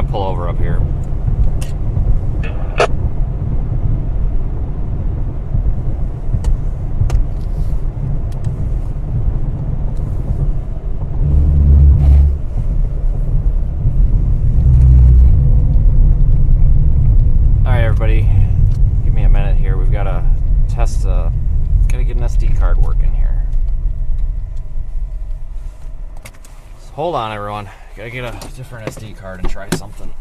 gonna pull over up here. Alright everybody, give me a minute here. We've got to test, gotta get an SD card working here. So hold on everyone, gotta get a different SD card and try something.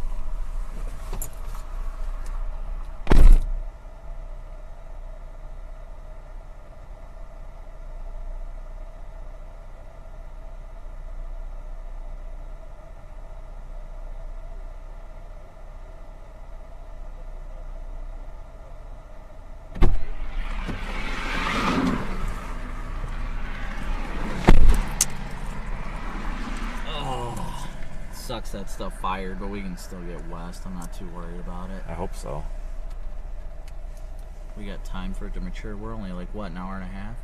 Sucks that stuff fired, but we can still get west. I'm not too worried about it. I hope so. We got time for it to mature. We're only like, what, an hour and a half?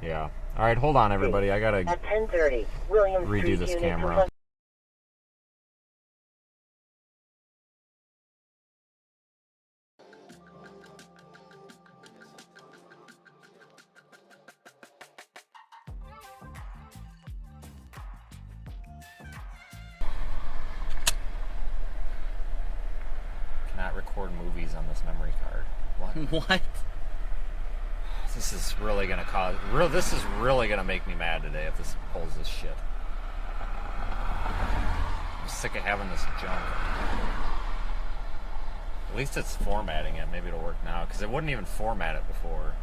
Yeah. Alright, hold on everybody. I gotta at 10:30, Williams redo this camera. Cannot record movies on this memory card. What? What? This is really gonna cause. This is really gonna make me mad today if this pulls this shit. I'm sick of having this junk. At least it's formatting it. Maybe it'll work now because it wouldn't even format it before.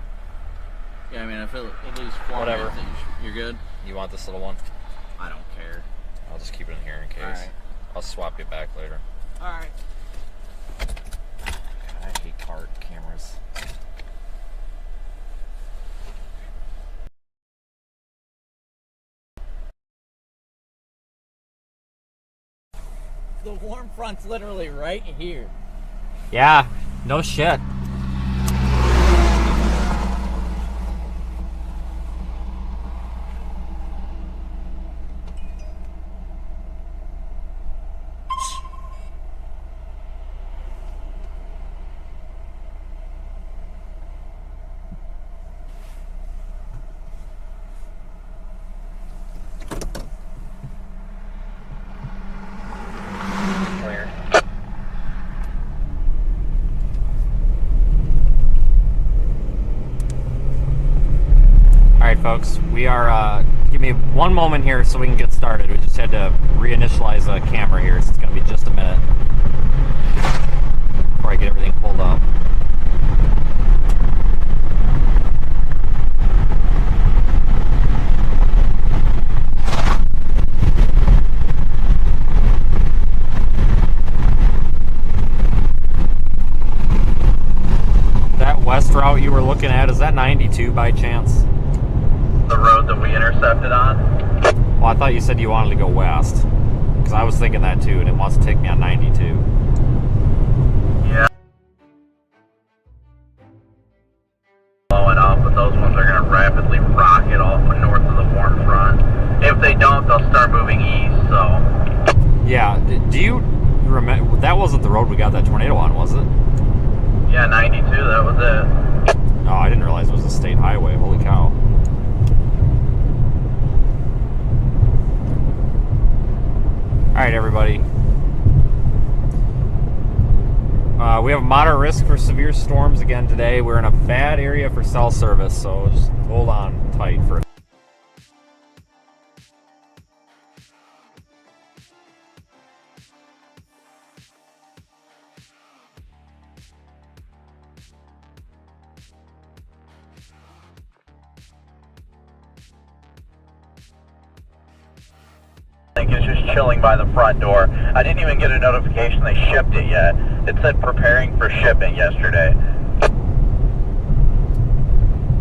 Yeah, I mean, if it at least format Whatever. You're good. You want this little one? I don't care. I'll just keep it in here in case. All right. I'll swap it back later. All right. God, I hate cart cameras. The warm front's literally right here. Yeah, no shit. Alright folks, we are, give me one moment here so we can get started. We just had to reinitialize a camera here, so it's going to be just a minute before I get everything pulled up. That west route you were looking at, is that 92 by chance? The road that we intercepted on? Well, I thought you said you wanted to go west. Because I was thinking that too, and it wants to take me on 92. Yeah. Blowing up, but those ones are going to rapidly rocket off north of the warm front. If they don't, they'll start moving east, so... Yeah, do you remember, that wasn't the road we got that tornado on, was it? Yeah, 92, that was it. Oh, I didn't realize it was a state highway, holy cow. Alright everybody, we have a moderate risk for severe storms again today. We're in a bad area for cell service, so just hold on tight for a I think it's just chilling by the front door. I didn't even get a notification they shipped it yet. It said preparing for shipment yesterday.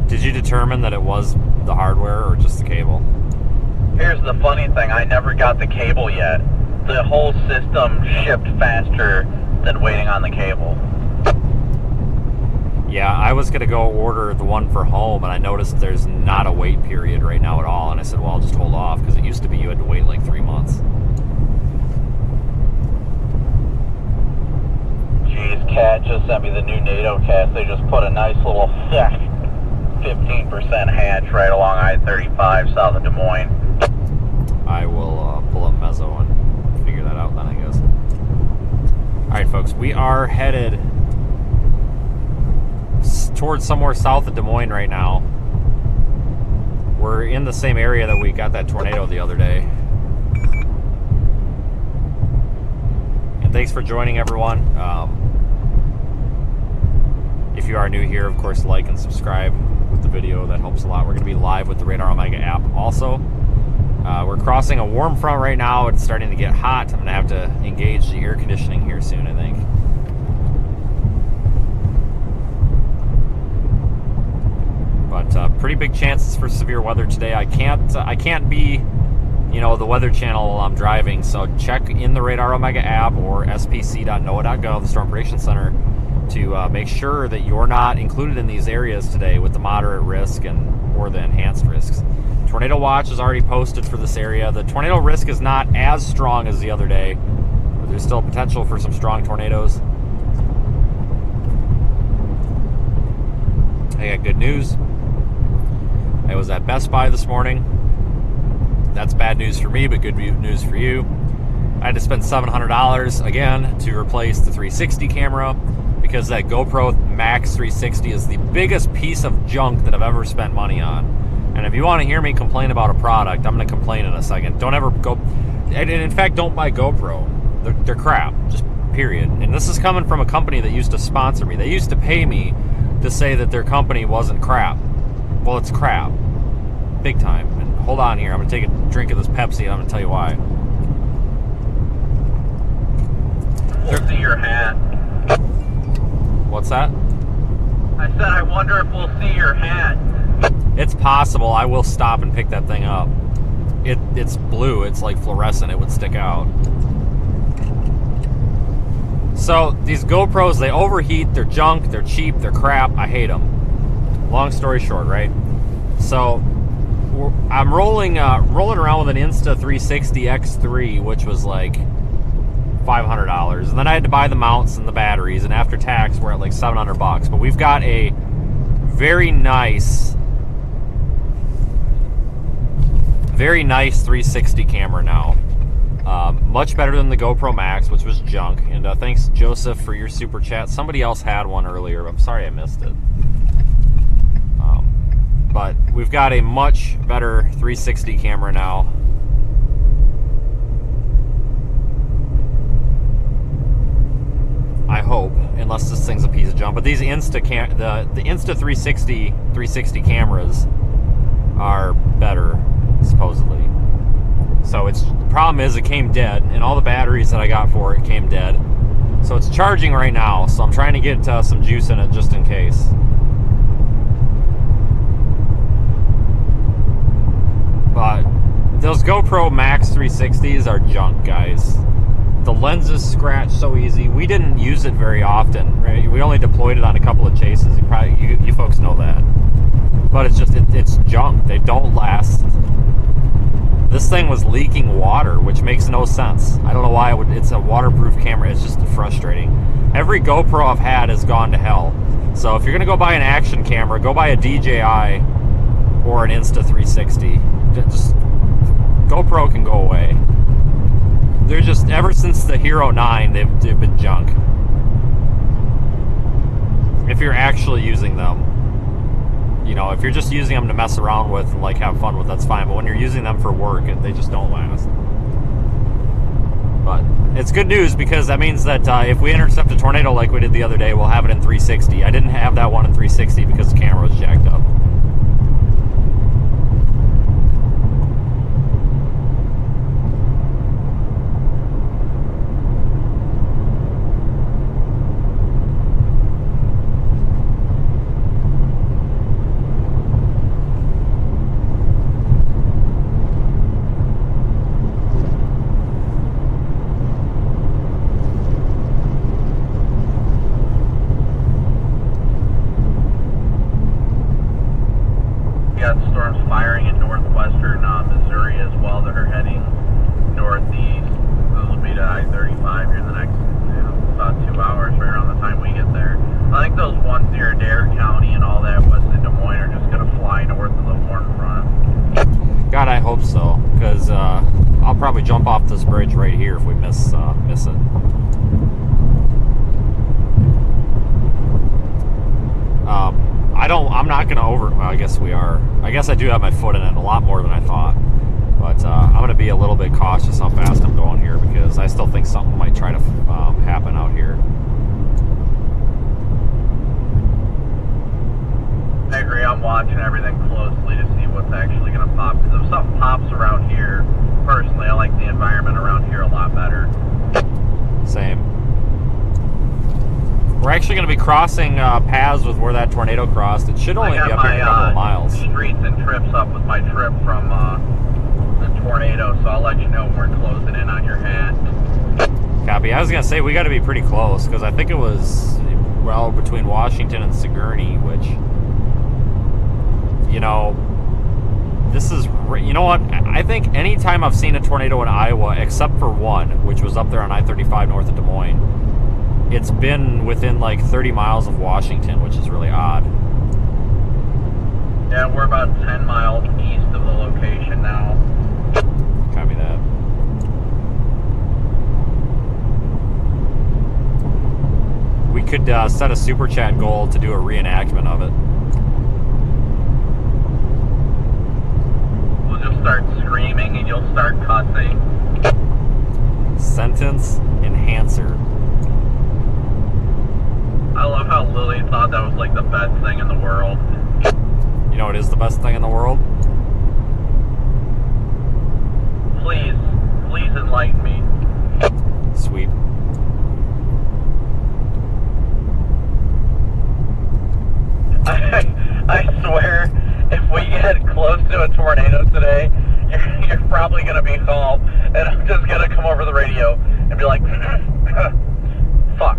Did you determine that it was the hardware or just the cable? Here's the funny thing, I never got the cable yet. The whole system shipped faster than waiting on the cable. Yeah, I was going to go order the one for home, and I noticed there's not a wait period right now at all, and I said, well, I'll just hold off, because it used to be you had to wait like 3 months. Geez, Cat just sent me the new NATO cast. They just put a nice little 15% hatch right along I-35 south of Des Moines. I will pull up Mezzo and figure that out then, I guess. Alright, folks, we are headed towards somewhere south of Des Moines right now. We're in the same area that we got that tornado the other day. And thanks for joining, everyone. If you are new here, of course, like and subscribe with the video. That helps a lot. We're going to be live with the Radar Omega app also. We're crossing a warm front right now. It's starting to get hot. I'm going to have to engage the air conditioning here soon, I think. But pretty big chances for severe weather today. I can't be, you know, the Weather Channel while I'm driving. So check in the Radar Omega app or spc.noaa.gov, the Storm Prediction Center, to make sure that you're not included in these areas today with the moderate risk or the enhanced risks. Tornado watch is already posted for this area. The tornado risk is not as strong as the other day, but there's still potential for some strong tornadoes. I got good news. I was at Best Buy this morning. That's bad news for me, but good news for you. I had to spend $700 again to replace the 360 camera because that GoPro Max 360 is the biggest piece of junk that I've ever spent money on. And if you want to hear me complain about a product, I'm going to complain in a second. Don't ever go, and in fact, don't buy GoPro. They're crap, just period. And this is coming from a company that used to sponsor me. They used to pay me to say that their company wasn't crap. Well, it's crap. Big time. And hold on here. I'm going to take a drink of this Pepsi and I'm going to tell you why. We'll see your hat. What's that? I said, I wonder if we'll see your hat. It's possible. I will stop and pick that thing up. It's blue. It's like fluorescent. It would stick out. So these GoPros, they overheat. They're junk. They're cheap. They're crap. I hate them. Long story short, right? So I'm rolling around with an Insta360 X3, which was like $500, and then I had to buy the mounts and the batteries, and after tax we're at like $700. But we've got a very nice 360 camera now. Much better than the GoPro Max, which was junk. And thanks, Joseph, for your super chat. Somebody else had one earlier. I'm sorry I missed it. But we've got a much better 360 camera now. I hope, unless this thing's a piece of junk. But these the Insta 360 cameras are better, supposedly. So the problem is it came dead, and all the batteries that I got for it came dead. So it's charging right now, so I'm trying to get some juice in it just in case. But those GoPro Max 360s are junk, guys. The lenses scratch so easy. We didn't use it very often, right? We only deployed it on a couple of chases. You folks know that. But it's junk. They don't last. This thing was leaking water, which makes no sense. I don't know why it's a waterproof camera. It's just frustrating. Every GoPro I've had has gone to hell. So if you're gonna go buy an action camera, go buy a DJI or an Insta360. Just GoPro can go away. They're just, ever since the Hero 9, they've been junk. If you're actually using them. You know, if you're just using them to mess around with and like have fun with, that's fine. But when you're using them for work, they just don't last. But it's good news because that means that if we intercept a tornado like we did the other day, we'll have it in 360. I didn't have that one in 360 because the camera was jacked up. off this bridge right here if we miss it. I'm not gonna well, I guess we are. I guess I do have my foot in it a lot more than I thought. But I'm gonna be a little bit cautious how fast I'm going here because I still think something might try to happen out here. I agree. I'm watching everything closely to see what's actually going to pop. Because if something pops around here, personally, I like the environment around here a lot better. Same. We're actually going to be crossing paths with where that tornado crossed. It should only be up here in a couple of miles. Streets and trips up with my trip from the tornado, so I'll let you know when we're closing in on your hat. Copy. I was going to say we got to be pretty close because I think it was, well, between Washington and Sigourney, which... You know, this is, you know what, I think anytime I've seen a tornado in Iowa, except for one, which was up there on I-35 north of Des Moines, it's been within like 30 miles of Washington, which is really odd. Yeah, we're about 10 miles east of the location now. Copy that. We could set a super chat goal to do a reenactment of it. Start screaming and you'll start cussing. Sentence enhancer. I love how Lily thought that was like the best thing in the world. You know what is the best thing in the world? Please enlighten me. Sweep. I swear, if we get close to a tornado today, you're probably going to be home, and I'm just going to come over the radio and be like, fuck.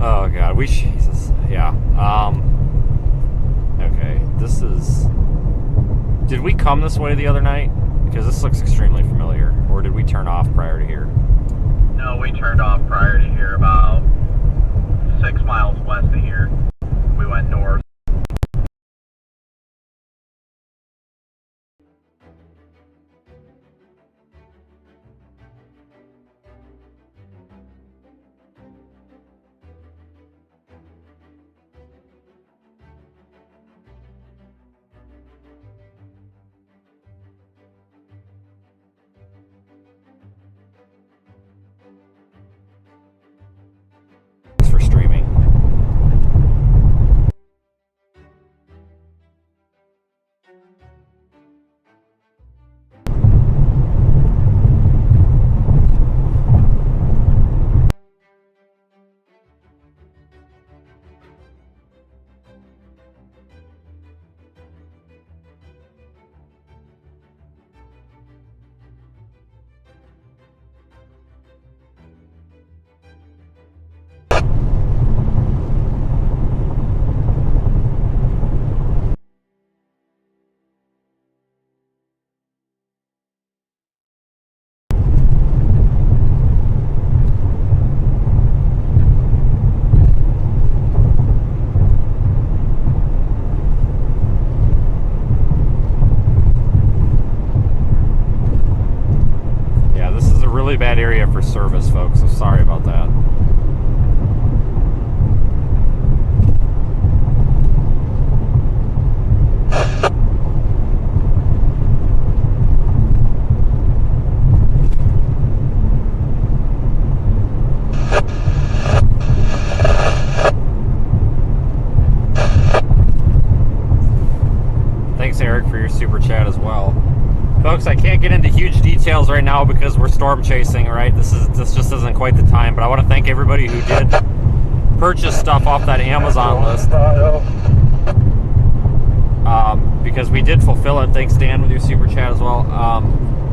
Oh god, Jesus, yeah. Okay, this is... Did we come this way the other night? Because this looks extremely familiar. Or did we turn off prior to here? No, we turned off prior to here about 6 miles west of here. We went north. Thanks for streaming. Really bad area for service, folks, so sorry about that. Thanks, Eric, for your super chat as well. Folks, I can't get into huge details right now because we're storm chasing, right? This just isn't quite the time, but I want to thank everybody who did purchase stuff off that Amazon list. Because we did fulfill it. Thanks, Dan, with your super chat as well.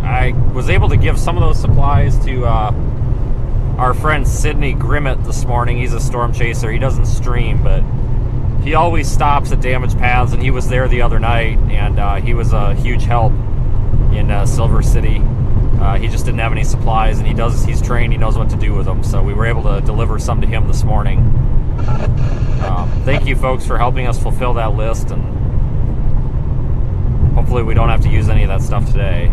I was able to give some of those supplies to our friend Sydney Grimmett this morning. He's a storm chaser. He doesn't stream, but he always stops at damaged paths, and he was there the other night, and he was a huge help in Silver City. He just didn't have any supplies, and he's trained, he knows what to do with them, so we were able to deliver some to him this morning. Thank you folks for helping us fulfill that list, and Hopefully we don't have to use any of that stuff today.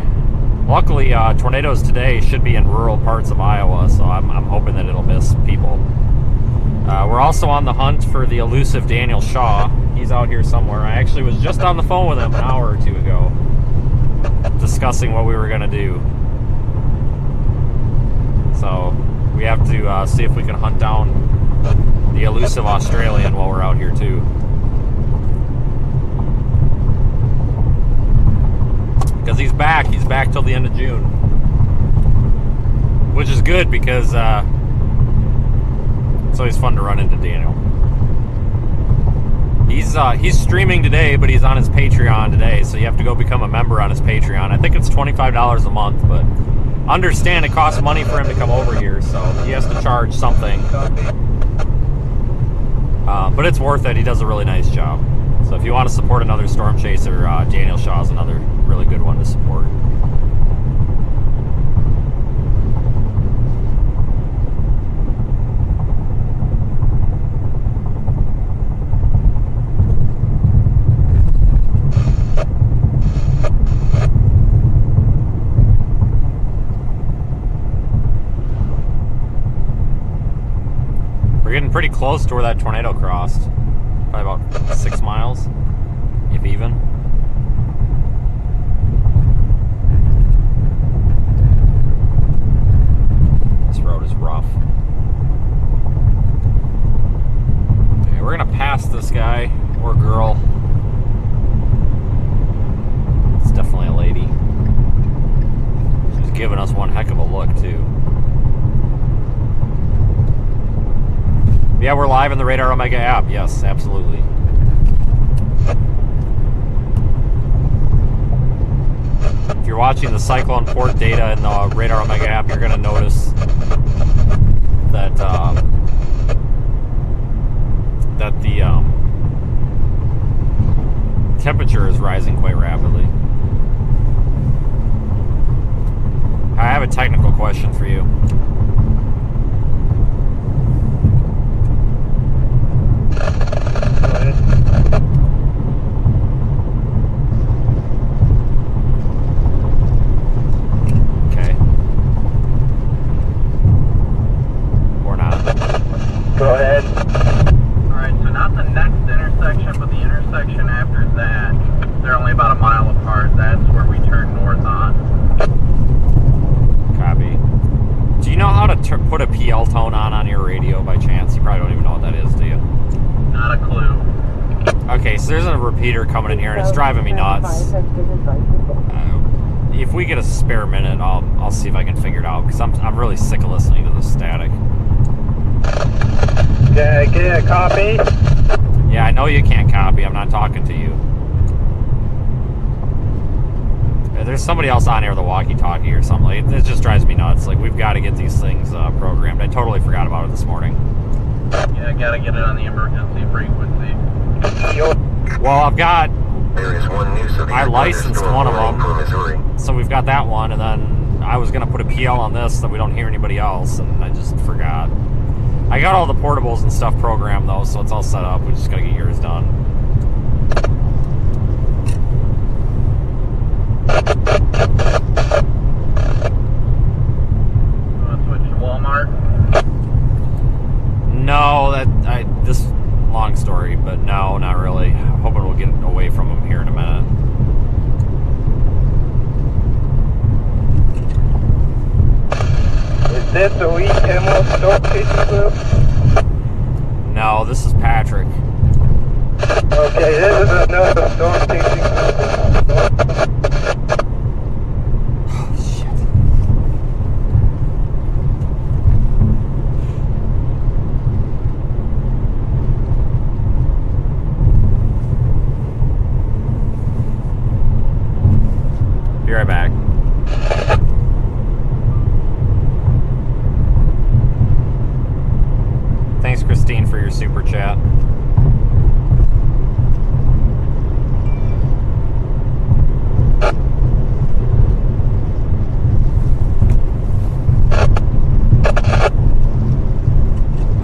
Luckily, tornadoes today should be in rural parts of Iowa, so I'm hoping that it'll miss people. We're also on the hunt for the elusive Daniel Shaw. He's out here somewhere. I actually was just on the phone with him an hour or two ago, discussing what we were going to do. So we have to see if we can hunt down the elusive Australian while we're out here too. Because he's back till the end of June, which is good because it's always fun to run into Daniel. He's streaming today, but he's on his Patreon today, so you have to go become a member on his Patreon. I think it's $25 a month, but understand it costs money for him to come over here, so he has to charge something. But it's worth it. He does a really nice job. So if you want to support another Storm Chaser, Daniel Shaw is another really good one to support. We're getting pretty close to where that tornado crossed. Probably about 6 miles, if even. This road is rough. Okay, we're gonna pass this guy or girl. It's definitely a lady. She's giving us one heck of a look too. Yeah, we're live in the Radar Omega app. Yes, absolutely. If you're watching the cyclone port data in the Radar Omega app, you're going to notice that that the temperature is rising quite rapidly. I have a technical question for you. Okay. Or not. Go ahead. Alright, so not the next intersection, but the intersection after that. They're only about a mile apart. That's where we turn north on. Copy. Do you know how to put a PL tone on your radio by chance? You probably don't even know what that is, do you? Not a clue. Okay, so there's a repeater coming in here and it's driving me nuts. If we get a spare minute, I'll see if I can figure it out because I'm really sick of listening to this static. Yeah, get a copy. Yeah, I know you can't copy. I'm not talking to you. There's somebody else on here with a walkie-talkie or something. It just drives me nuts. Like, we've got to get these things programmed. I totally forgot about it this morning. Yeah, gotta get it on the emergency frequency. Well, I've got... I licensed one of them. So we've got that one, and then I was going to put a PL on this so that we don't hear anybody else, and I just forgot. I got all the portables and stuff programmed, though, so it's all set up. We just got to get yours done. Switch to Walmart? No, this long story, but no, not really. I'm hoping we'll get away from them here in a minute. Is this the weak Hemel Storm Chasing Group? No, this is Patrick. Okay, this is another Storm Chasing Group. Oh, shit. Be right back. Thanks, Christine, for your super chat.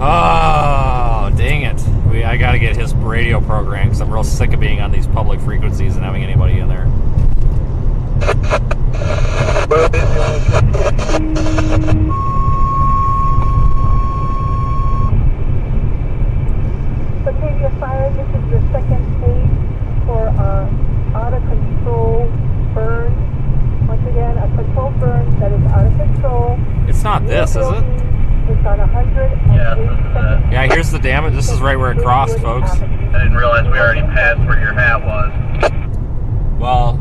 Oh, dang it. I gotta get his radio program because I'm real sick of being on these public frequencies and having anybody in there. Batavia Fire, this is your second page for out of control burn. Once again, a control burn that is out of control. It's not this, is it? It's on 182nd. Yeah, here's the damage. This is right where it crossed, folks. I didn't realize we already passed where your hat was. Well,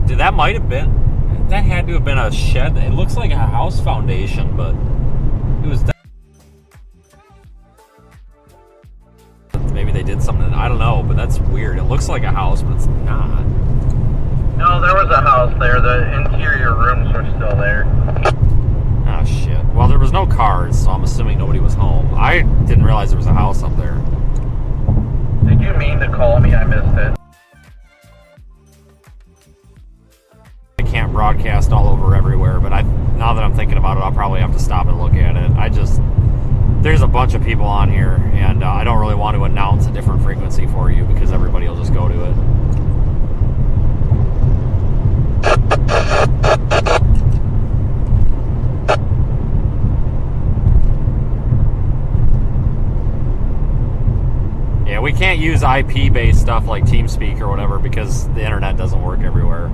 dude, that might have been... That had to have been a shed. It looks like a house foundation, but it was... Maybe they did something. I don't know, but that's weird. It looks like a house, but it's not. No, there was a house there. The interior rooms were still there. Oh, shit. Well, there was no cars, so I'm assuming nobody was home. I didn't realize there was a house up there. Did you mean to call me? I missed it. I can't broadcast all over everywhere, but now that I'm thinking about it, I'll probably have to stop and look at it. There's a bunch of people on here, and I don't really want to announce a different frequency for you because everybody will just go to it. Yeah, we can't use IP-based stuff like TeamSpeak or whatever because the internet doesn't work everywhere.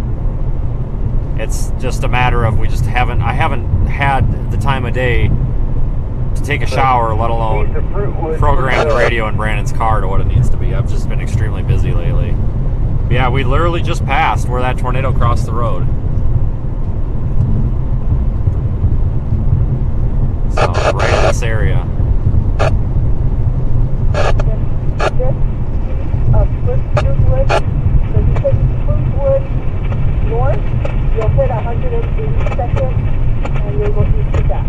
It's just a matter of I haven't had the time of day to take a shower, let alone program the radio in Brandon's car to what it needs to be. I've just been extremely busy lately. But yeah, we literally just passed where that tornado crossed the road. So, right in this area. This of Sprucewood, so you take Sprucewood north, you'll hit 182nd, and you'll go east to that.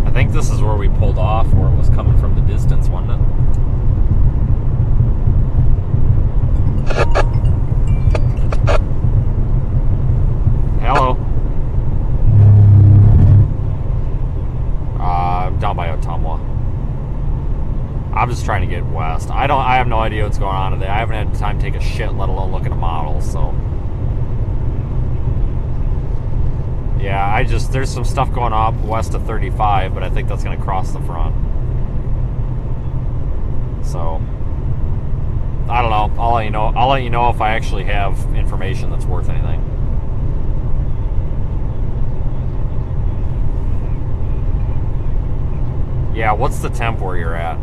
I think this is where we pulled off, where it was coming from the distance, wasn't it? Hello. I'm down by Ottumwa. I'm just trying to get west. I have no idea what's going on today. I haven't had time to take a shit, let alone look at a model, so. Yeah, there's some stuff going up west of 35, but I think that's going to cross the front. So, I don't know. I'll let you know. I'll let you know if I actually have information that's worth anything. Yeah, what's the temp where you're at?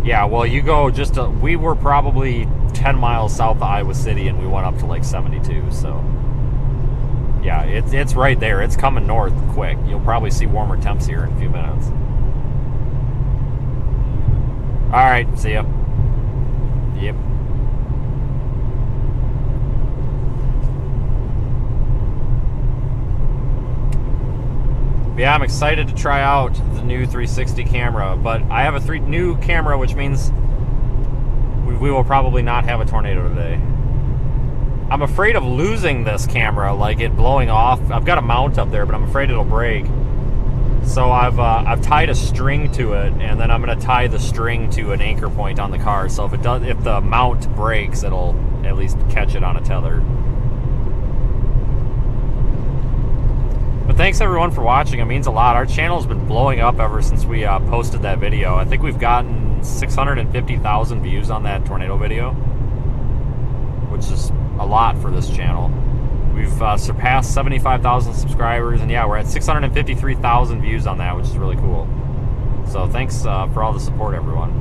Yeah, well, you go we were probably 10 miles south of Iowa City, and we went up to like 72, so. Yeah, it's right there. It's coming north quick. You'll probably see warmer temps here in a few minutes. All right, see ya. Yep. Yeah, I'm excited to try out the new 360 camera, but I have a new camera, which means we will probably not have a tornado today. I'm afraid of losing this camera, like it blowing off. I've got a mount up there, but I'm afraid it'll break. So I've tied a string to it, and then I'm gonna tie the string to an anchor point on the car. So if the mount breaks, it'll at least catch it on a tether. But thanks everyone for watching. It means a lot. Our channel's been blowing up ever since we posted that video. I think we've gotten 650,000 views on that tornado video, which is a lot for this channel. We've surpassed 75,000 subscribers, and yeah, we're at 653,000 views on that, which is really cool. So thanks for all the support, everyone.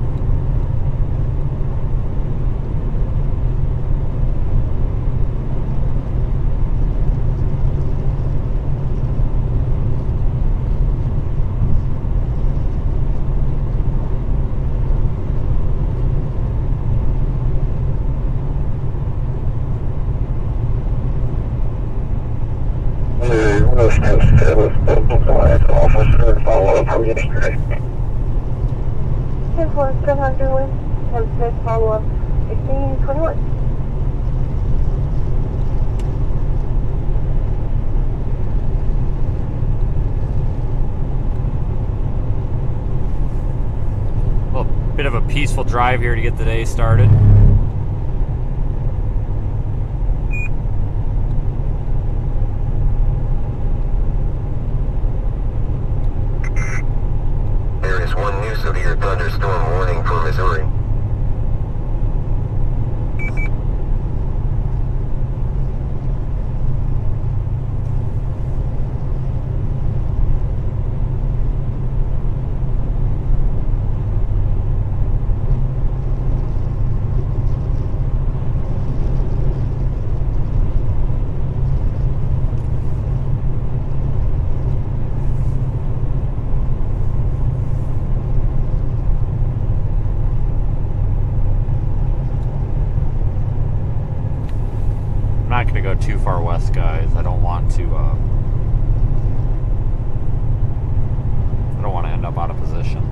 10-4, Gun Hunter Lynn, have Smith follow up 1621. Well, bit of a peaceful drive here to get the day started. There is one new severe thunderstorm warning for Missouri. I'm not going to go too far west, guys. I don't want to end up out of position.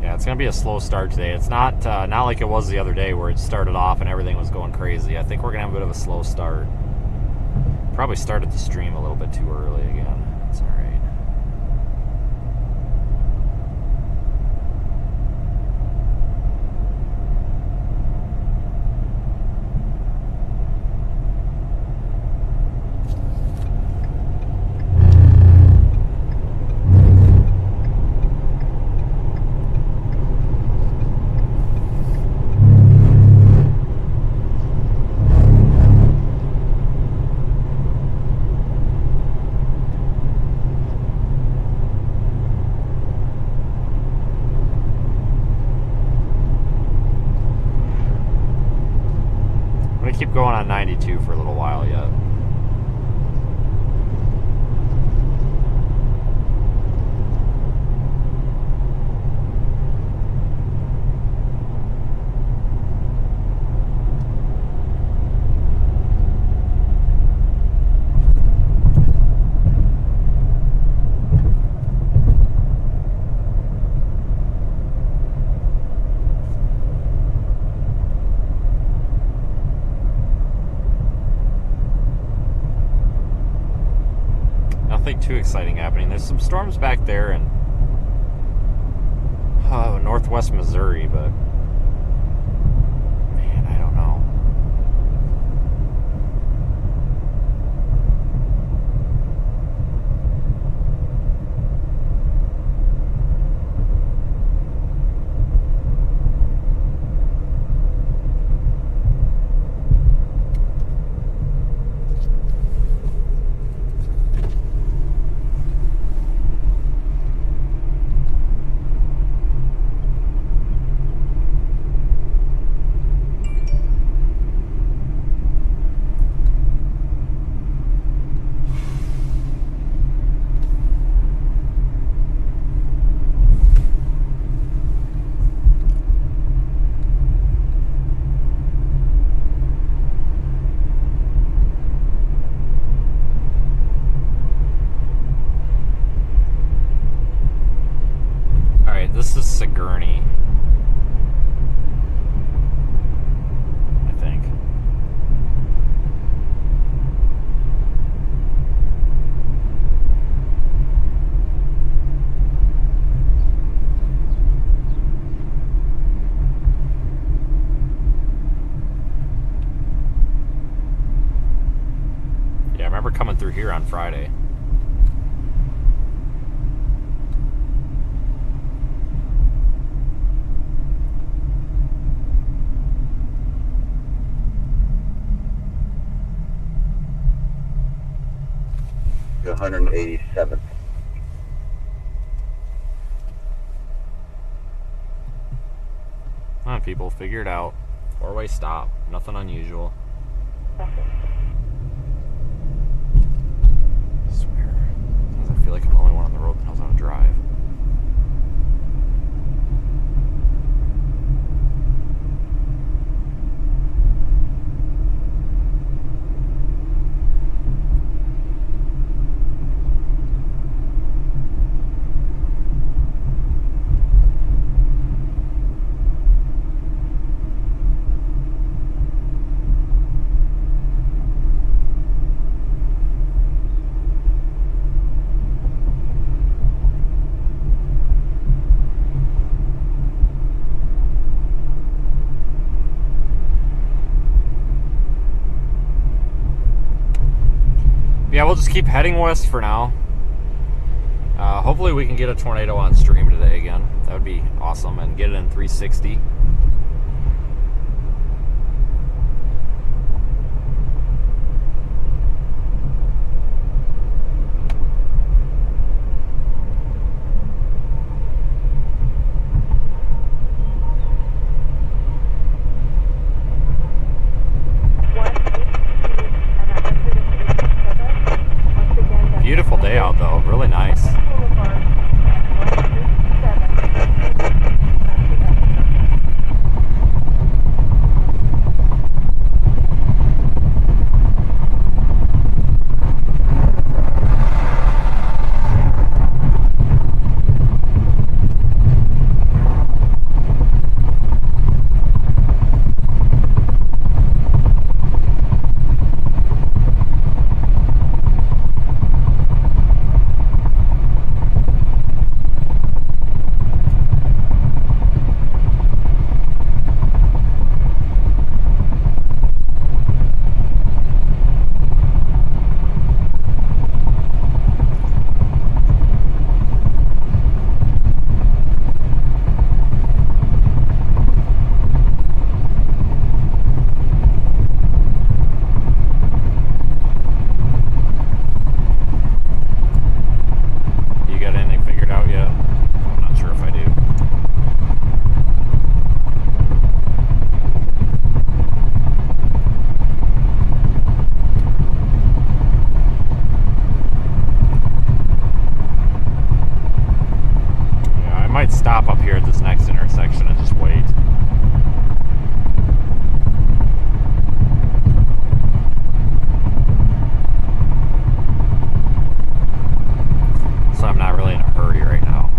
Yeah, it's going to be a slow start today. It's not like it was the other day where it started off and everything was going crazy. I think we're going to have a bit of a slow start. Probably started the stream a little bit too early again. It's all right. Keep going on 92 for a little while yet. Too exciting happening. There's some storms back there in northwest Missouri, but man, I don't know. This is Sigourney, I think. Yeah, I remember coming through here on Friday. The 187th. Come on, people, figure it out. Four-way stop, nothing unusual. Yeah, we'll just keep heading west for now. Hopefully we can get a tornado on stream today again. That would be awesome, and get it in 360. Beautiful day out though, really nice. Stop up here at this next intersection and just wait. So I'm not really in a hurry right now.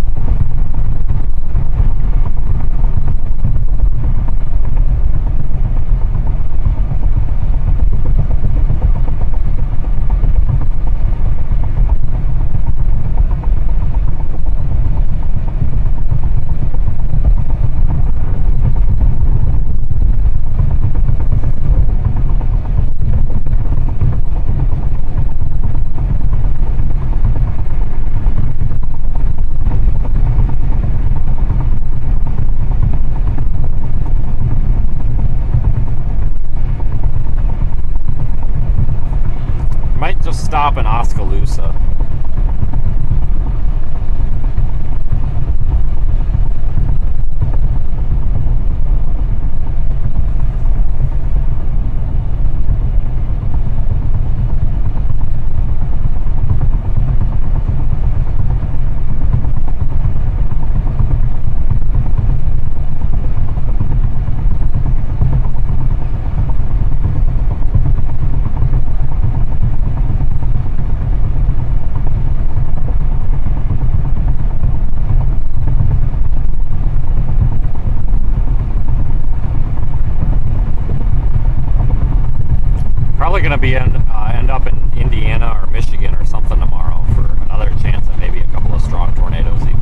Stop in Oskaloosa. Going to be end up in Indiana or Michigan or something tomorrow for another chance at maybe a couple of strong tornadoes even.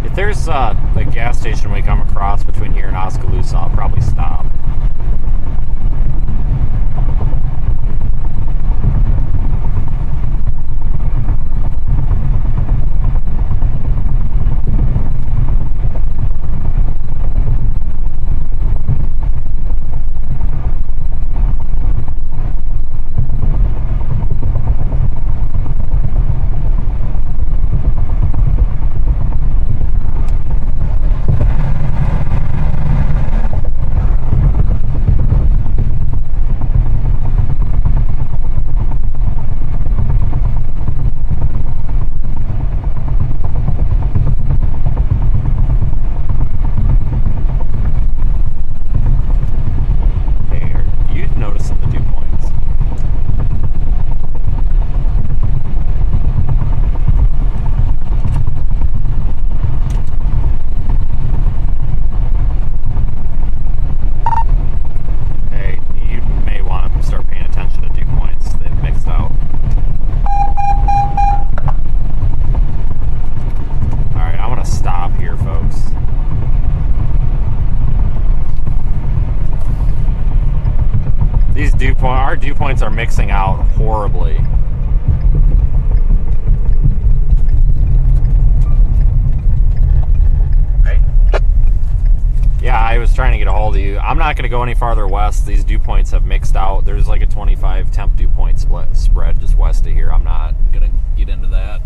If there's a gas station we come across between here and Oskaloosa, I'll probably stop. our dew points are mixing out horribly. Right? Yeah, I was trying to get a hold of you. I'm not going to go any farther west. These dew points have mixed out. There's like a 25 temp dew point spread just west of here. I'm not going to get into that.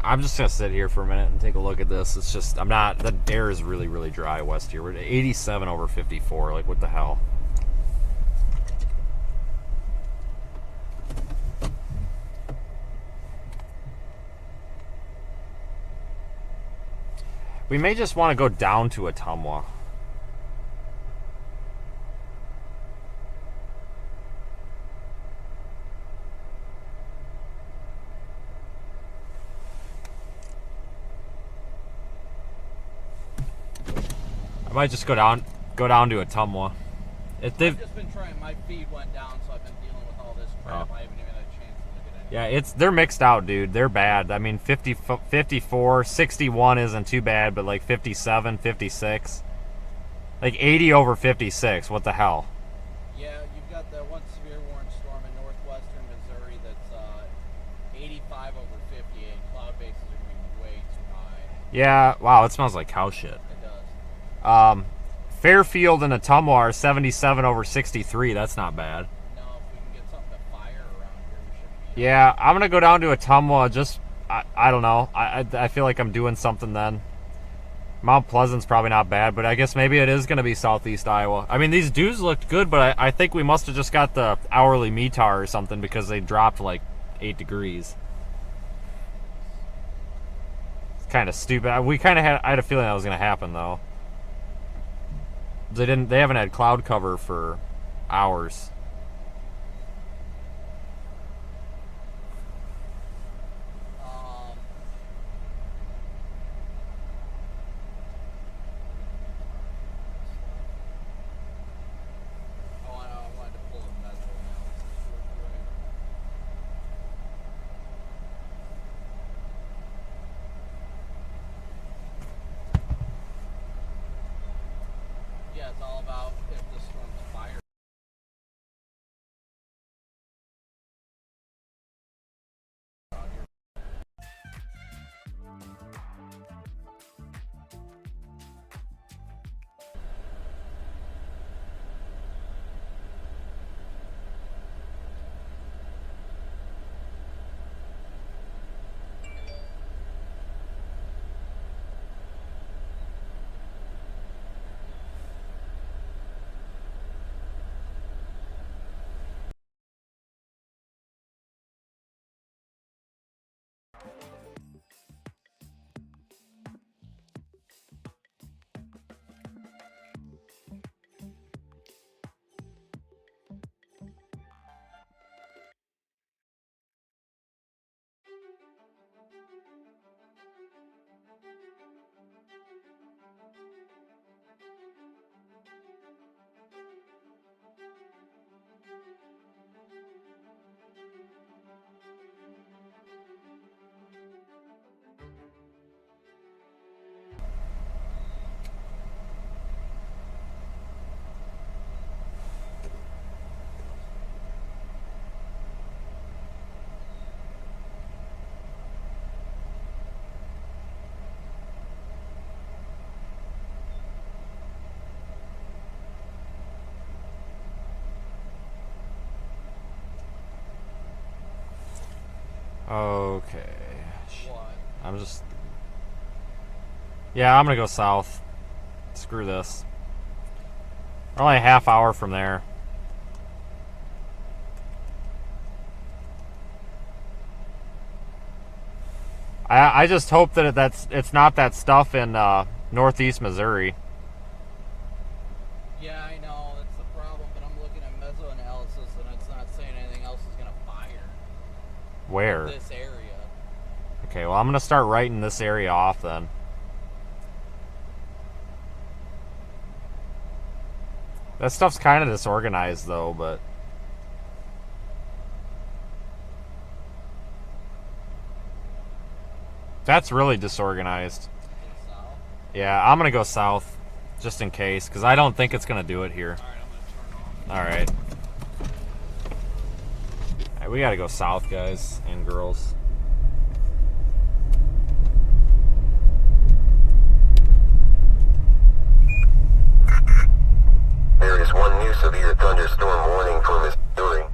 I'm just going to sit here for a minute and take a look at this. It's just, the air is really, really dry west here. We're at 87 over 54. Like, what the hell? We may just want to go down to Ottumwa. I might just go down to Ottumwa. I've just been trying. My feed went down, so I've been dealing with all this crap. I haven't even had a chance to look at it. Yeah, they're mixed out, dude. They're bad. I mean, 54, 61 isn't too bad, but like 57, 56. Like 80 over 56. What the hell? Yeah, you've got the one severe warning storm in northwestern Missouri that's 85 over 58. Cloud bases are going to be way too high. Yeah, wow, it smells like cow shit. It does. Fairfield and Ottumwa are 77 over 63. That's not bad. No, if we can get something to fire around here, we should be. Yeah, I'm going to go down to Ottumwa. Just, I don't know. I feel like I'm doing something then. Mount Pleasant's probably not bad, but I guess maybe it is going to be southeast Iowa. I mean, these dews looked good, but I think we must have just got the hourly METAR or something because they dropped like 8 degrees. It's kind of stupid. I had a feeling that was going to happen, though. They haven't had cloud cover for hours. I wanted to pull a measure analysis real quick. Yeah, it's all about if the storm's fire. Okay. What? Yeah, I'm gonna go south. Screw this. We're only a half hour from there. I just hope that it's not that stuff in northeast Missouri. Yeah, I know, that's the problem, but I'm looking at mesoanalysis and it's not saying anything else is going to fire. Where? This area. Okay, well, I'm gonna start writing this area off then. That stuff's kind of disorganized though, but That's really disorganized. Head south. Yeah, I'm gonna go south, just in case, because I don't think it's gonna do it here. All right, I'm gonna turn off. All right. All right, we gotta go south, guys and girls. There is one new severe thunderstorm warning for Missouri.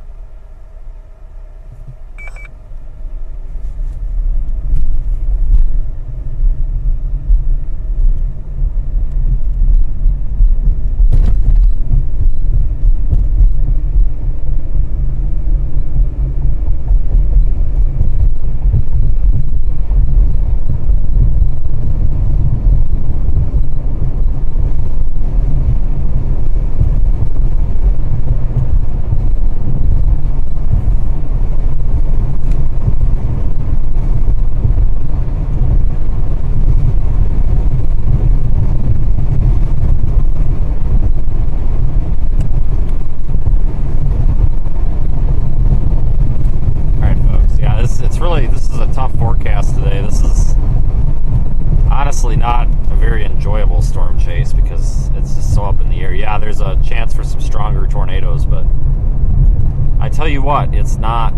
This is a tough forecast today. This is honestly not a very enjoyable storm chase because it's just so up in the air. Yeah, there's a chance for some stronger tornadoes, but I tell you what, it's not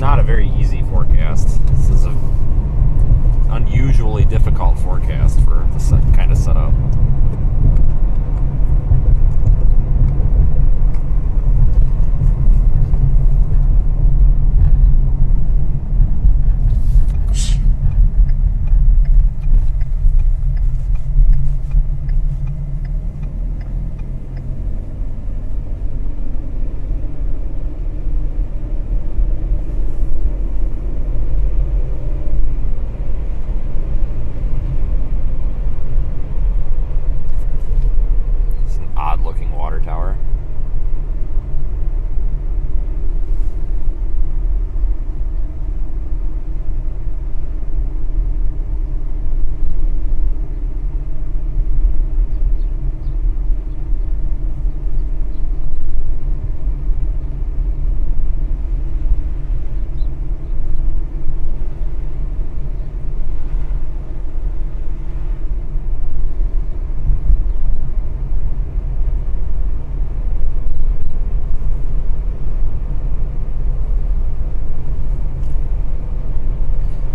a very easy forecast. This is an unusually difficult forecast for this kind of setup. Looking water tower.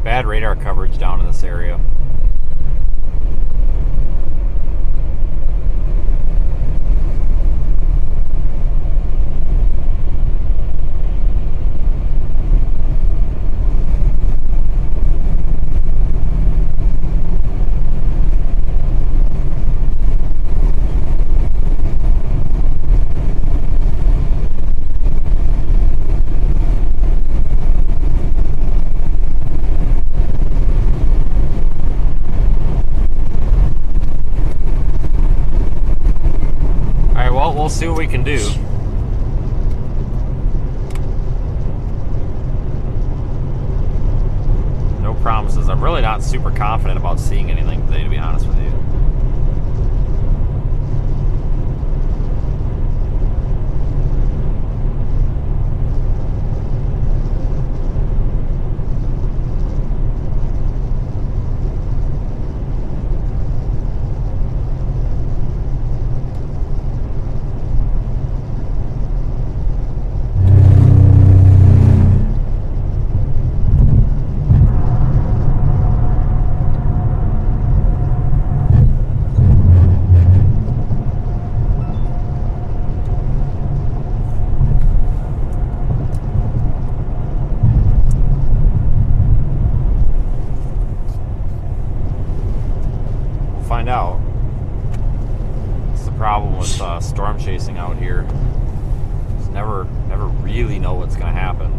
Bad radar coverage down in this area. We'll see what we can do. No promises. I'm really not super confident about seeing anything today, to be honest with you. Find out. It's the problem with storm chasing out here. Just never really know what's going to happen.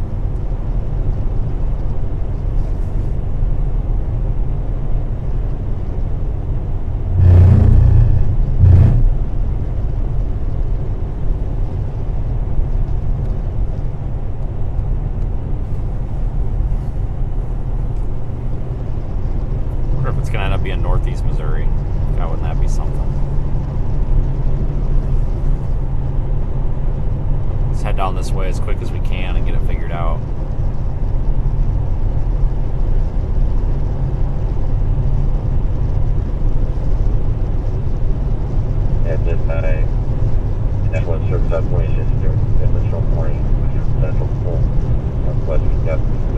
I wonder if it's going to end up being northeast Missouri. God, wouldn't that be something? Let's head down this way as quick as we can and get it figured out.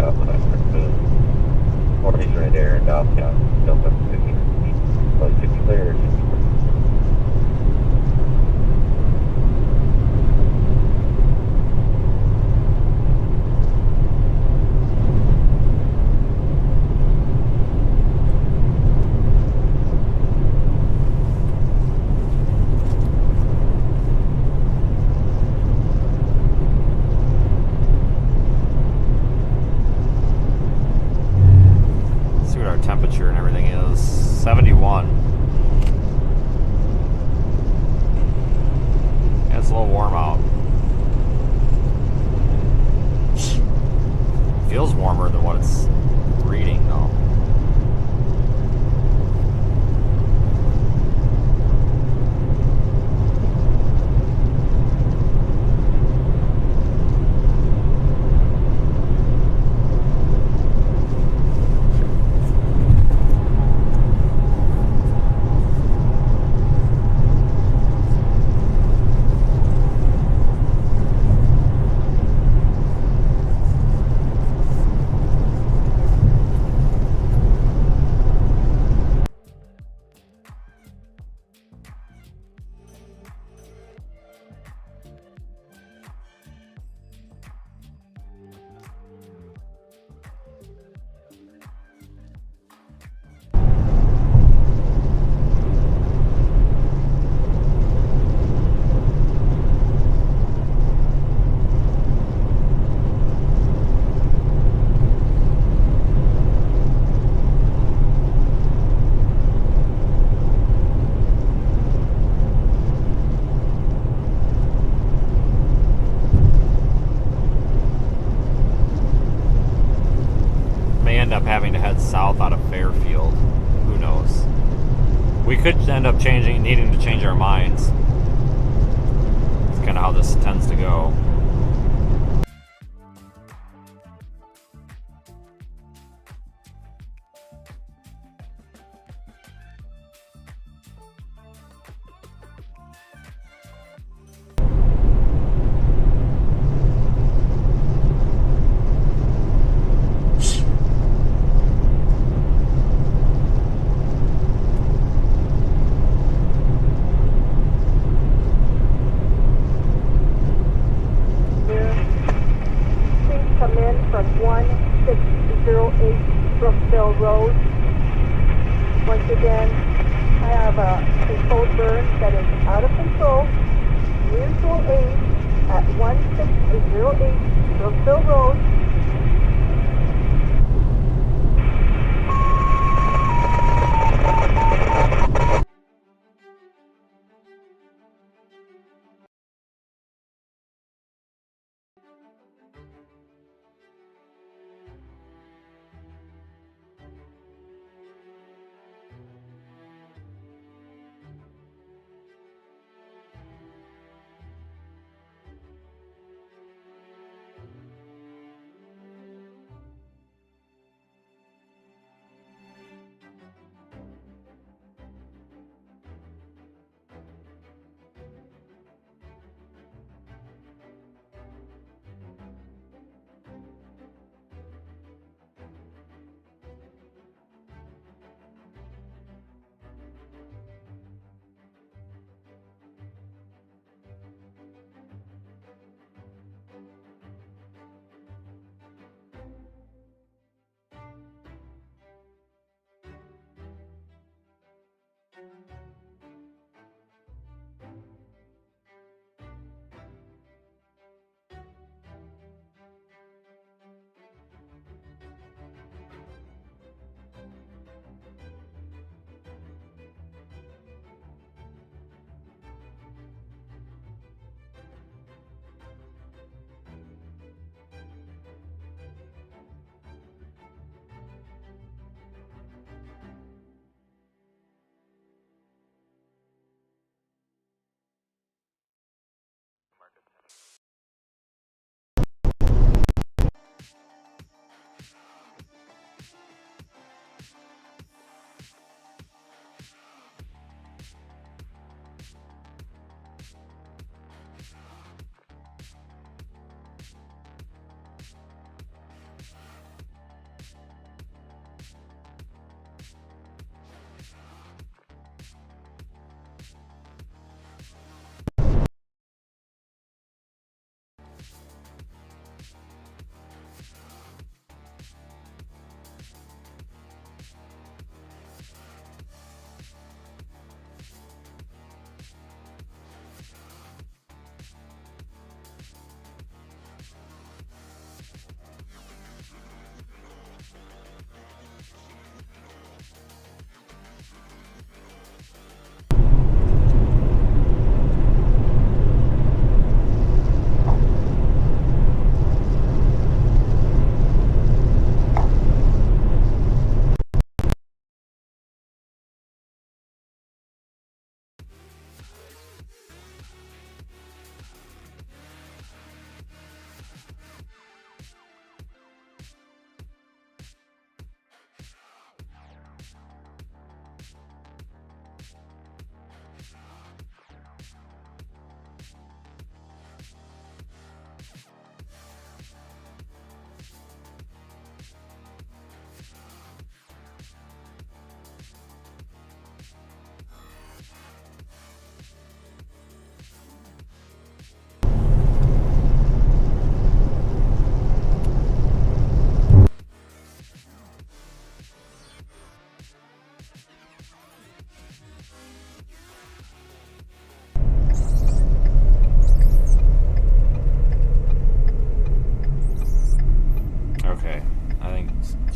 southwestern boom. 40's right there, southbound, southwest 50. Close 50 clear, 50. Temperature and everything is 71. Yeah, it's a little warm out. Feels warmer than what it's reading though. Having to head south out of Fairfield. Who knows? We could end up needing to change our minds. It's kind of how this tends to go. Once again, I have a controlled burn that is out of control. Mutual aid at 1608 Brookville Road.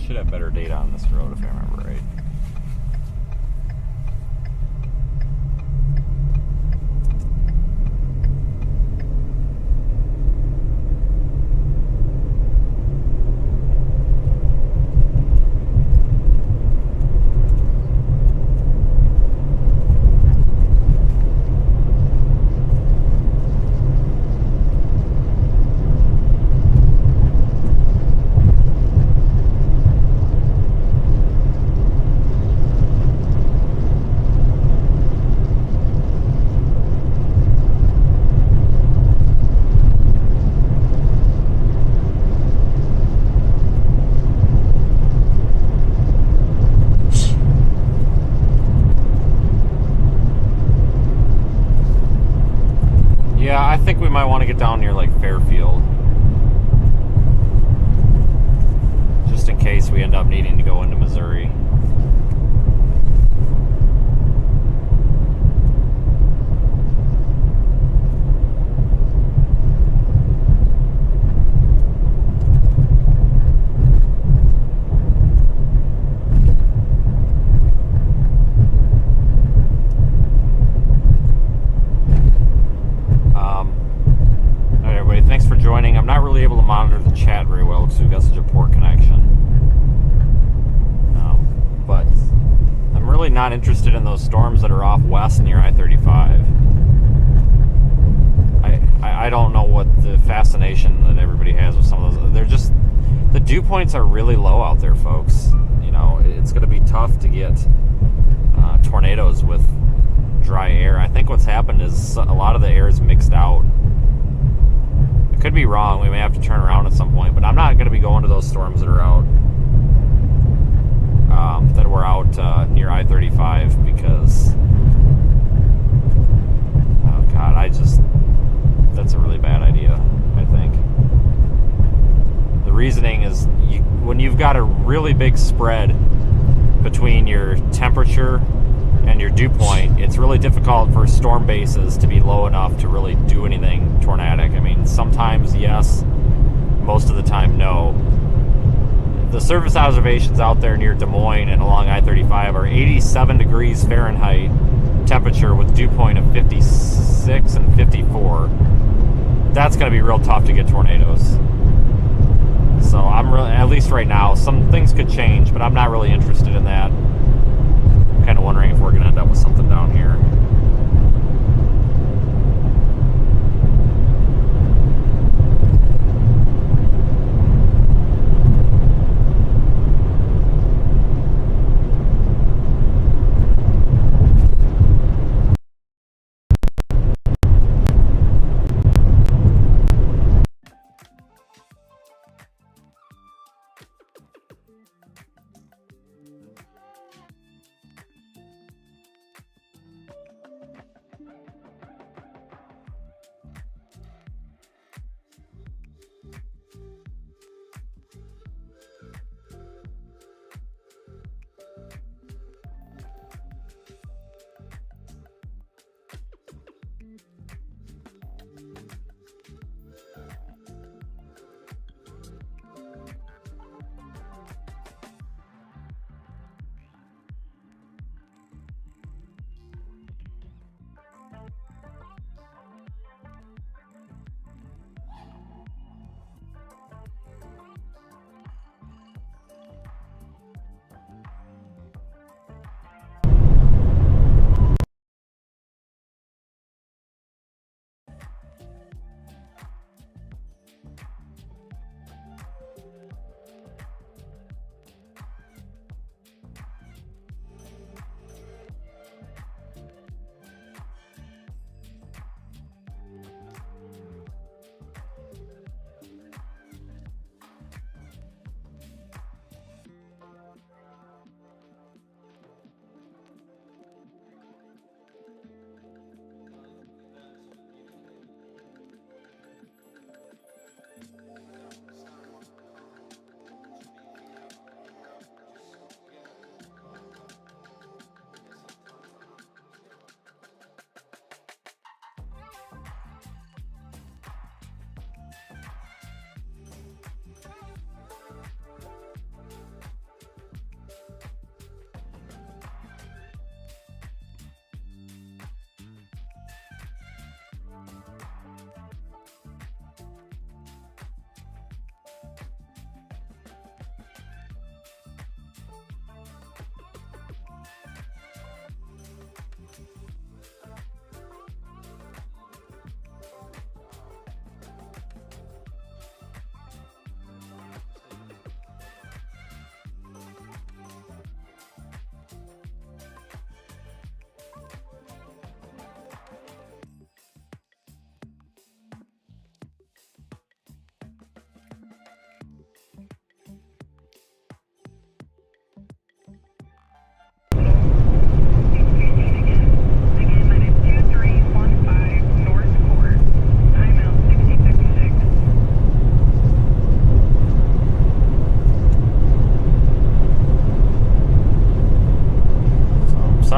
should have better data on this road if I remember right. Yeah, I think we might want to get down near like Fairfield. Just in case we end up needing to go into Missouri. Thanks for joining. I'm not really able to monitor the chat very well because we've got such a poor connection. But I'm really not interested in those storms that are off west near I-35. I don't know what the fascination that everybody has with some of those. They're just, the dew points are really low out there, folks. You know, it's going to be tough to get tornadoes with dry air. I think what's happened is a lot of the air is mixed out. Could be wrong. We may have to turn around at some point, but I'm not going to be going to those storms that are out near I-35 because oh god, that's a really bad idea. I think the reasoning is when you've got a really big spread between your temperature and your dew point, it's really difficult for storm bases to be low enough to really do anything tornadic. I mean, sometimes yes, most of the time no. The surface observations out there near Des Moines and along I-35 are 87 degrees Fahrenheit temperature with dew point of 56 and 54. That's going to be real tough to get tornadoes. So I'm really, at least right now, some things could change, but I'm not really interested in that. Kind of wondering if we're going to end up with something down here.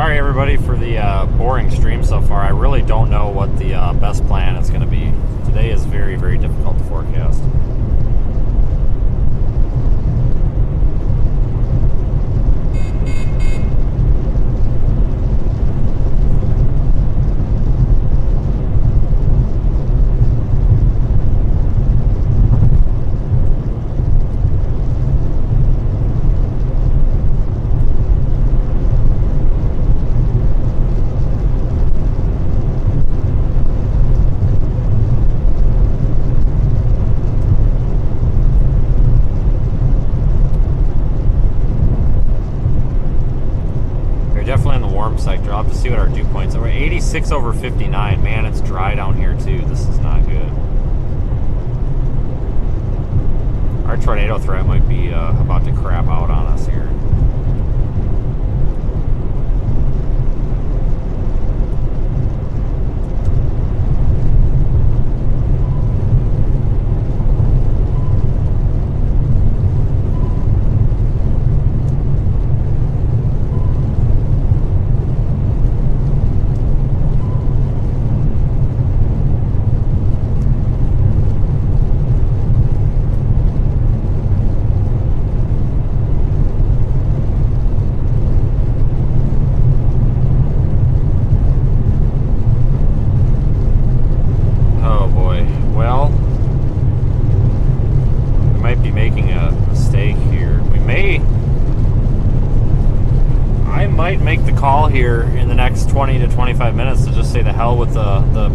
Sorry everybody for the boring stream so far. I really don't know what the best plan is going to be. Today is very, very difficult to forecast. Sector. I'll have to see what our dew points are. We're 86 over 59. Man, it's dry down here too. This is not good. Our tornado threat might be about to crap out on us here. Here in the next 20 to 25 minutes to just say the hell with the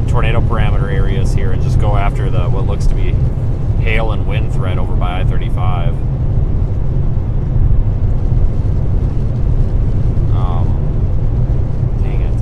tornado parameter areas here and just go after the what looks to be hail and wind threat over by I-35. Dang it.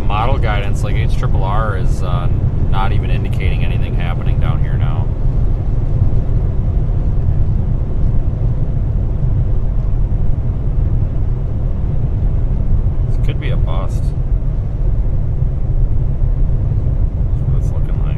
Model guidance like HRRR is not even indicating anything happening down here now. This could be a bust. That's what it's looking like.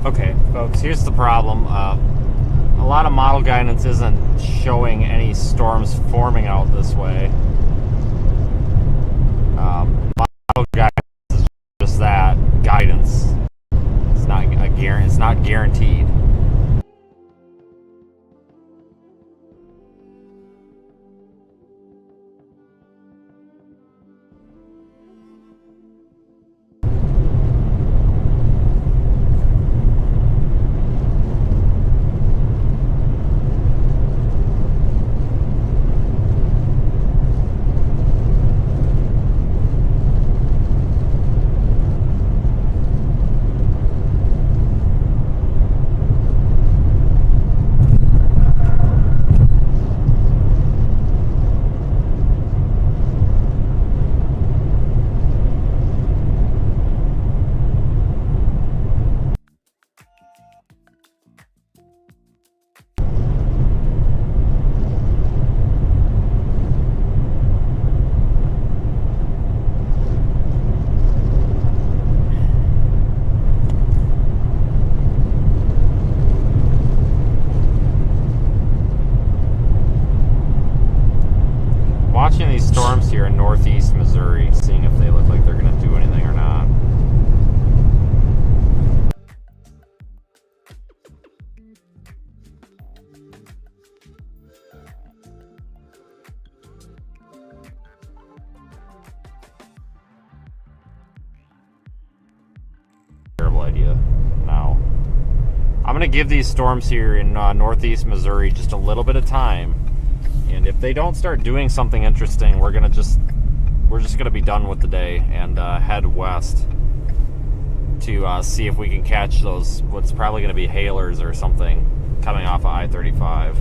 Okay, folks, here's the problem. A lot of model guidance isn't showing any storms forming out this way. Model guidance is just that, guidance. It's not guaranteed. Watching these storms here in northeast Missouri, seeing if they look like they're going to do anything or not. Terrible idea. Now, I'm going to give these storms here in northeast Missouri just a little bit of time. And if they don't start doing something interesting, we're just gonna be done with the day and head west to see if we can catch those what's probably gonna be hailers or something coming off of I-35.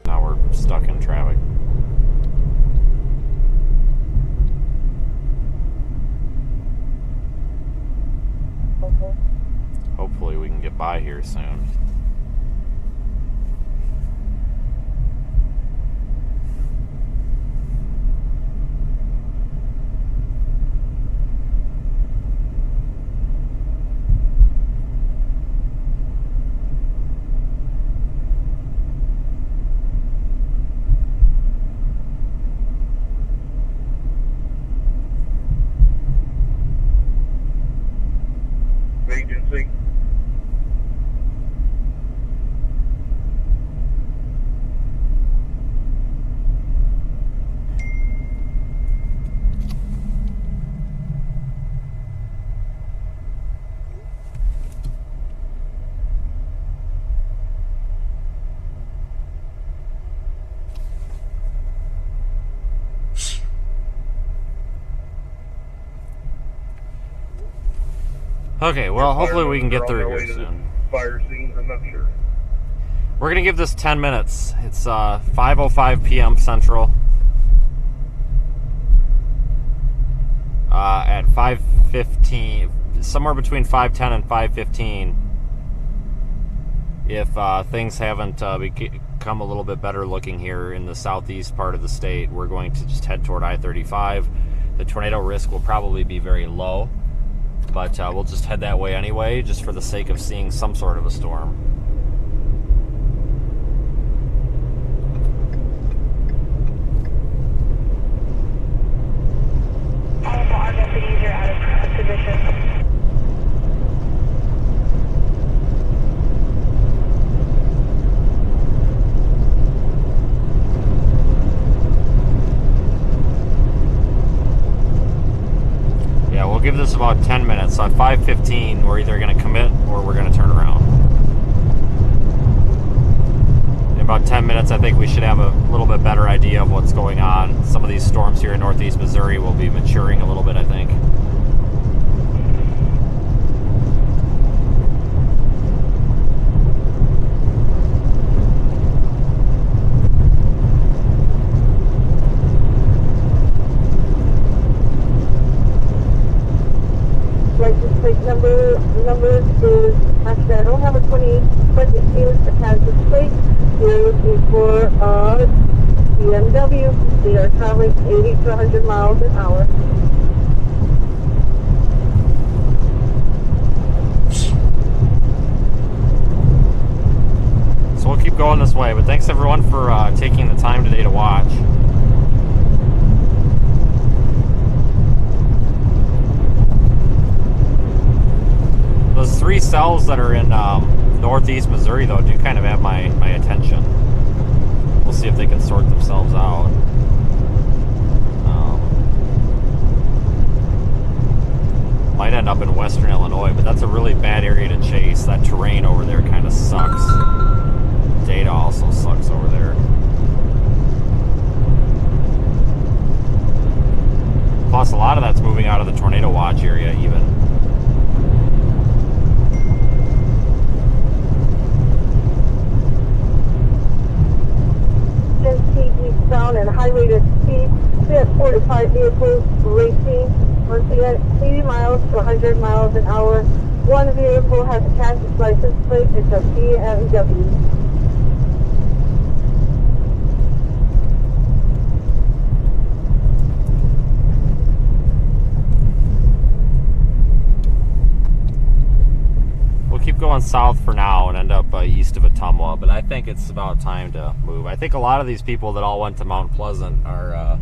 Now we're stuck in traffic. Hopefully we can get by here soon. Agency. Okay, well, hopefully we can get through here soon. Fire scenes, I'm not sure. We're gonna give this 10 minutes. It's 5:05 p.m. Central. At 5:15, somewhere between 5:10 and 5:15, if things haven't become a little bit better looking here in the southeast part of the state, we're going to just head toward I-35. The tornado risk will probably be very low, but we'll just head that way anyway, just for the sake of seeing some sort of a storm. All of our deputies are out of position. Yeah, we'll give this about 10 minutes. So at 5:15, we're either going to commit or we're going to turn around. In about 10 minutes, I think we should have a little bit better idea of what's going on. Some of these storms here in northeast Missouri will be maturing a little bit, I think. License plate number is, actually I don't have a 20, but it is a Kansas plate. You're looking for, BMW. They are traveling 80 to 100 miles an hour. So we'll keep going this way, but thanks everyone for taking the time today to watch. Those 3 cells that are in northeast Missouri, though, do kind of have my attention. We'll see if they can sort themselves out. Might end up in western Illinois, but that's a really bad area to chase. That terrain over there kind of sucks. Data also sucks over there. Plus, a lot of that's moving out of the tornado watch area, even. Eastbound and highway to speed. We have 4 to 5 vehicles racing. Once again, 80 miles to 100 miles an hour. One vehicle has a Kansas license plate. It's a BMW. Keep going south for now and end up east of Ottumwa, but I think it's about time to move. I think a lot of these people that all went to Mount Pleasant are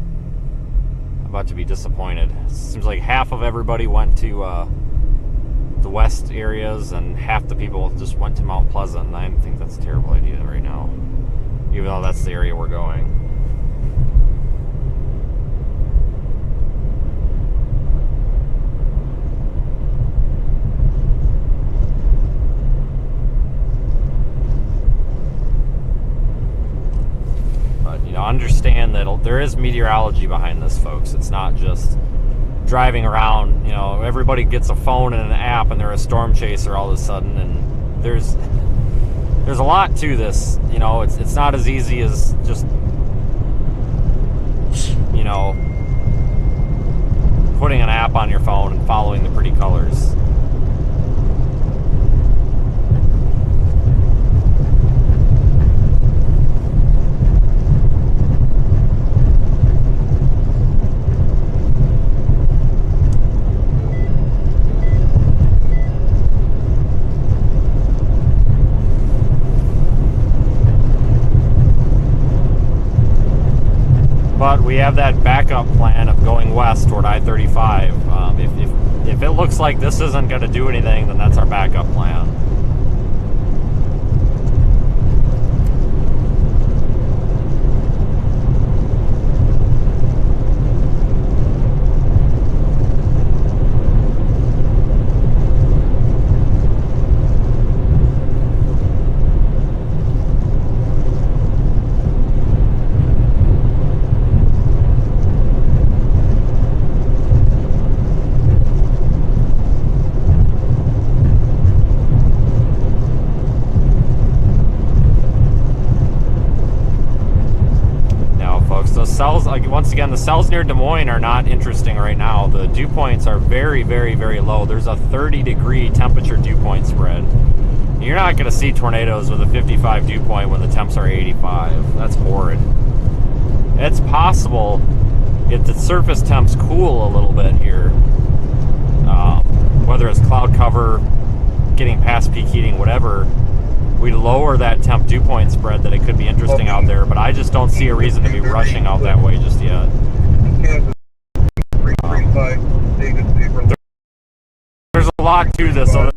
about to be disappointed. It seems like half of everybody went to the west areas and half the people just went to Mount Pleasant, and I think that's a terrible idea right now, even though that's the area we're going. Understand that there is meteorology behind this, folks. It's not just driving around. You know, everybody gets a phone and an app and they're a storm chaser all of a sudden, and there's a lot to this. You know, it's not as easy as just, you know, putting an app on your phone and following the pretty colors. But we have that backup plan of going west toward I-35. If it looks like this isn't going to do anything, then that's our backup plan. Cells, once again, the cells near Des Moines are not interesting right now. The dew points are very, very, very low. There's a 30-degree temperature dew point spread. You're not going to see tornadoes with a 55 dew point when the temps are 85. That's horrid. It's possible if the surface temps cool a little bit here, whether it's cloud cover, getting past peak heating, whatever, we lower that temp dew point spread, that it could be interesting out there, but I just don't see a reason to be rushing out that way just yet. There's a lot to this. So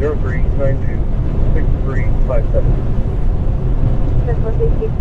03926357. That's what they keep.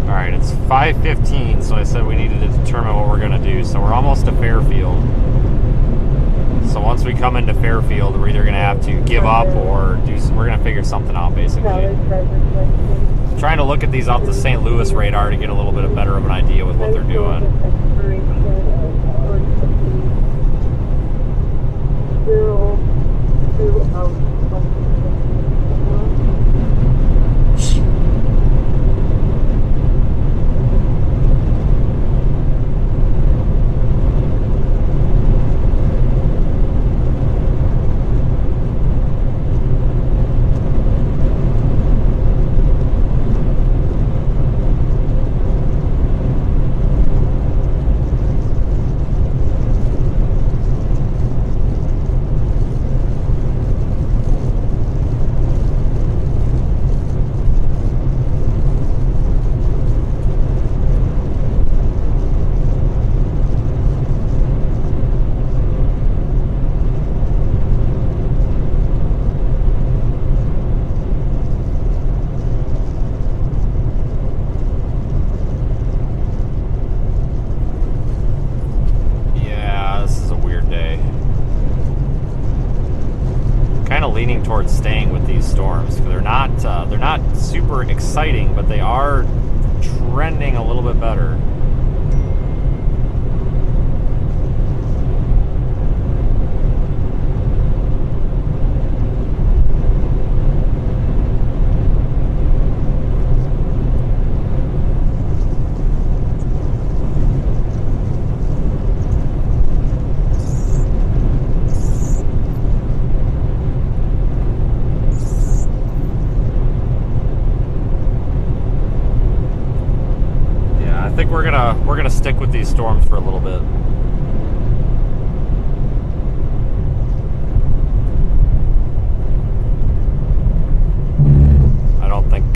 Alright, it's 5:15, so I said we needed to determine what we're going to do. So we're almost to Fairfield. So once we come into Fairfield, we're either going to have to give up or we're going to figure something out, basically. Trying to look at these off the St. Louis radar to get a little bit better of an idea with what they're doing. Leaning towards staying with these storms because they're not super exciting, but they are trending a little bit better. We're gonna stick with these storms for a little bit.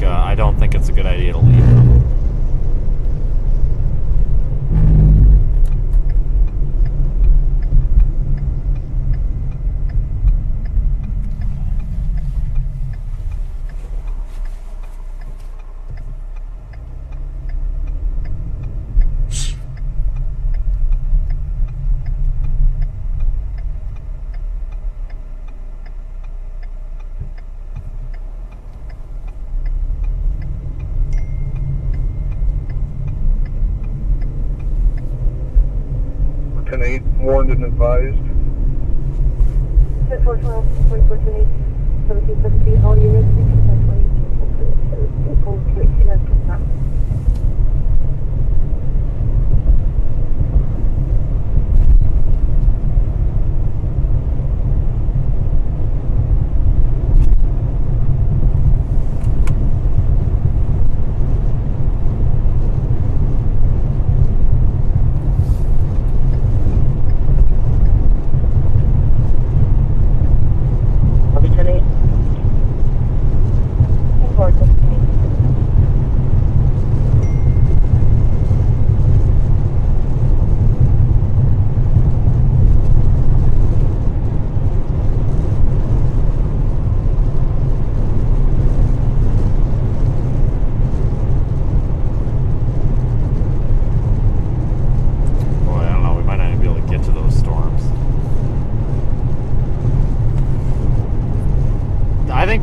I don't think it's a good idea to leave them. Warned and advised. 10-4, 12, 24, 28, 17, 17, all units, 16, 20,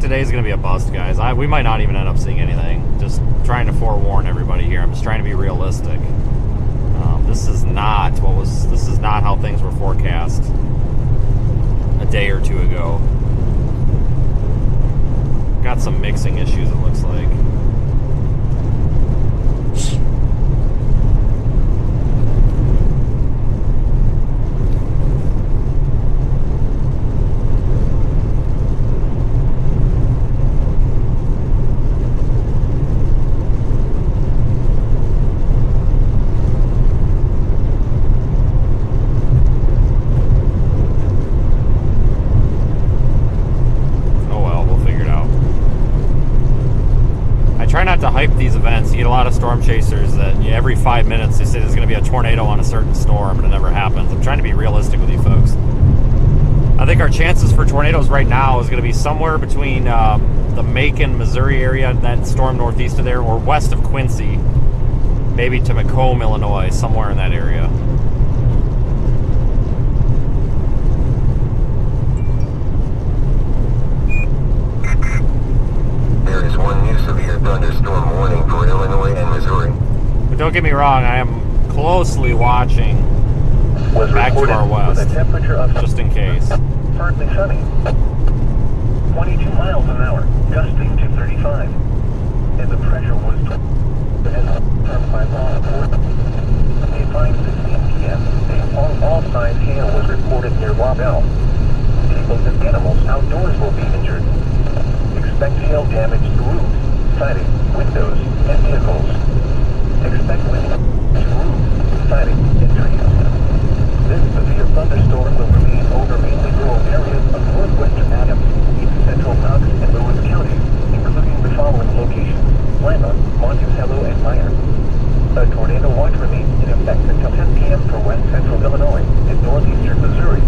Today's going to be a bust, guys. We might not even end up seeing anything. Just trying to forewarn everybody here. I'm just trying to be realistic. This is not how things were forecast a day or two ago. Got some mixing issues, it looks like. lot of storm chasers that every 5 minutes they say there's going to be a tornado on a certain storm, and it never happens. I'm trying to be realistic with you folks. I think our chances for tornadoes right now is going to be somewhere between the Macon, Missouri area, that storm northeast of there, or west of Quincy, maybe to Macomb, Illinois, somewhere in that area. There is one new severe thunderstorm warning for Illinois and Missouri. But don't get me wrong, I am closely watching back to our west, with a temperature of just in case. Partly sunny. 22 miles an hour, gusting to 35. And the pressure was by law report. At 5:16 p.m., all size hail was reported near Waelti. People and animals outdoors will be injured. Expect hail damage to roofs, siding, windows, and vehicles. Expect wind to roofs, siding, and trees. This severe thunderstorm will remain over mainly rural areas of northwestern Adams, east central Knox, and Lewis counties, including the following locations: Lima, Monticello, and Meyer. A tornado watch remains in effect until 10 p.m. for west central Illinois and northeastern Missouri.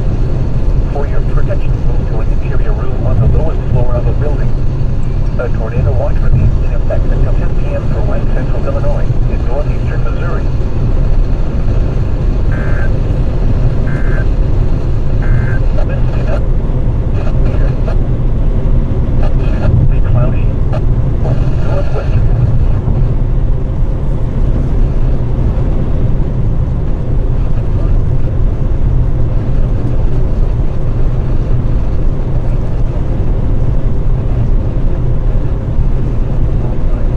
For your protection, move to an interior room on the lowest floor of a building. A tornado watch remains in effect until 10 p.m. for west central Illinois and northeastern Missouri. Cloudy. Northwestern.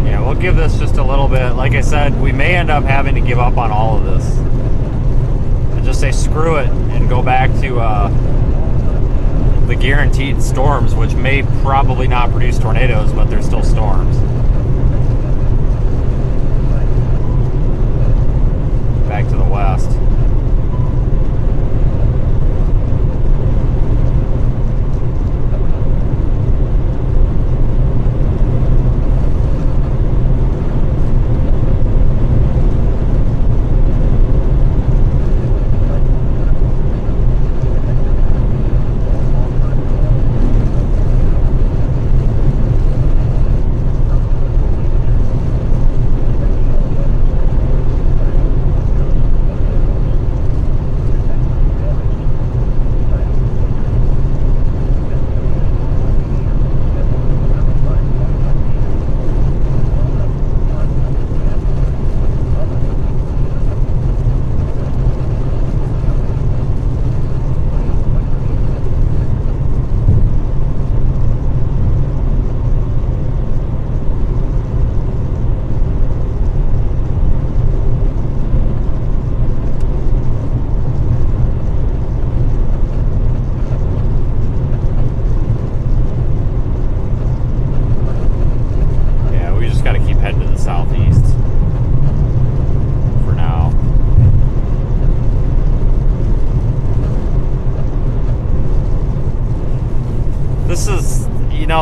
Yeah, we'll give this just a little bit. Like I said, we may end up having to give up on all of this and just say screw it and go back to the guaranteed storms, which may probably not produce tornadoes, but they're still storms. Back to the west.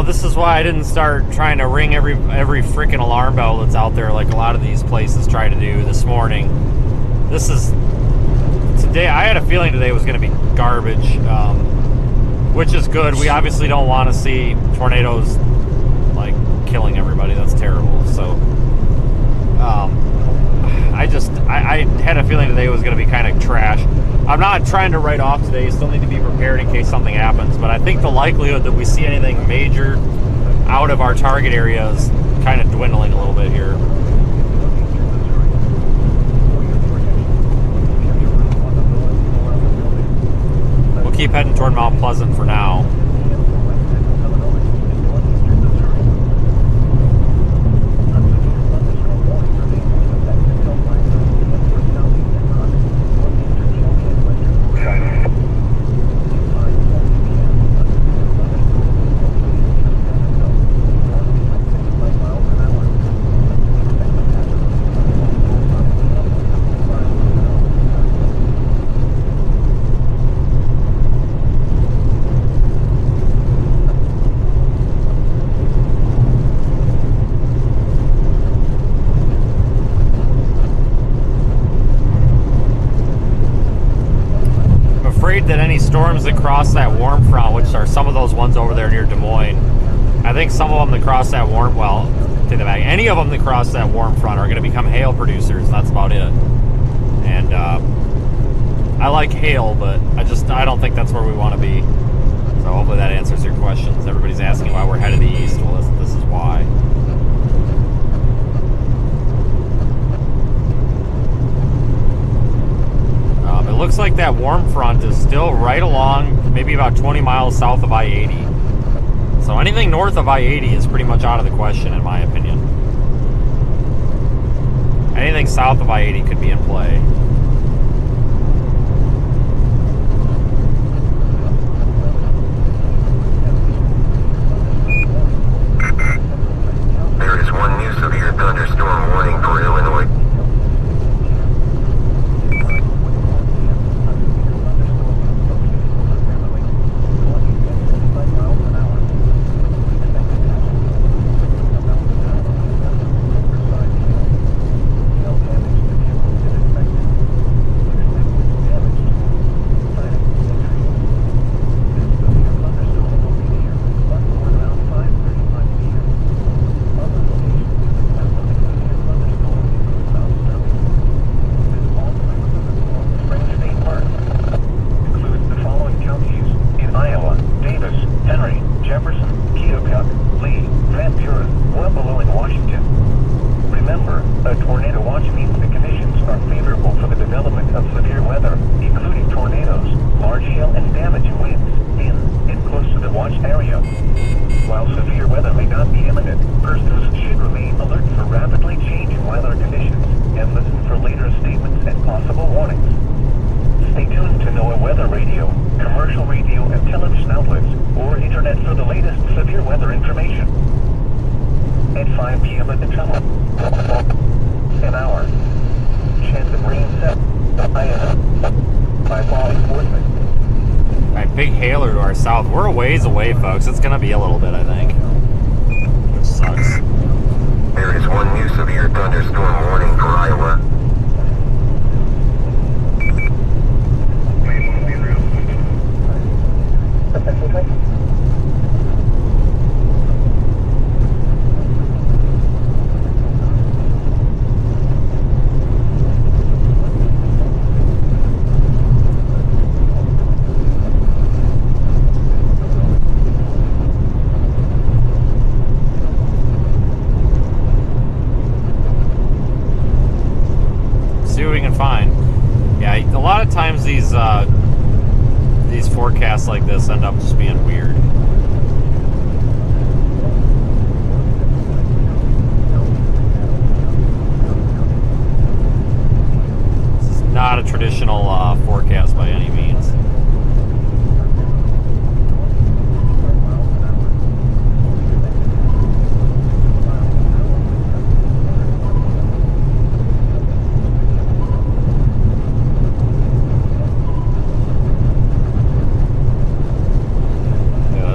This is why I didn't start trying to ring every freaking alarm bell that's out there like a lot of these places try to do this morning. This is today. I had a feeling today was going to be garbage, which is good. We obviously don't want to see tornadoes like killing everybody. That's terrible. So I had a feeling today was going to be kind of trash. I'm not trying to write off today. You still need to be prepared in case something happens. But I think the likelihood that we see anything major out of our target area is kind of dwindling a little bit here. We'll keep heading toward Mount Pleasant for now. afraid that any storms that cross that warm front, which are some of those ones over there near Des Moines, I think some of them that cross that warm, well, take that back, any of them that cross that warm front are going to become hail producers. That's about it. And I like hail, but I don't think that's where we want to be. So hopefully that answers your questions. Everybody's asking why we're headed east. Well, this is why. It looks like that warm front is still right along, maybe about 20 miles south of I-80. So anything north of I-80 is pretty much out of the question, in my opinion. Anything south of I-80 could be in play. There is one new severe thunderstorm warning for Illinois. We're a ways away, folks. It's going to be a little bit, I think. Which sucks. There is one new severe thunderstorm warning for Iowa. These forecasts like this end up just being weird. This is not a traditional forecast by any means.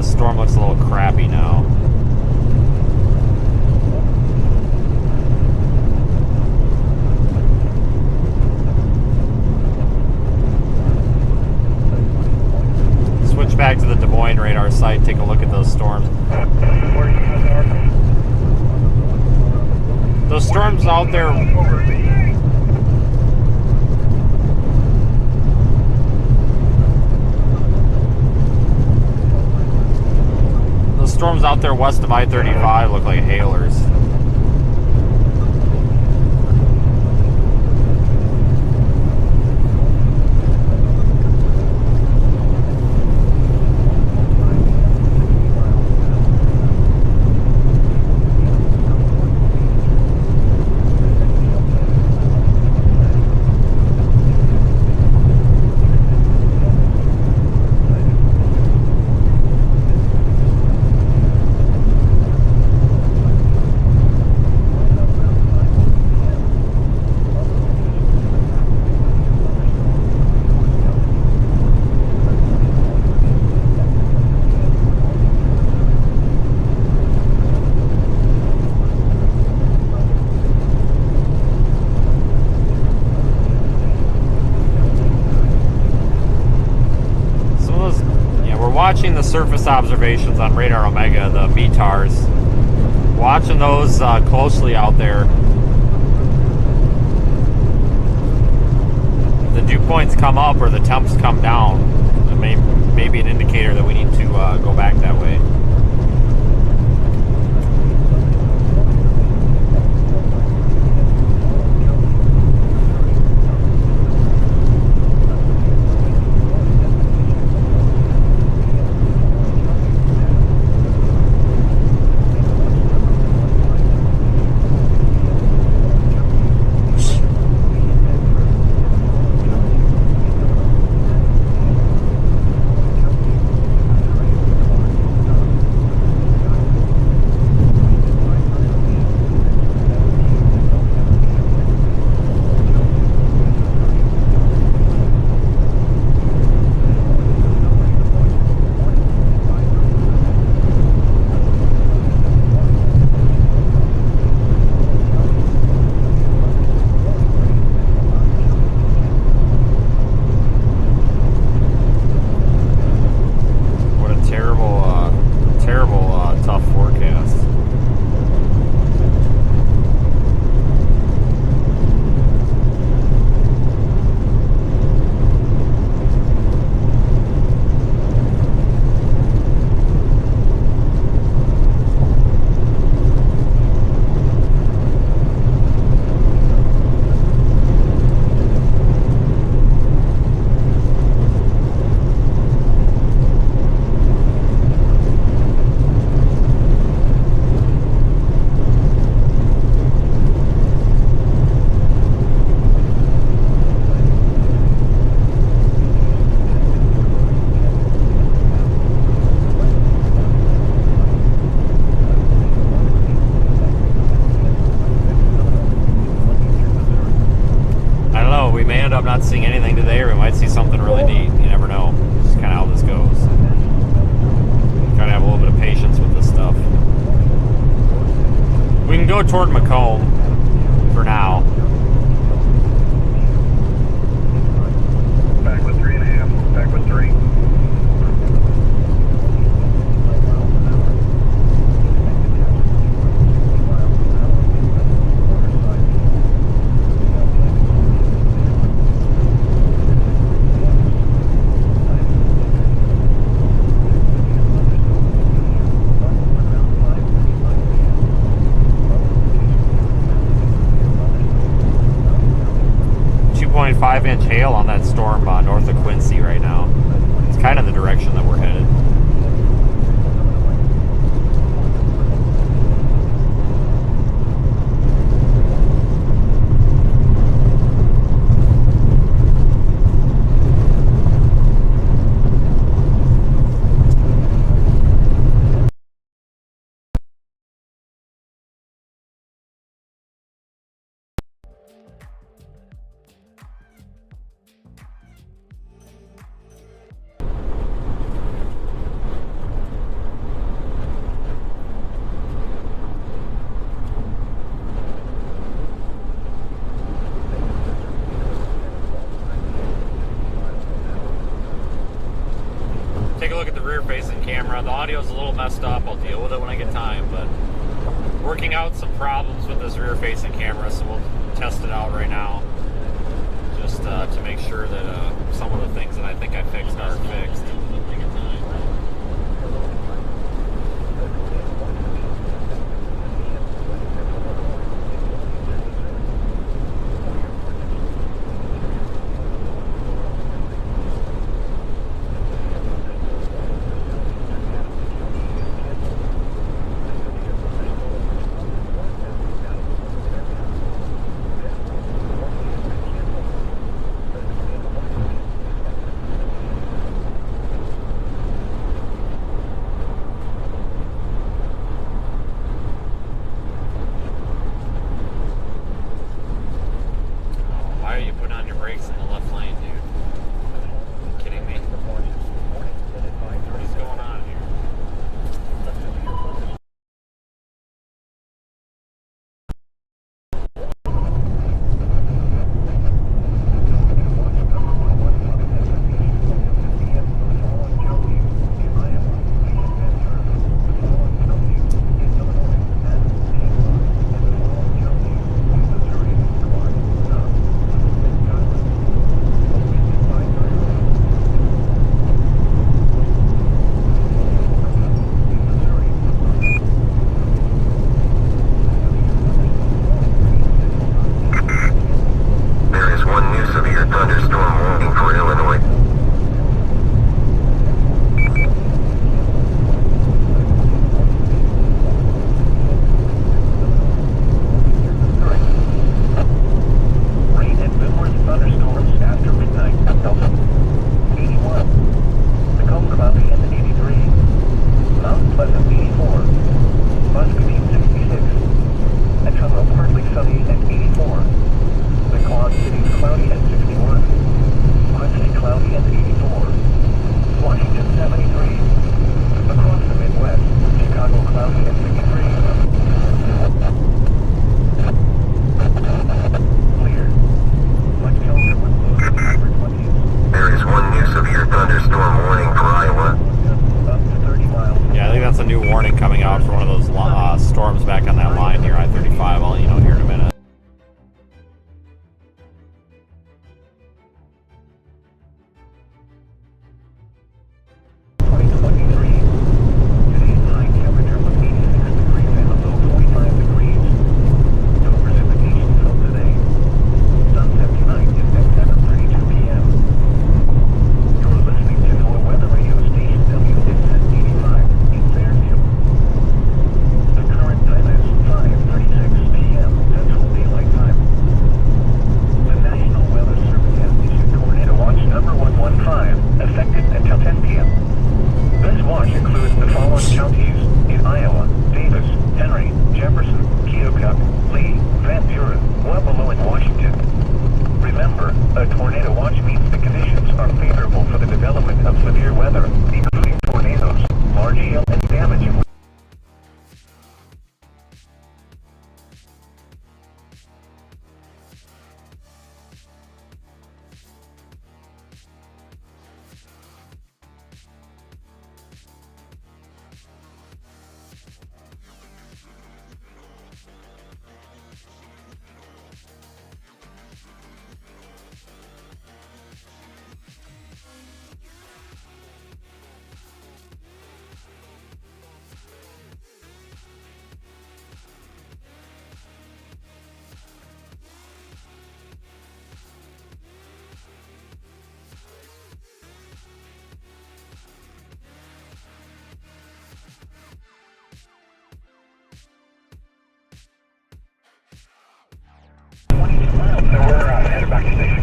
Storm looks a little crappy now. Switch back to the Des Moines radar site, take a look at those storms. Those storms out there. Storms out there west of I-35 look like hailers. watching the surface observations on Radar Omega, the METARs. Watching those closely out there. The dew points come up or the temps come down. It may be an indicator that we need to go back that way. Not seeing anything today, or we might see something really neat. You never know. Just kind of how this goes. Try to have a little bit of patience with this stuff. We can go toward Macomb for now. Back with 3.5. Back with 3. .5-inch hail on that storm north of Quincy right now. It's kind of the direction that we're headed. Take a look at the rear-facing camera. The audio's a little messed up. I'll deal with it when I get time, but working out some problems with this rear-facing camera, so we'll test it out right now, just to make sure that some of the things that I think I fixed are fixed. miles. And we're headed back to station.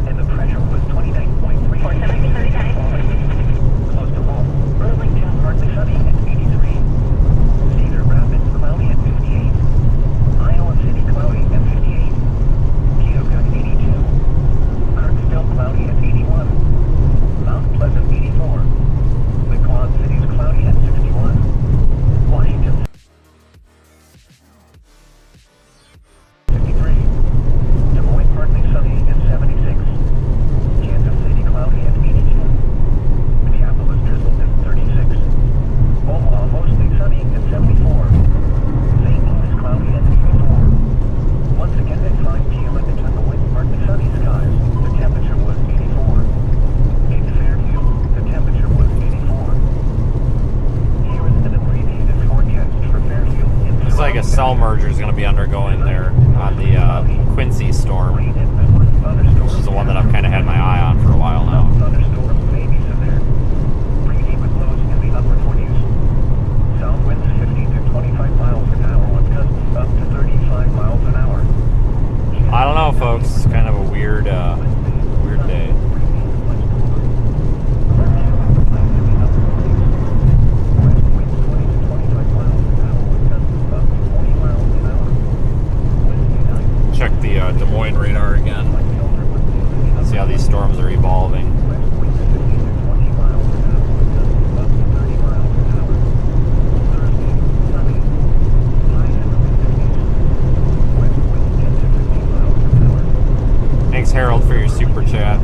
And the pressure was 29.3. 4739. Close to home. Burlington, partly sunny at 83. Cedar Rapids, cloudy at 58. Iowa City, cloudy at 58. Keokuk, 82. Kirksville, cloudy at 81. Mount Pleasant, 84. The Quad Cities, cloudy at 61. Washington, 53. Des Moines, partly sunny at 76. Kansas City, cloudy at 82. Minneapolis, drizzle at 36. Omaha, mostly sunny at 74. St. Louis, cloudy at 84. Once again at 5 p.m. at the Des Moines, partly sunny skies. The temperature was 84. In Fairfield, the temperature was 84. Here is an abbreviated forecast for Fairfield. Looks like a cell merger is going to be undergoing there on the Quincy storm, Rain and thunderstorms. which is the one that I've kind of had my eye on for a while now. Thunderstorms may be severe. Breezy with lows in the upper 40s. South winds 50 to 25 miles an hour with gusts up to 35 miles an hour. I don't know, folks. It's kind of a weird day. Check the Des Moines radar again. See how these storms are evolving. Thanks, Harold, for your super chat.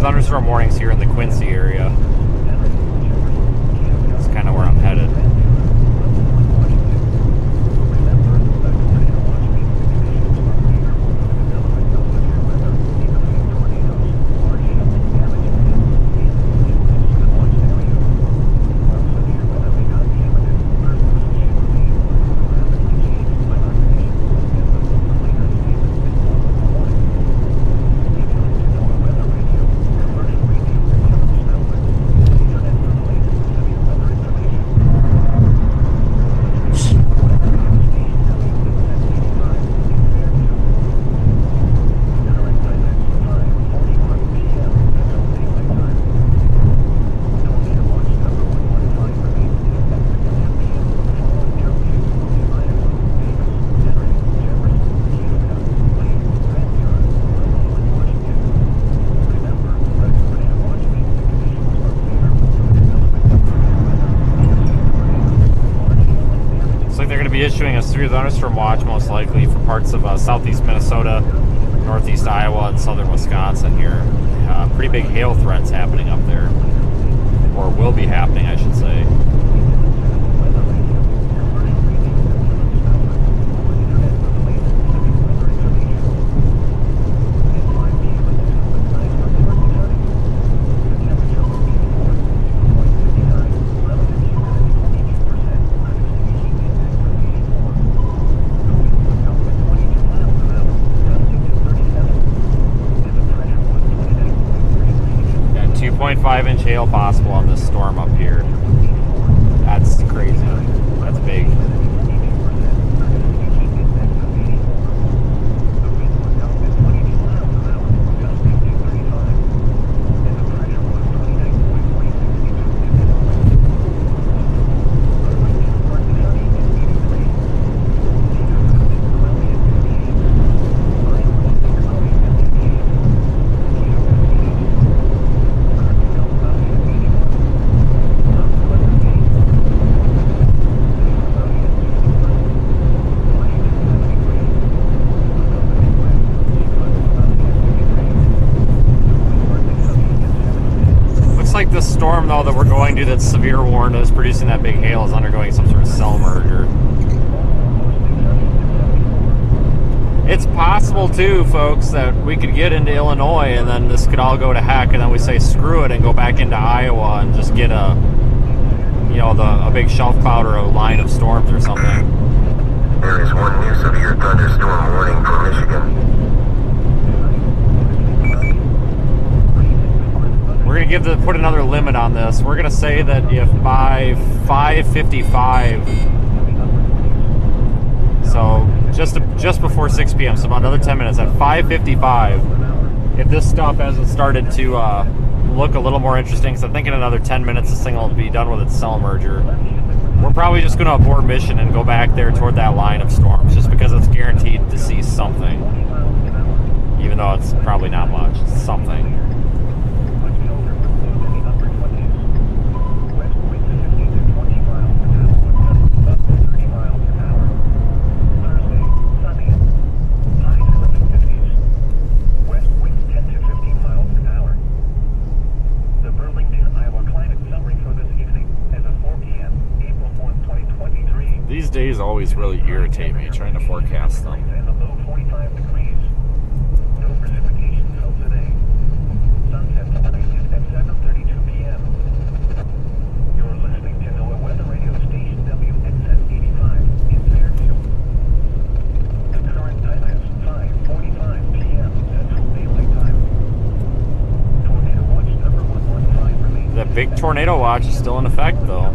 Thunderstorm warnings here in the Quincy area. That's kind of where I'm headed. Issuing a severe thunderstorm watch, most likely for parts of southeast Minnesota, northeast Iowa, and southern Wisconsin here. Pretty big hail threats happening up there, or will be happening, I should say. Yeah, 2.5-inch hail possible on this storm up here. That's crazy. That's big. like this storm, though, that we're going to, that's severe warned is producing that big hail, is undergoing some sort of cell merger. It's possible, too, folks, that we could get into Illinois and then this could all go to heck, and then we say screw it and go back into Iowa and just get a, you know, a big shelf cloud or a line of storms or something. There is one new severe thunderstorm warning for Michigan. We're going to put another limit on this. We're going to say that if by 5:55, so just before 6 p.m., so about another 10 minutes, at 5:55, if this stuff hasn't started to look a little more interesting, so I think in another 10 minutes this thing will be done with its cell merger, we're probably just going to abort mission and go back there toward that line of storms, just because it's guaranteed to see something. Even though it's probably not much, it's something. These days always really irritate me trying to forecast them. No precipitation till today. Sunset tonight is at 7:32 p.m. You're listening to NOAA Weather Radio Station WXS85 in Fairfield. The current time is 5:45 p.m. Central Daylight Time. Tornado Watch number 115 remains. That big tornado watch is still in effect, though.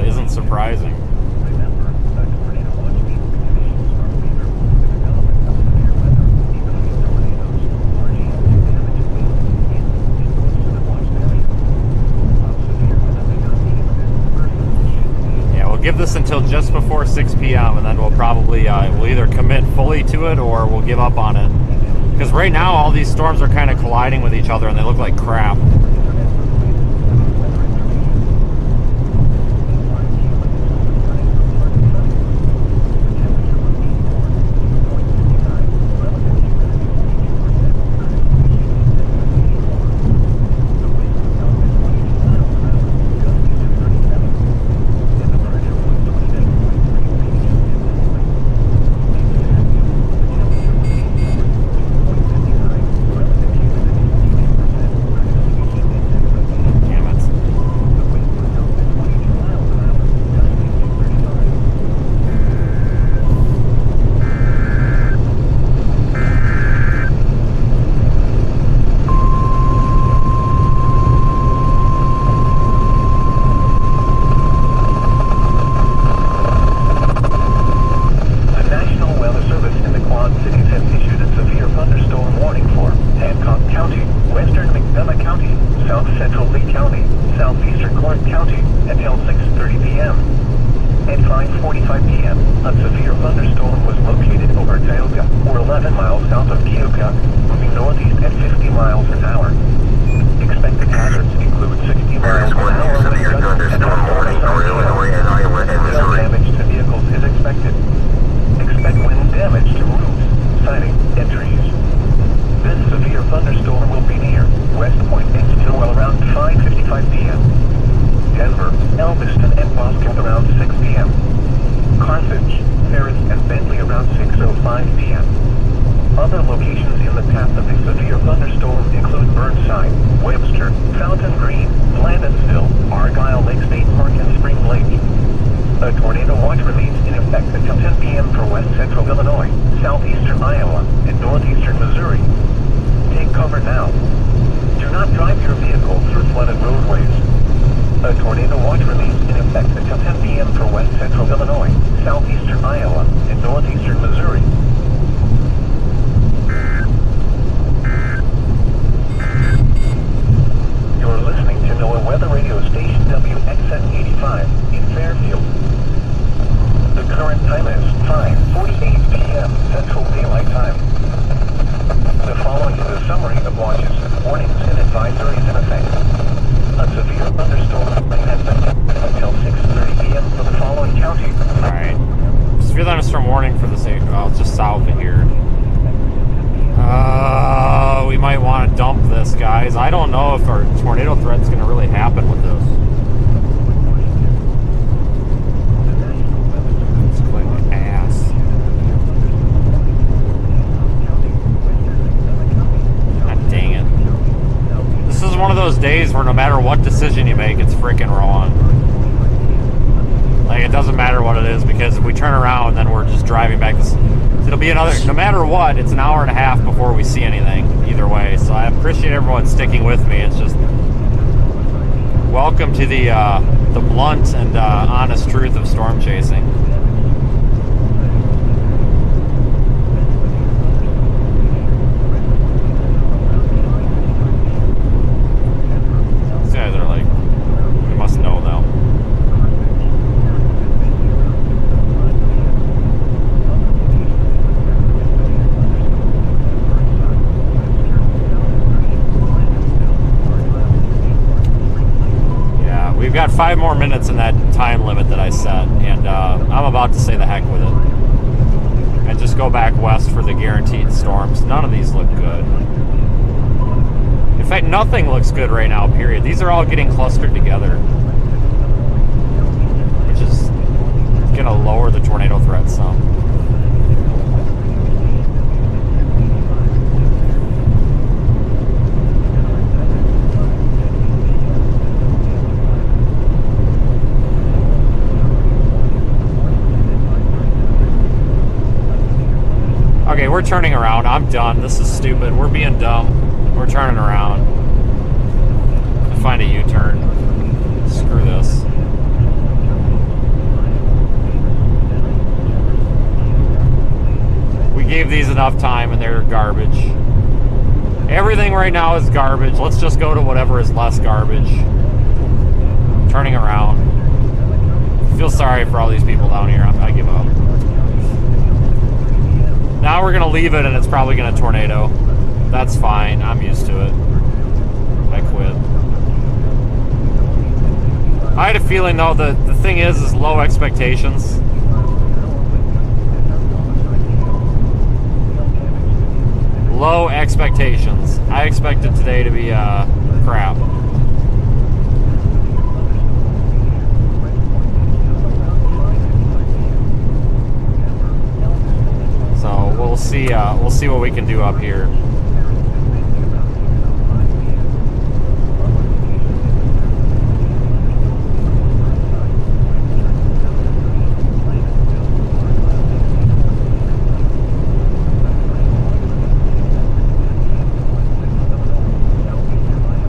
Isn't surprising. Remember, tornado watch means conditions are favorable to the development of severe weather, including tornadoes, large hail, damage to winds, and most of the watched area. While severe weather may not be imminent, persons should be. Yeah, we'll give this until just before 6 p.m. and then we'll probably we'll either commit fully to it or we'll give up on it. Because right now all these storms are kind of colliding with each other and they look like crap. WXS85 in Fairfield. The current time is 5:48 days where no matter what decision you make, it's freaking wrong. Like, it doesn't matter what it is, because if we turn around, then we're just driving back this. It'll be another, no matter what, it's an hour and a half before we see anything, either way. So I appreciate everyone sticking with me. It's just, welcome to the blunt and honest truth of storm chasing. These guys are like, you must know them. We've got 5 more minutes in that time limit that I set, and I'm about to say the heck with it. And just go back west for the guaranteed storms. None of these look good. In fact, nothing looks good right now, period. These are all getting clustered together, which is going to lower the tornado threat some. Okay, we're turning around. I'm done. This is stupid. We're being dumb. We're turning around. Find a U-turn. Screw this. We gave these enough time and they're garbage. Everything right now is garbage. Let's just go to whatever is less garbage. Turning around. I feel sorry for all these people down here. I give up. Now we're going to leave it and it's probably going to tornado. That's fine. I'm used to it. I quit. I had a feeling, though, the thing is low expectations. Low expectations. I expected today to be crap. So we'll see what we can do up here.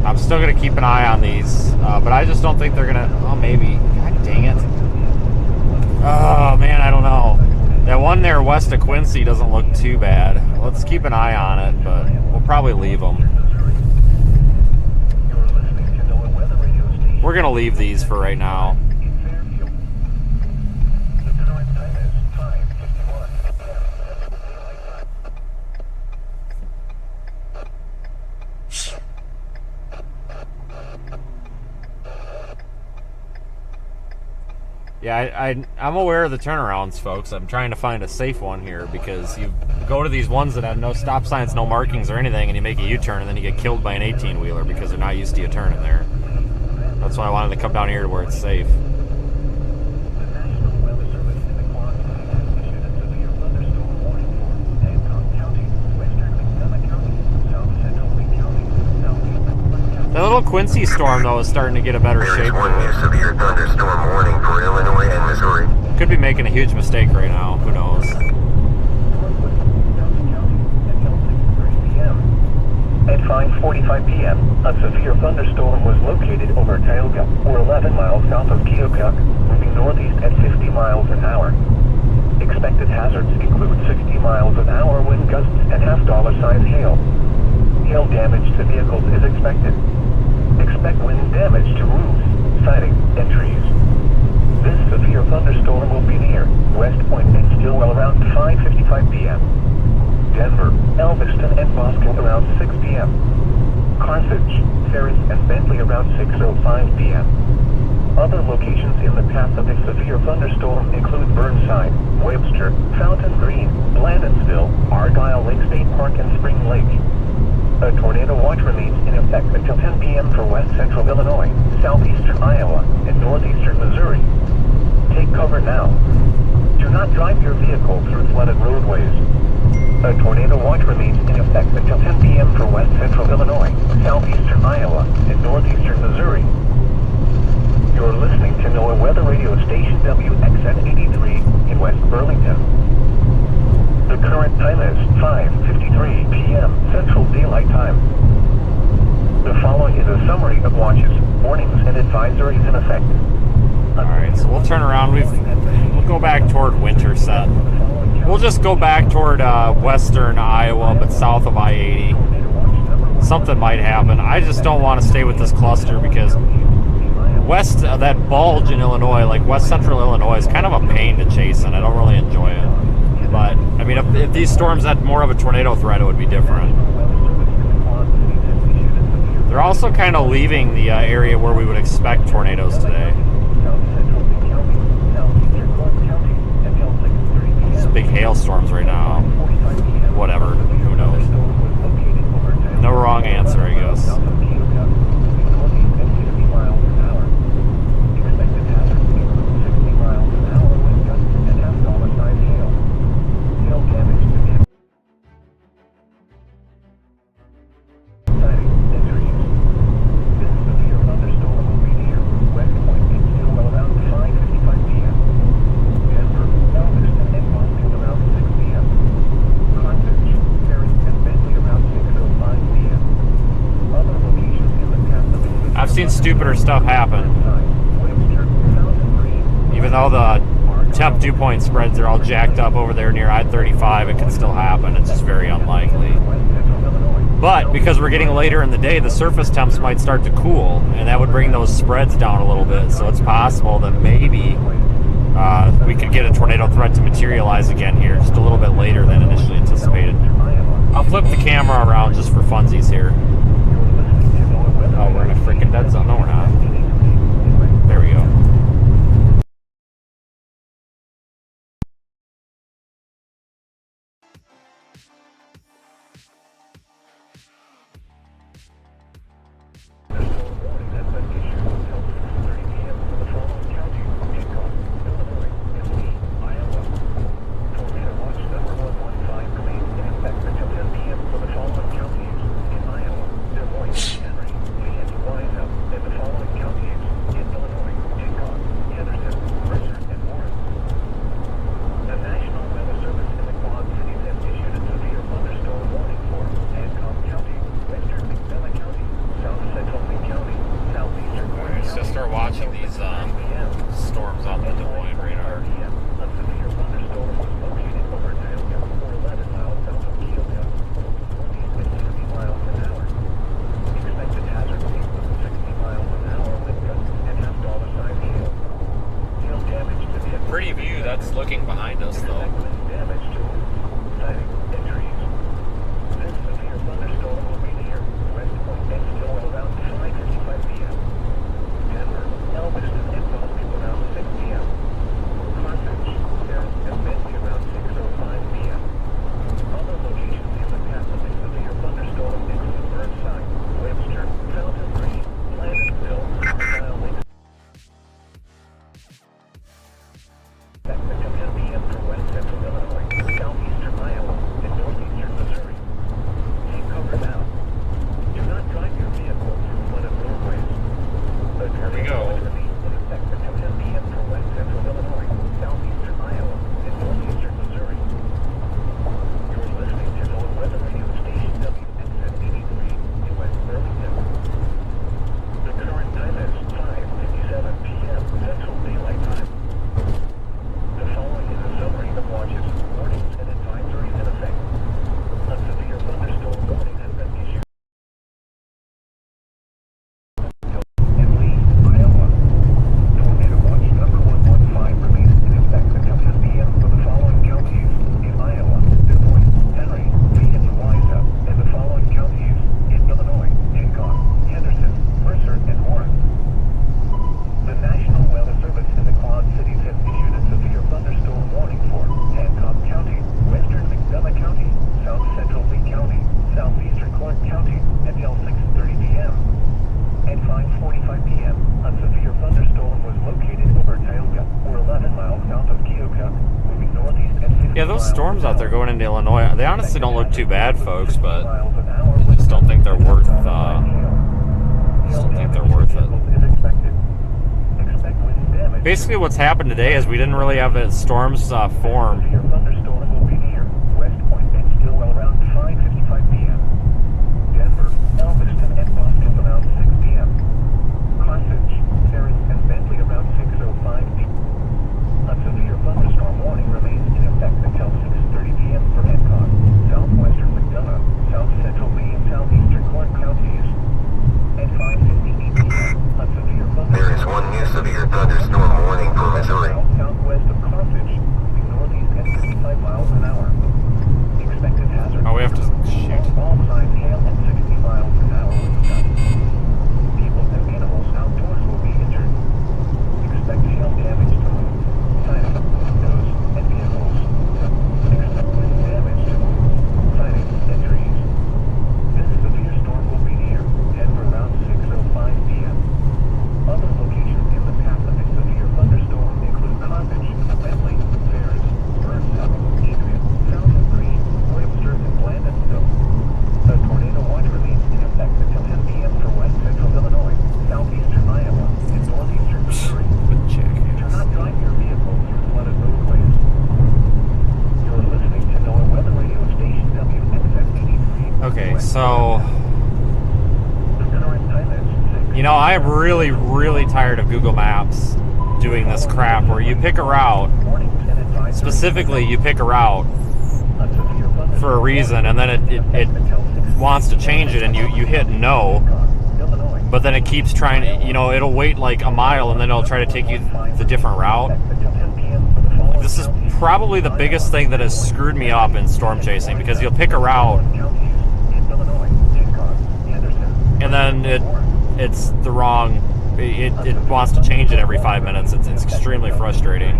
I'm still gonna keep an eye on these, but I just don't think they're gonna. Oh, maybe. God dang it! Oh man, I don't know. That one there west of Quincy doesn't look too bad. Let's keep an eye on it, but we'll probably leave them. We're gonna leave these for right now. Yeah, I'm aware of the turnarounds, folks. I'm trying to find a safe one here because you go to these ones that have no stop signs, no markings or anything, and you make a U-turn, and then you get killed by an 18-wheeler because they're not used to you turning there. That's why I wanted to come down here to where it's safe. The little Quincy storm, though, is starting to get a better shape. There's one new severe thunderstorm warning for Illinois and Missouri. Could be making a huge mistake right now. Who knows? At 5:45 p.m., a severe thunderstorm was located over Tioga, or 11 miles south of Keokuk, moving northeast at 50 miles an hour. Expected hazards include 60 miles an hour wind gusts and half-dollar-size hail. Hail damage to vehicles is expected. Expect wind damage to roofs, siding, and trees. This severe thunderstorm will be near West Point and Stillwell around 5:55 p.m. Denver, Elviston, and Boston around 6 p.m. Carthage, Ferris, and Bentley around 6:05 p.m. Other locations in the path of a severe thunderstorm include Burnside, Webster, Fountain Green, Blandonsville, Argyle Lake State Park, and Spring Lake. A tornado watch remains in effect until 10 p.m. for west central Illinois, southeastern Iowa, and northeastern Missouri. Take cover now. Do not drive your vehicle through flooded roadways. A tornado watch remains in effect until 10 p.m. for west central Illinois, southeastern Iowa, and northeastern Missouri. You're listening to NOAA Weather Radio Station WXN83 in West Burlington. The current time is 5:53 p.m. Central Daylight Time. The following is a summary of watches, warnings, and advisories in effect. Alright, so we'll turn around. We'll go back toward Winterset. We'll just go back toward western Iowa, but south of I-80. Something might happen. I just don't want to stay with this cluster because west of that bulge in Illinois, like west central Illinois, is kind of a pain to chase in. I don't really enjoy it. But, I mean, if these storms had more of a tornado threat, it would be different. They're also kind of leaving the area where we would expect tornadoes today. It's big hailstorms right now. Whatever. Who knows? No wrong answer, I guess. Stupider stuff happen. Even though the temp dew point spreads are all jacked up over there near I-35, it can still happen. It's just very unlikely. But because we're getting later in the day, the surface temps might start to cool, and that would bring those spreads down a little bit. So it's possible that maybe we could get a tornado threat to materialize again here just a little bit later than initially anticipated. I'll flip the camera around just for funsies here. Oh, we're in a freaking dead zone. No, we're not. There we go. And the those storms out there going into Illinois, they honestly don't look too bad, folks, but I just don't think they're worth it. Basically, what's happened today is we didn't really have the storms form. Your thunderstorm will be near West Point and Stillwell around 5:55 p.m. Denver, Elmiston, and Boston around 6 p.m. Carthage, Paris, and Bentley around 6:05 p.m. A severe thunderstorm warning remains in effect until 6:30 p.m. for Hancock, southwestern McDonough, south central Lee, and southeastern Clark counties. At 5:58 p.m., a severe thunderstorm. There is one new severe thunderstorm warning for Missouri. Southwest of Carthage, moving northeast at 55 miles an hour. Expected hazard. Oh, we have to shoot. All signs hail at 60 miles an hour with gusts. People and animals outdoors will be injured. Expect hail damage to roofs, siding, windows, and vehicles. Expect wind damage to roofs, siding, and trees. This severe storm will be near Denver around 6:05 p.m. Other locations in the path of a severe thunderstorm include Carthage, Bentley, Ferris, Burnside, Adrian, South and Green, Webster, and Blandonville. A tornado watch remains in effect until 10 p.m. for west central Illinois, southeastern Iowa, and northeastern Missouri. Do not drive your vehicle through flooded roadways. You're listening to NOAA Weather Radio Station WXF 83. Okay, so, The current time is 6. you know, I am really, really tired of Google Maps doing this crap where you pick a route, specifically you pick a route for a reason, and then it wants to change it, and you hit no, but then it keeps trying to, you know, it'll wait like a mile, and then it'll try to take you the different route. This is probably the biggest thing that has screwed me up in storm chasing, because you'll pick a route, and then it's the wrong, it wants to change it every 5 minutes. It's extremely frustrating.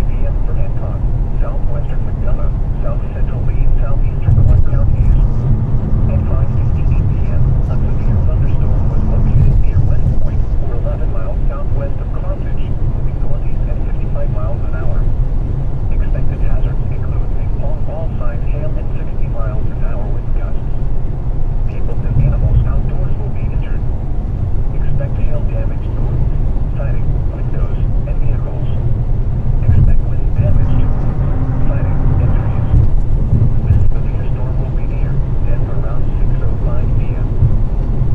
Southwestern McDonough, south central Lee, southeastern Clark counties. At 5:58 p.m., a severe thunderstorm was located near West Point, or 11 miles southwest of Carthage, moving northeast at 55 miles an hour. Expected hazards include all signs hail at 60 miles an hour with gusts. People and animals outdoors will be injured. Expect hail damage to roofs, siding, windows, and vehicles. Expect wind damage to siding, and trees. This severe storm will be near Denver around 6:05 p.m.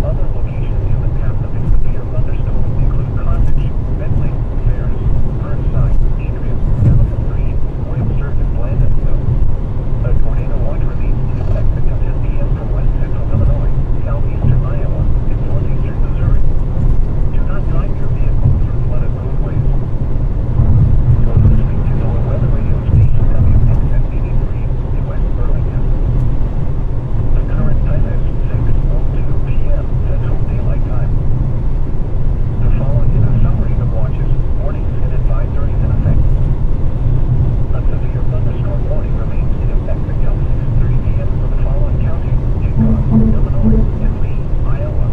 Other locations in the path of a severe thunderstorm include Carthage, Bentley, Ferris, Burnside, Adrian, South and Green, Webster, and Blandonville. A tornado watch remains in effect until 10 p.m. for west central Illinois, southeastern Iowa, and northeastern Missouri. Do not drive your vehicle through flooded roadways. You're listening to NOAA Weather Radio Station WXF 83 in West Burlington. The current time is 6:02 p.m. Central Daylight Time. The following is a summary of watches, warnings, and advisories in effect. A severe thunderstorm warning remains in effect until 6:30 p.m. for the following counties: Hancock, Illinois, and Lee, Iowa.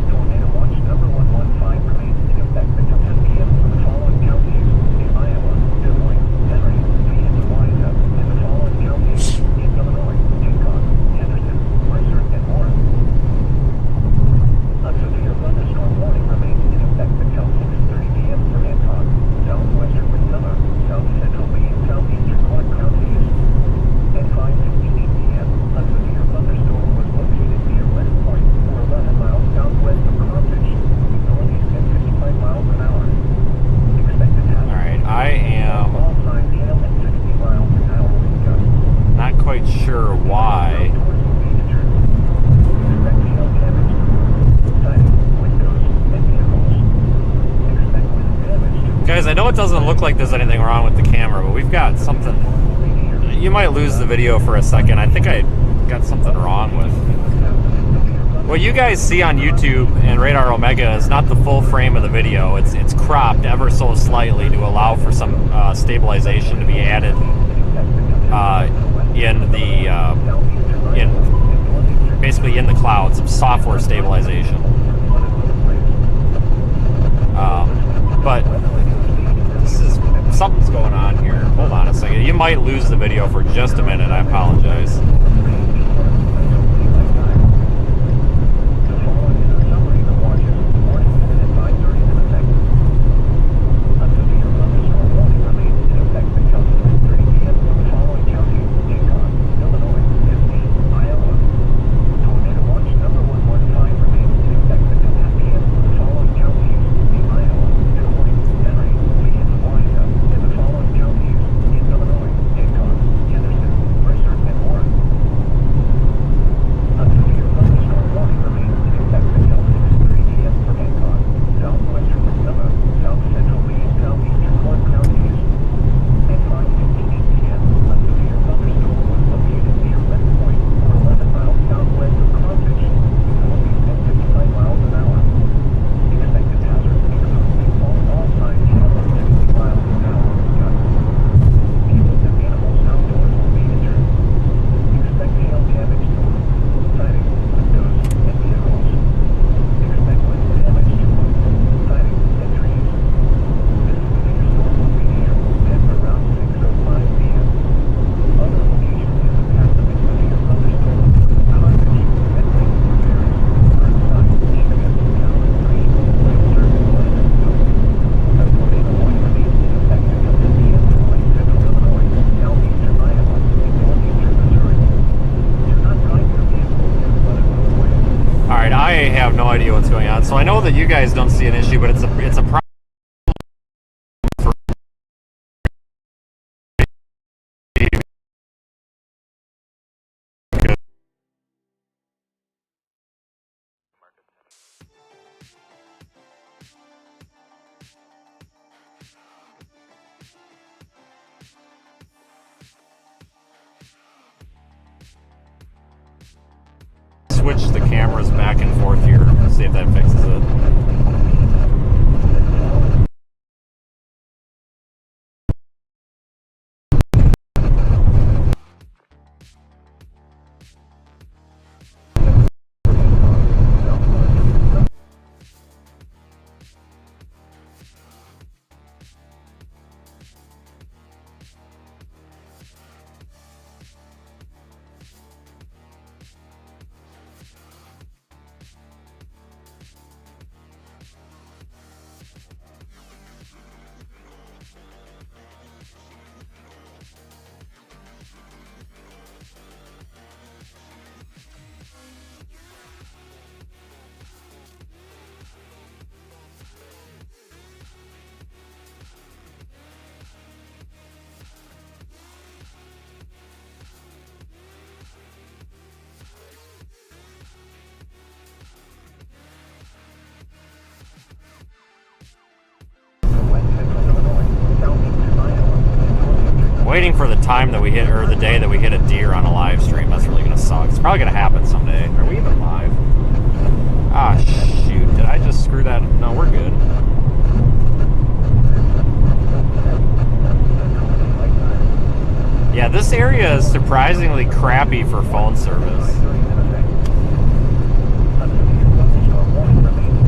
Tornado watch number 115 remains in effect until 10 p.m. for the following counties: in Iowa, Des Moines, Henry, Lee, and Wayzata, and the following counties: in Illinois, Hancock, Henderson, Mercer, and Warren. A severe thunderstorm warning remains in effect until 6:30 p.m. for Hancock, southwestern McDonough, south central Lee, and southeastern Clark counties. At 5:58 p.m., a severe thunderstorm was located near West Point, or 11 miles southwest of Carthage, moving northeast at 55 miles an hour. Expected hazard. Alright, I am All signs hail at 60 miles an hour with gusts. not quite sure why. Outdoors will be injured. Expect hail damage to roofs, siding, windows, and vehicles. Expect wind damage to Guys, I know it doesn't look like there's anything wrong with the camera, but we've got something. You might lose the video for a second. I think I got something wrong with. What you guys see on YouTube and Radar Omega is not the full frame of the video. It's cropped ever so slightly to allow for some stabilization to be added basically in the cloud, some software stabilization. But this is something's going on here. Hold on a second. You might lose the video for just a minute. I apologize. So I know that you guys don't see an issue, but it's a problem for switch the cameras back and forth here. See if that fixes it. Waiting for the time that we hit, or the day that we hit a deer on a live stream. That's really gonna suck. It's probably gonna happen someday. Are we even live? Ah, shoot. Did I just screw that? No, we're good. Yeah, this area is surprisingly crappy for phone service.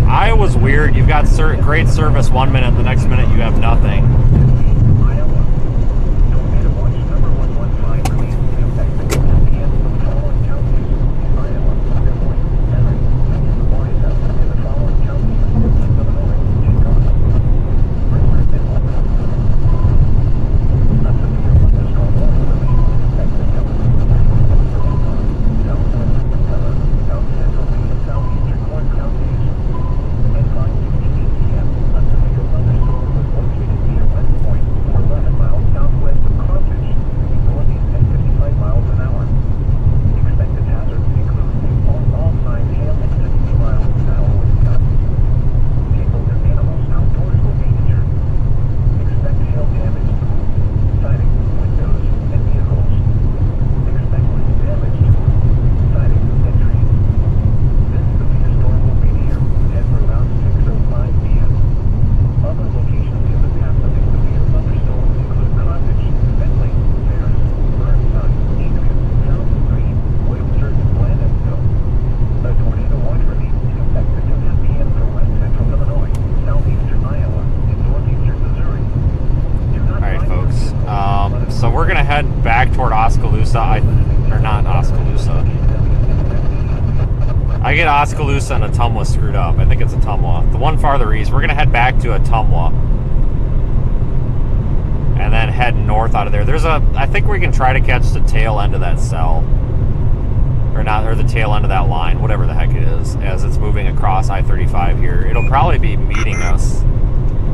Iowa's weird. You've got great service one minute, the next minute you have nothing. I get Oskaloosa and Ottumwa screwed up. I think it's Ottumwa. The one farther east. We're gonna head back to Ottumwa. And then head north out of there. I think we can try to catch the tail end of that cell. Or not, or the tail end of that line, whatever the heck it is, as it's moving across I-35 here. It'll probably be meeting us.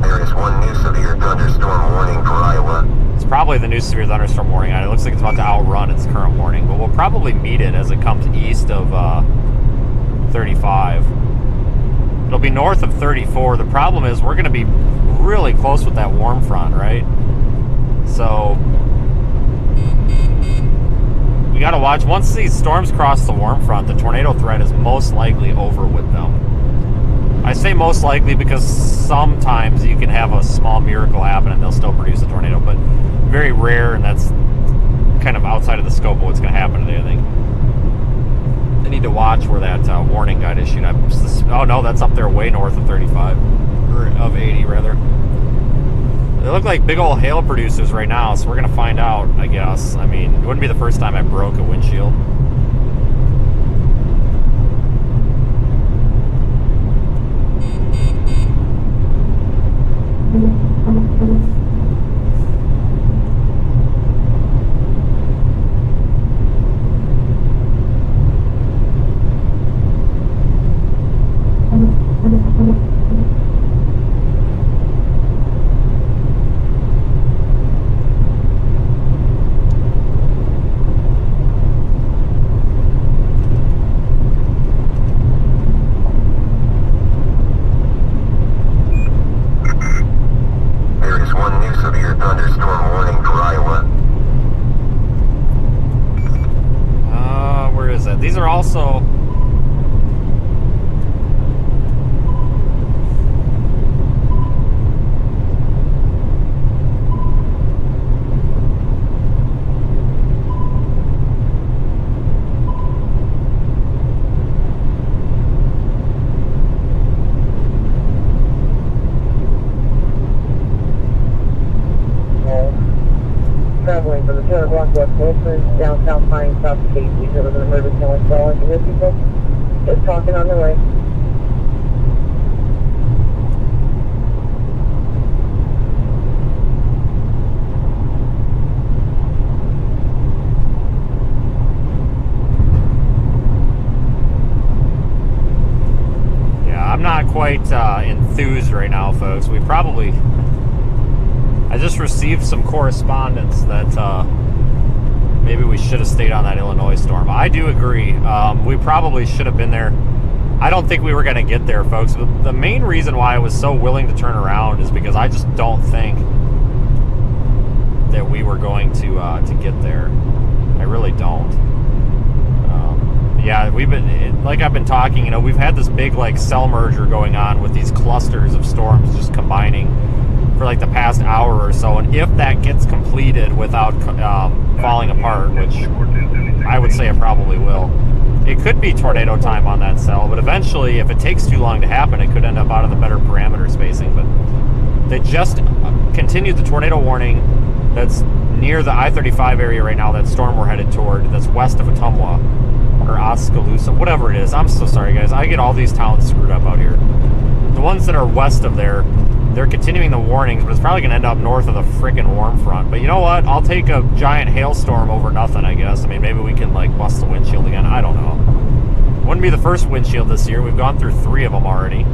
There is one new severe thunderstorm warning for Iowa. It's probably the new severe thunderstorm warning. It looks like it's about to outrun its current warning, but we'll probably meet it as it comes east of 35. It'll be north of 34. The problem is we're going to be really close with that warm front, right? So we got to watch. Once these storms cross the warm front, the tornado threat is most likely over with them. I say most likely because sometimes you can have a small miracle happen and they'll still produce a tornado, but very rare, and that's kind of outside of the scope of what's going to happen today, I think. I need to watch where that warning got issued. Oh no, that's up there way north of 35, or of 80 rather. They look like big old hail producers right now, so we're going to find out, I guess. I mean, it wouldn't be the first time I broke a windshield. These are also... Traveling from the 200 block West Wilson, down South Pine, South Casey. There was an emergency on call. And here people just talking on the way. Yeah, I'm not quite enthused right now, folks. We probably... I just received some correspondence that maybe we should have stayed on that Illinois storm. I do agree. We probably should have been there. I don't think we were going to get there, folks. The main reason why I was so willing to turn around is because I just don't think that we were going to get there. I really don't. Yeah, we've been, like I've been talking, you know, we've had this big like cell merger going on with these clusters of storms just combining for like the past hour or so, and if that gets completed without falling apart, which I would say it probably will, it could be tornado time on that cell, but eventually if it takes too long to happen, it could end up out of the better parameter spacing. But they just continued the tornado warning that's near the I-35 area right now, that storm we're headed toward, that's west of Ottumwa, or Oskaloosa, whatever it is. I'm so sorry, guys. I get all these towns screwed up out here. The ones that are west of there, they're continuing the warnings, but it's probably going to end up north of the frickin' warm front. But you know what? I'll take a giant hailstorm over nothing, I guess. I mean, maybe we can, like, bust the windshield again. I don't know. Wouldn't be the first windshield this year. We've gone through 3 of them already.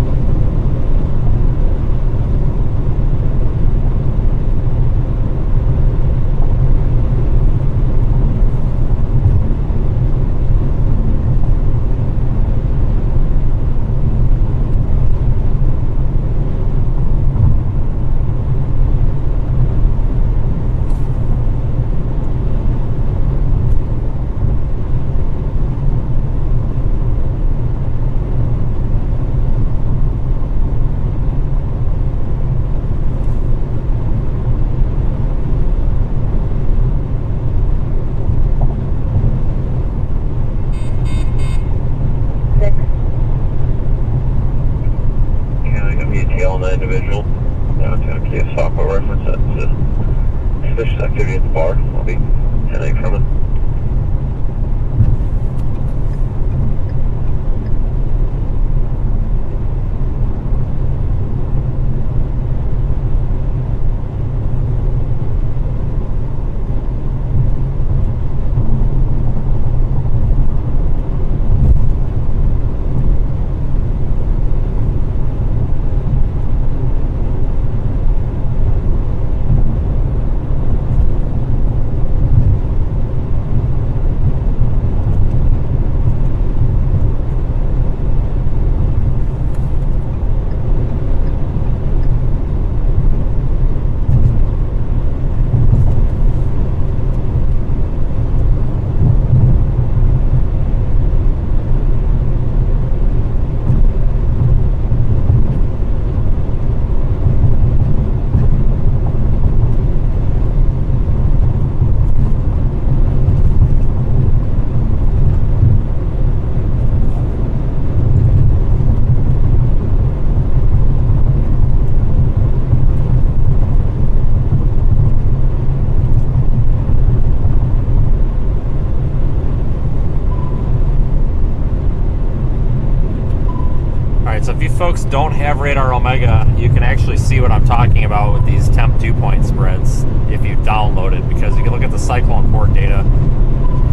folks don't have Radar Omega, you can actually see what I'm talking about with these temp dew point spreads if you download it, because you can look at the cyclone port data.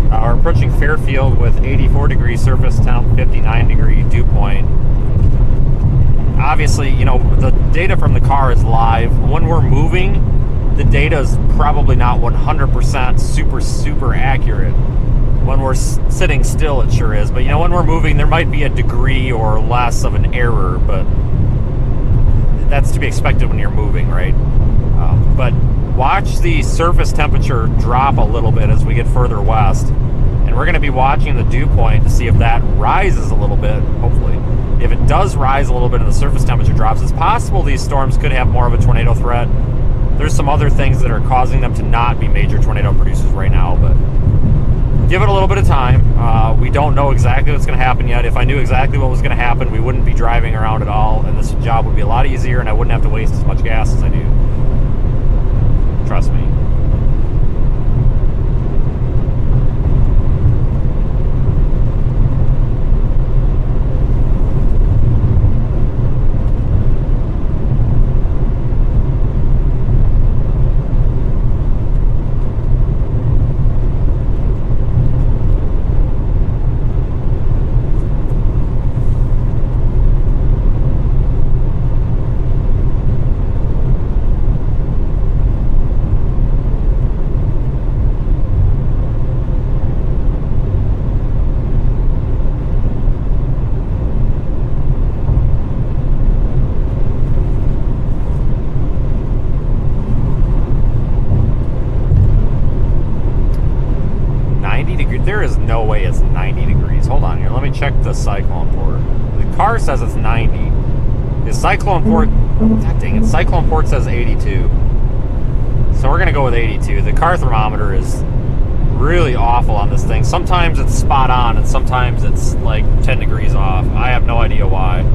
We're approaching Fairfield with 84 degree surface temp, 59 degree dew point. Obviously, you know, the data from the car is live. When we're moving, the data is probably not 100% super accurate. When we're sitting still, it sure is. But, you know, when we're moving, there might be a degree or less of an error, but that's to be expected when you're moving, right? But watch the surface temperature drop a little bit as we get further west. And we're going to be watching the dew point to see if that rises a little bit, hopefully. If it does rise a little bit and the surface temperature drops, it's possible these storms could have more of a tornado threat. There's some other things that are causing them to not be major tornado producers right now, but give it a little bit of time. We don't know exactly what's going to happen yet. If I knew exactly what was going to happen, we wouldn't be driving around at all, and this job would be a lot easier, and I wouldn't have to waste as much gas as I do. Trust me. There is no way it's 90 degrees. Hold on here. Let me check the cyclone port. The car says it's 90. The cyclone port, god dang it, cyclone port says 82. So we're going to go with 82. The car thermometer is really awful on this thing. Sometimes it's spot on and sometimes it's like 10 degrees off. I have no idea why.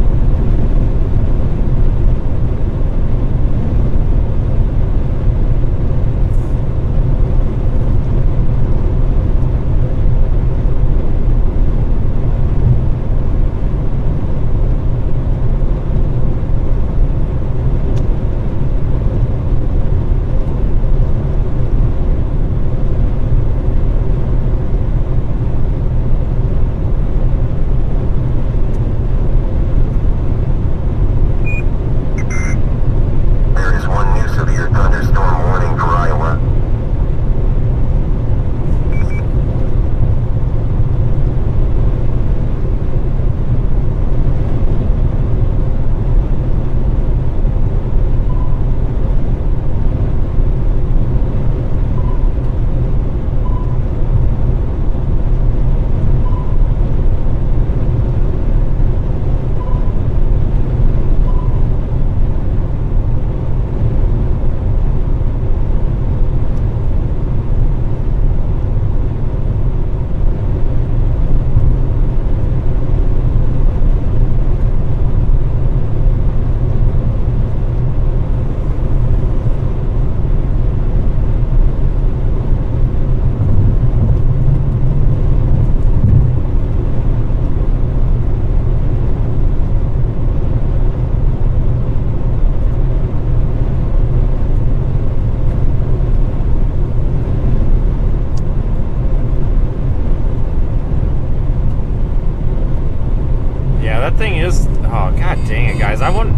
That thing is, oh god dang it guys, I wouldn't,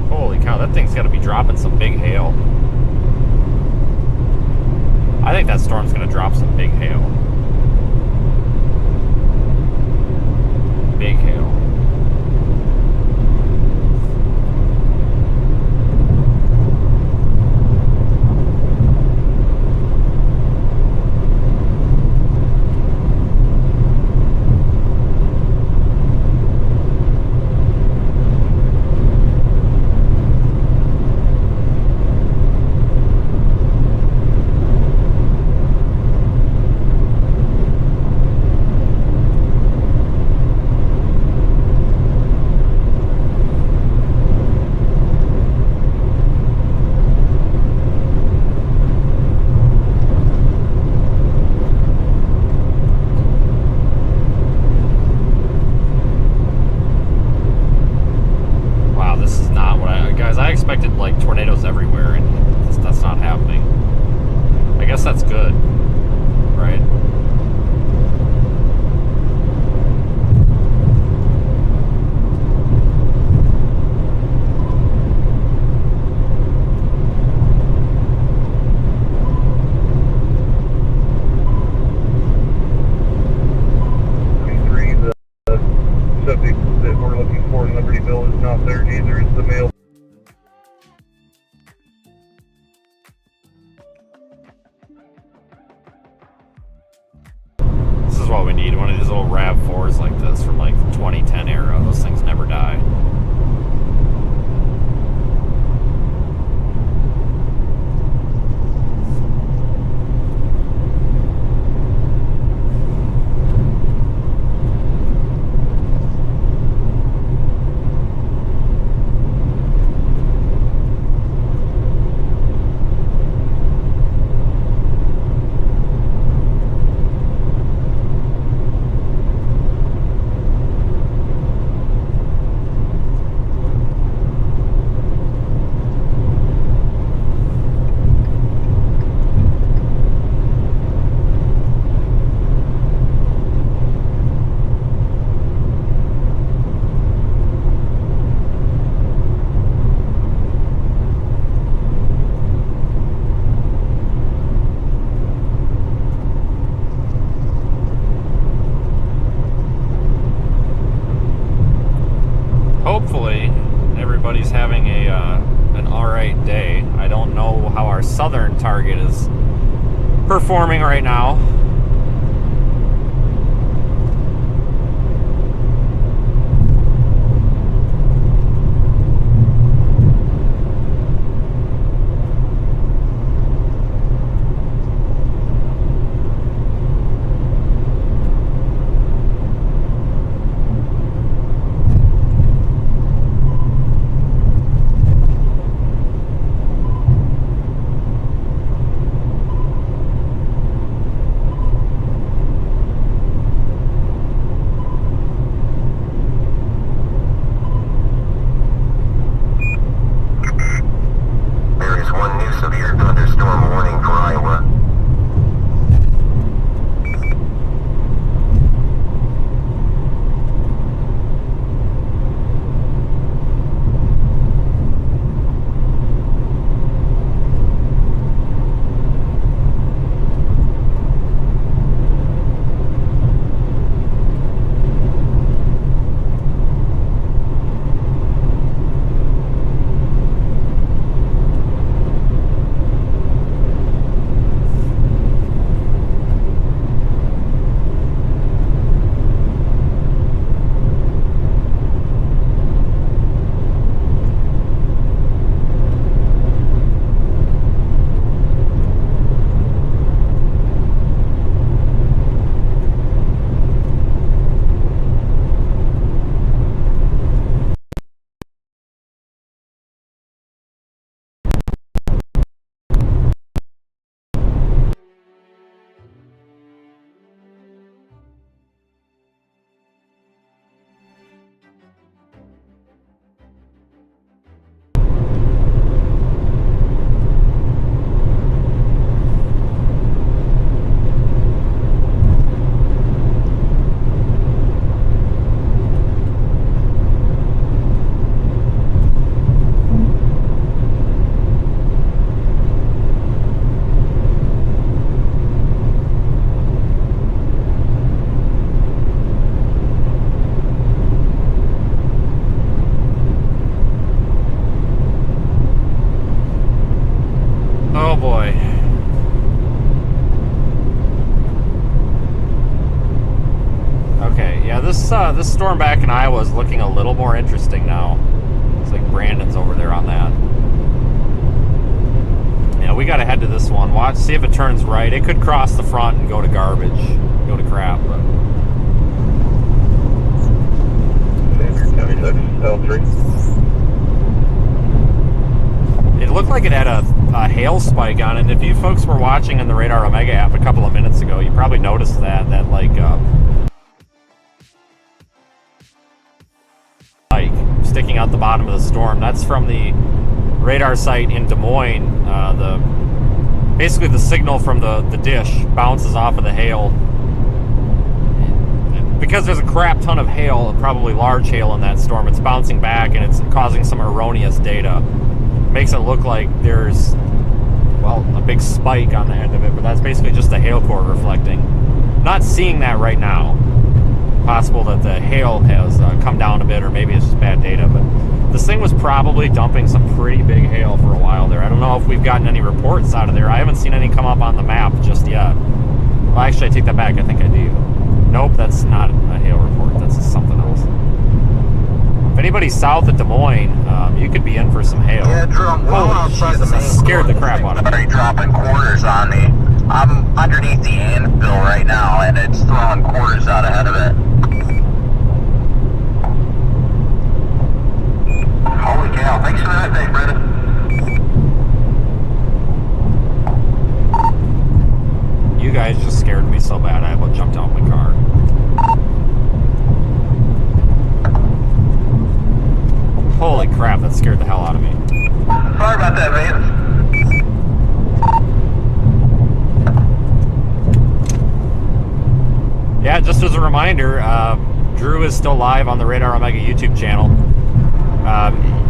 holy cow, that thing's gotta be dropping some big hail. I think that storm's gonna drop some big hail. Big hail. what we need. One of these little RAV4s like this from like the 2010 era. Those things never die. Hopefully, everybody's having an alright day. I don't know how our southern target is performing right now. This storm back in Iowa is looking a little more interesting now. It's like Brandon's over there on that. Yeah, we got to head to this one. Watch, see if it turns right. It could cross the front and go to garbage, go to crap. But it looked like it had a hail spike on it. If you folks were watching in the Radar Omega app a couple of minutes ago, you probably noticed that like sticking out the bottom of the storm. That's from the radar site in Des Moines. Basically the signal from the dish bounces off of the hail. Because there's a crap ton of hail, probably large hail in that storm, it's bouncing back and it's causing some erroneous data. Makes it look like there's, well, a big spike on the end of it, but that's basically just the hail core reflecting. Not seeing that right now. Possible that the hail has come down a bit, or maybe it's just bad data, but this thing was probably dumping some pretty big hail for a while there. I don't know if we've gotten any reports out of there. I haven't seen any come up on the map just yet. Well, actually, I take that back. I think I do. No anybody south of Des Moines, you could be in for some hail. Yeah, Drew, I'm well Holy outside Jesus, the main that scared the core. crap out of me. Already dropping quarters on me. I'm underneath the anvil right now, and it's throwing quarters out ahead of it. Holy cow, thanks for that update, Brendan. You guys just scared me so bad I about jumped out of my car. Holy crap, that scared the hell out of me. Sorry about that, man. Yeah, just as a reminder, Drew is still live on the Radar Omega YouTube channel.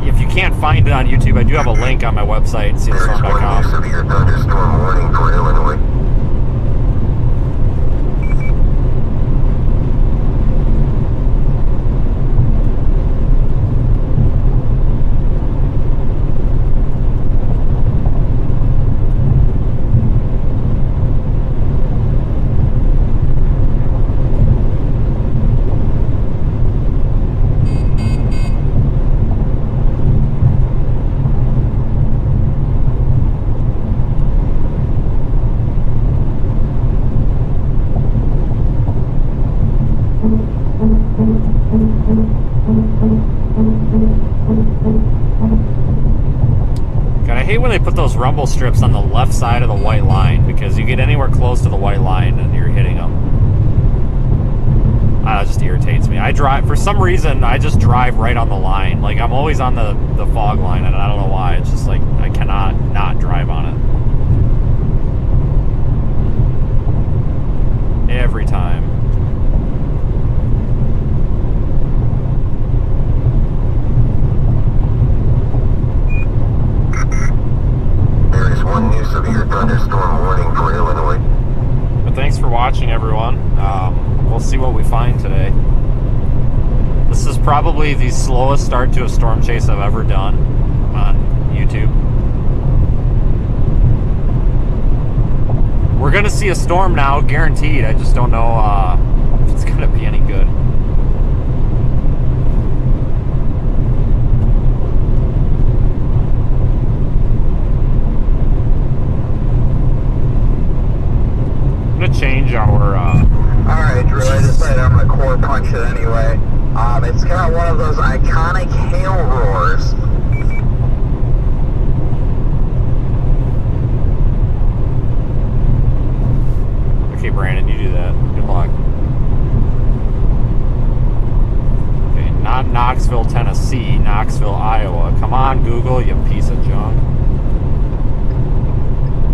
If you can't find it on YouTube, I do have a link on my website, There is one new sealstorm.com. severe thunderstorm warning for Illinois. God, I hate when they put those rumble strips on the left side of the white line, because you get anywhere close to the white line and you're hitting them. It just irritates me. I drive, for some reason, I just drive right on the line. Like, I'm always on the fog line, and I don't know why. It's just like, I cannot not drive on it. Every time. There is one new severe thunderstorm warning for Illinois. But thanks for watching, everyone. We'll see what we find today. This is probably the slowest start to a storm chase I've ever done on YouTube. We're gonna see a storm now, guaranteed. I just don't know if it's gonna be any good. I'm gonna change our Alright, Drew, I decided I'm gonna core punch it anyway. It's got one of those iconic hail roars. Okay, Brandon, you do that. Good luck. Okay, not Knoxville, Tennessee, Knoxville, Iowa. Come on, Google, you piece of junk.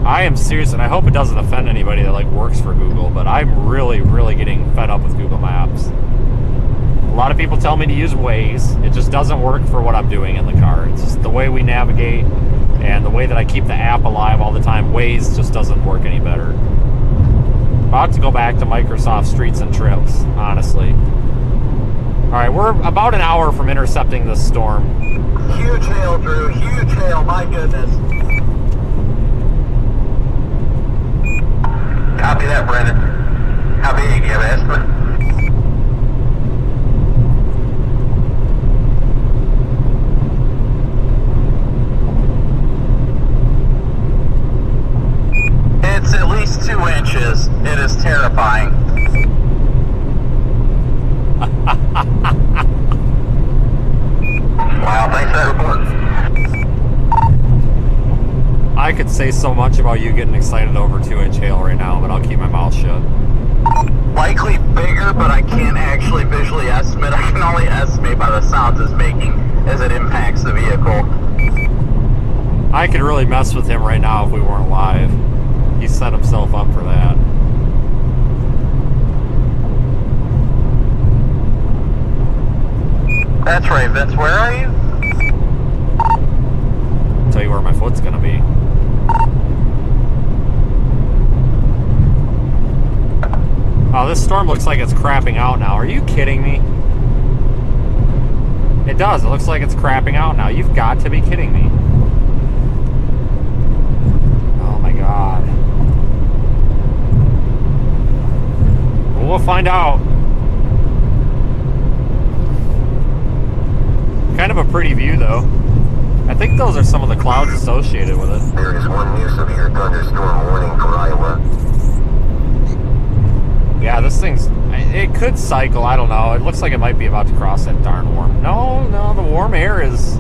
I am serious, and I hope it doesn't offend anybody that like works for Google, but I'm really, really getting fed up with Google Maps. A lot of people tell me to use Waze. It just doesn't work for what I'm doing in the car. It's just the way we navigate and the way that I keep the app alive all the time. Waze just doesn't work any better. About to go back to Microsoft Streets and Trips, honestly. All right, we're about an hour from intercepting this storm. Huge hail, Drew, huge hail, my goodness. Copy that, Brendan. How big? You have an estimate? It's at least 2 inches. It is terrifying. Wow, thanks for that report. I could say so much about you getting excited over 2-inch hail right now, but I'll keep my mouth shut. Likely bigger, but I can't actually visually estimate. I can only estimate by the sounds it's making as it impacts the vehicle. I could really mess with him right now if we weren't live. He set himself up for that. That's right, Vince. Where are you? I'll tell you where my foot's gonna be. Oh, this storm looks like it's crapping out now. Are you kidding me? It does. It looks like it's crapping out now. You've got to be kidding me. Oh my God. We'll find out. Kind of a pretty view, though. I think those are some of the clouds associated with it. There is one new severe thunderstorm warning for Iowa. Yeah, this thing's... It could cycle, I don't know. It looks like it might be about to cross that darn warm... No, the warm air is...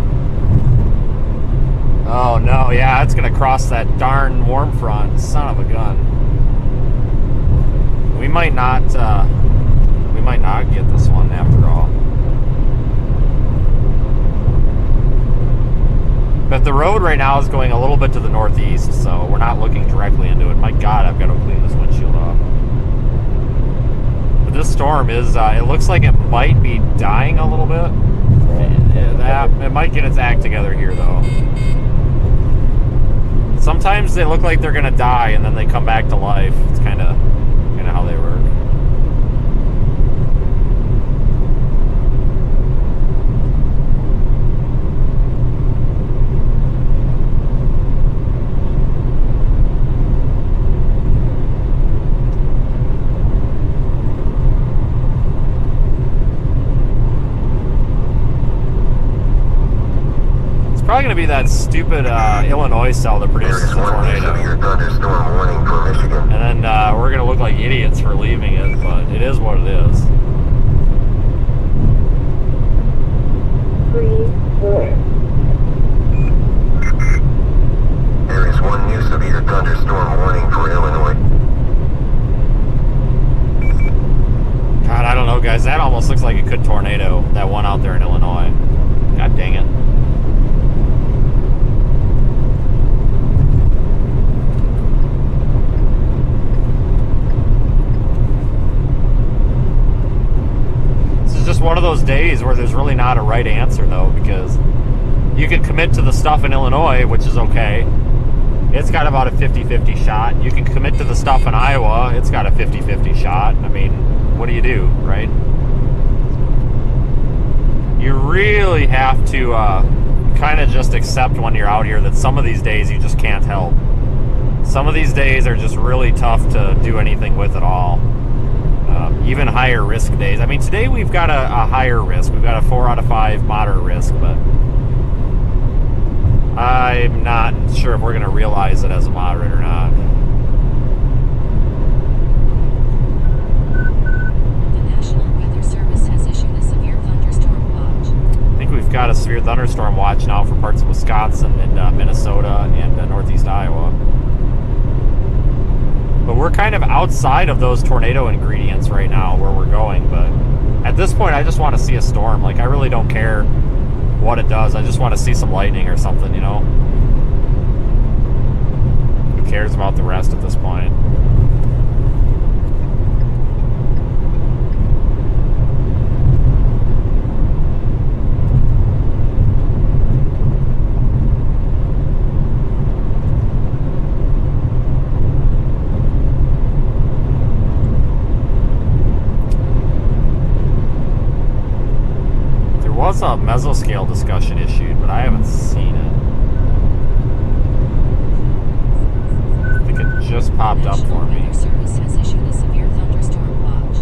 Oh, no, yeah, it's going to cross that darn warm front. Son of a gun. We might not get this one after all. But the road right now is going a little bit to the northeast, so we're not looking directly into it. My God, I've got to clean this windshield off. But this storm is, it looks like it might be dying a little bit. It might get its act together here, though. Sometimes they look like they're going to die, and then they come back to life. It's kind of how they work. Probably going to be that stupid Illinois cell that produces the tornado. Thunderstorm warning for Michigan. And then we're going to look like idiots for leaving it, but it is what it is. 3, 4. There is one new severe thunderstorm warning for Illinois. God, I don't know, guys. That almost looks like it could tornado, that one out there in Illinois. God dang it. One of those days where there's really not a right answer, though, because you can commit to the stuff in Illinois, which is okay. It's got about a 50-50 shot. You can commit to the stuff in Iowa. It's got a 50-50 shot. I mean, what do you do, right? You really have to kind of just accept when you're out here that some of these days you just can't help. Some of these days are just really tough to do anything with at all. Even higher risk days. I mean, today we've got a higher risk. We've got a 4 out of 5 moderate risk, but I'm not sure if we're going to realize it as a moderate or not. The National Weather Service has issued a severe thunderstorm watch. I think we've got a severe thunderstorm watch now for parts of Wisconsin and Minnesota and northeast Iowa. But we're kind of outside of those tornado ingredients right now where we're going. But at this point, I just want to see a storm. Like, I really don't care what it does. I just want to see some lightning or something, you know? Who cares about the rest at this point? There was a mesoscale discussion issued, but I haven't seen it. I think it just popped up for me. National Weather Service has issued a severe thunderstorm watch.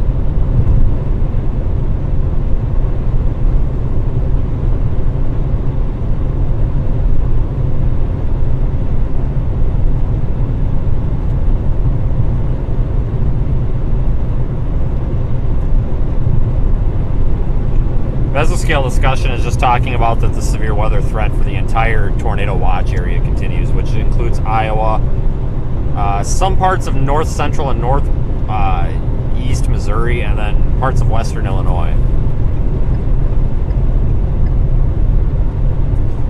Mesoscale discussion is just talking about that the severe weather threat for the entire tornado watch area continues, which includes Iowa, some parts of north central and north east Missouri, and then parts of western Illinois.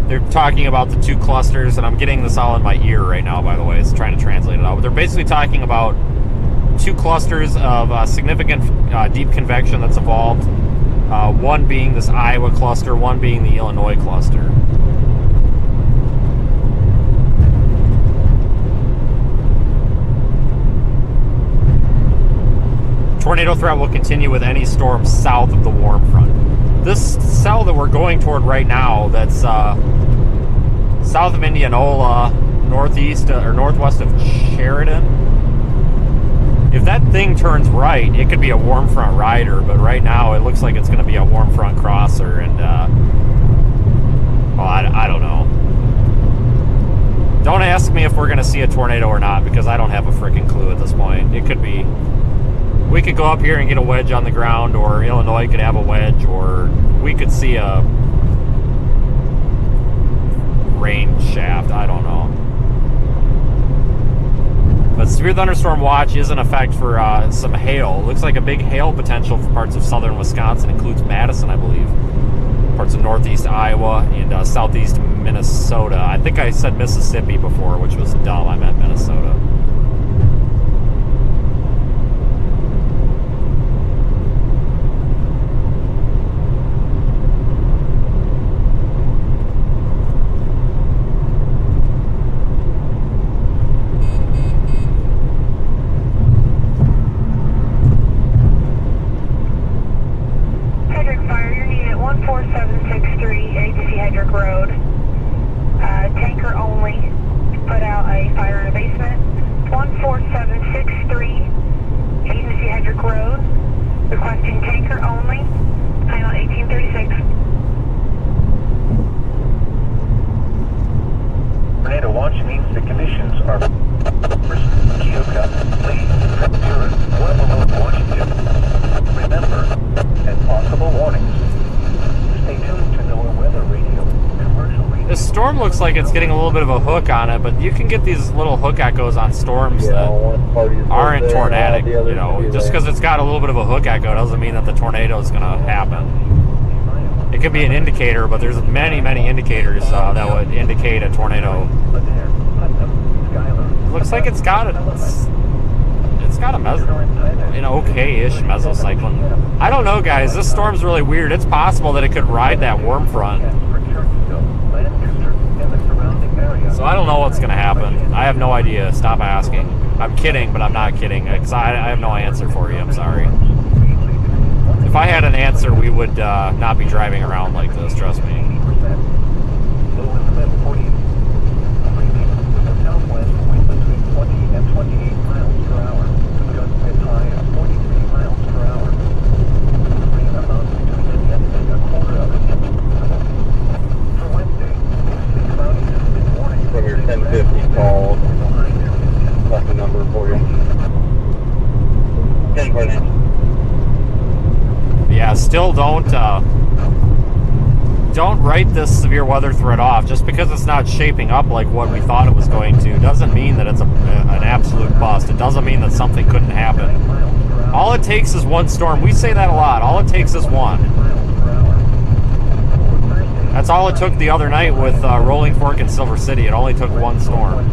They're talking about the 2 clusters, and I'm getting this all in my ear right now, by the way. It's trying to translate it out. But they're basically talking about 2 clusters of significant deep convection that's evolved. One being this Iowa cluster, one being the Illinois cluster. Tornado threat will continue with any storm south of the warm front. This cell that we're going toward right now, that's south of Indianola, northeast or northwest of Sheridan. If that thing turns right, it could be a warm front rider, but right now it looks like it's going to be a warm front crosser, and Well, I don't know. Don't ask me if we're going to see a tornado or not, because I don't have a freaking clue at this point. It could be. We could go up here and get a wedge on the ground, or Illinois could have a wedge, or we could see a rain shaft. I don't know. But severe thunderstorm watch is in effect for some hail. Looks like a big hail potential for parts of southern Wisconsin. Includes Madison, I believe. Parts of northeast Iowa and southeast Minnesota. I think I said Mississippi before, which was dumb. I meant Minnesota. Looks like it's getting a little bit of a hook on it, but you can get these little hook echoes on storms that aren't tornadic. You know, just because it's got a little bit of a hook echo doesn't mean that the tornado is going to happen. It could be an indicator, but there's many indicators that would indicate a tornado. It looks like it's got an okay-ish mesocyclone. I don't know, guys. This storm's really weird. It's possible that it could ride that warm front. So I don't know what's going to happen. I have no idea. Stop asking. I'm kidding, but I'm not kidding. Because I have no answer for you. I'm sorry. If I had an answer, we would not be driving around like this. Trust me. Your 1050 call. That's the number for you. 1020. Yeah, still don't write this severe weather threat off. Just because it's not shaping up like what we thought it was going to doesn't mean that it's an absolute bust. It doesn't mean that something couldn't happen. All it takes is one storm. We say that a lot. All it takes is one. That's all it took the other night with Rolling Fork and Silver City. It only took one storm.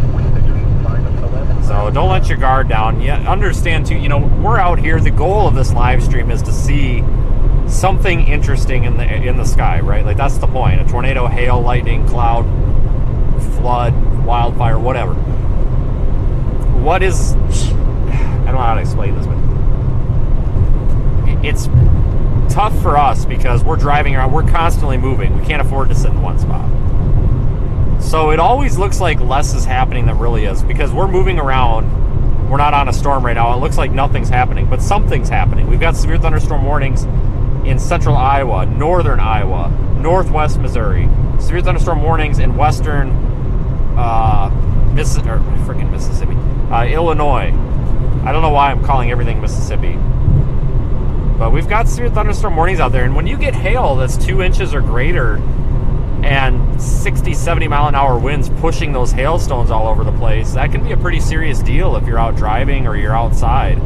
So don't let your guard down. Yeah, understand too, you know, we're out here. The goal of this live stream is to see something interesting in the sky, right? Like, that's the point. A tornado, hail, lightning, cloud, flood, wildfire, whatever. What is... I don't know how to explain this, but it's tough for us because we're driving around. We're constantly moving. We can't afford to sit in one spot. So it always looks like less is happening than really is, because we're moving around. We're not on a storm right now. It looks like nothing's happening, but something's happening. We've got severe thunderstorm warnings in central Iowa, northern Iowa, northwest Missouri. Severe thunderstorm warnings in western Mississippi, Illinois. I don't know why I'm calling everything Mississippi. But we've got severe thunderstorm warnings out there. And when you get hail that's 2 inches or greater and 60, 70 mile an hour winds pushing those hailstones all over the place, that can be a pretty serious deal if you're out driving or you're outside.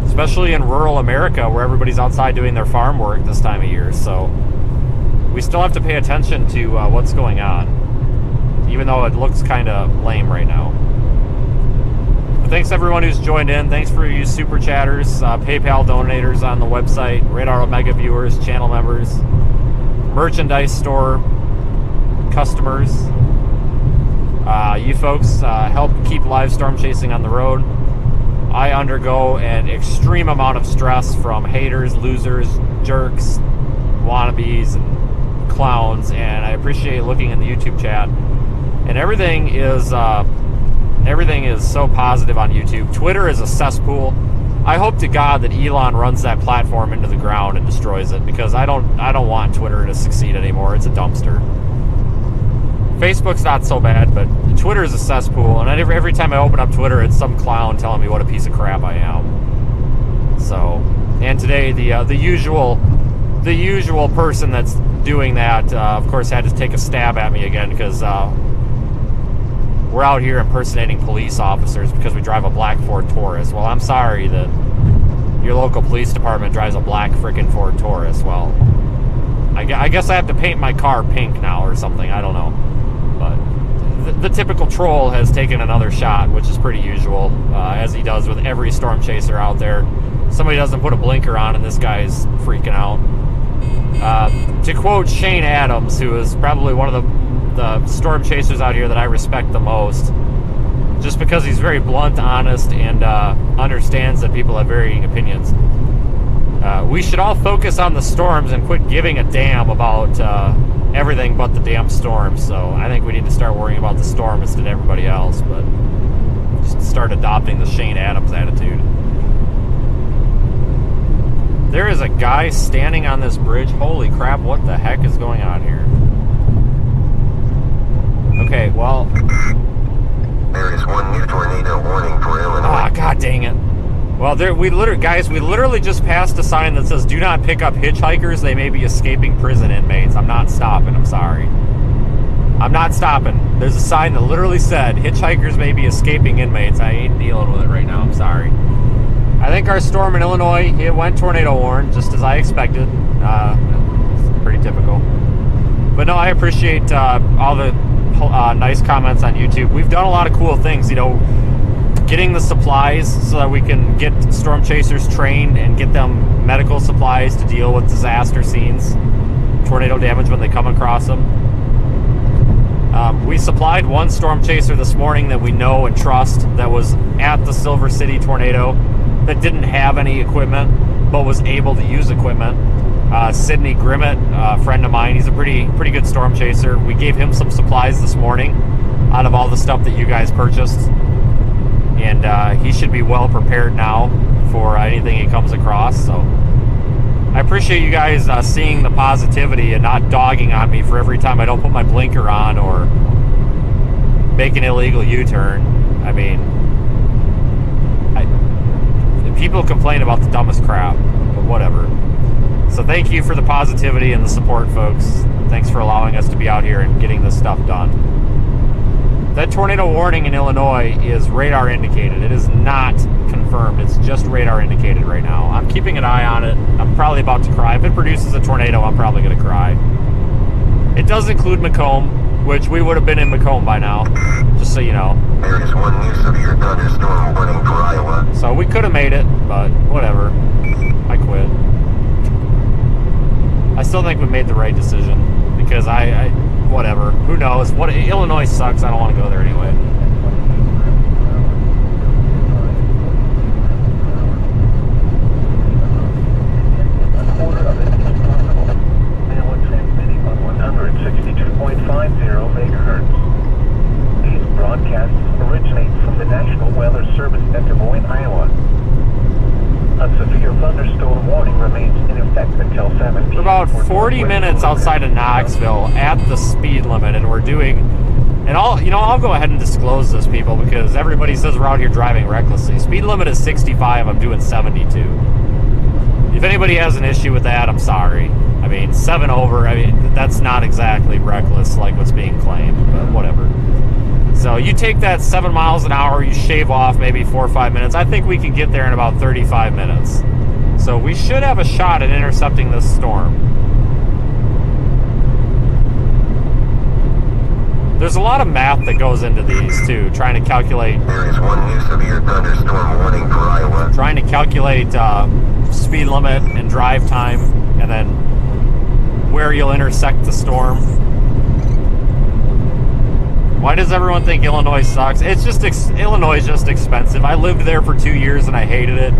Especially in rural America where everybody's outside doing their farm work this time of year. So we still have to pay attention to what's going on, even though it looks kind of lame right now. But thanks everyone who's joined in. Thanks for you super chatters, PayPal donators on the website, Radar Omega viewers, channel members, merchandise store customers. You folks help keep live storm chasing on the road. I undergo an extreme amount of stress from haters, losers, jerks, wannabes, and clowns, and I appreciate looking in the YouTube chat. And everything is so positive on YouTube. Twitter is a cesspool. I hope to God that Elon runs that platform into the ground and destroys it, because I don't want Twitter to succeed anymore. It's a dumpster. Facebook's not so bad, but Twitter is a cesspool, and every time I open up Twitter, it's some clown telling me what a piece of crap I am. So, and today the usual person that's doing that, of course, had to take a stab at me again, because we're out here impersonating police officers because we drive a black Ford Taurus. Well, I'm sorry that your local police department drives a black frickin' Ford Taurus. Well, I guess I have to paint my car pink now or something. I don't know. But the typical troll has taken another shot, which is pretty usual, as he does with every storm chaser out there. Somebody doesn't put a blinker on and this guy's freaking out. To quote Shane Adams, who is probably one of the storm chasers out here that I respect the most, just because he's very blunt, honest, and understands that people have varying opinions. We should all focus on the storms and quit giving a damn about everything but the damn storm. So I think we need to start worrying about the storm instead of everybody else, but just start adopting the Shane Adams attitude. There is a guy standing on this bridge. Holy crap, what the heck is going on here? Okay, well... There is one new tornado warning for Illinois. Ah, god dang it. Well, we literally just passed a sign that says, "Do not pick up hitchhikers. They may be escaping prison inmates." I'm not stopping. I'm sorry. I'm not stopping. There's a sign that literally said, "Hitchhikers may be escaping inmates." I ain't dealing with it right now. I'm sorry. I think our storm in Illinois, it went tornado warned, just as I expected. Pretty typical. But no, I appreciate all the nice comments on YouTube. We've done a lot of cool things, you know, getting the supplies so that we can get storm chasers trained and get them medical supplies to deal with disaster scenes, tornado damage when they come across them. We supplied one storm chaser this morning that we know and trust that was at the Silver City tornado that didn't have any equipment but was able to use equipment. Sydney Grimmett, a friend of mine, he's a pretty good storm chaser. We gave him some supplies this morning out of all the stuff that you guys purchased, and he should be well prepared now for anything he comes across. So I appreciate you guys seeing the positivity and not dogging on me for every time I don't put my blinker on or make an illegal U-turn. I mean, people complain about the dumbest crap, but whatever. So thank you for the positivity and the support, folks. Thanks for allowing us to be out here and getting this stuff done. That tornado warning in Illinois is radar indicated. It is not confirmed. It's just radar indicated right now. I'm keeping an eye on it. I'm probably about to cry. If it produces a tornado, I'm probably going to cry. It does include Macomb, which we would have been in Macomb by now, just so you know. There is one new severe thunderstorm warning for Iowa. So we could have made it, but whatever. I quit. I still think we made the right decision, because whatever. Who knows? Illinois sucks. I don't want to go there anyway. Now transmitting on 162.50 megahertz. These broadcasts originate from the National Weather Service at Des Moines, Iowa. A severe thunderstorm warning remains in effect until 7 p.m. We're about 40 minutes outside of Knoxville at the speed limit, and we're doing, and I'll go ahead and disclose this, people, because everybody says we're out here driving recklessly. Speed limit is 65, I'm doing 72. If anybody has an issue with that, I'm sorry. I mean, 7 over, that's not exactly reckless like what's being claimed, but whatever. So you take that 7 miles an hour, you shave off maybe 4 or 5 minutes. I think we can get there in about 35 minutes. So we should have a shot at intercepting this storm. There's a lot of math that goes into these too, trying to calculate. There is one new severe thunderstorm warning for Iowa. Trying to calculate speed limit and drive time, and then where you'll intersect the storm. Why does everyone think Illinois sucks? It's just Illinois is just expensive. I lived there for 2 years and I hated it.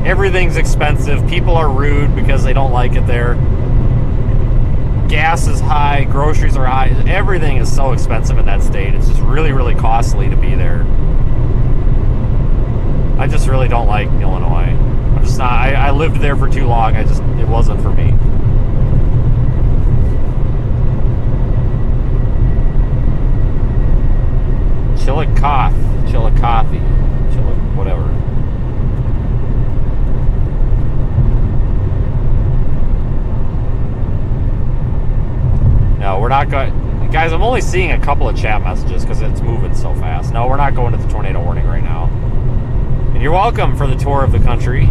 Everything's expensive. People are rude because they don't like it there. Gas is high. Groceries are high. Everything is so expensive in that state. It's just really, really costly to be there. I just really don't like Illinois. I'm just not. I lived there for too long. It wasn't for me. Chillicothe, whatever. No, we're not going. Guys, I'm only seeing a couple of chat messages because it's moving so fast. No, we're not going to the tornado warning right now. And you're welcome for the tour of the country.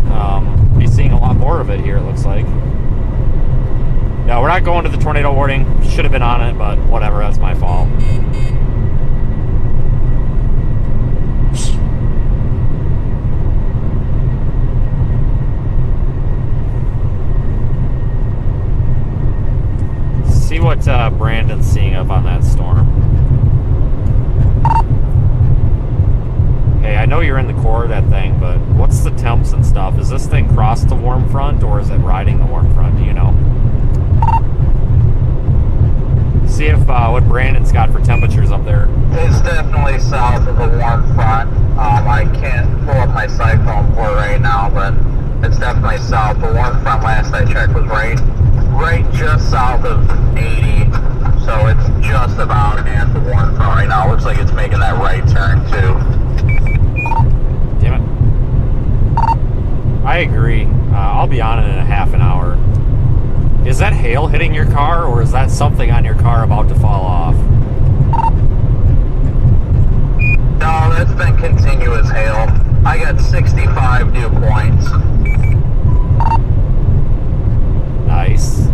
Be seeing a lot more of it here, it looks like. No, we're not going to the tornado warning. Should have been on it, but whatever, that's my fault. See what Brandon's seeing up on that storm. Hey, I know you're in the core of that thing, but what's the temps and stuff? Is this thing crossed the warm front, or is it riding the warm front? Do you know? See if what Brandon's got for temperatures up there. It's definitely south of the warm front. I can't pull up my cyclone port right now, but it's definitely south. The warm front last I checked was right just south of 80, so it's just about at the warm front right now. Looks like it's making that right turn too. Damn it. I agree. I'll be on it in a half an hour. Is that hail hitting your car, or is that something on your car about to fall off? No, that's been continuous hail. I got 65 dew points. Nice.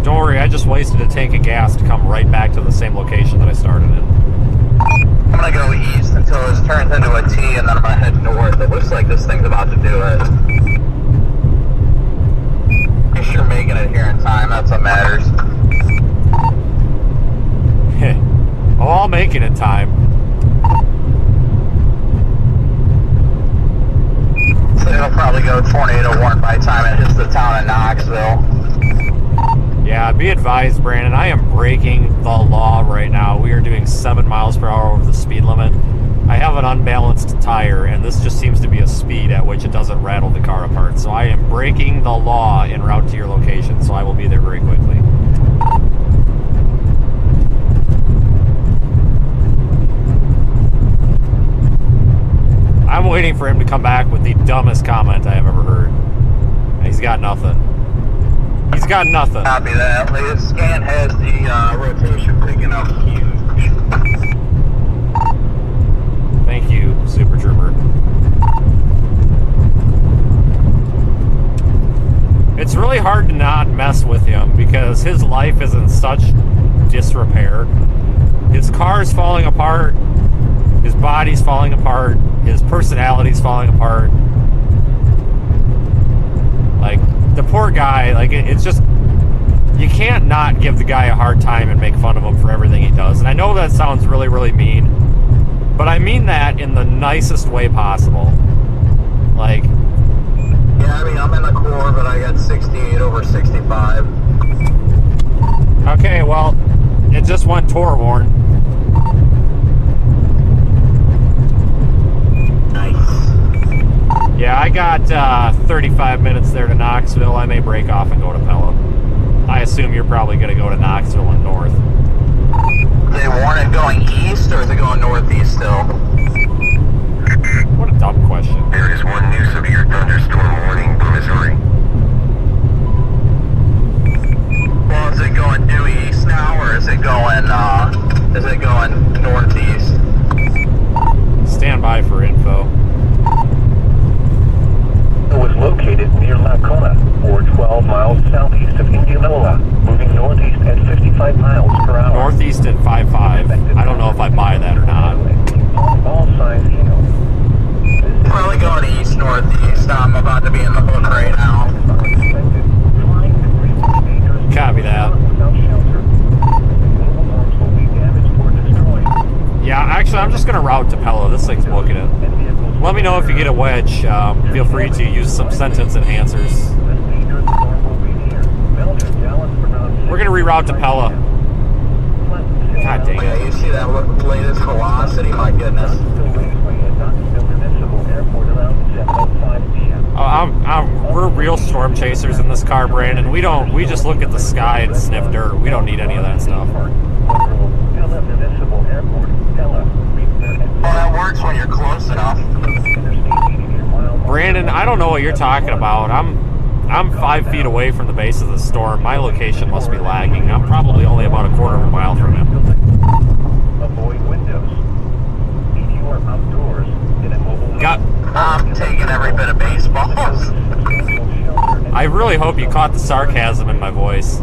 Don't worry, I just wasted a tank of gas to come right back to the same location that I started in. I'm gonna go east until this turns into a T, and then I'm gonna head north. It looks like this thing's about to do it. I'm sure making it here in time, that's what matters. Oh, I'll make it in time. So it'll probably go tornado warning by the time it hits the town of Knoxville. Yeah, be advised, Brandon, I am breaking the law right now. We are doing 7 miles per hour over the speed limit. I have an unbalanced tire, and this just seems to be a speed at which it doesn't rattle the car apart. So I am breaking the law en route to your location, so I will be there very quickly. I'm waiting for him to come back with the dumbest comment I have ever heard. And he's got nothing. He's got nothing. Copy that. Latest scan has the rotation picking up huge. Thank you, Super Trooper. It's really hard to not mess with him because his life is in such disrepair. His car's falling apart. His body's falling apart. His personality's falling apart. Like, the poor guy, like, it's just, you can't not give the guy a hard time and make fun of him for everything he does. And I know that sounds really, really mean, but I mean that in the nicest way possible. Like, yeah, I mean, I'm in the core, but I got 68 over 65. okay, well, it just went tour warn. Yeah, I got 35 minutes there to Knoxville. I may break off and go to Pella. I assume you're probably going to go to Knoxville and north. They warn it going east, or is it going northeast still? What a dumb question. There is one new severe thunderstorm warning for Missouri. Well, is it going due east now, or is it going northeast? Stand by for info. It was located near Lacona, or 12 miles southeast of Indianola, moving northeast at 55 miles per hour. Northeast at 5.5. I don't know if I buy that or not. All signs hail. Probably going east northeast. I'm about to be in the hook right now. Copy that. Yeah, actually, I'm just going to route to Pella. This thing's booking it. Let me know if you get a wedge. Feel free to use some sentence enhancers. We're going to reroute to Pella. God dang Yeah, it. you see that latest velocity? My goodness. We're real storm chasers in this car, Brandon. We just look at the sky and sniff dirt. We don't need any of that stuff. Well, that works when you're close enough. Brandon, I don't know what you're talking about. I'm 5 feet away from the base of the storm. My location must be lagging. I'm probably only about a quarter of a mile from him. Avoid windows. If you are outdoors in a mobile I'm taking every bit of baseballs. I really hope you caught the sarcasm in my voice.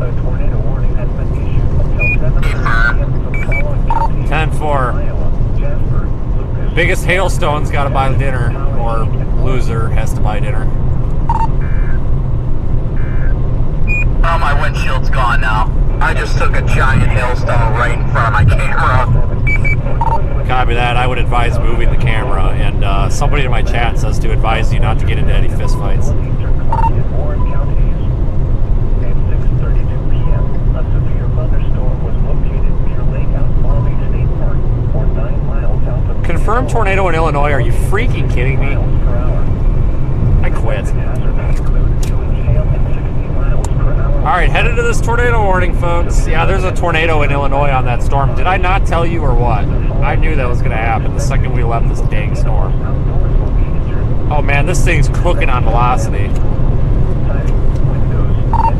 a tornado warning has been issued until 7 p.m. for the following counties: 10-4. Iowa, Jasper, Lucas. Biggest hailstone's got to buy dinner, or loser has to buy dinner. Oh, my windshield's gone now. I just took a giant hailstone right in front of my camera. Copy that. I would advise moving the camera, and somebody in my chat says to advise you not to get into any fistfights. Eastern Clark and Warren counties. At 6:32 p.m., a severe thunderstorm was located near Lake Waelti State Park, or 9 miles south of. Confirmed tornado in Illinois. Are you freaking kidding me? Miles per hour. I quit. Hazards include 2-inch hail and 60 miles per hour. All right, headed to this tornado warning, folks. Yeah, there's a tornado in Illinois on that storm. Did I not tell you or what? I knew that was going to happen the second we left this dang storm. Outdoors will be injured. Oh man, this thing's cooking on velocity. Siding, windows,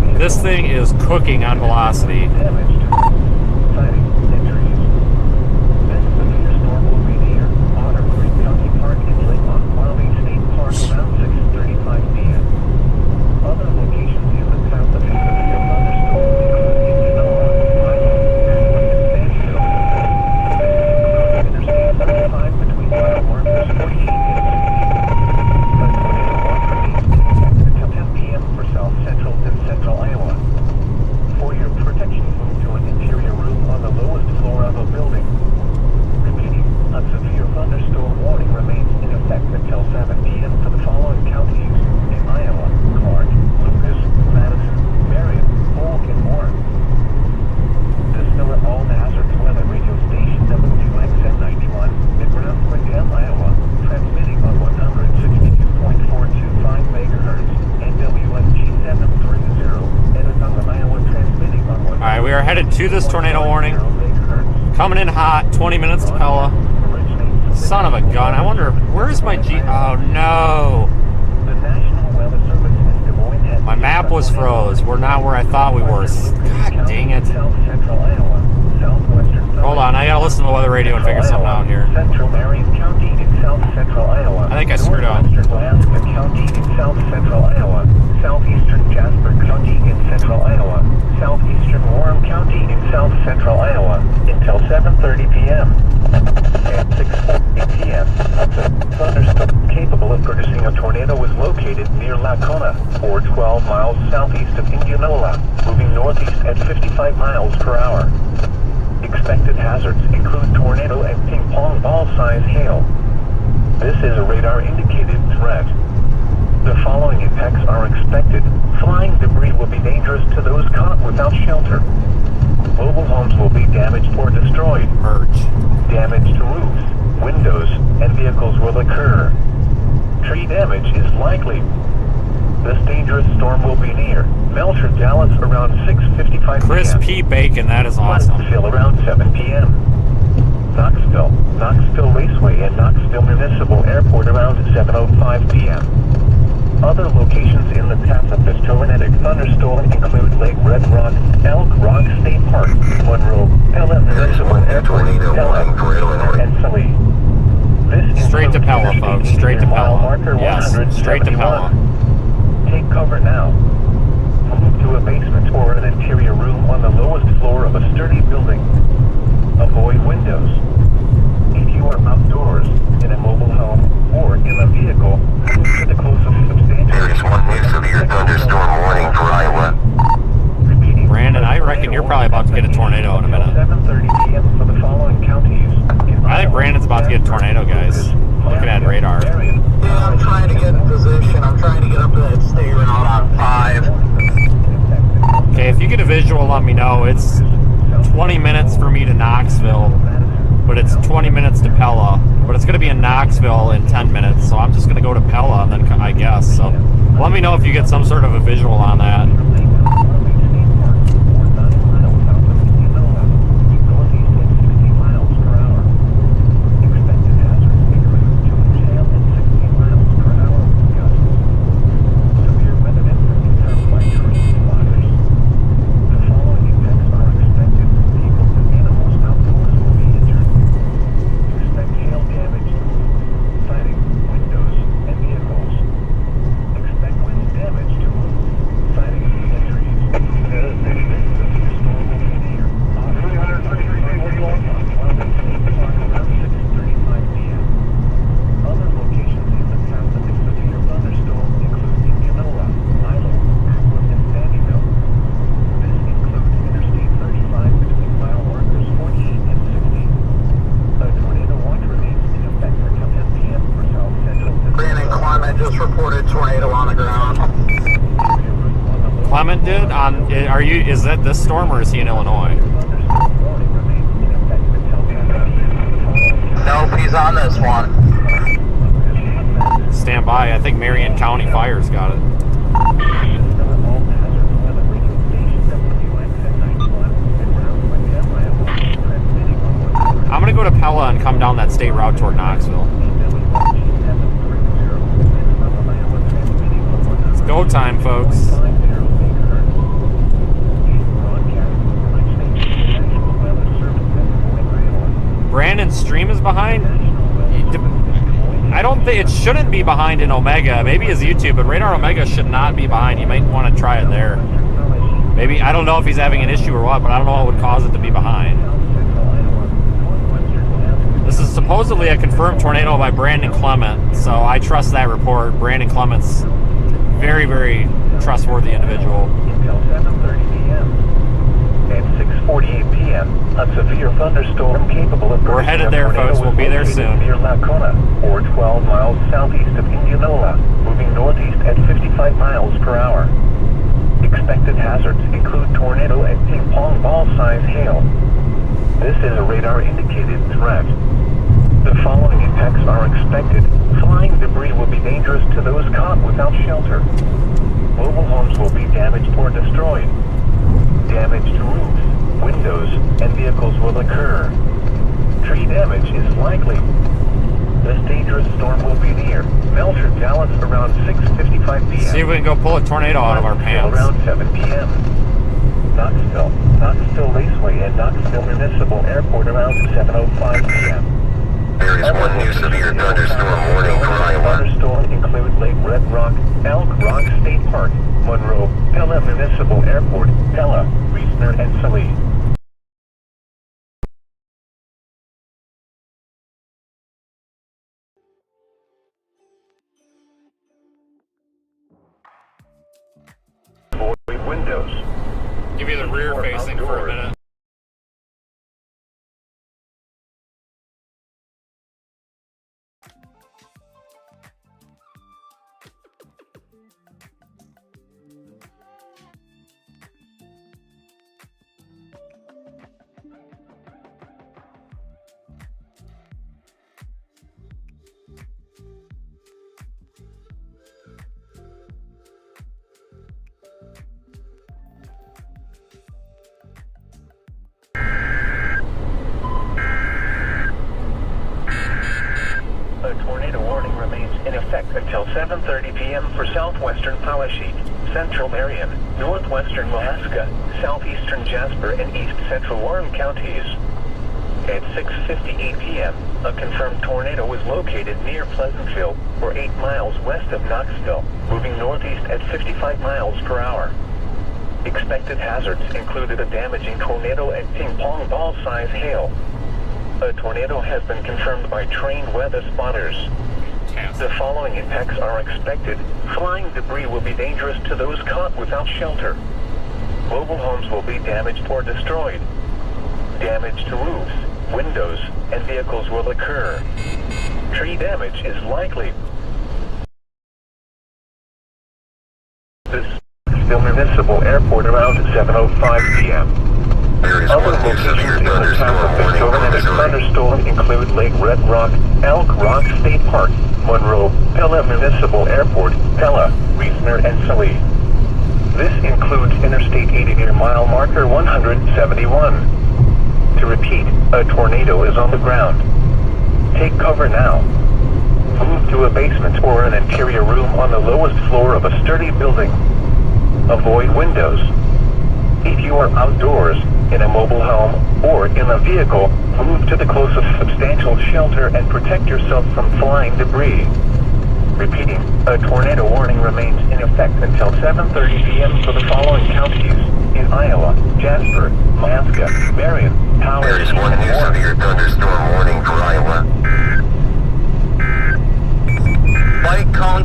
and This thing is cooking on velocity. damaged. Siding and trees. This severe storm will be near OUTBREAK County Park in Lake Waelti State Park around 6:35 p.m. Other locations in the path of a severe thunderstorm include Genoa, Iowa, Interstate 35 between mile markers 48 until 10 p.m. for South Central and Central Iowa. For your protection, move to an interior room on the lowest floor of a building. Repeating, a severe thunderstorm warning remains in effect until 7 p.m. for the following counties in Iowa: Clark, Lucas, Madison, Marion, Polk, and Warren. This Miller All Hazards Weather Radio Station W2XN91 in Grand Prairie, Iowa, transmitting on 162.425 MHz and WSG 730 and Iowa, transmitting on 1. All right, we are headed to this tornado warning. Coming in hot, 20 minutes to Pella. Son of a gun. I wonder, where's my G... Oh, no. The National Weather Service in Des Moines has My map was froze. We're not where I thought we were. God dang it. South Central Iowa, Southwestern. Hold on, I gotta listen to the weather radio and figure something out here. Central Marion County in South Central Iowa. I think I screwed up. Northwestern Alaska County in South Central Iowa. Southeastern Jasper County in Central Iowa. Southeastern Warren County in South Central Iowa until 7:30 p.m. At 6:40 p.m., a thunderstorm capable of producing a tornado was located near Lacona, or 12 miles southeast of Indianola, moving northeast at 55 miles per hour. Expected hazards include tornado and ping pong ball size hail. This is a radar indicated threat. The following impacts are expected. Flying debris will be dangerous to those caught without shelter. Mobile homes will be damaged or destroyed. Merge. Damage to roofs, windows, and vehicles will occur. Tree damage is likely. This dangerous storm will be near Melcher, Dallas around 6:55 Chris p.m. P. Bacon, that is awesome. Knoxville around 7 p.m. Knoxville Raceway and Knoxville Municipal Airport around 7:05 p.m. Other locations in the path of this tornadic thunderstorm include Lake Red Rock, Elk Rock State Park, Monroe, Pella Municipal Airport, Pella, and Sully. This Straight to Pella, folks. Straight to mile Pella. marker Yes, straight to 171. Pella. Take cover now. Move to a basement or an interior room on the lowest floor of a sturdy building. Avoid windows. If you are outdoors, in a mobile home, or in a vehicle, move to the closest substantial... There is one new severe thunderstorm warning for Iowa. Repeating, Brandon, I reckon you're probably about to get a tornado in a minute. 7:30 p.m. for the following counties. I think Brandon's about to get a tornado, guys. Looking at radar. Yeah, I'm trying to get in position. I'm trying to get up to that state route on 5. Okay, if you get a visual, let me know. It's 20 minutes Knoxville, but it's 20 minutes to Pella. But it's going to be in Knoxville in 10 minutes, so I'm just going to go to Pella and then I guess. So let me know if you get some sort of a visual on that. Clement did on. Is that this storm or is he in Illinois? Nope, he's on this one. Stand by. I think Marion County Fire's got it. I'm gonna go to Pella and come down that state route toward Knoxville. It's go time, folks. Brandon Stream is behind. I don't think it shouldn't be behind in Omega. Maybe it's YouTube, but Radar Omega should not be behind. You might want to try it there. Maybe, I don't know if he's having an issue or what, but I don't know what would cause it to be behind. This is supposedly a confirmed tornado by Brandon Clement, so I trust that report. Brandon Clement's very, very trustworthy individual. Until 7:30 p.m. At 6:48 p.m., a severe thunderstorm capable of... We're headed there, folks. We'll be there soon. Near Lacona, or 12 miles southeast of Indianola, moving northeast at 55 miles per hour. Expected hazards include tornado and ping-pong ball-size hail. This is a radar-indicated threat. The following impacts are expected. Flying debris will be dangerous to those caught without shelter. Mobile homes will be damaged or destroyed. Damage to roofs, windows, and vehicles will occur. Tree damage is likely. This dangerous storm will be near Melcher, Dallas around 6:55 p.m. See if we can go pull a tornado out of our pants. Around 7 p.m. Knoxville Raceway and Knoxville Municipal Airport around 7:05 p.m. There is one new severe thunderstorm warning for Iowa. Thunderstorm include Lake Red Rock, Elk Rock State Park, Monroe, Pella Municipal Airport, Pella, Reesner, and Salee. Avoid windows. Give you the rear facing for a minute. A tornado warning remains in effect until 7:30 p.m. for southwestern Powashik, central Marion, northwestern Alaska, southeastern Jasper, and east central Warren counties. At 6:58 p.m., a confirmed tornado was located near Pleasantville, or 8 miles west of Knoxville, moving northeast at 55 miles per hour. Expected hazards included a damaging tornado and ping-pong ball-size hail. A tornado has been confirmed by trained weather spotters. The following impacts are expected. Flying debris will be dangerous to those caught without shelter. Mobile homes will be damaged or destroyed. Damage to roofs, windows, and vehicles will occur. Tree damage is likely. This is the Municipal Airport around 7:05 p.m. There is Other one new locations severe in the thunderstorm town warning of for this Missouri. thunderstorm include Lake Red Rock, Elk Rock State Park, Monroe, Pella Municipal Airport, Pella, Reasoner, and Sully. This includes Interstate 80 near mile marker 171. To repeat, a tornado is on the ground. Take cover now. Move to a basement or an interior room on the lowest floor of a sturdy building. Avoid windows. If you are outdoors, in a mobile home, or in a vehicle, move to the closest substantial shelter and protect yourself from flying debris. Repeating, a tornado warning remains in effect until 7:30 p.m. for the following counties in Iowa: Jasper, Alaska, Marion, Howard, There is one new severe thunderstorm warning for Iowa. White cone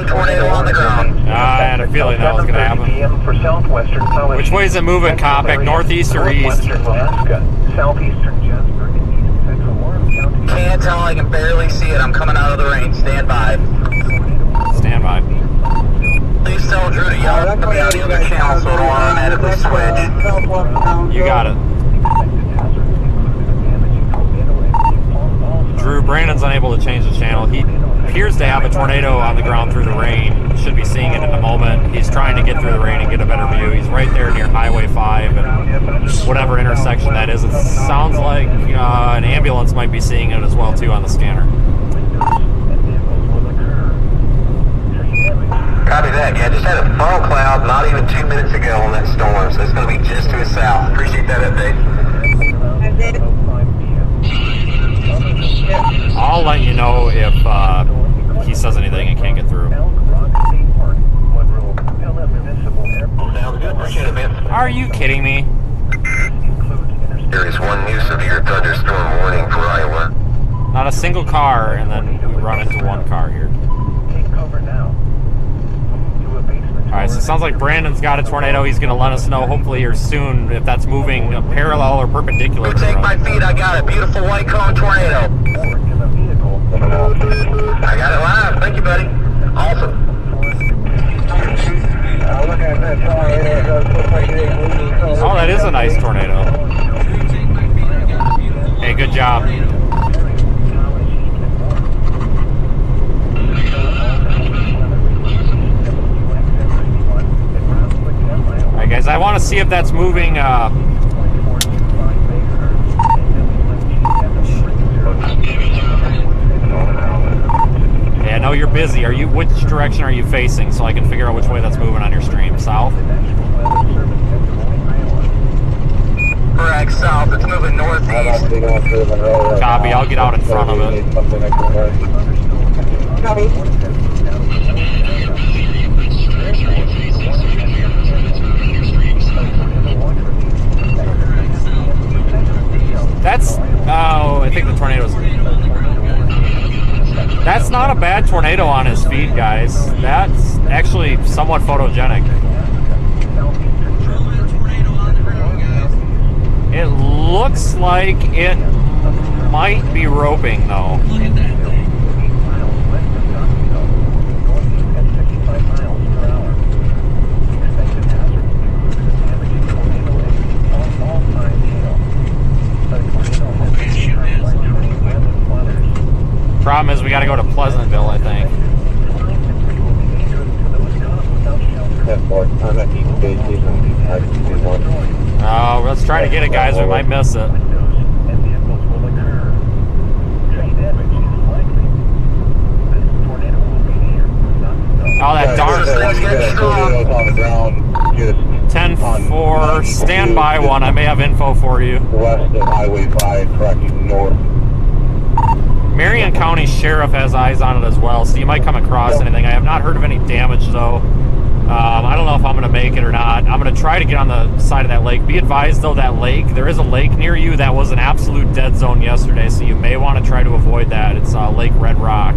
tornado on the ground. I had a feeling that was going to happen. PM for southwestern Polish, Which way is it moving, Coppic? Northeast or east? Northwestern Alaska, southeastern Jasper, and east central Warren County. Can't tell, I can barely see it. I'm coming out of the rain. Stand by. Stand by. Please tell Drew to yell at me on the other channel so it'll automatically switch. You got it. Drew, Brandon's unable to change the channel. He appears to have a tornado on the ground through the rain. Should be seeing it in a moment. He's trying to get through the rain and get a better view. He's right there near Highway 5 and whatever intersection that is. It sounds like an ambulance might be seeing it as well, too, on the scanner. Copy that. Yeah, just had a funnel cloud not even 2 minutes ago on that storm, so it's going to be just to the south. Appreciate that update. I'll let you know if he says anything and can't get through. Sounds good. Appreciate it, man. Are you kidding me? There is one new severe thunderstorm warning for Iowa. Not a single car, and then we run into one car here. Alright, so it sounds like Brandon's got a tornado. He's going to let us know hopefully here soon if that's moving parallel or perpendicular. You take my feet, I got it. Beautiful white cone tornado. I got it live. Thank you, buddy. Awesome. Oh, that is a nice tornado. Hey, good job. Alright, guys, I want to see if that's moving. Yeah, I know you're busy. Which direction are you facing so I can figure out which way that's moving on your stream? South? Correct, south. It's moving northeast. Copy, I'll get out in front of it. That's, oh, I think the tornado's... That's not a bad tornado on his feed, guys. That's actually somewhat photogenic. It looks like it might be roping, though. Problem is we got to go to Pleasantville, I think. Oh, let's try to get it, guys. We might miss it. Oh, that darn 10-4, stand by one. I may have info for you. West of Highway 5, tracking north. Marion County Sheriff has eyes on it as well, so you might come across anything. I have not heard of any damage, though. I don't know if I'm going to make it or not. I'm going to try to get on the side of that lake. Be advised, though, that lake, there is a lake near you that was an absolute dead zone yesterday, so you may want to try to avoid that. It's Lake Red Rock.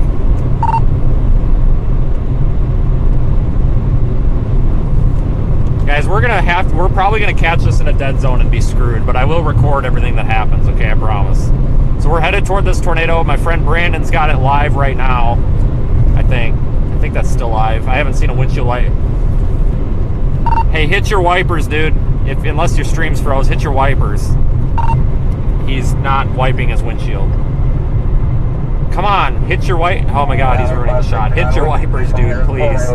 Guys, we're probably going to catch this in a dead zone and be screwed, but I will record everything that happens, okay, I promise. So we're headed toward this tornado. My friend Brandon's got it live right now, I think. I think that's still live. I haven't seen a windshield light. Hey, hit your wipers, dude. unless your stream's froze, hit your wipers. He's not wiping his windshield. Come on, hit your wipe. Oh my god, he's ruining the shot. Hit your wipers, dude, please.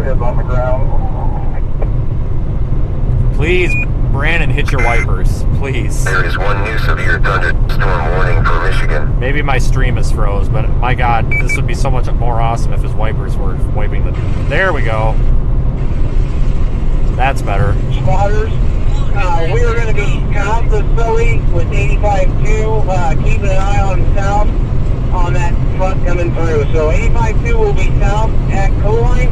Please, Brandon, hit your wipers, please. There is one new severe thunderstorm warning for Michigan. Maybe my stream is froze, but my god, this would be so much more awesome if his wipers were wiping the... There we go. That's better. Spotters, we are going to be south of Sully with 85-2, keeping an eye on south on that truck coming through. So 85-2 will be south at Coline.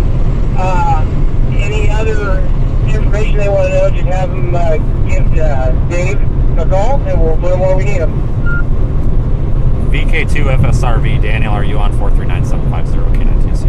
Any other information they want to know, just have them give Dave a call, and we'll put them where we need them. VK2 FSRV, Daniel, are you on 439750 K9TC?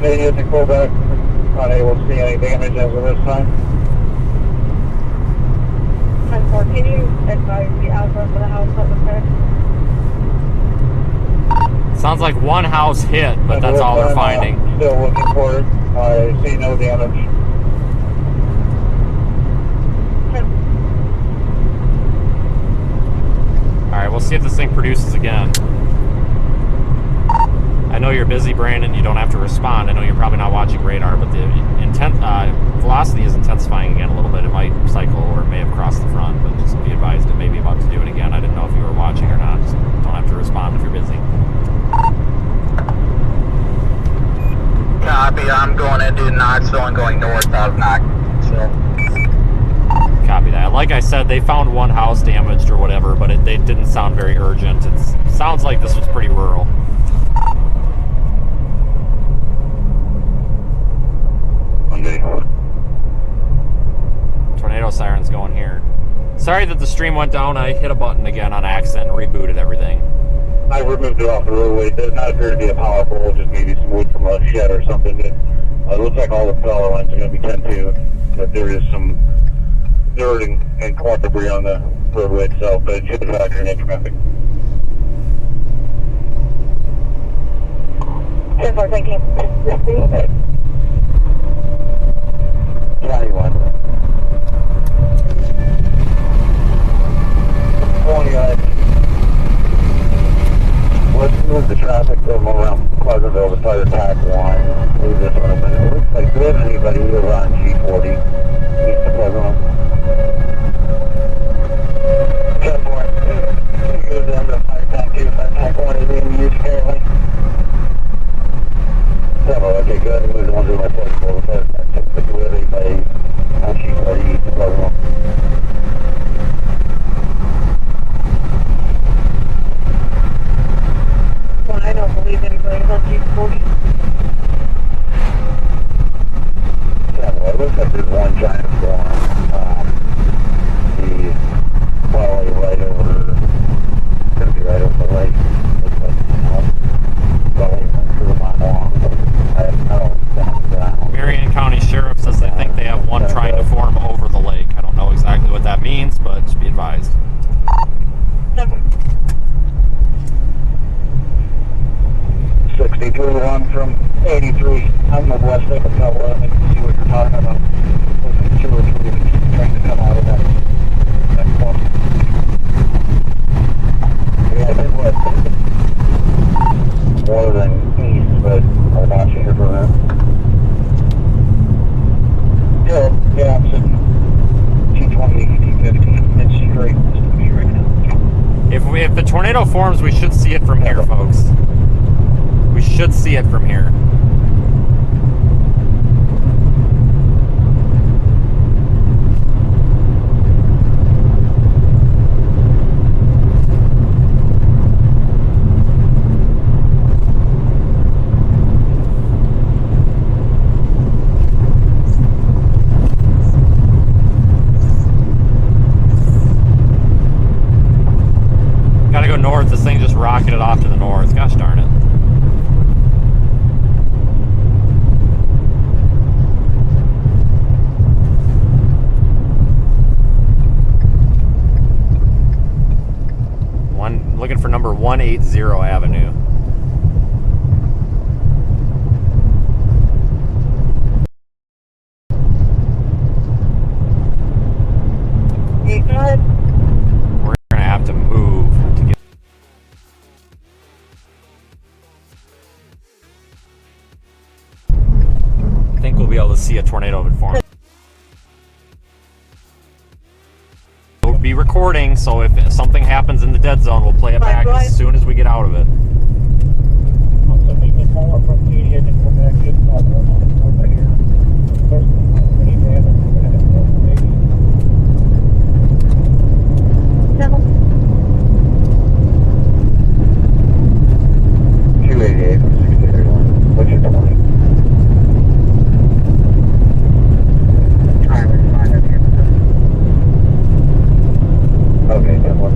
Maybe at the Quebec, not able to see any damage as of this time. 10-4, can you advise the outlet for the house that was hit? Sounds like one house hit, but that's all we're finding. Still looking for it. I see no damage. Alright, we'll see if this thing produces again. I I know you're busy, Brandon. You don't have to respond. I know you're probably not watching radar, but the velocity is intensifying again a little bit. It might cycle or it may have crossed the front, but just be advised it may be about to do it again. I didn't know if you were watching or not. Just don't have to respond if you're busy. Copy, I'm going into Knoxville and going north out of Knoxville. Copy that. Like I said, they found one house damaged or whatever, but they didn't sound very urgent. It sounds like this was pretty rural. Monday. Tornado sirens going here. Sorry that the stream went down. I hit a button again on accident and rebooted everything. I removed it off the roadway. It does not appear to be a power pole, just maybe some wood from a shed or something. It looks like all the power lines are going to be 10-2, but there is some dirt and corn debris on the roadway itself, but it should factor in traffic. 10-4, thank you. 21. 20, let's move the traffic from around Pleasantville to try to pack one. Leave this one open. It looks like there isn't anybody around G40 east of Pleasantville. 10-4. Go down to fire pack 2. Fire pack 1 is being used currently. 7, okay, good. Move the ones in my Pleasantville. Fire pack 2. But there isn't anybody on G40 east of Pleasantville. Well, I don't believe anybody's on G40. Yeah, well, it looks like there's one giant storm. Probably right over, gonna be right over the lake. Looks like, probably 1 mile long. I don't know. Marion County Sheriff says they think they have one trying to form over the lake. I don't know exactly what that means, but just be advised. 63-1 from 83. I'm the west lake of Pella. I can see what you're talking about. Looks like 2 or 3 trying to come out of that point. Yeah, I think what? More than east, but I'll watch it here for a minute. Yeah, I'm sitting T20, T50. It's straight. It's straight now. If the tornado forms, we should see it from here, folks. We should see it from here. Gotta go north. This thing just rocketed off to the north. Gosh darn it. Looking for number 180 Avenue. We're gonna have to move to get. I think we'll be able to see a tornado if it forms. We'll be recording, so if something happens in the dead zone, we'll play it back as soon as we get out of it. Also, we can call up from media and come back in over here. What's your 20? Okay, that one.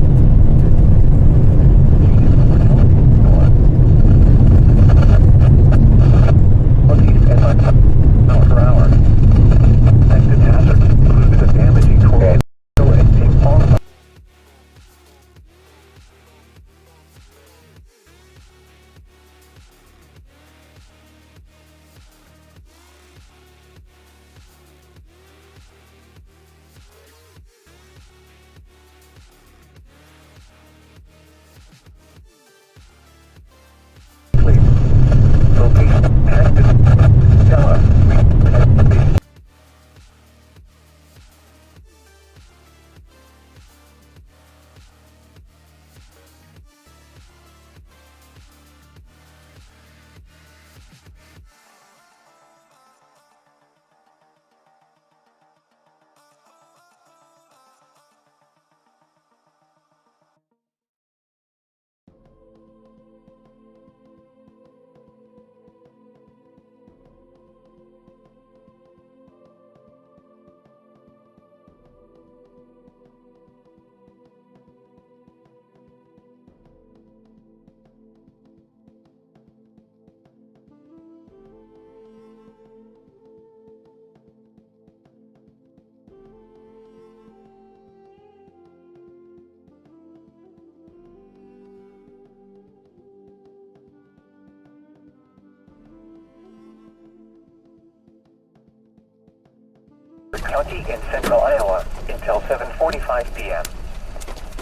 County in central Iowa until 7:45 p.m.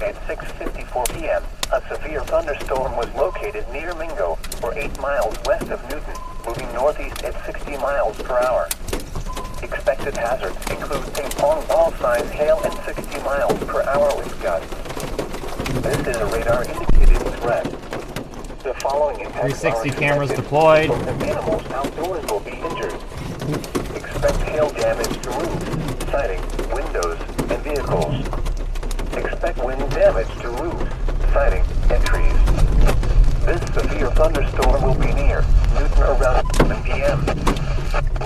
At 6:54 p.m., a severe thunderstorm was located near Mingo, or 8 miles west of Newton, moving northeast at 60 miles per hour. Expected hazards include ping-pong ball-size hail and 60 miles per hour wind gusts. This is a radar-indicated threat. The following impacts 360 cameras deployed. Both animals outdoors will be injured. Expect hail damage to roofs, siding, windows, and vehicles. Expect wind damage to roofs, siding, and trees. This severe thunderstorm will be near Newton around 7 p.m.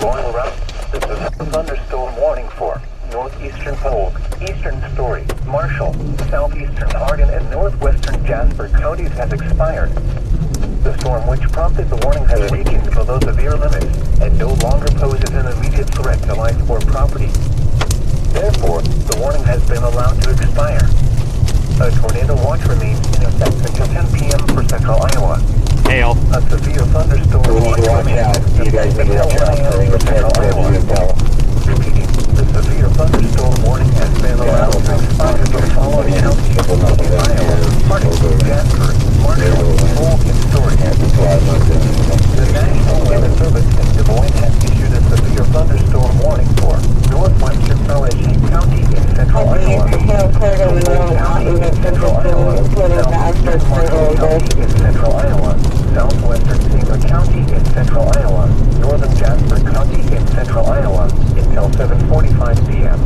Blowing around, this is a thunderstorm warning for northeastern Polk, eastern Story, Marshall, southeastern Hardin, and northwestern Jasper counties has expired. The storm which prompted the warning has weakened below severe limits and no longer poses an immediate threat to life or property. Therefore, the warning has been allowed to expire. A tornado watch remains in effect until 10 p.m. for central Iowa. Hail. A severe thunderstorm We need to watch out. You guys need to watch out. for central Iowa. Repeating, the severe thunderstorm warning has been allowed to expire for the following counties of Iowa: Hardin, Jasper, Marshall, Polk, and Story. The National Weather Service in Des Moines has issued a severe thunderstorm warning for northwestern LSU County in central Iowa, County in central Iowa, southwestern Marshall County in central Iowa, southwestern Tama County in central Iowa, northern Jasper County in central Iowa, until 7:45 p.m.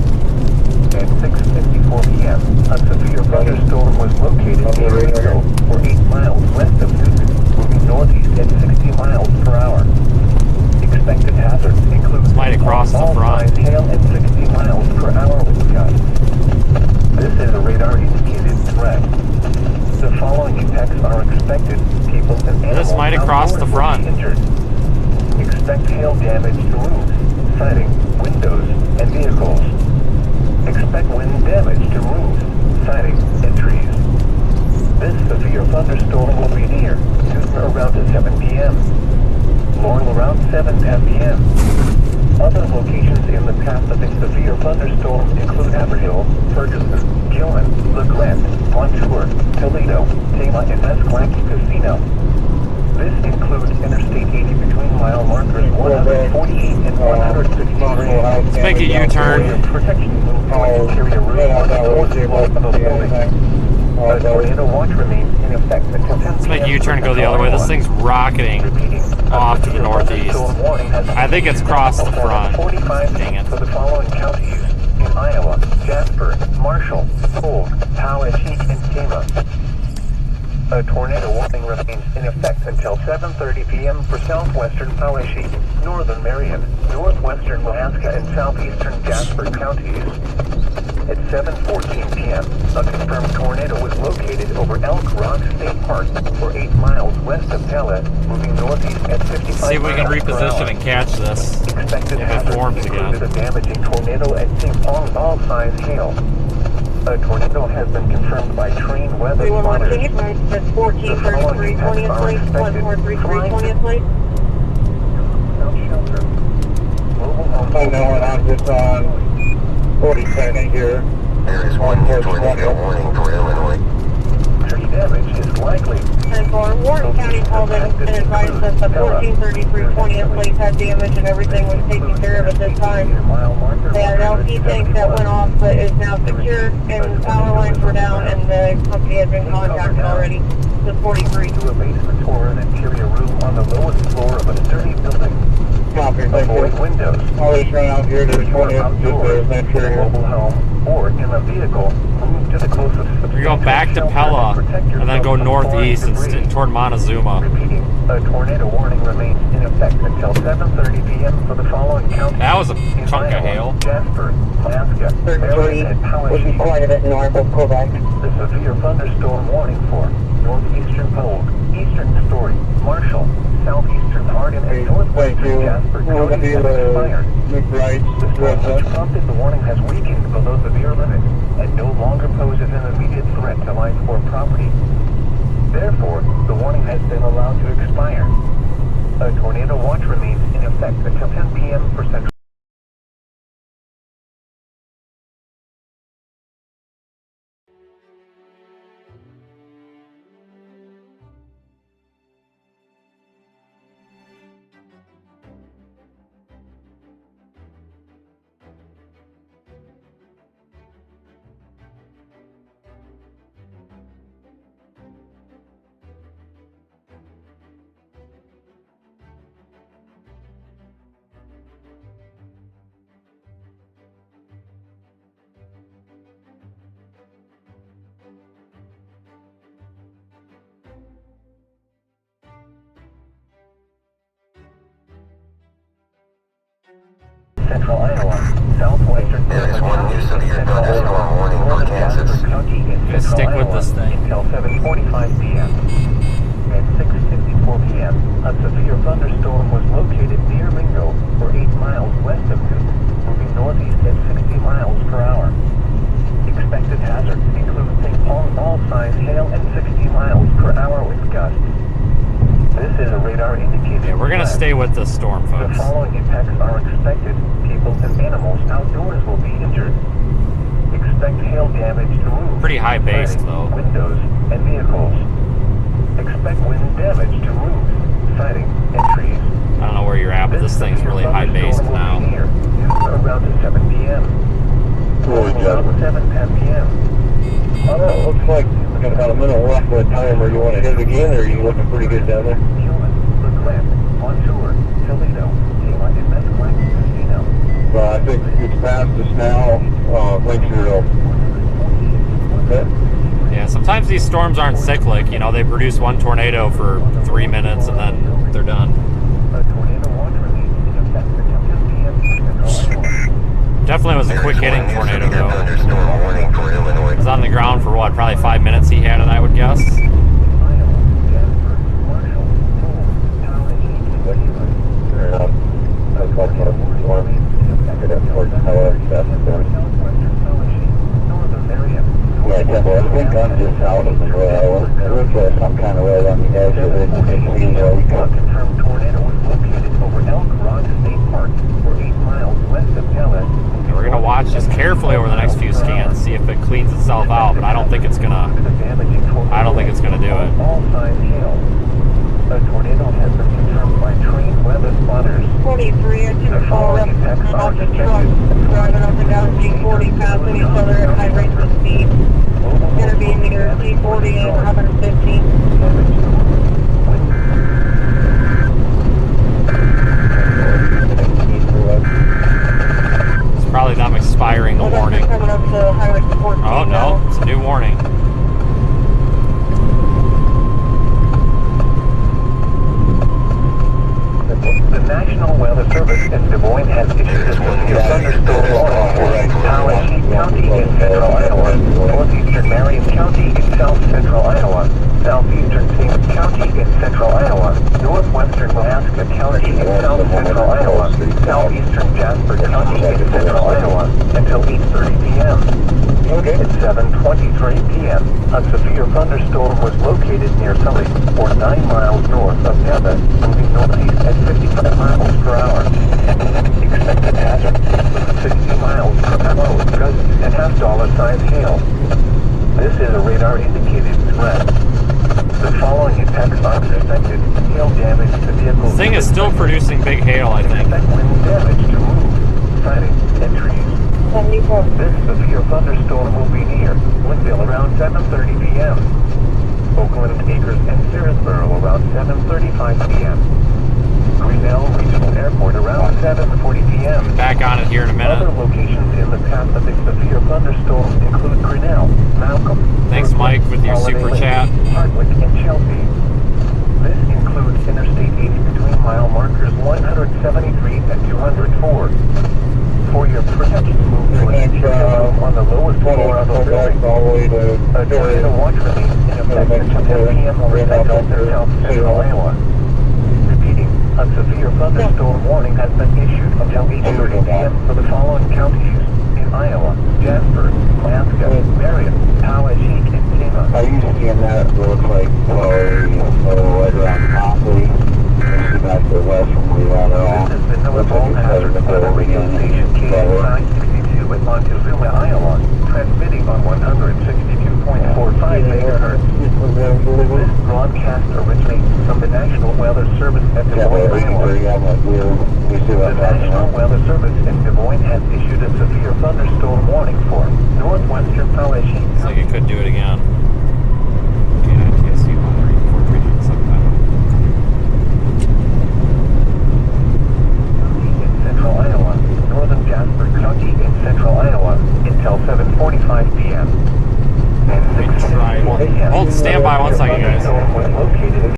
At 6:54 p.m., a severe thunderstorm was located near Ringo, or 8 miles west of Newton, moving northeast at 60 miles per hour. Expected hazards include Might have crossed the front. hail and 60 miles per hour wind gusts. This is a radar-indicated threat. The following impacts are expected. People and animals This might have crossed the outdoors will be front. injured. Expect hail damage to roofs, siding, windows, and vehicles. Expect wind damage to roofs, siding, and trees. This severe thunderstorm will be near Newton around 7 p.m. Blowing around 7 p.m. Other locations in the path of a severe thunderstorm include Haverhill, Ferguson, Gilman, LeGrand, Montour, Toledo, Tama, and Mescalaki Casino. This includes Interstate 80 between mile markers 148 and 163. Let's make a U-turn. Protection move towards interior room on the fourth floor of a building. A tornado watch remains in effect until 10 p.m. Let's make a U-turn and go the other way. This thing's rocketing off to the northeast. I think it's crossed the front. Dang it. For the following counties in Iowa: Jasper, Marshall, Polk, Poweshiek, and Tama. A tornado warning remains in effect until 7:30 p.m. for southwestern Poweshiek, northern Marion, northwestern Alaska, and southeastern Jasper counties. At 7:14 p.m., a confirmed tornado was located over Elk Rock State Park, or 8 miles west of Pella, moving northeast at 55 See if we can miles per reposition hour. and catch this. Expected If it hazards forms again. included a damaging tornado and ping-pong ball-sized hail. A tornado has been confirmed by trained weather spotters. That's 1433 20th place, 1433 20th place. I know, and I'm just on 42nd here. There is one tornado warning for Illinois. Tree damage is likely. And for Warren County called in and advised us that 1433 20th place had damage and everything was taken care of at this time. They had an LP tank that went off but is now secure and power lines were down and the company had been contacted already. The 43. To a basement or an interior room on the lowest floor of a sturdy building. Copy, thank Avoid you. windows. Always run out here to the If you are 20th, just outdoors, there's in a mobile home, or in a vehicle, move to the closest. We go back to Pella and then go northeast and toward Montezuma. Repeating, a tornado warning remains in effect until 7:30 p.m. for the following counties. That was a in chunk of Iowa, hail. Jasper, Alaska, 33 Maryland, and would be Poweshiek. quite a bit north of Quebec. The severe thunderstorm warning for northeastern Polk, eastern Story, Marshall, southeastern Hardin, and northwestern Jasper counties has expired. The storm which prompted the warning has weakened below severe limits and no longer poses an immediate threat to life or property. Therefore, the warning has been allowed to expire. A tornado watch remains in effect until 10 p.m. for central Central Iowa, southwestern There is one new severe thunderstorm warning for Kansas. Let's stick with this thing. Until 7:45 p.m. At 6:54 p.m., a severe thunderstorm was located near Mingo, or 8 miles west of Newton, moving northeast at 60 miles per hour. Expected hazards include ping pong ball size hail and 60 miles per hour with gusts. This is a radar indicator. Yeah, we're gonna stay with this storm, The folks. following impacts are expected. People and animals outdoors will be injured. Expect hail damage to roofs, Pretty high based, siding, though. windows, and vehicles. Expect wind damage to roofs, siding, and trees. I don't know where you're at, but this thing's really high based now. Near around 7 p.m. Around 7:10 p.m. I don't know, it looks like we got about a minute left of the timer. You want to hit it again, or are you looking pretty good down there? Human, Brooklyn, Montour, Toledo, Kayla, and Mesquite, Casino. Well, I think it's past us now. Make sure it'll... Okay. Yeah, sometimes these storms aren't cyclic. You know, they produce one tornado for 3 minutes and then they're done. A tornado watch release in effect until 10 p.m. Central Iowa. Definitely was a quick hitting tornado, though. Thunderstorm warning for Illinois. It was on the ground for what, probably 5 minutes he had it, I would guess. Iowa, Jasper, Marshall, Toll, Town, and Heath, That's like a storm. Get up towards Iowa, that's done. Southwestern Fellowship, Northern area. Yeah, Temple, I think I'm just out of the rail. It looks like I'm kind of right on the edge of it. It seems like we A got... confirmed tornado was located over Elk Rock State Park, or 8 miles west of Dallas. We're gonna watch just carefully over the next few scans, see if it cleans itself out, but I don't think it's gonna do it. All signs hail. A tornado has been confirmed by trained weather spotters. 43 or 2 fall up off the truck, driving up and down C40, passing each other at high rates of speed. Gonna be near C40 and 115. It's probably them expiring the warning. Coming up to Highway 14 Oh no, now. it's a new warning. The National Weather Service in Des Moines has issued a severe thunderstorm warning for Tallahassee County in central Iowa, northeastern Marion County in south central Iowa, southeastern St. County in central Iowa, northwestern Alaska County in south central Iowa, southeastern Jasper County in central Iowa, until 8:30 p.m. At 7:23 p.m., a severe thunderstorm was located near Sully, or 9 miles north of Devon, moving northeast at 55 miles per hour. Expected hazard, 60 miles per hour with gusts and half-dollar size hail. This is a radar-indicated threat. The following impacts are expected. Hail damage to vehicles. The thing is still producing big hail, I think. Expect wind damage to roofs, siding, and trees. 74. This severe thunderstorm will be near Woodville around 7:30 p.m. Oakland Acres and Searsboro around 7:35 p.m. Grinnell Regional Airport around 7:40 p.m. Back on it here in a Other minute. locations in the path of the severe thunderstorm include Grinnell, Malcolm, Thanks, Mike, with your Holiday super Lake, chat. Hardwick, and Chelsea. This includes Interstate 80 between mile markers 173 and 204. For your protection, move to an interior room on the lowest floor of the building. all the way to... A tornado watch release in effect until 10 p.m. over central and south central Iowa. Repeating, a severe thunderstorm warning has been issued until 8:30 p.m. for the following counties in Iowa: Jasper, Alaska, Marion, Tallahassee, and Tama. I used to see that it looks like right around Copley. Back to the west from where we are all. This has been the All Hazard Weather Radio Station KX962 in Montezuma, Iowa, transmitting on 162.45 MHz. This broadcast originates from the National Weather Service at Des Moines, Iowa. The National Weather Service in Des Moines has issued a severe thunderstorm warning for northwestern Tallahassee. Looks like it could do it again. Okay, NTSC 13439 sometime. Central Iowa, northern Jasper County in central Iowa, until 7:45 p.m. And 6:44 p.m. Hold standby 1 second, guys. Was located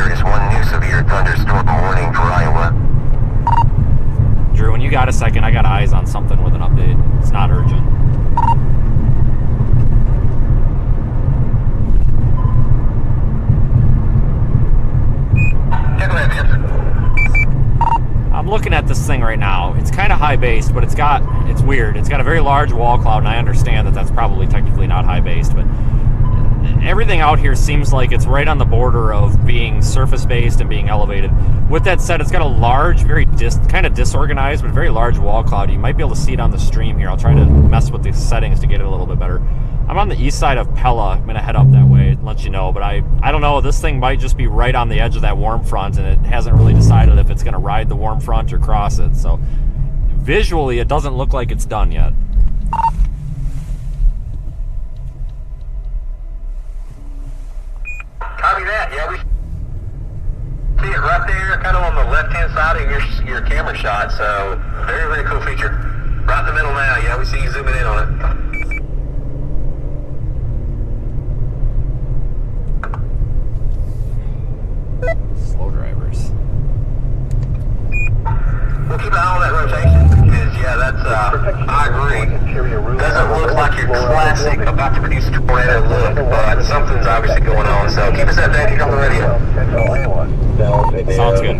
There is one new severe thunderstorm warning for Iowa. Drew, when you got a second, I got eyes on something with an update. It's not urgent. Yeah, go ahead, man. I'm looking at this thing right now. It's kind of high based, but it's weird. It's got a very large wall cloud, and I understand that that's probably technically not high based, but everything out here seems like it's right on the border of being surface based and being elevated. With that said, it's got a large, very kind of disorganized, but very large wall cloud. You might be able to see it on the stream here. I'll try to mess with the settings to get it a little bit better. I'm on the east side of Pella. I'm going to head up that way and let you know, but I don't know. This thing might just be right on the edge of that warm front, and it hasn't really decided if it's going to ride the warm front or cross it. So visually, it doesn't look like it's done yet. Copy that. Yeah, we see it right there, kind of on the left-hand side of your camera shot. So very, very cool feature. Right in the middle now. Yeah, we see you zooming in on it. Slow drivers. We'll keep an eye on that rotation because, yeah, that's, I agree. Doesn't look like your classic about to produce a tornado look, but something's obviously going on. So keep us updated on the radio. Sounds good.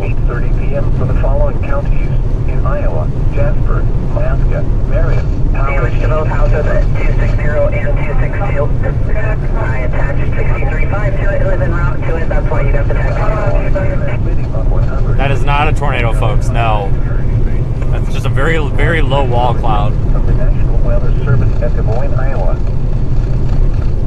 8:30 p.m. for the following counties in Iowa: Jasper, Alaska, Marion, Damage to both houses at 260 and 262. I attached 63.5 to it, live en route to it, that's why you got the text. That is not a tornado, folks. No. That's just a very, very low wall cloud. From the National Weather Service at Des Moines, Iowa.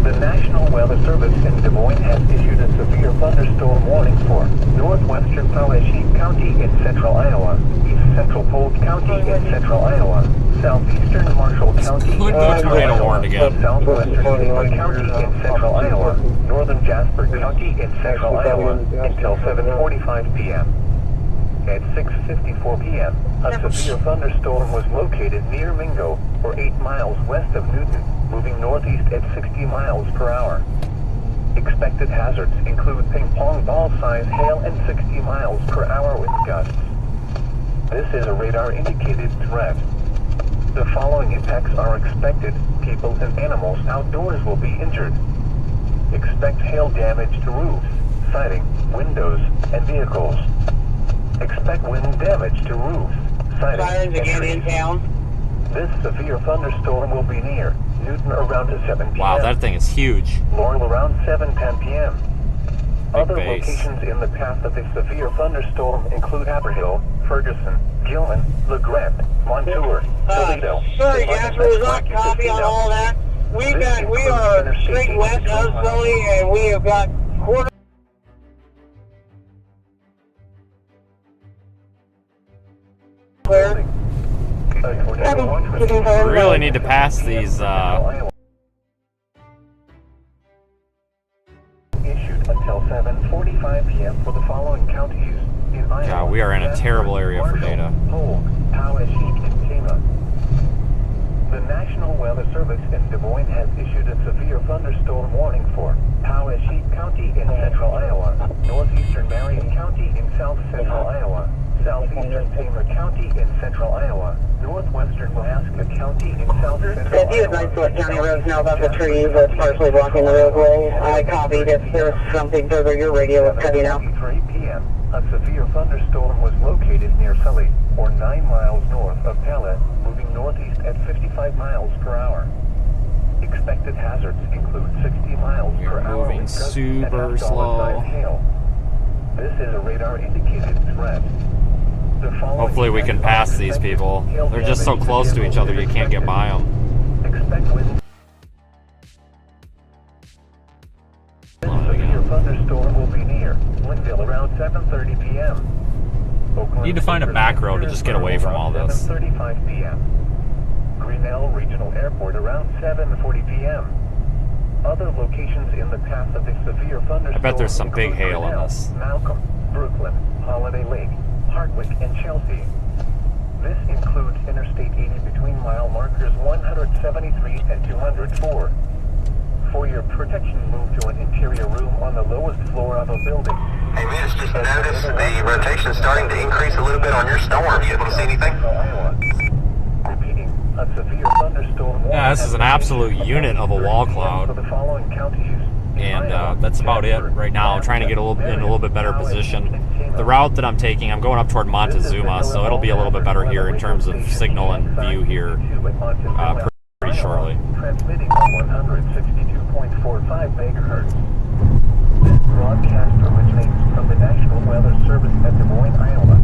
The National Weather Service in Des Moines has issued a severe thunderstorm warning for northwestern Poweshiek County in central Iowa, east central Polk County in central Iowa, southeastern Marshall County in central Iowa, southwestern Sonoma County in central Iowa, northern Jasper County in central Iowa until 7:45 p.m. At 6:54 p.m., a severe thunderstorm was located near Mingo, or 8 miles west of Newton, moving northeast at 60 miles per hour. Expected hazards include ping-pong ball-size hail and 60 miles per hour wind gusts. This is a radar-indicated threat. The following impacts are expected. People and animals outdoors will be injured. Expect hail damage to roofs, siding, windows, and vehicles. Expect wind damage to roofs, siding, Sirens again in town. This severe thunderstorm will be near Newton around 7 p.m. Wow, that thing is huge. Laurel around 7:10 p.m. Other base. locations in the path of the severe thunderstorm include Haverhill, Ferguson, Gilman, LeGrand, Montour, Toledo. Sorry, Jasper, was not copy on all that. We are straight west of Sully, and we have got quarter. Clear. We really need to pass these, Issued until 7:45 p.m. for the following counties in Iowa. God, we are in a terrible area for data. Polk, Poweshiek, and Tama. The National Weather Service in Des Moines has issued a severe thunderstorm warning for Poweshiek County in central Iowa, northeastern Marion County in south central Iowa, southeastern Tama County in central Iowa, northwestern Alaska County in south central If you advise what county roads know about the trees that's partially blocking the roadway, I copied. If there's something further, your radio is cutting out. 3 p.m. A severe thunderstorm was located near Sully, or 9 miles north of Pella, moving northeast at 55 miles per hour. Expected hazards include 60 miles per hour moving wind gusts super and slow. dollar-sized hail. This is a radar-indicated threat. The following Hopefully we can pass these people. They're just so close to each other you can't get by them. Expect wind. This severe thunderstorm will be near Linville around 7:30 p.m. Oakland Need to find a back road to just get away from all this. 7:35 p.m. Grinnell Regional Airport around 7:40 p.m. Other locations in the path of the severe thunderstorm. I bet there's some big include hail in Grinnell, this. Malcolm, Brooklyn, Holiday Lake, Hardwick, and Chelsea. This includes Interstate 80 between mile markers 173 and 204. For your protection, move to an interior room on the lowest floor of a building. Hey, Vince, just noticed the rotation is starting to increase a little bit on your storm. You able to see anything? Repeating, a severe thunderstorm. Yeah, this is an absolute unit of a wall cloud. For the following counties. And that's about it right now. I'm trying to get in a little bit better position. The route that I'm taking, I'm going up toward Montezuma, so it'll be a little bit better here in terms of signal and view here pretty shortly. Transmitting on 162.45 megahertz. This broadcast originates from the National Weather Service at Des Moines, Iowa.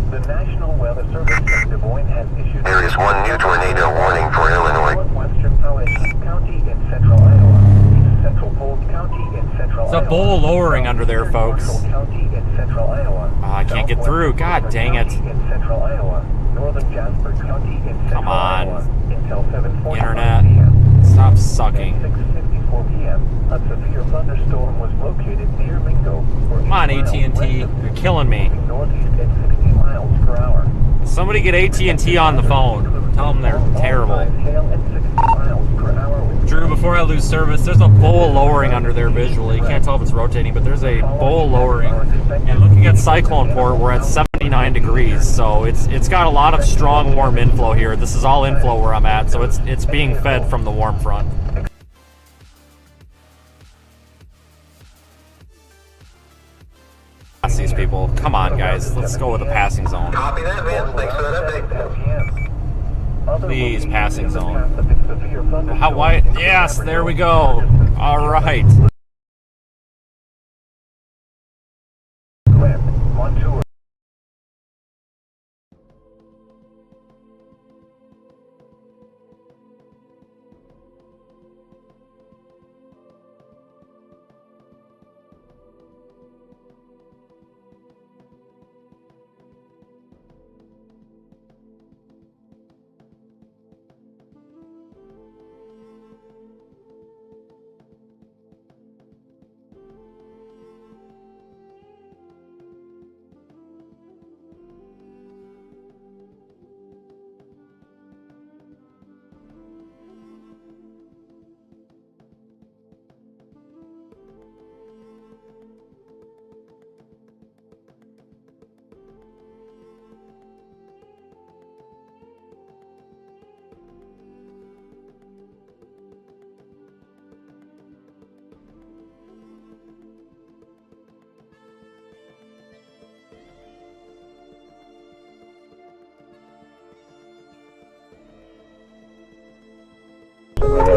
The National Weather Service at Des Moines has issued... There is one new tornado warning for Illinois. Northwestern Powhatan County in central Iowa. Central Polk County in central It's a bowl lowering under there, folks. County in central Iowa. I can't get through. God dang it. In central Iowa. Northern Jasper County in central Come on. Iowa. Until 7:45 Internet. p.m. Stop sucking. At 6:54 p.m. a severe thunderstorm was located near Mingo. Come on, AT&T. You're killing me. Northeast at 60 miles per hour. Somebody get AT&T on the phone. Tell them they're terrible. Hail at 60 miles per hour. Drew, before I lose service, there's a bowl lowering under there visually. You can't tell if it's rotating, but there's a bowl lowering. And looking at Cyclone Port, we're at 79 degrees, so it's got a lot of strong warm inflow here. This is all inflow where I'm at, so it's being fed from the warm front. Pass these people. Come on, guys. Let's go with the passing zone. Copy that, Vince. Thanks for that update. Please, passing zone. How wide? Yes, there we go. All right.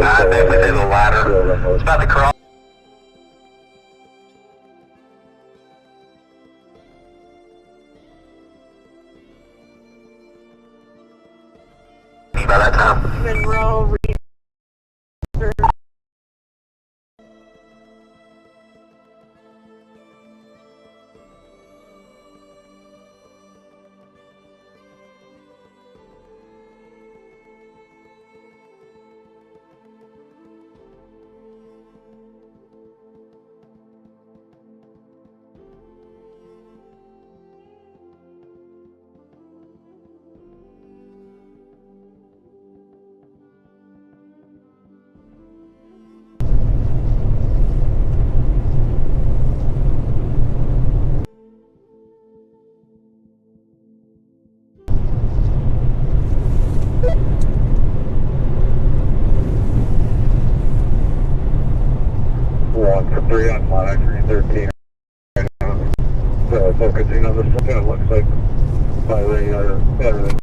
I definitely did the ladder. It's about to cross. By that time. Monroe. Three on monitor 13 right now. So focusing on this, kind of looks like by radar, everything.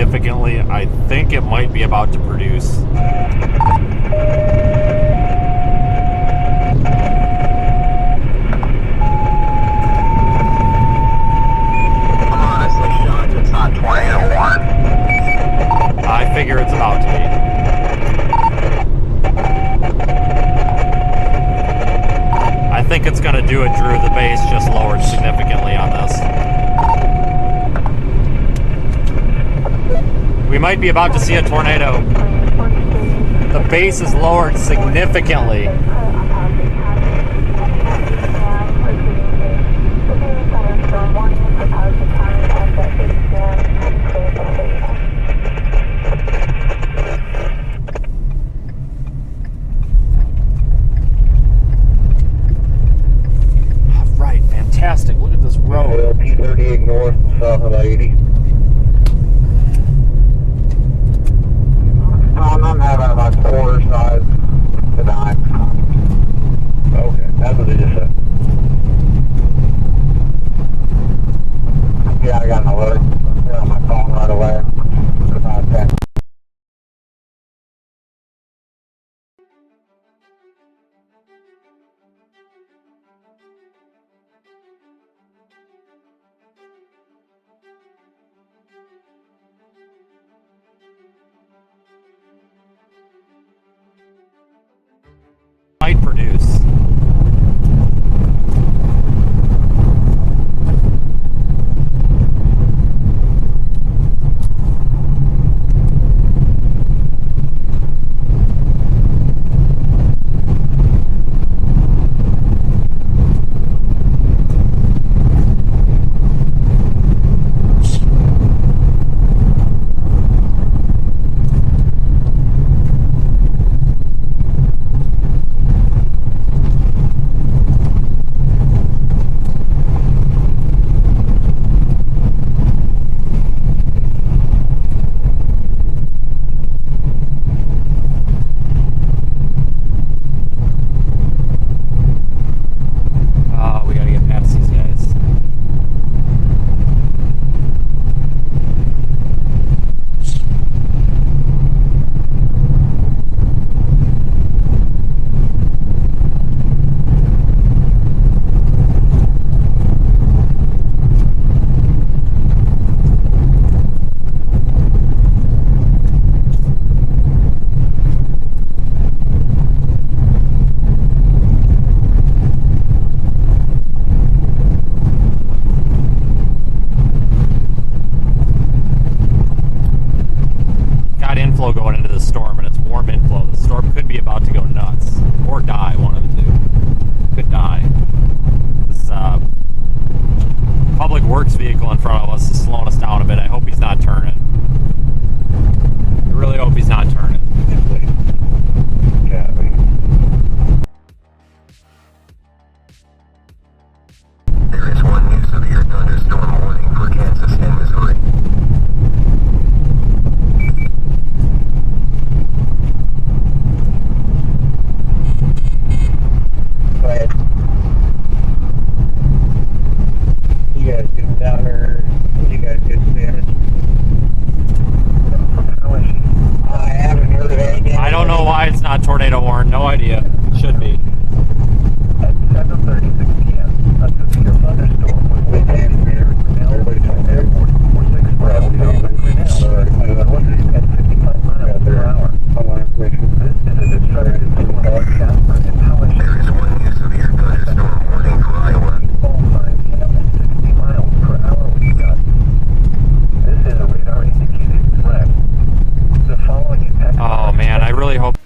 significantly. I think it might be about to produce. I'm honestly shocked it's not tornado warrant. I figure it's about to be. I think it's going to do it, Drew. The base just lowered significantly on this. We might be about to see a tornado. The base is lowered significantly. Right, fantastic. Look at this road. Waelti 38 north, south of 80. I'm having about quarter size to 9. Okay, that's what they just said. Yeah, I got an alert. They're on my phone right away. About 10. Might produce. We gotta get past these guys. Got inflow going into the storm, and it's warm inflow. The storm could be about to go nuts. Or die, one of the two. Could die. This public works vehicle in front of us is slowing us down a bit. I hope he's not turning. I really hope he's not turning. There is one new severe thunderstorm warning for Kansas and Missouri. Go ahead. You guys getting down there? What you guys get some damage? I haven't heard of anything. I don't know why it's not tornado warrant. No idea. Should be. At 7:36 p.m., a severe thunderstorm was witnessed near Grinnell Airport, 46 miles south of Grinnell, northeast at 55 miles per hour. This is a destructive storm in CHASER and Powashik. There is one new severe thunderstorm warning for Iowa. Fall signs cap at 60 miles per hour was got. This is a radar-indicated threat. The following impact. Oh man, I really hope.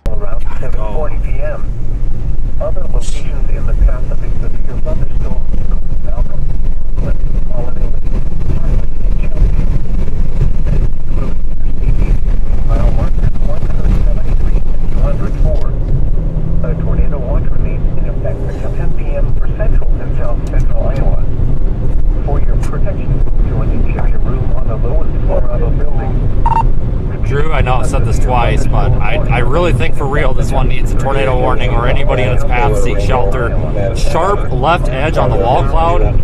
Around 7:40 p.m. Other locations in the Pacific severe thunderstorms include Malcolm, Clinton, Holiday, Hartford, and Chelsea. This includes Interstate 80, mile markers 173 and 204. A tornado watch remains in effect until 10 p.m. for central and south central Iowa. For your protection, join each of your room on the lowest floor of a building. Drew, I know I've said this twice, but I really think for real this one needs a tornado warning, or anybody in its path seek shelter. Sharp left edge on the wall cloud.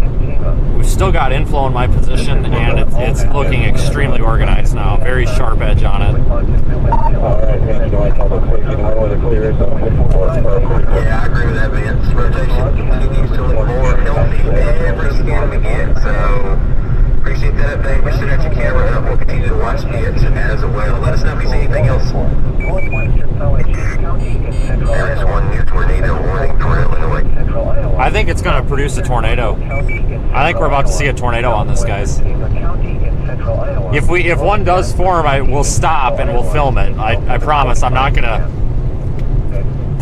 We've still got inflow in my position, and it's looking extremely organized now. Very sharp edge on it. Yeah, I agree with that, Vince. Rotation continues to look more healthy every scan we get, so appreciate that update. We're sitting at your camera up. We'll continue to watch it as well. Let us know if you see anything else. There is one new tornado warning for Illinois. I think it's going to produce a tornado. I think we're about to see a tornado on this, guys. If one does form, we'll stop and we'll film it. I promise. I'm not going to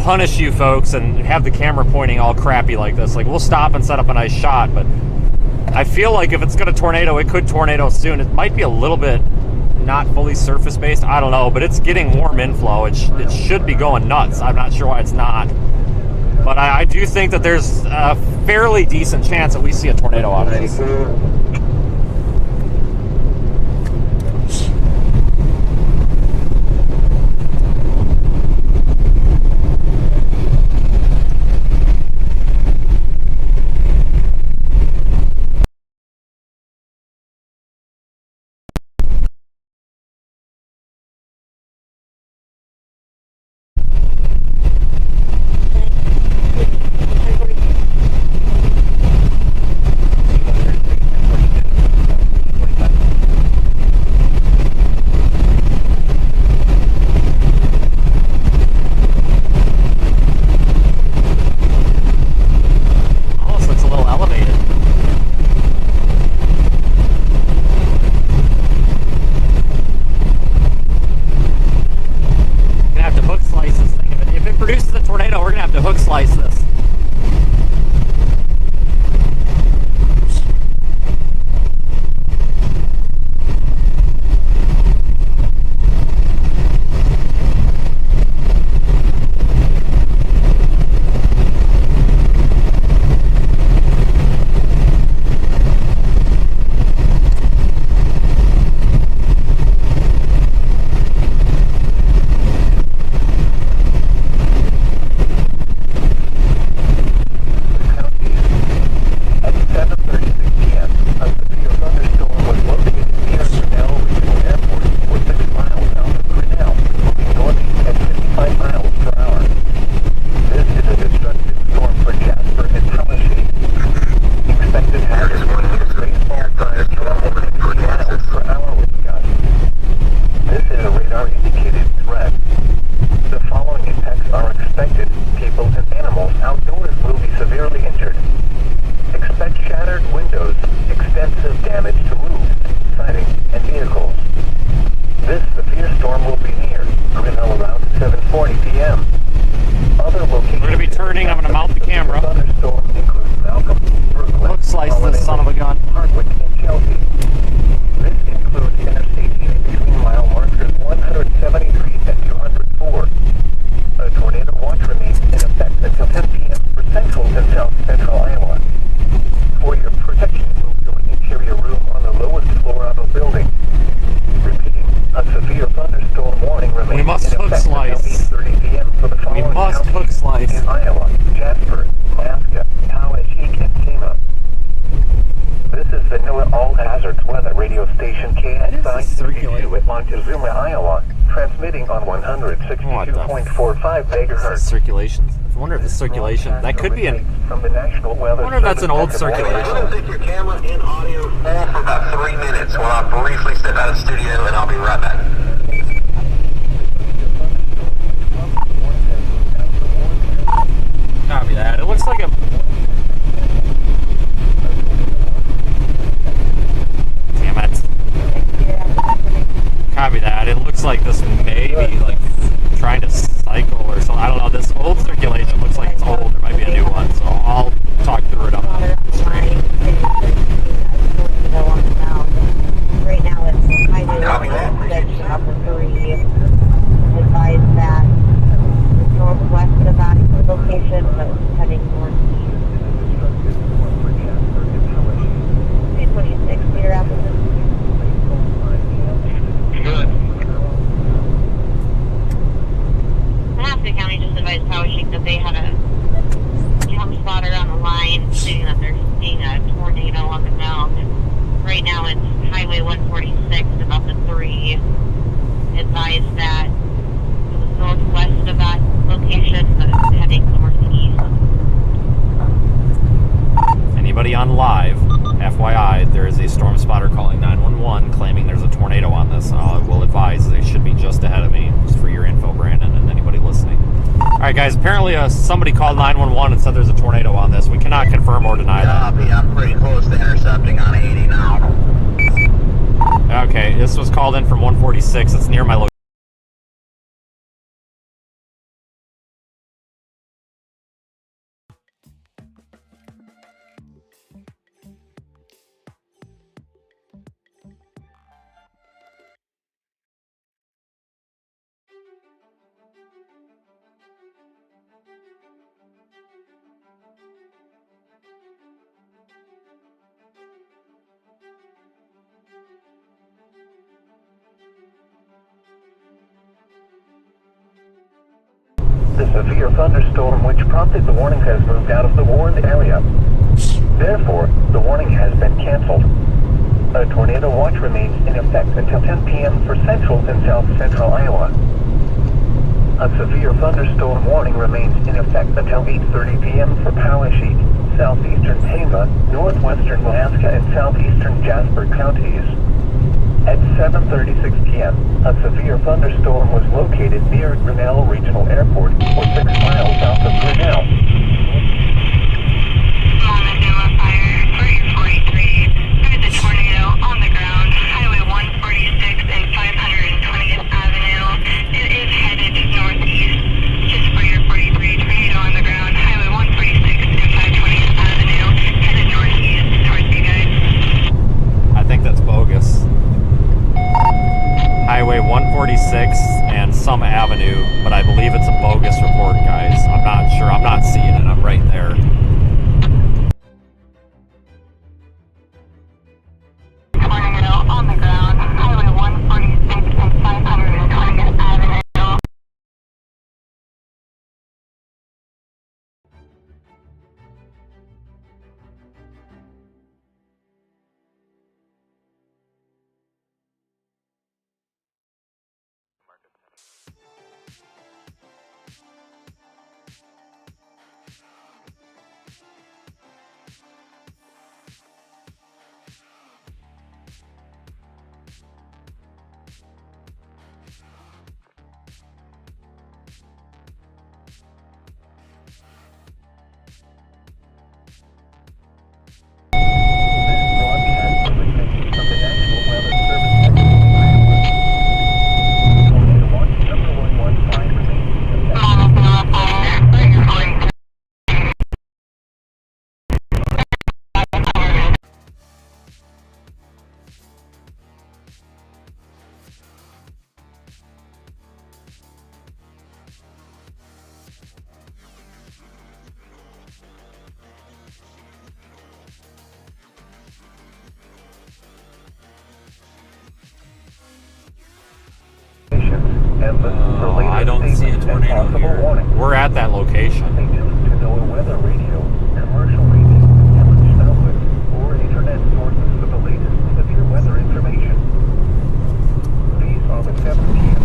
punish you folks and have the camera pointing all crappy like this. Like, we'll stop and set up a nice shot, but I feel like if it's going to tornado, it could tornado soon. It might be a little bit not fully surface based. I don't know, but it's getting warm inflow. It should be going nuts. I'm not sure why it's not. But I do think that there's a fairly decent chance that we see a tornado out of this. Slice this. Circulation. I wonder if the circulation that could be an. I wonder if that's an old circulation. I'm going to take your camera and audio off for about 3 minutes while I briefly step out of the studio, and I'll be right back. Copy that. It looks like a. Damn it. Copy that. It looks like this may be like trying to cycle or something. I don't know. This old circulation looks like it's old. There might be a new one, so I'll talk through it on the stream. Right now it's highway 6 off of 3. Advise that northwest of that location, but heading northeast. 226 clear after this. Good. flashing that they had a jump spotter on the line saying that they're seeing a tornado on the ground. Right now it's Highway 146, about the 3. Advised that it was northwest of that location, but heading northeast. Anybody on live, FYI, there is a storm spotter calling 911 claiming there's a tornado on this. I will advise they should be just ahead of me, just for your info, Brandon, and anybody listening. Alright guys, apparently somebody called 911 and said there's a tornado on this. We cannot confirm or deny that. I'm pretty close to intercepting on 80 now. Okay, this was called in from 146. It's near my location. The severe thunderstorm which prompted the warning has moved out of the warned area. Therefore, the warning has been canceled. A tornado watch remains in effect until 10 p.m. for central and south-central Iowa. A severe thunderstorm warning remains in effect until 8:30 p.m. for Powashik, southeastern Tama, northwestern Alaska, and southeastern Jasper counties. At 7:36 p.m., a severe thunderstorm was located near Grinnell Regional Airport, or 6 miles south of Grinnell. Monadilla Fire, 343. There's a tornado on the ground, Highway 146 and 520th Avenue. It is headed northeast. Just for your 43, tornado on the ground, Highway 146 and 520th Avenue, headed northeast towards you guys. I think that's bogus. Highway 146 and some avenue, but I believe it's a bogus report, guys. I'm not sure. I'm not seeing it. I'm right there. Tornado on the ground, Highway 146 and 520th Avenue. I don't see a tornado here. We're at that location. To know a weather radio, commercial radio, television outlets, or internet sources for the latest severe weather information. These are the 7 p.m.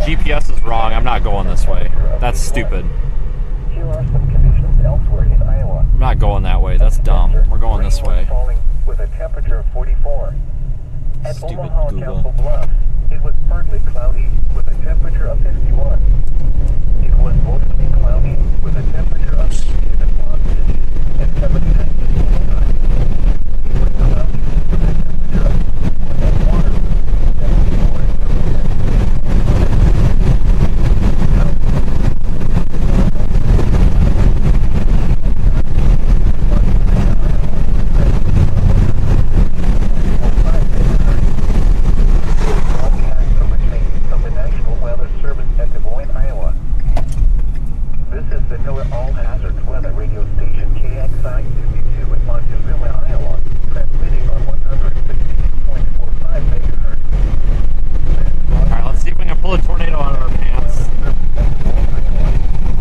GPS is wrong. I'm not going this way. That's stupid. Here are some conditions elsewhere in Iowa. I'm not going that way. That's dumb. We're going this way. Falling with a temperature of 44. At Stupid Omaha Google. Council Bluffs, it was partly cloudy with a temperature of 51. It was mostly cloudy with a temperature of NOAA All Hazards Weather radio station KXI 52 in Montezuma, Iowa, transmitting on 162.45 megahertz. Alright, let's see if we can pull a tornado out of our pants.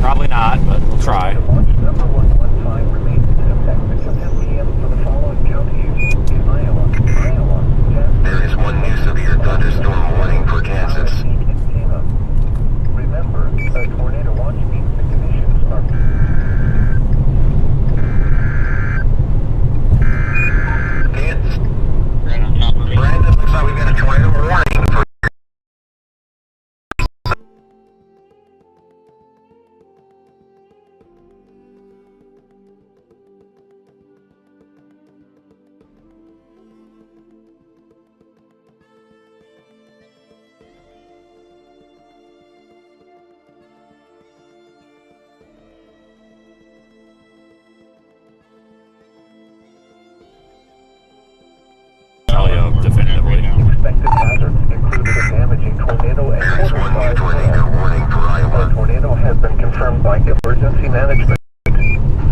Probably not, but we'll try. Launch number 115 remains in effect until 10 p.m. for the following counties in Iowa, Jasper. There is one new severe thunderstorm warning for Kansas. Remember, a tornado watch means the conditions are... Kansas. Brandon, looks like we've got a tornado warning for... Definitively. Expected hazards included a damaging tornado and There is one new tornado warning for A Iowa. tornado has been confirmed by emergency management.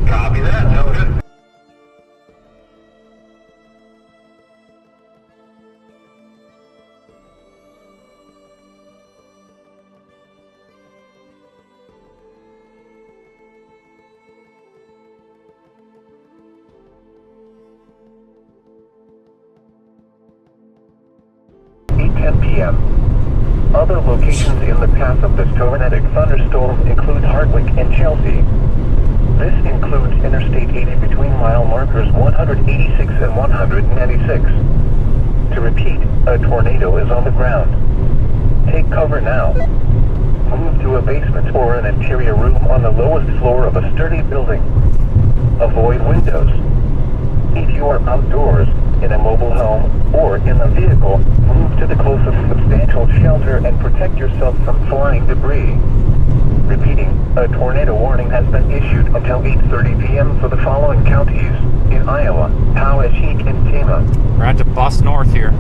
Copy that, noted. p.m. Other locations in the path of this tornadic thunderstorm include Hardwick and Chelsea. This includes Interstate 80 between mile markers 186 and 196. To repeat, a tornado is on the ground. Take cover now. Move to a basement or an interior room on the lowest floor of a sturdy building. Avoid windows. If you are outdoors, in a mobile home, or in a vehicle, move to the closest substantial shelter and protect yourself from flying debris. Repeating, a tornado warning has been issued until 8:30 p.m. for the following counties in Iowa, Poweshiek and Tama. We're at to bust north here.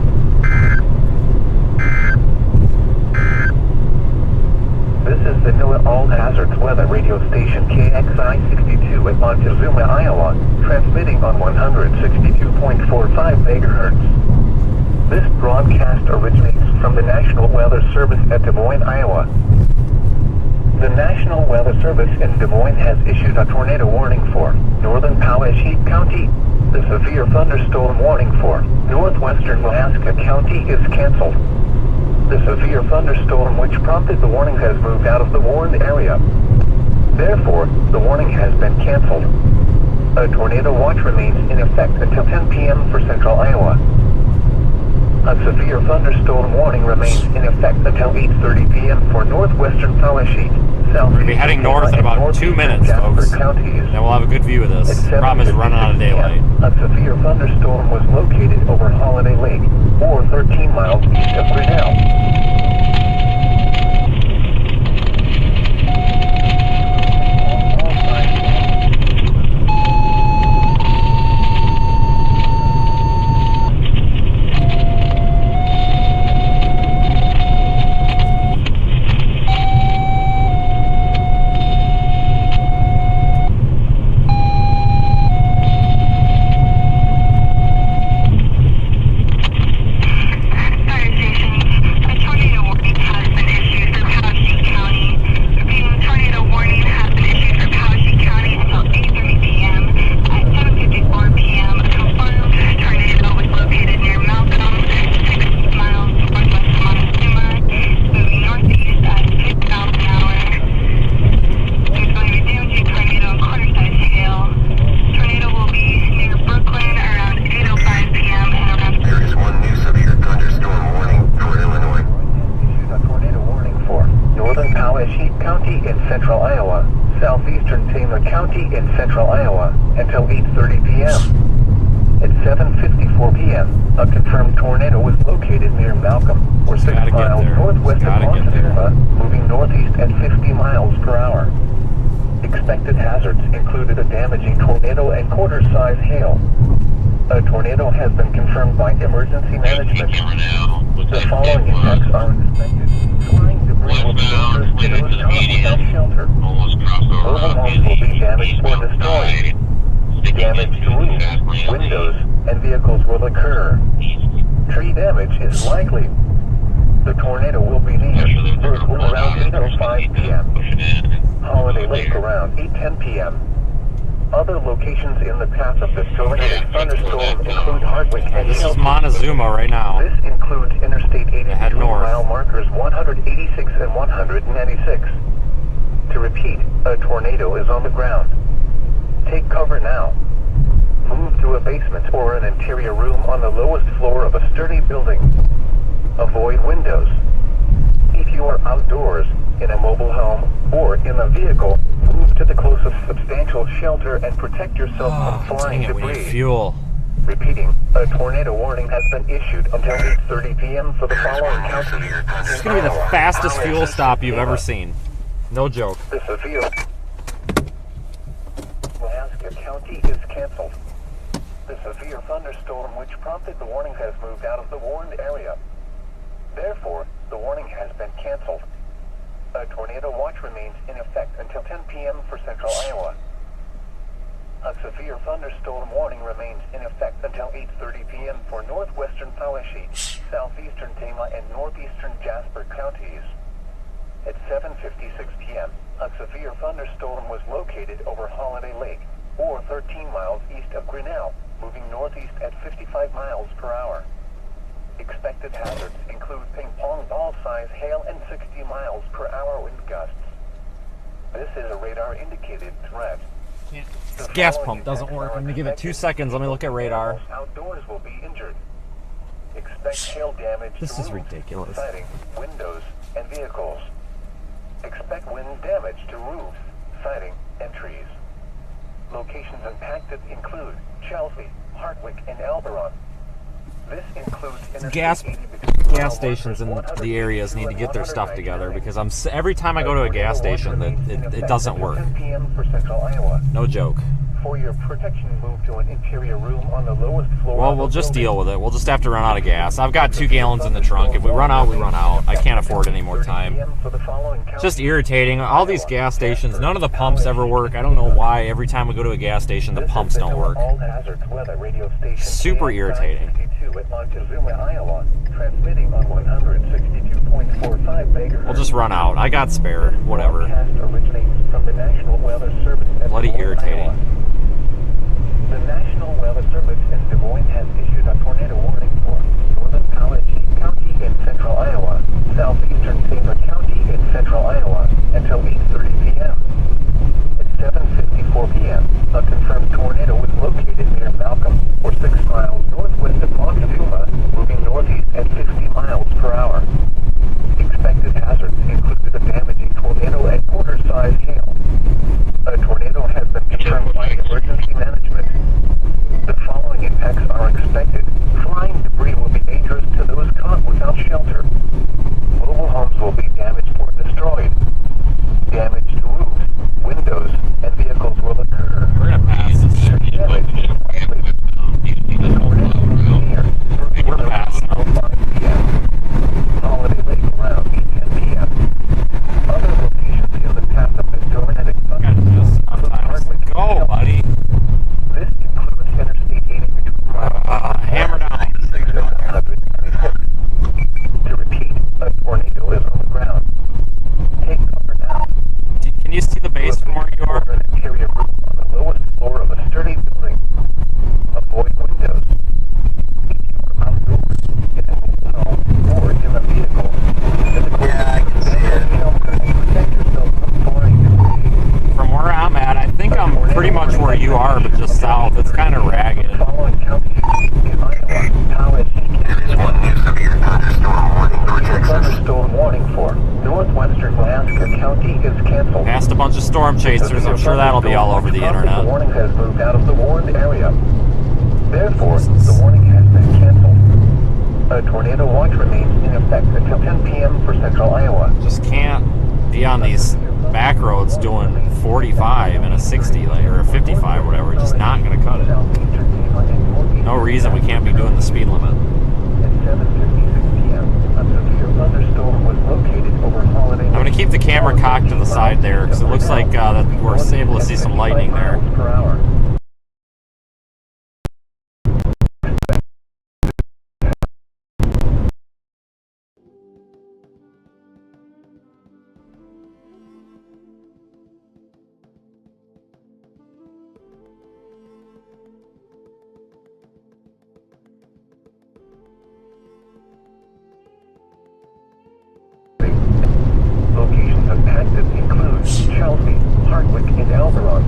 This is the NOAA All Hazards Weather radio station KXI 62 at Montezuma, Iowa, transmitting on 162.45 megahertz. This broadcast originates from the National Weather Service at Des Moines, Iowa. The National Weather Service in Des Moines has issued a tornado warning for northern Poweshiek County. The severe thunderstorm warning for northwestern Alaska County is canceled. The severe thunderstorm which prompted the warning has moved out of the warned area. Therefore, the warning has been canceled. A tornado watch remains in effect until 10 p.m. for central Iowa. A severe thunderstorm warning remains in effect until 8:30 p.m. for northwestern Poweshiek, south. We'll be heading north in about 2 minutes, folks. And we'll have a good view of this. The problem is running out of daylight. A severe thunderstorm was located over Holiday Lake, or 13 miles east of Grinnell. Mobile homes will be damaged or destroyed. Damage to roofs, windows, and vehicles will occur. Tree damage is likely. The tornado will be near Berkeley around 8:05 p.m. Holiday Lake around 8:10 p.m. Other locations in the path of this tornadic thunderstorm include Hardwick and This is Chelsea. Montezuma right now. This includes Interstate 82 Head north. mile markers 186 and 196. To repeat, a tornado is on the ground. Take cover now. Move to a basement or an interior room on the lowest floor of a sturdy building. Avoid windows. If you are outdoors, in a mobile home, or in a vehicle, move to the closest substantial shelter and protect yourself from flying Dang it, we debris. need fuel. Repeating, a tornado warning has been issued until 8:30 p.m. for the following counties. This is going to be the fastest fuel stop you've ever seen. No joke. The severe Alaska County is canceled. The severe thunderstorm which prompted the warning has moved out of the warned area. Therefore, the warning has been canceled. A tornado watch remains in effect until 10 p.m. for central Iowa. A severe thunderstorm warning remains in effect until 8:30 p.m. for northwestern Poweshiek, southeastern Tama, and northeastern Jasper counties. At 7:56 p.m., a severe thunderstorm was located over Holiday Lake, or 13 miles east of Grinnell, moving northeast at 55 miles per hour. Expected hazards include ping-pong ball-size hail and 60 miles per hour wind gusts. This is a radar-indicated threat. This gas pump doesn't work. I'm going to give it 2 seconds. Let me look at radar. Outdoors will be injured. Expect hail damage This to is roofs, ridiculous. siding, windows, and vehicles. Expect wind damage to roofs, siding, and trees. Locations impacted include Chelsea, Hardwick, and Elberon. This includes Gas stations in the areas need to get their stuff together because every time I go to a gas station, it doesn't work. 10 p.m. for central Iowa. No joke. For your protection, move to an interior room on the lowest floor. Well, of we'll the just building. deal with it. We'll just have to run out of gas. I've got 2 gallons in the trunk. If we run out, we run out. I can't afford any more time. It's just irritating. All these gas stations, none of the pumps ever work. I don't know why. Every time we go to a gas station, the pumps don't work. Super irritating. At Montezuma, Iowa, transmitting on 162.45 megahertz. We'll just run out. I got spare. Whatever. Broadcast originates from the National Weather Service at Bloody Des Moines, irritating. Iowa. The National Weather Service in Des Moines has issued a tornado warning for northern Poweshiek County in central Iowa, southeastern Tama County in central Iowa, until 8:30 p.m. At 7:54 p.m., a confirmed tornado was located near Malcolm, or 6 miles northwest of Montezuma, moving northeast at 50 miles per hour. Expected hazards included a damaging tornado and quarter-sized hail. A tornado has been confirmed by emergency management. The following impacts are expected. Flying debris will be dangerous to those caught without shelter. Mobile homes will be damaged or destroyed. Damage to roofs, windows, and vehicles will occur. We're going to pass this. Damage is likely. The tornado is near. We're past now. 5 p.m. Holiday Lake around 8:10 p.m. Other locations in the path of this tornadic Just enough time. Go, buddy. This includes Interstate 80 between Hammer down. 6 and 196. To repeat, a tornado is on the ground. Take cover now. Can you see the base from where you are? An interior room on the lowest floor of a sturdy building. Avoid windows. If you are outdoors, in a mobile home, or in a vehicle, Yeah, I can see it. protect yourself from flying debris. From where I'm at, I think I'm pretty much where you are, but just south. It's kind of ragged. Following counties in Iowa, Poweshiek, There is one new severe thunderstorm warning for Texas. thunderstorm warning for northwestern Alaska County is canceled. Past a bunch of storm chasers. I'm sure that'll be all over the The internet. warning has moved out of the warned area. Therefore, the warning has been canceled. A tornado watch remains in effect until 10 p.m. for central Iowa. Just can't be on these back roads doing 45 and a 60 or a 55, whatever. Just not going to cut it. No reason we can't be doing the speed limit. At 7:56 p.m., a severe thunderstorm was located over Holiday. I'm going to keep the camera cocked to the side there because it looks like that we're able to see some lightning there. Per hour. Locations impacted include Chelsea, Hardwick, and Elberon.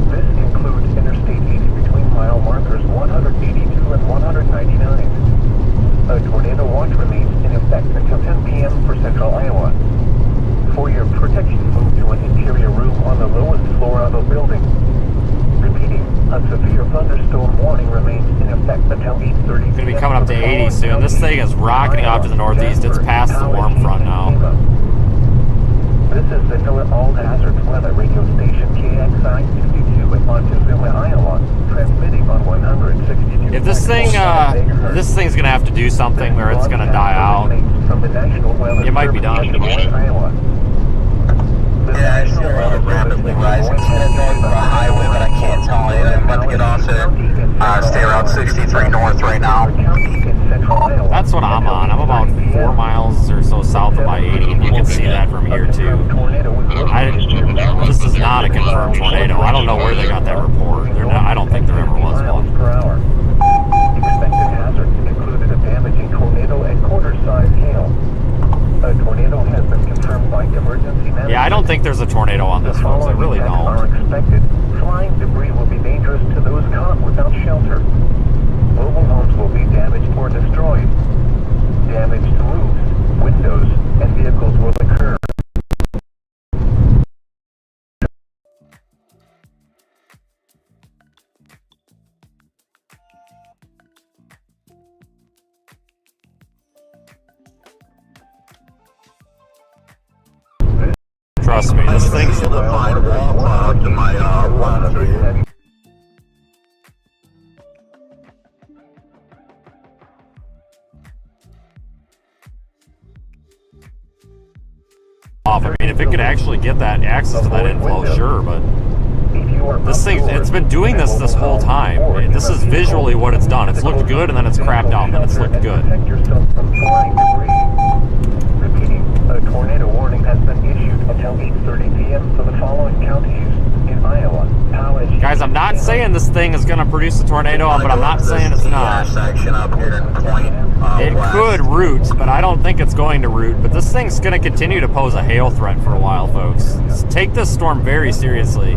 This includes Interstate 80 between mile markers 182 and 199. A tornado watch remains in effect until 10 p.m. for central Iowa. For your protection, move to an interior room on the lowest floor of a building. Repeating, a severe thunderstorm warning remains in effect until 8:30 p.m. It's going to be coming up to 80 soon. This thing is rocketing off to the northeast. It's past the warm front now. This is the NOAA All Hazards Weather Radio Station KXI 62 in Montezuma, Iowa, transmitting on 162. If this thing's going to have to do something or it's going to die out, it might be done. Yeah, I see a lot of rapidly rising heading north on the highway, but I can't tell you. I'm about to get off there. Stay around 63 north right now. That's what I'm on. I'm about 4 miles or so south of I-80, and you can see that from here too. This is not a confirmed tornado. I don't know where they got that report. I don't think there ever was one. Expected hazards included a damaging tornado and quarter-size hail. A tornado has been confirmed by emergency management. Yeah, I don't think there's a tornado on this, folks. I really don't. Are expected. Flying debris will be dangerous to those caught without shelter. Mobile homes will be damaged or destroyed. Damage to roofs, windows, and vehicles will occur. Trust me, this thing's... The fine wall cloud to my 100. I mean, if it could actually get that access to that inflow, sure, but this thing, it's been doing this whole time. This is visually what it's done. It's looked good, and then it's crapped out, and then it's looked good. Repeating, a tornado warning has been issued until 8:30 p.m. for the following counties in Iowa. Guys, I'm not saying this thing is going to produce a tornado, but I'm not saying it's not. It could root, but I don't think it's going to root. But this thing's going to continue to pose a hail threat for a while, folks. Take this storm very seriously.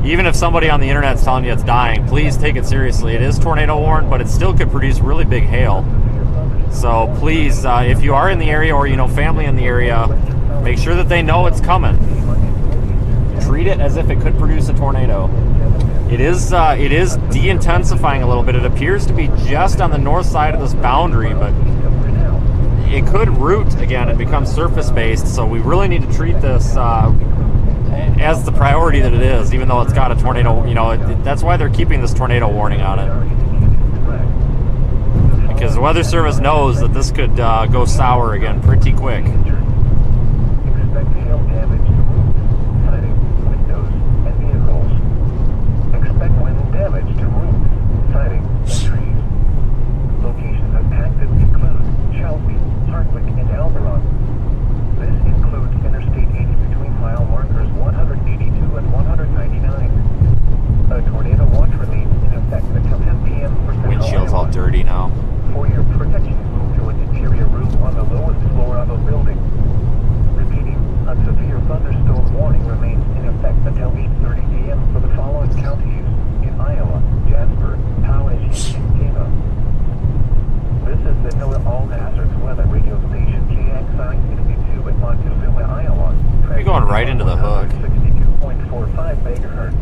Even if somebody on the internet is telling you it's dying, please take it seriously. It is tornado warned, but it still could produce really big hail. So please, if you are in the area or you know family in the area, make sure that they know it's coming. Treat it as if it could produce a tornado. It is de-intensifying a little bit. It appears to be just on the north side of this boundary, but it could root again and become surface-based. So we really need to treat this as the priority that it is, even though it's got a tornado. You know, that's why they're keeping this tornado warning on it. Because the Weather Service knows that this could go sour again pretty quick. Expect hail damage to roofs, siding, windows, and vehicles. Expect wind damage to roofs, siding, and trees. Locations impacted include Chelsea, Hardwick, and Elberon. This includes Interstate 80 between mile markers 182 and 199. A tornado watch remains in effect until 10 p.m. for central Windshield's all dirty now. For your protection, move to an interior room on the lowest floor of a building. Repeating, a severe thunderstorm warning remains in effect until 8:30 p.m. for the following counties in Iowa, Jasper, Poway, and Kena. This is the NOAA All Hazards Weather Radio Station KXI 62 in Montezuma, Iowa. You're going right into the hook. 62.45 megahertz.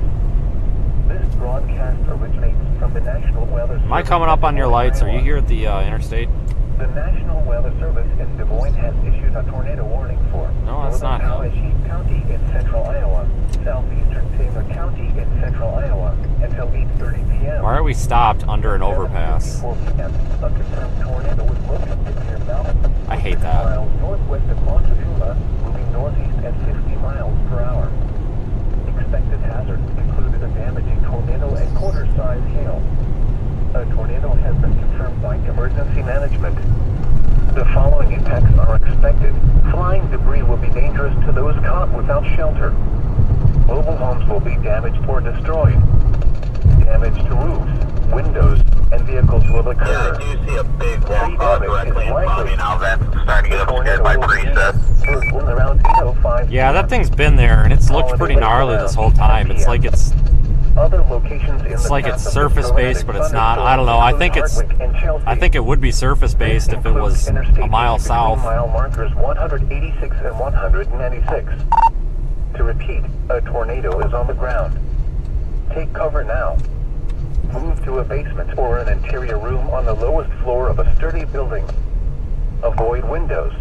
This broadcast originates from the National Weather Service. Am I coming up on your lights? Are you here at the interstate? The National Weather Service in Des Moines has issued a tornado warning for No, that's not Poway County in central Iowa, southeastern Taylor County in central Iowa until 8:30 p.m. Why are we stopped under an overpass? 4 p.m. A confirmed tornado was located near I hate that. miles northwest of Montezuma, moving northeast at 60 miles per hour. Expected hazards included a damaging tornado and quarter-size hail. A tornado has been confirmed by emergency management. The following impacts are expected. Flying debris will be dangerous to those caught without shelter. Mobile homes will be damaged or destroyed. Damage to roofs, windows, and vehicles will occur. Yeah, I do see a big wall directly in front of me now, Vince. I'm starting to get Tornado scared by will preset. First wind around 8:05 Yeah, that thing's been there, and it's looked pretty gnarly this whole time. It's like it's Other locations in It's the like path it's of surface the based, but it's not. I don't know. I think it's. Hardwick and Chelsea. I think it would be surface based if it was a mile Between south. mile markers 186 and 196. To repeat, a tornado is on the ground. Take cover now. Move to a basement or an interior room on the lowest floor of a sturdy building. Avoid windows.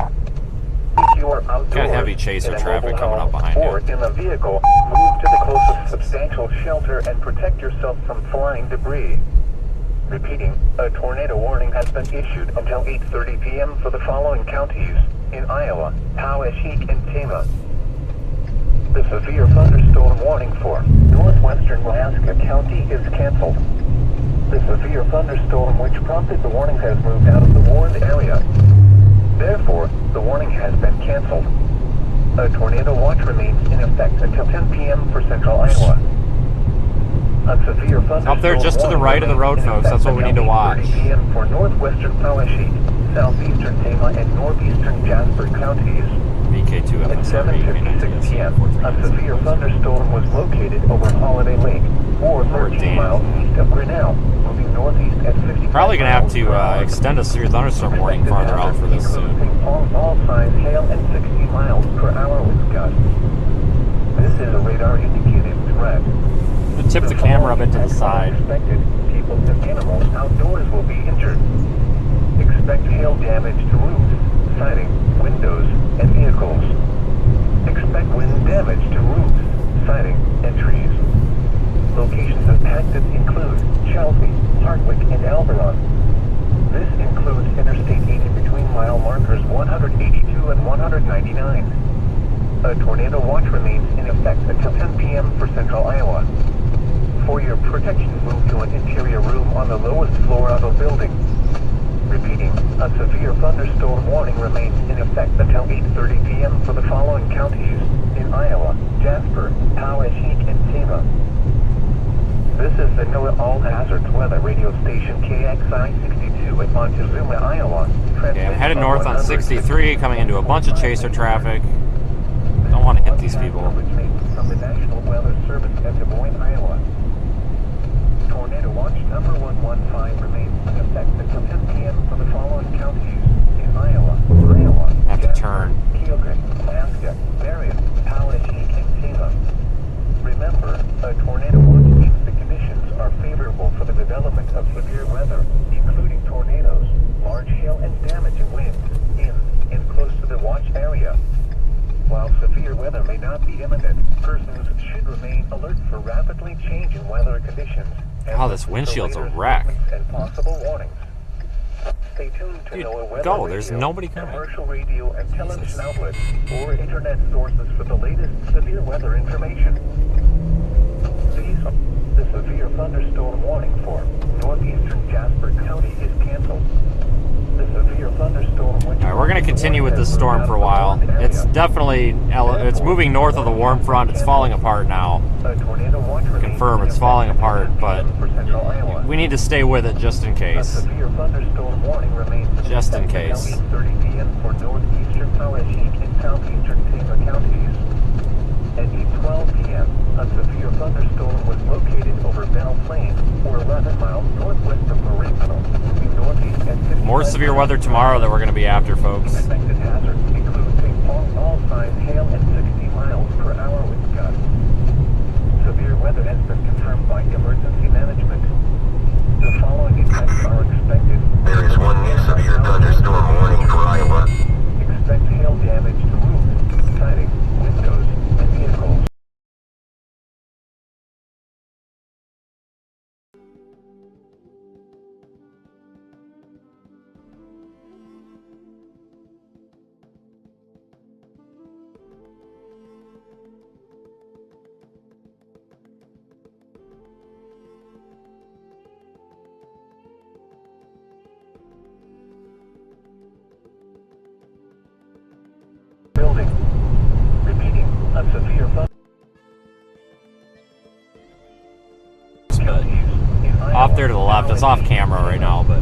If you are outdoors, Got heavy chaser in a traffic mobile coming up home behind or you. in a vehicle, move to the closest substantial shelter and protect yourself from flying debris. Repeating, a tornado warning has been issued until 8:30 p.m. for the following counties in Iowa, Poweshiek, and Tama. The severe thunderstorm warning for northwestern Alaska County is canceled. The severe thunderstorm which prompted the warning has moved out of the warned area. Therefore, the warning has been canceled. A tornado watch remains in effect until 10 p.m. for central Iowa. A severe thunderstorm Up there just to the right of the road, folks. That's what we need to watch. 8:30 p.m. for northwestern Poweshiek, southeastern Tama, and northeastern Jasper counties. VK2 At FSR 7:56 p.m., a severe thunderstorm was located over Holiday Lake, or 13 miles east of Grinnell, moving northeast at 50. Probably gonna have to extend a severe thunderstorm warning farther out for this soon. All-size hail and 60 miles per hour with gusts. This is a radar-indicated threat. Tip the camera a bit to the side. Expected people and animals outdoors will be injured. Expect hail damage to roofs, siding, windows, and vehicles. Expect wind damage to roofs, siding, and trees. Locations impacted include Chelsea, Hardwick, and Elberon. This includes Interstate 80 between mile markers 182 and 199. A tornado watch remains in effect until 10 p.m. for central Iowa. For your protection, move to an interior room on the lowest floor of a building. Repeating, a severe thunderstorm warning remains in effect until 8:30 p.m. for the following counties in Iowa, Jasper, Poweshiek, and Tama. This is the NOAA All Hazards Weather radio station KXI 62 at Montezuma, Iowa. Okay, I'm headed north on 63, coming into a bunch of chaser traffic. Don't want to hit these people. From the National Weather Service at Des Moines, Iowa. Tornado watch number 115 remains in effect until 10 p.m. for the following counties in Iowa, Have to turn. Keokuk, Alaska, Marion, Poweshiek, and Tama. Remember, a tornado watch means the conditions are favorable for the development of severe weather, including tornadoes, large hail, and damaging winds in and close to the watch area. While severe weather may not be imminent, persons should remain alert for rapidly changing weather conditions. Oh, this windshield's a wreck. And possible warnings. Stay tuned to Dude, NOAA Weather go. There's Radio, nobody coming. commercial radio, and television outlets, or internet sources for the latest severe weather information. The severe thunderstorm warning for northeastern Jasper County is canceled. The severe thunderstorm which... Alright, we're going to continue with this storm for a while. It's definitely, it's moving north of the warm front. It's falling apart now. Confirm it's falling apart, but we need to stay with it just in case. Just in case. 8:30 p.m. for northeastern Poweshiek and southeastern Tama counties. At 8:12 p.m., a severe thunderstorm was located over Belle Plaine, or 11 miles northwest of Moreno, moving northeast at 50. More severe weather tomorrow that we're going to be after, folks. Expected hazards include all-size hail and 60 miles per hour with gusts. Severe weather has been confirmed by emergency management. The following effects are expected. There is one new severe thunderstorm warning for Iowa. Expect hail damage to roofs, siding, windows, and vehicles. off there to the left. It's off camera right now, but...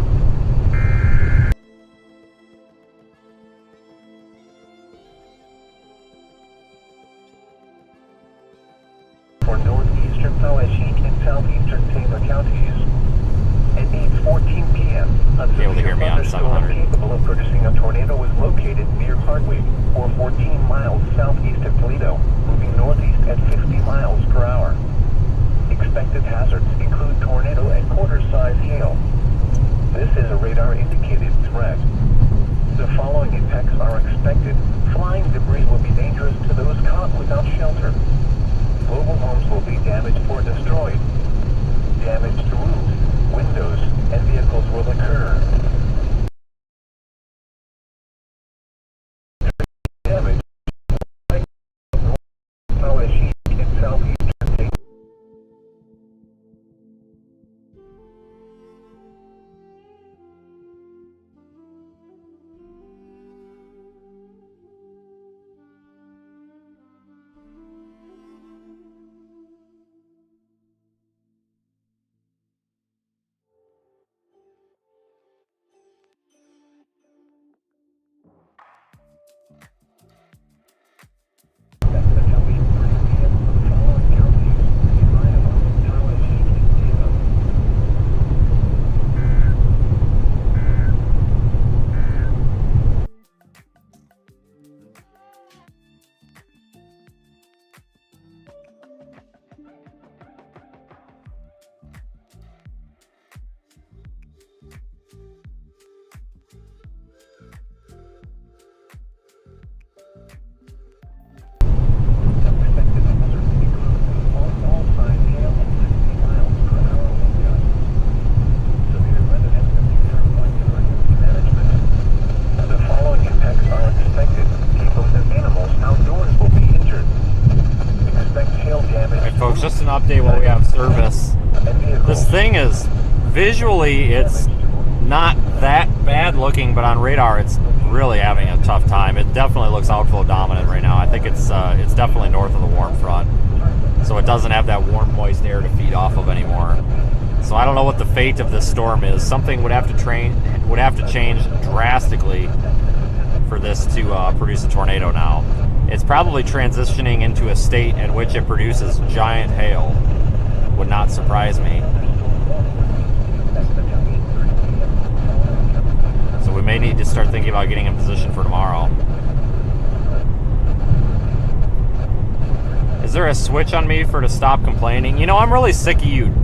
For northeastern Poweshiek and southeastern Tama counties. At 8:14 p.m., a Be able to hear me on thunderstorm 700. capable of producing a tornado was located near Hardwick, or 14 miles southeast of Toledo, moving northeast at 50 miles per hour. Expected hazards include tornado and quarter-size hail. This is a radar-indicated threat. The following impacts are expected. Flying debris will be dangerous to those caught without shelter. Mobile homes will be damaged or destroyed. Damage to roofs, windows, and vehicles will occur. Damage like Poweshiek and southeastern Tama. Just an update while we have service. This thing is, visually, it's not that bad looking, but on radar, it's really having a tough time. It definitely looks outflow dominant right now. I think it's definitely north of the warm front, so it doesn't have that warm, moist air to feed off of anymore. So I don't know what the fate of this storm is. Something would have to change drastically for this to produce a tornado now. It's probably transitioning into a state in which it produces giant hail. Would not surprise me. So we may need to start thinking about getting in position for tomorrow. Is there a switch on me to stop complaining? You know, I'm really sick of you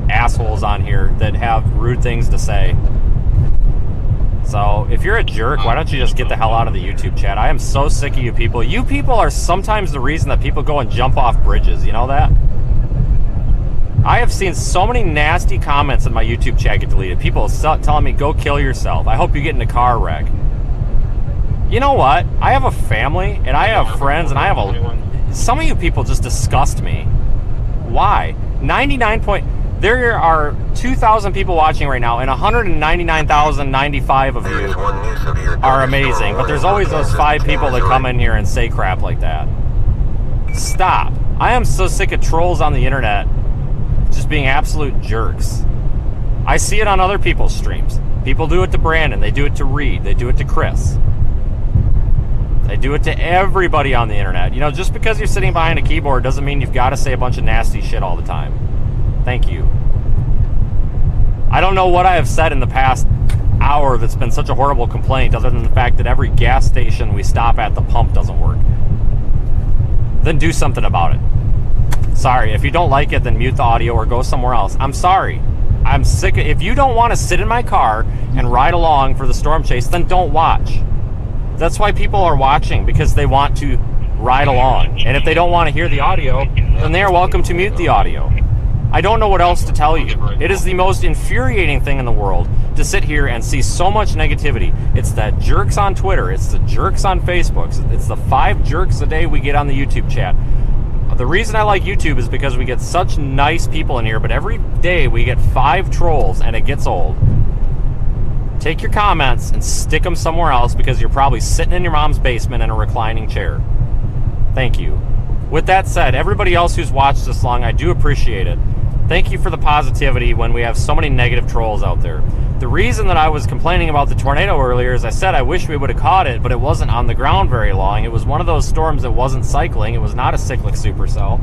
assholes on here that have rude things to say. So, if you're a jerk, why don't you just get the hell out of the YouTube chat? I am so sick of you people. You people are sometimes the reason that people go and jump off bridges. You know that? I have seen so many nasty comments in my YouTube chat get deleted. People telling me, go kill yourself. I hope you get in a car wreck. You know what? I have a family, and I have friends, and I have a... Some of you people just disgust me. Why? 99 There are 2,000 people watching right now, and 199,095 of you are amazing. But there's always those 5 people that come in here and say crap like that. Stop. I am so sick of trolls on the internet just being absolute jerks. I see it on other people's streams. People do it to Brandon. They do it to Reed. They do it to Chris. They do it to everybody on the internet. You know, just because you're sitting behind a keyboard doesn't mean you've got to say a bunch of nasty shit all the time. Thank you. I don't know what I have said in the past hour that's been such a horrible complaint other than the fact that every gas station we stop at, the pump doesn't work. Then do something about it. Sorry, if you don't like it, then mute the audio or go somewhere else. I'm sorry. I'm sick of... If you don't want to sit in my car and ride along for the storm chase, then don't watch. That's why people are watching, because they want to ride along. And if they don't want to hear the audio, then they are welcome to mute the audio. I don't know what else to tell you. It is the most infuriating thing in the world to sit here and see so much negativity. It's the jerks on Twitter. It's the jerks on Facebook. It's the 5 jerks a day we get on the YouTube chat. The reason I like YouTube is because we get such nice people in here, but every day we get 5 trolls and it gets old. Take your comments and stick them somewhere else because you're probably sitting in your mom's basement in a reclining chair. Thank you. With that said, everybody else who's watched this long, I do appreciate it. Thank you for the positivity when we have so many negative trolls out there. The reason that I was complaining about the tornado earlier is I said I wish we would have caught it, but it wasn't on the ground very long. It was one of those storms that wasn't cycling. It was not a cyclic supercell.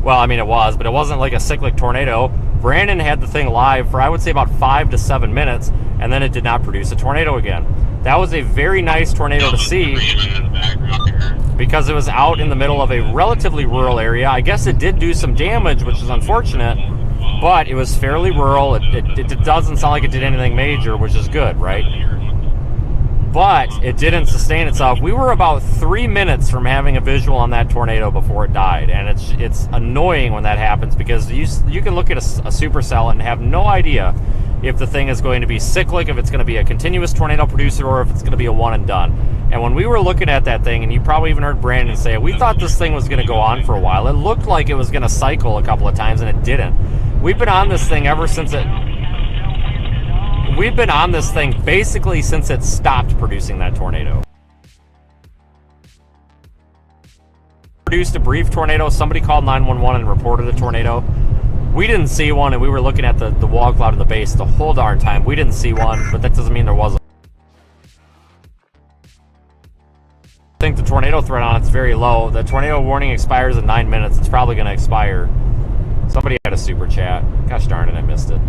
Well, I mean, it was, but it wasn't like a cyclic tornado. Brandon had the thing live for, I would say, about 5 to 7 minutes, and then it did not produce a tornado again. That was a very nice tornado to see because it was out in the middle of a relatively rural area. I guess it did do some damage, which is unfortunate, but it was fairly rural. It doesn't sound like it did anything major, which is good, right? But it didn't sustain itself. We were about 3 minutes from having a visual on that tornado before it died, and it's annoying when that happens because you can look at a supercell and have no idea if the thing is going to be cyclic, if it's going to be a continuous tornado producer, or if it's going to be a one and done. And when we were looking at that thing, and you probably even heard Brandon say it, we thought this thing was going to go on for a while. It looked like it was going to cycle a couple of times, and it didn't. We've been on this thing ever since it... We've been on this thing basically since it stopped producing that tornado. Produced a brief tornado. Somebody called 911 and reported a tornado. We didn't see one, and we were looking at the wall cloud in the base the whole darn time. We didn't see one, but that doesn't mean there wasn't. I think the tornado threat on it's very low. The tornado warning expires in 9 minutes. It's probably going to expire. Somebody had a super chat. Gosh darn it, I missed it.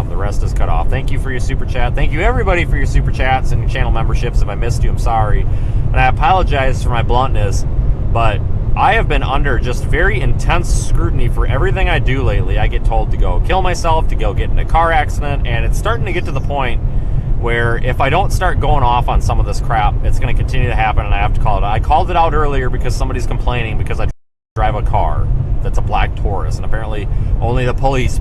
The rest is cut off. Thank you for your super chat. Thank you everybody for your super chats and your channel memberships. If I missed you, I'm sorry. And I apologize for my bluntness, but I have been under just very intense scrutiny for everything I do lately. I get told to go kill myself, to go get in a car accident, and it's starting to get to the point where if I don't start going off on some of this crap, it's going to continue to happen, and I have to call it out. I called it out earlier because somebody's complaining because I drive a car that's a black Taurus, and apparently only the police...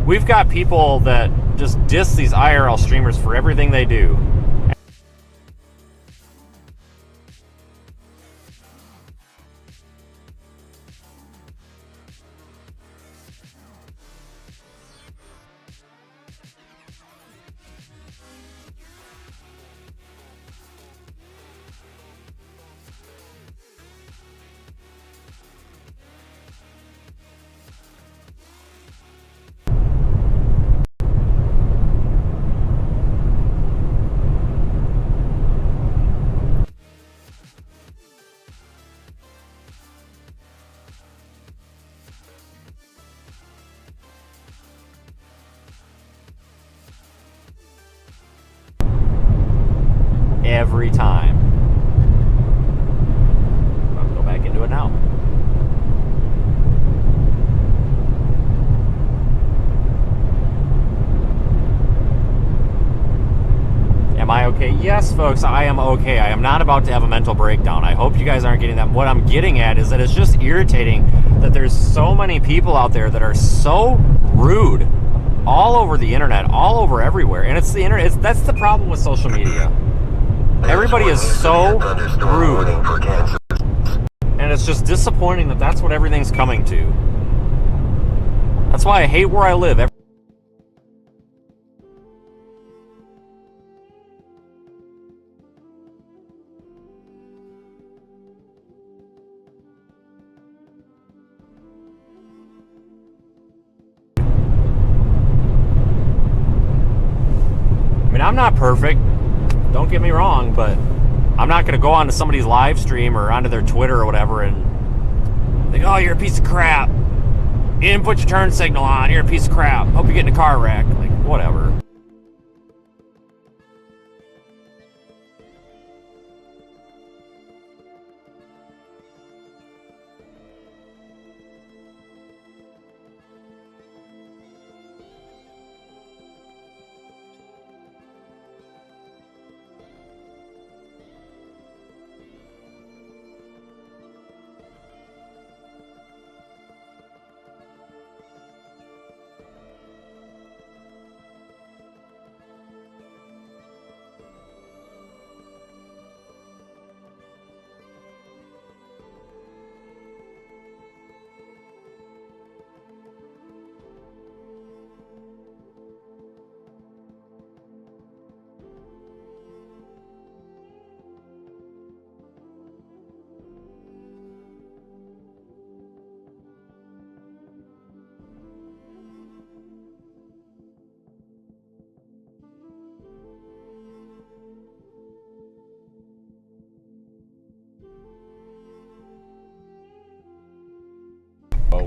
We've got people that just diss these IRL streamers for everything they do. Every time. I'll go back into it now. Am I okay? Yes, folks, I am okay. I am not about to have a mental breakdown. I hope you guys aren't getting that. What I'm getting at is that it's just irritating that there's so many people out there that are so rude all over the internet, all over everywhere. And it's the internet. That's the problem with social media. Everybody is so rude, and it's just disappointing that that's what everything's coming to. That's why I hate where I live. I mean, I'm not perfect. Don't get me wrong, but I'm not going to go onto somebody's live stream or onto their Twitter or whatever and think, oh, you're a piece of crap. You didn't put your turn signal on. You're a piece of crap. Hope you get in a car wreck. Like, whatever.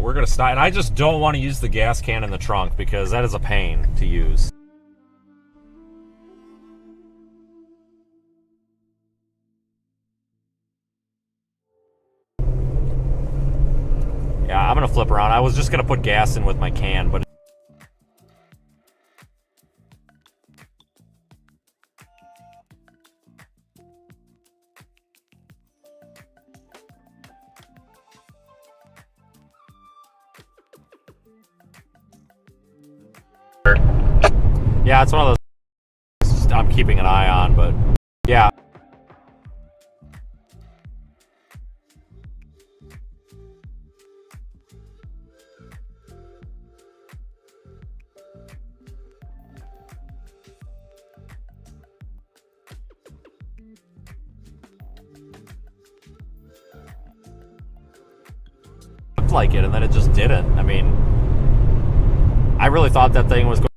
we're gonna stop, and I just don't want to use the gas can in the trunk because that is a pain to use. Yeah, I'm gonna flip around. I was just gonna put gas in with my can, but yeah, it's one of those I'm keeping an eye on, but yeah. Looked like it, and then it just didn't. I mean, I really thought that thing was going.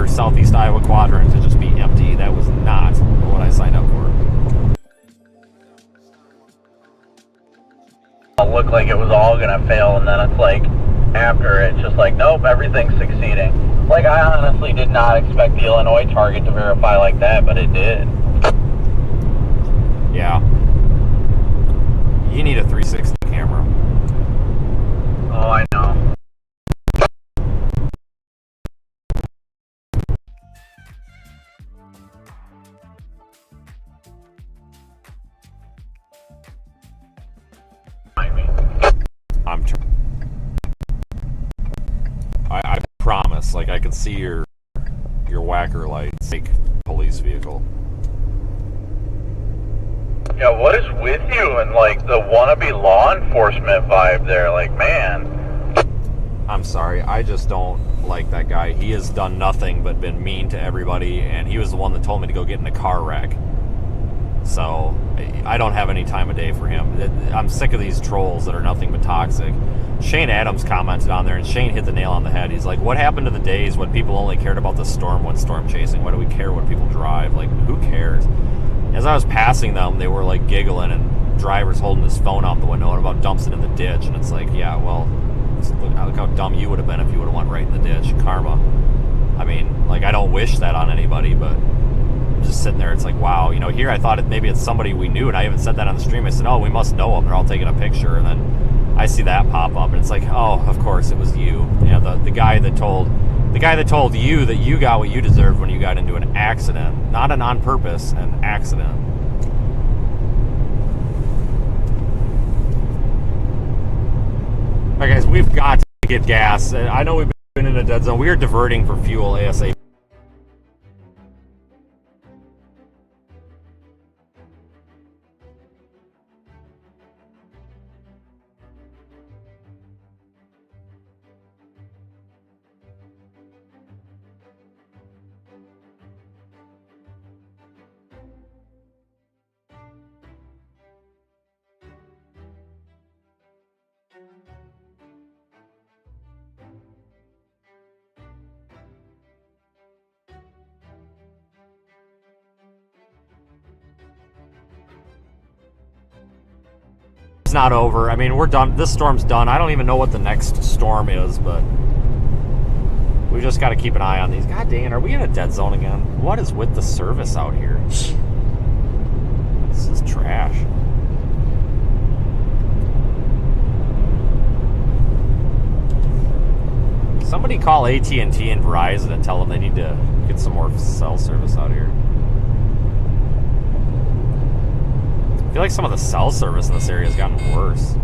Southeast Iowa quadrant to just be empty. That was not what I signed up for. It looked like it was all gonna fail, and then it's like, after it's just like, nope, everything's succeeding. Like, I honestly did not expect the Illinois target to verify like that, but it did. Yeah. You need a 360 camera. Oh, I know. I promise, like, I can see your whacker lights, like police vehicle. Yeah, what is with you and like the wannabe law enforcement vibe there? Like, man. I'm sorry, I just don't like that guy. He has done nothing but been mean to everybody, and he was the one that told me to go get in a car wreck. So I don't have any time of day for him. I'm sick of these trolls that are nothing but toxic. Shane Adams commented on there, and Shane hit the nail on the head. He's like, what happened to the days when people only cared about the storm when storm chasing? Why do we care what people drive? Like, who cares? As I was passing them, they were like giggling, and drivers holding his phone out the window and about dumps it in the ditch. And it's like, yeah, well, look how dumb you would have been if you would have went right in the ditch. Karma. I mean, like, I don't wish that on anybody, but just sitting there, it's like, wow, you know, here I thought maybe it's somebody we knew, and I even said that on the stream. I said, oh, we must know them. They're all taking a picture, and then I see that pop up, and it's like, oh, of course it was you. You know, the guy that told you that you got what you deserved when you got into an accident, not an on purpose, an accident. All right, guys, we've got to get gas. I know we've been in a dead zone. We are diverting for fuel ASAP. It's not over. I mean, we're done. This storm's done. I don't even know what the next storm is, but we just got to keep an eye on these. God dang it, are we in a dead zone again? What is with the service out here? This is trash. Somebody call AT&T and Verizon and tell them they need to get some more cell service out here. feel like some of the cell service in this area has gotten worse.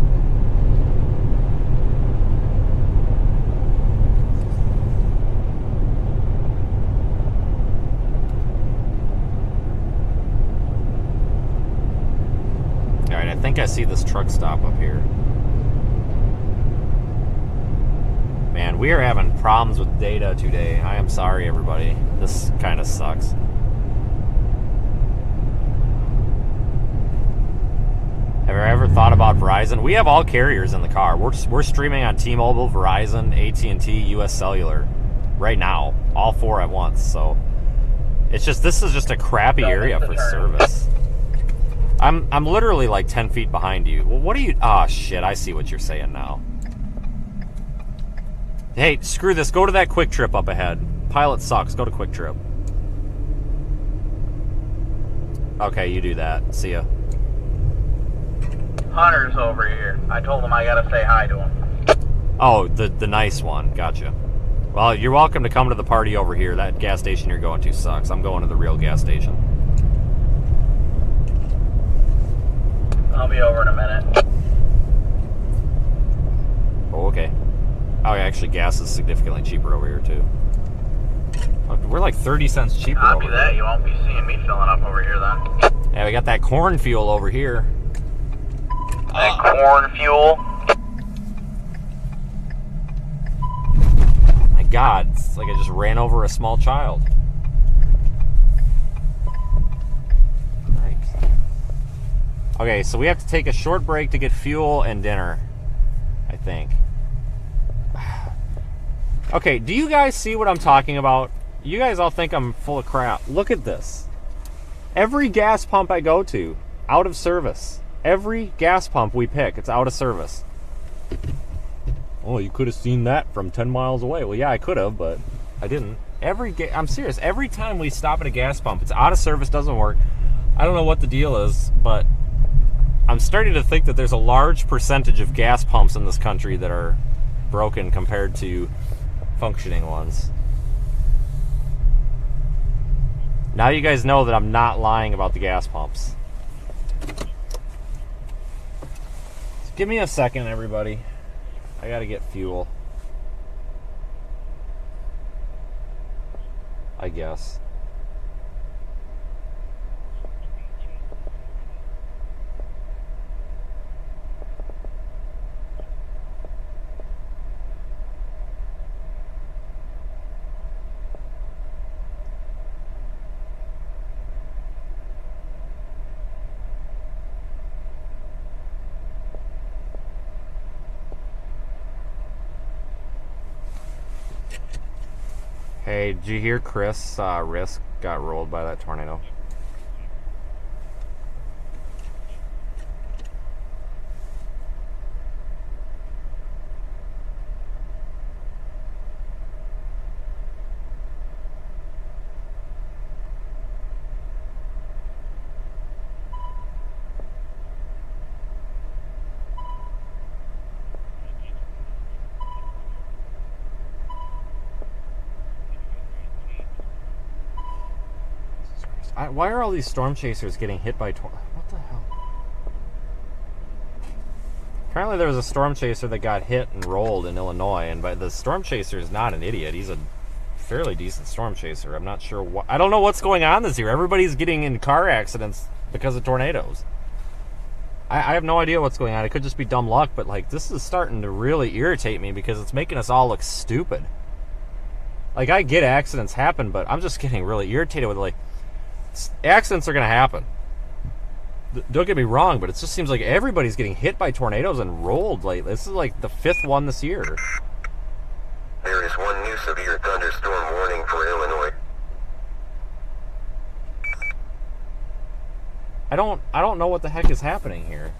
Alright, I think I see this truck stop up here. Man, we are having problems with data today. I am sorry, everybody. This kind of sucks. Have you ever thought about Verizon? We have all carriers in the car. We're streaming on T-Mobile, Verizon, AT&T, US Cellular right now. All four at once. So it's just, this is just a crappy area for service. I'm literally like 10 feet behind you. Well, what are you... Oh, shit. I see what you're saying now. Hey, screw this. Go to that Quick Trip up ahead. Pilot sucks. Go to Quick Trip. Okay, you do that. See ya. Hunter's over here. I told him I gotta say hi to him. Oh, the nice one. Gotcha. Well, you're welcome to come to the party over here. That gas station you're going to sucks. I'm going to the real gas station. I'll be over in a minute. Oh, okay. Oh, yeah, actually, gas is significantly cheaper over here, too. We're like 30 cents cheaper over Copy that. here. You won't be seeing me filling up over here then. Yeah, we got that corn fuel over here. That corn fuel. My God, it's like I just ran over a small child. Right. Okay, so we have to take a short break to get fuel and dinner, I think. Okay, do you guys see what I'm talking about? You guys all think I'm full of crap. Look at this. Every gas pump I go to, out of service. Every gas pump we pick, it's out of service. Oh, you could have seen that from 10 miles away. Well, yeah, I could have, but I didn't. I'm serious. Every time we stop at a gas pump, it's out of service, doesn't work. I don't know what the deal is, but I'm starting to think that there's a large percentage of gas pumps in this country that are broken compared to functioning ones. Now you guys know that I'm not lying about the gas pumps. Give me a second, everybody. I gotta get fuel. I guess. Hey, did you hear Chris Risk got rolled by that tornado? Why are all these storm chasers getting hit by what the hell? Apparently there was a storm chaser that got hit and rolled in Illinois, and the storm chaser is not an idiot. He's a fairly decent storm chaser. I'm not sure what... I don't know what's going on this year. Everybody's getting in car accidents because of tornadoes. I have no idea what's going on. It could just be dumb luck, but like this is starting to really irritate me because it's making us all look stupid. Like, I get accidents happen, but I'm just getting really irritated with, like, accidents are going to happen. Don't get me wrong, but it just seems like everybody's getting hit by tornadoes and rolled lately. This is like the 5th one this year. There is one new severe thunderstorm warning for Illinois. I don't know what the heck is happening here.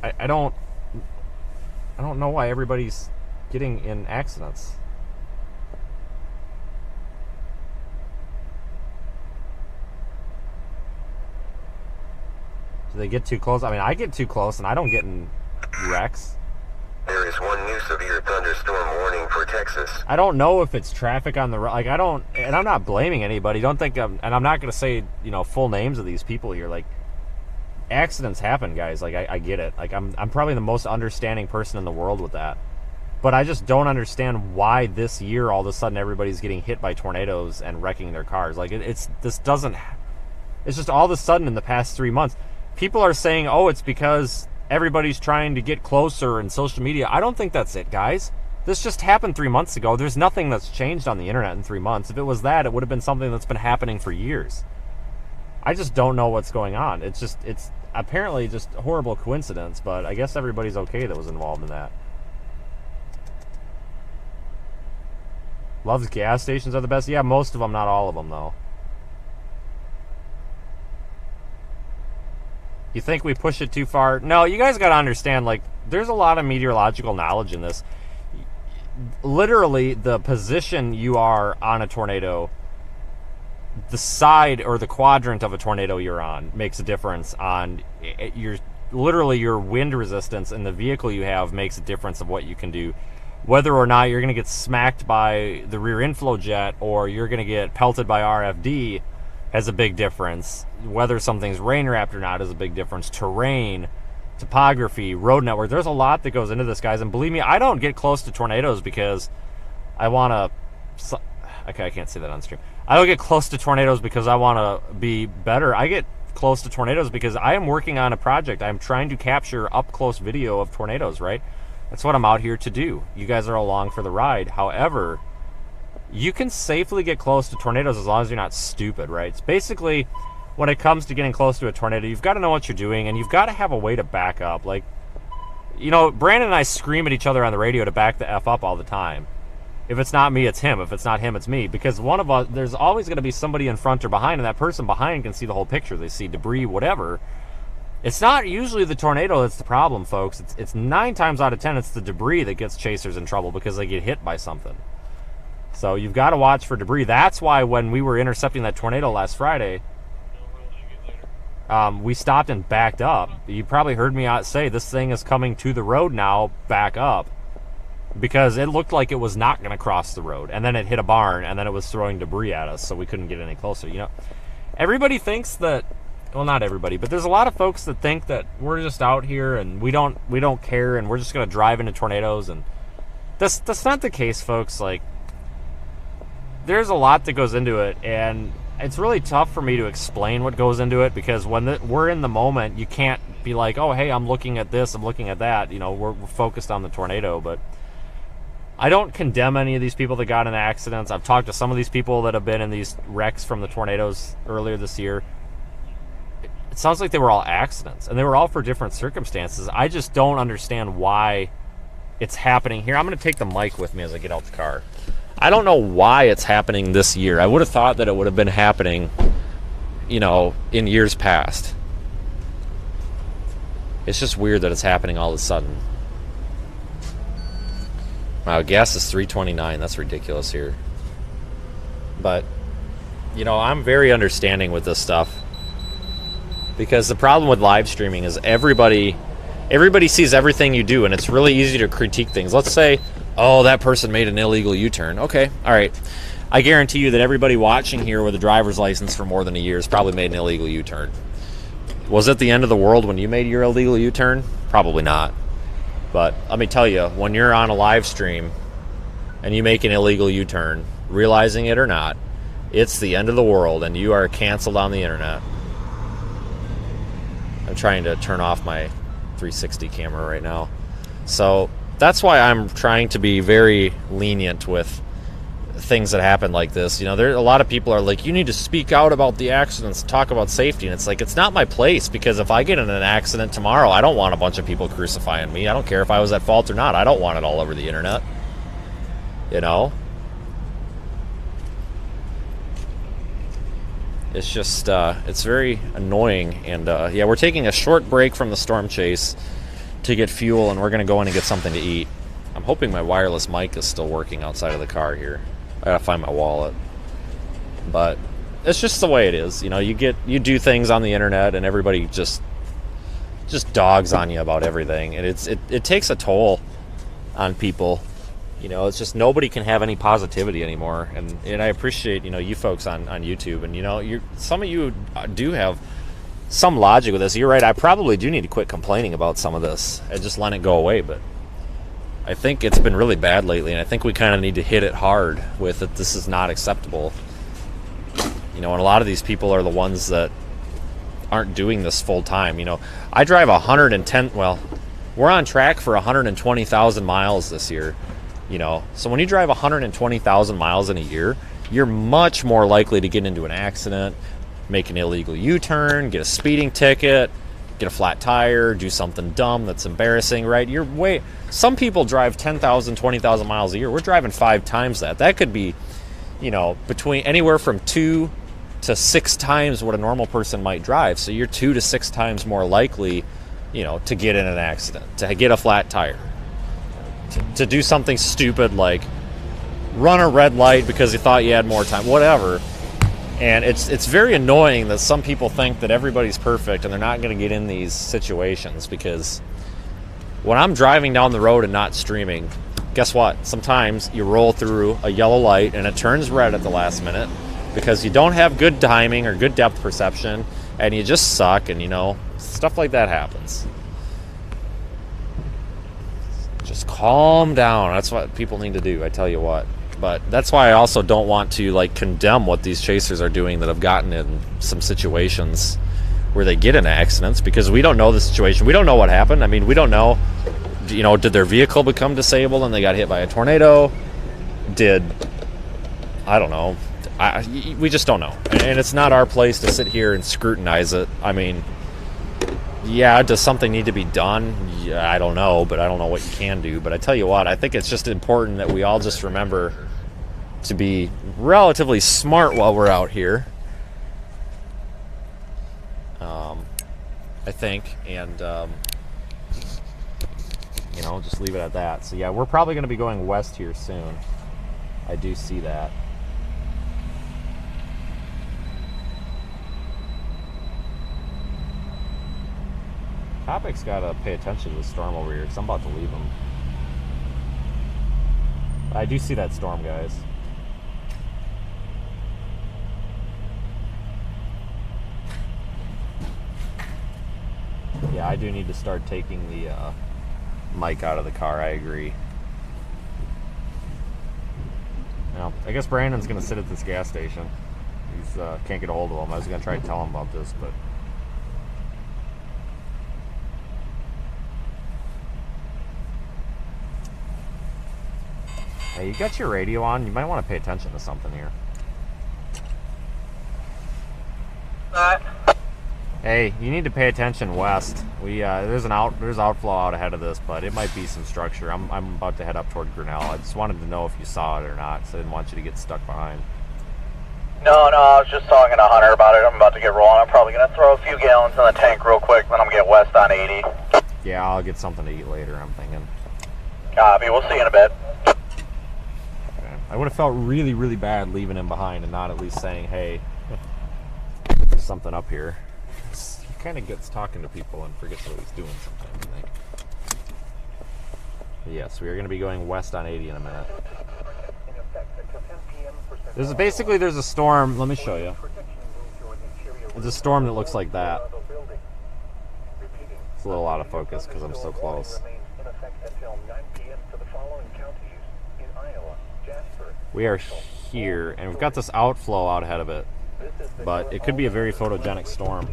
I don't know why everybody's getting in accidents. Do they get too close? I mean, I get too close and I don't get in wrecks. There is one new severe severe thunderstorm warning for Texas. I don't know if it's traffic on the road. Like, I don't, and I'm not blaming anybody. Don't think and I'm not going to say, you know, full names of these people here. Like, accidents happen, guys. Like, I get it. Like, I'm probably the most understanding person in the world with that. But I just don't understand why this year all of a sudden everybody's getting hit by tornadoes and wrecking their cars. Like, it's just all of a sudden in the past 3 months, people are saying, oh, it's because everybody's trying to get closer in social media. I don't think that's it, guys. This just happened 3 months ago. There's nothing that's changed on the internet in 3 months. If it was that, it would have been something that's been happening for years. I just don't know what's going on. It's apparently just a horrible coincidence, but I guess everybody's okay that was involved in that. Love's gas stations are the best. Yeah, most of them, not all of them, though. You think we push it too far? No, you guys got to understand, like, there's a lot of meteorological knowledge in this. Literally, the position you are on a tornado, the side or the quadrant of a tornado you're on makes a difference on your wind resistance, and the vehicle you have makes a difference of what you can do. Whether or not you're going to get smacked by the rear inflow jet or you're going to get pelted by RFD has a big difference. Whether something's rain wrapped or not is a big difference. Terrain, topography, road network. There's a lot that goes into this, guys. And believe me, I don't get close to tornadoes because I want to... Okay, I can't say that on stream. I don't get close to tornadoes because I want to be better. I get close to tornadoes because I am working on a project. I'm trying to capture up-close video of tornadoes, right? That's what I'm out here to do. You guys are along for the ride. However, you can safely get close to tornadoes as long as you're not stupid, right? It's basically, when it comes to getting close to a tornado, you've got to know what you're doing, and you've got to have a way to back up. Like, you know, Brandon and I scream at each other on the radio to back the F up all the time. If it's not me, it's him. If it's not him, it's me. Because one of us, there's always going to be somebody in front or behind, and that person behind can see the whole picture. They see debris, whatever. It's not usually the tornado that's the problem, folks. It's 9 times out of 10, it's the debris that gets chasers in trouble because they get hit by something. So you've got to watch for debris. That's why when we were intercepting that tornado last Friday, we stopped and backed up. You probably heard me say this thing is coming to the road now, back up. Because it looked like it was not going to cross the road. And then it hit a barn, and then it was throwing debris at us, so we couldn't get any closer. You know, everybody thinks that, well, not everybody, but there's a lot of folks that think that we're just out here and we don't care, and we're just going to drive into tornadoes. And that's not the case, folks. Like, there's a lot that goes into it, and it's really tough for me to explain what goes into it, because when we're in the moment, you can't be like, oh, hey, I'm looking at this, I'm looking at that. You know, we're focused on the tornado. But I don't condemn any of these people that got in accidents. I've talked to some of these people that have been in these wrecks from the tornadoes earlier this year. It sounds like they were all accidents, and they were all for different circumstances. I just don't understand why it's happening here. I'm going to take the mic with me as I get out the car. I don't know why it's happening this year. I would have thought that it would have been happening, you know, in years past. It's just weird that it's happening all of a sudden. Wow, gas is $3.29. That's ridiculous here. But, you know, I'm very understanding with this stuff. Because the problem with live streaming is everybody sees everything you do, and it's really easy to critique things. Let's say, oh, that person made an illegal U-turn. Okay, all right. I guarantee you that everybody watching here with a driver's license for more than a year has probably made an illegal U-turn. Was it the end of the world when you made your illegal U-turn? Probably not. But let me tell you, when you're on a live stream and you make an illegal U-turn, realizing it or not, it's the end of the world, and you are canceled on the internet. I'm trying to turn off my 360 camera right now. So that's why I'm trying to be very lenient with things that happen like this. You know, there a lot of people are like, you need to speak out about the accidents, talk about safety, and it's like, it's not my place, because if I get in an accident tomorrow, I don't want a bunch of people crucifying me. I don't care if I was at fault or not. I don't want it all over the internet. You know? It's just, it's very annoying. And yeah, we're taking a short break from the storm chase to get fuel, and we're going to go in and get something to eat. I'm hoping my wireless mic is still working outside of the car here. I gotta find my wallet. But it's just the way it is. You know, you do things on the internet, and everybody just dogs on you about everything, and it takes a toll on people. You know, it's just nobody can have any positivity anymore. And I appreciate, you know, you folks on YouTube. And, you know, some of you do have some logic with this. You're right. I probably do need to quit complaining about some of this and just let it go away. But I think it's been really bad lately. And I think we kind of need to hit it hard with that this is not acceptable. You know, and a lot of these people are the ones that aren't doing this full time. You know, I drive 110, well, we're on track for 120,000 miles this year. You know, so when you drive 120,000 miles in a year, you're much more likely to get into an accident, make an illegal U-turn, get a speeding ticket, get a flat tire, do something dumb that's embarrassing, right? Some people drive 10,000, 20,000 miles a year. We're driving 5 times that. That could be, you know, between anywhere from 2 to 6 times what a normal person might drive. So you're 2 to 6 times more likely, you know, to get in an accident, to get a flat tire. To do something stupid like run a red light because you thought you had more time, whatever. And it's very annoying that some people think that everybody's perfect and they're not going to get in these situations, because when I'm driving down the road and not streaming, guess what? Sometimes you roll through a yellow light and it turns red at the last minute because you don't have good timing or good depth perception and you just suck, and, you know, stuff like that happens. Just calm down. That's what people need to do, I tell you what. But that's why I also don't want to, like, condemn what these chasers are doing that have gotten in some situations where they get in accidents, because we don't know the situation. We don't know what happened. I mean, we don't know, you know, did their vehicle become disabled and they got hit by a tornado? I don't know. We just don't know. And it's not our place to sit here and scrutinize it. I mean, yeah, does something need to be done? Yeah, I don't know, but I don't know what you can do. But I tell you what, I think it's just important that we all just remember to be relatively smart while we're out here. I think, and you know, just leave it at that. So yeah, we're probably going to be going west here soon. I do see that. Topic's got to pay attention to the storm over here, because I'm about to leave him. I do see that storm, guys. Yeah, I do need to start taking the mic out of the car. I agree. Now, I guess Brandon's going to sit at this gas station. He's can't get a hold of him. I was going to try to tell him about this, but... Hey, you got your radio on? You might want to pay attention to something here. Hey, you need to pay attention west. There's outflow out ahead of this, but it might be some structure. I'm about to head up toward Grinnell. I just wanted to know if you saw it or not, so I didn't want you to get stuck behind. No, I was just talking to Hunter about it. I'm about to get rolling. I'm probably going to throw a few gallons in the tank real quick, then I'm going to get west on 80. Yeah, I'll get something to eat later, I'm thinking. Copy. We'll see you in a bit. Okay. I would have felt really, really bad leaving him behind and not at least saying, hey, there's something up here. He kind of gets talking to people and forgets what he's doing sometimes, I think. Yes, we are going to be going west on 80 in a minute. There's a storm. Let me show you. There's a storm that looks like that. It's a little out of focus because I'm so close. We are here, and we've got this outflow out ahead of it, but it could be a very photogenic storm.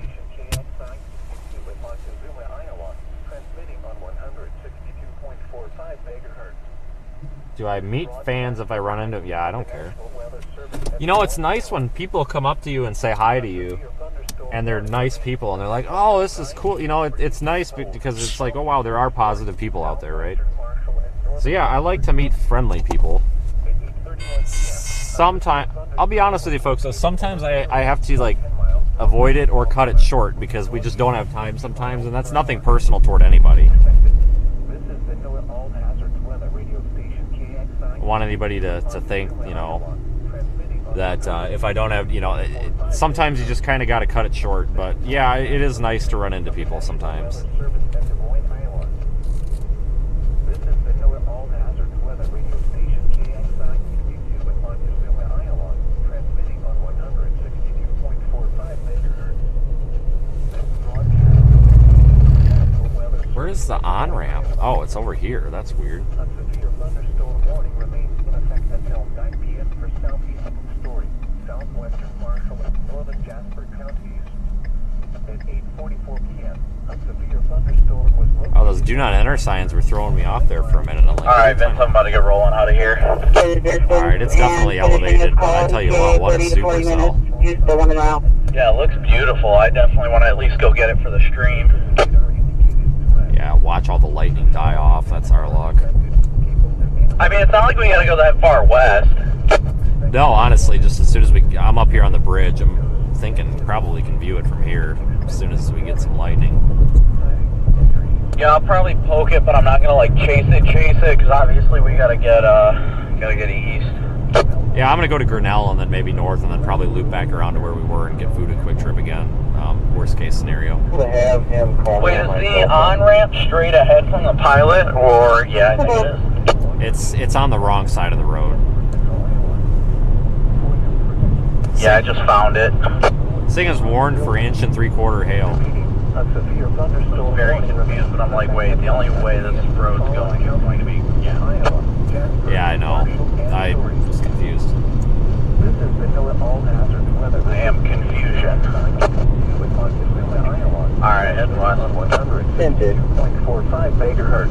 Do I meet fans if I run into them? Yeah, I don't care. You know, it's nice when people come up to you and say hi to you, and they're nice people, and they're like, oh, this is cool. You know, it's nice because it's like, oh, wow, there are positive people out there, right? So, yeah, I like to meet friendly people. Sometimes, I'll be honest with you, folks, so sometimes I have to, like, avoid it or cut it short because we just don't have time sometimes, and that's nothing personal toward anybody. I want anybody to think, you know, that if I don't have, you know, sometimes you just kind of got to cut it short. But yeah, it is nice to run into people sometimes. Where's the on-ramp? Oh, it's over here. That's weird. A severe thunderstorm warning remains in effect until 9 p.m. for southeast Story, southwestern Marshall, and northern Jasper counties. At 8:44 p.m., a severe thunderstorm was located. Oh, those do not enter signs were throwing me off there for a minute. I'm like, Alright, Vince, I'm about to get rolling out of here. Alright, it's definitely elevated, but I tell you what a supercell. Yeah, it looks beautiful. I definitely want to at least go get it for the stream. Yeah, watch all the lightning die off. That's our luck. I mean, it's not like we gotta go that far west. No, honestly, just as soon as I'm up here on the bridge, I'm thinking probably can view it from here as soon as we get some lightning. Yeah, I'll probably poke it, but I'm not gonna like chase it, because obviously we gotta get east. Yeah, I'm gonna go to Grinnell and then maybe north, and then probably loop back around to where we were and get food at Quick Trip again. Worst case scenario. Have him call Wait, is the on-ramp straight ahead from the pilot, or yeah, I think it is. It's on the wrong side of the road. Yeah, I just found it. This thing is warned for 1 3/4 hail. A severe thunderstorm Very confused, but I'm like, wait, the only way this road's going is going to be Yeah, I know. I was confused. This is vanilla all hazard weather. I am confusion. Alright, head west. 100.45 megahertz.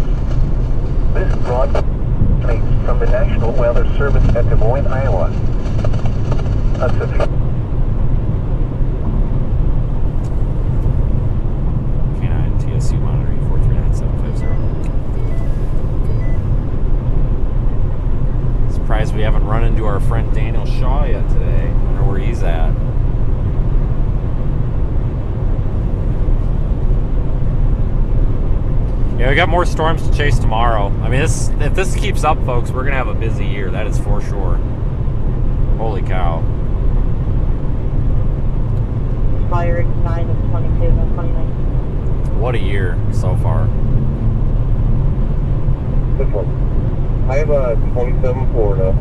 This broadcast from the National Weather Service at Des Moines, Iowa. A severe K9 TSU monitoring 439-750. Surprised we haven't run into our friend Daniel Shaw yet today. I wonder where he's at. Yeah, we got more storms to chase tomorrow. I mean, if this keeps up, folks, we're going to have a busy year. That is for sure. Holy cow. Fire 9 and 22 and 29. What a year so far. This one. I have a 27 Florida.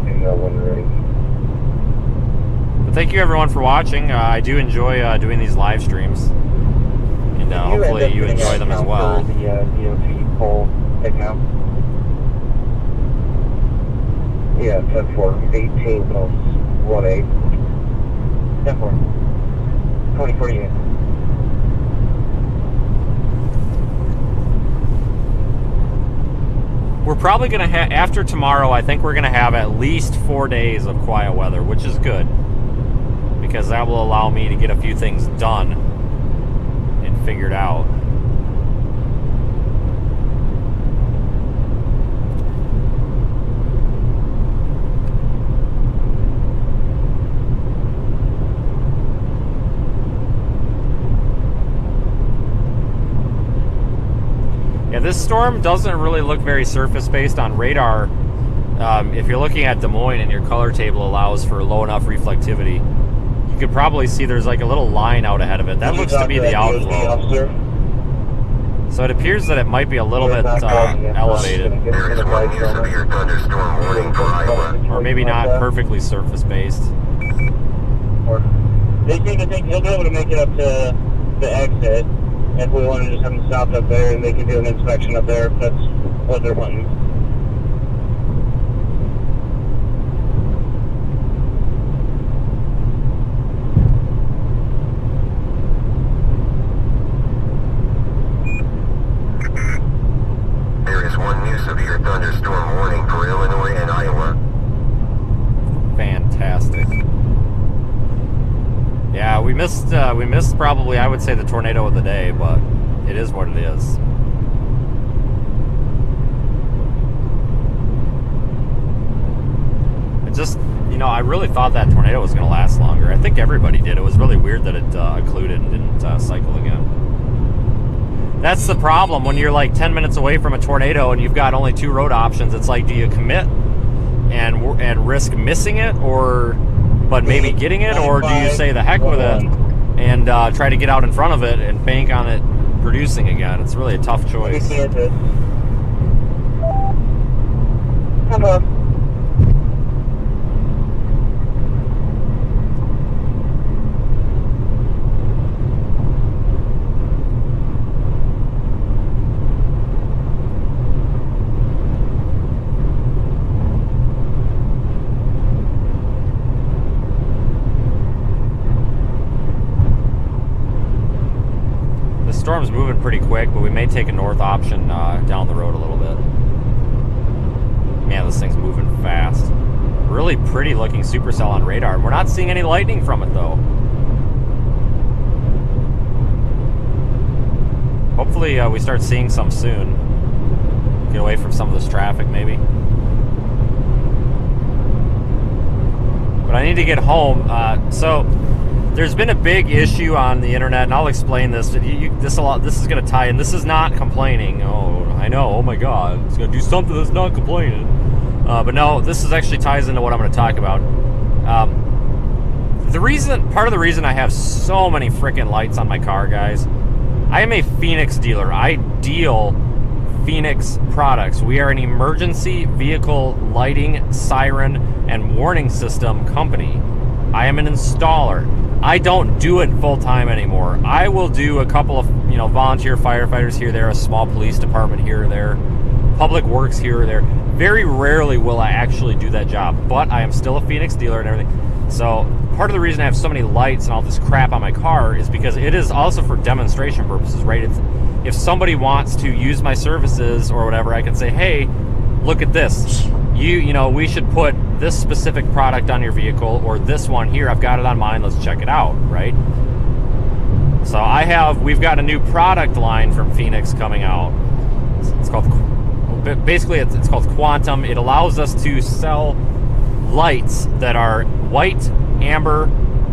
In that one range. But thank you, everyone, for watching. I do enjoy doing these live streams. And hopefully you enjoy them as well. The DOT poll account. Yeah, 10-4. 18 plus 1-8. 10-4. 2048. We're probably going to have, after tomorrow, I think we're going to have at least 4 days of quiet weather, which is good. Because that will allow me to get a few things done and figured out. Yeah, this storm doesn't really look very surface-based on radar. If you're looking at Des Moines and your color table allows for low enough reflectivity, you could probably see there's like a little line out ahead of it. That looks to be the outflow. So it appears that it might be a little bit elevated. There is one new severe thunderstorm warning for Iowa. Or maybe not perfectly surface-based. They think he'll be able to make it up to the exit. If we want to just have them stopped up there and they can do an inspection up there, if that's what they're wanting. There is one new severe thunderstorm warning for Illinois and Iowa. Fantastic. Yeah, we missed probably, I would say, the tornado of the day, but it is what it is. It just, you know, I really thought that tornado was going to last longer. I think everybody did. It was really weird that it occluded and didn't cycle again. That's the problem when you're like 10 minutes away from a tornado and you've got only 2 road options. It's like, do you commit and risk missing it, but maybe getting it, or do you say the heck with it and try to get out in front of it and bank on it producing again? It's really a tough choice. Hello. storm's moving pretty quick, but we may take a north option down the road a little bit. Man, this thing's moving fast. Really pretty looking supercell on radar. We're not seeing any lightning from it though. Hopefully we start seeing some soon. Get away from some of this traffic maybe. But I need to get home. So there's been a big issue on the internet, and I'll explain this. This is going to tie in. This is not complaining. Oh, I know. Oh my God, it's going to do something that's not complaining. But no, this is actually ties into what I'm going to talk about. Part of the reason I have so many freaking lights on my car, guys. I am a Phoenix dealer. I deal Phoenix products. We are an emergency vehicle lighting, siren, and warning system company. I am an installer. I don't do it full-time anymore. I will do a couple of, volunteer firefighters here or there, a small police department here or there, public works here or there. Very rarely will I actually do that job, but I am still a Phoenix dealer and everything. So part of the reason I have so many lights and all this crap on my car is because it is also for demonstration purposes, right? If somebody wants to use my services or whatever, I can say, hey, look at this. We should put this specific product on your vehicle, or this one here, I've got it on mine, let's check it out, right? So we've got a new product line from Phoenix coming out. It's called, basically it's called Quantum. It allows us to sell lights that are white, amber,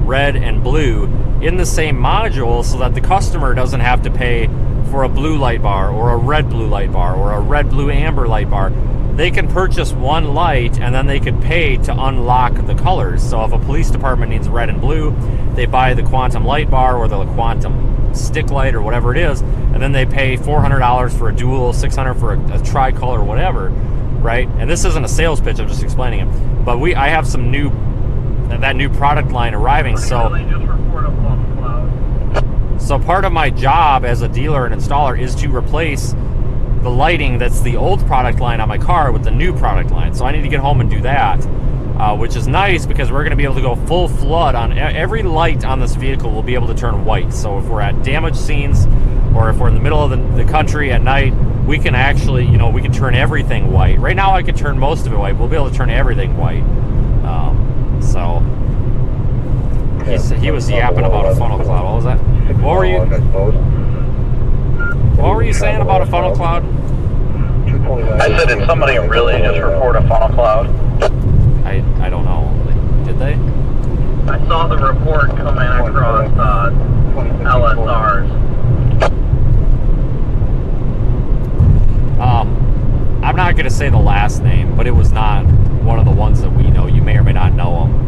red, and blue in the same module so that the customer doesn't have to pay for a blue light bar or a red blue light bar or a red blue amber light bar. They can purchase one light and then they could pay to unlock the colors. So if a police department needs red and blue, they buy the Quantum light bar or the Quantum stick light or whatever it is, and then they pay $400 for a dual, $600 for a tricolor, whatever, right? And this isn't a sales pitch, I'm just explaining it. But I have some that new product line arriving, so part of my job as a dealer and installer is to replace the lighting that's the old product line on my car with the new product line. So I need to get home and do that, which is nice because we're going to be able to go full flood on every light on this vehicle will be able to turn white. So if we're at damage scenes or if we're in the middle of the country at night, we can actually, we can turn everything white. Right now I can turn most of it white. We'll be able to turn everything white. So he was yapping about a funnel cloud. What was that? What were you saying about a funnel cloud? I said, did somebody really just report a funnel cloud? I don't know. Did they? I saw the report coming across LSRs. I'm not going to say the last name, but it was not one of the ones that we know. You may or may not know them.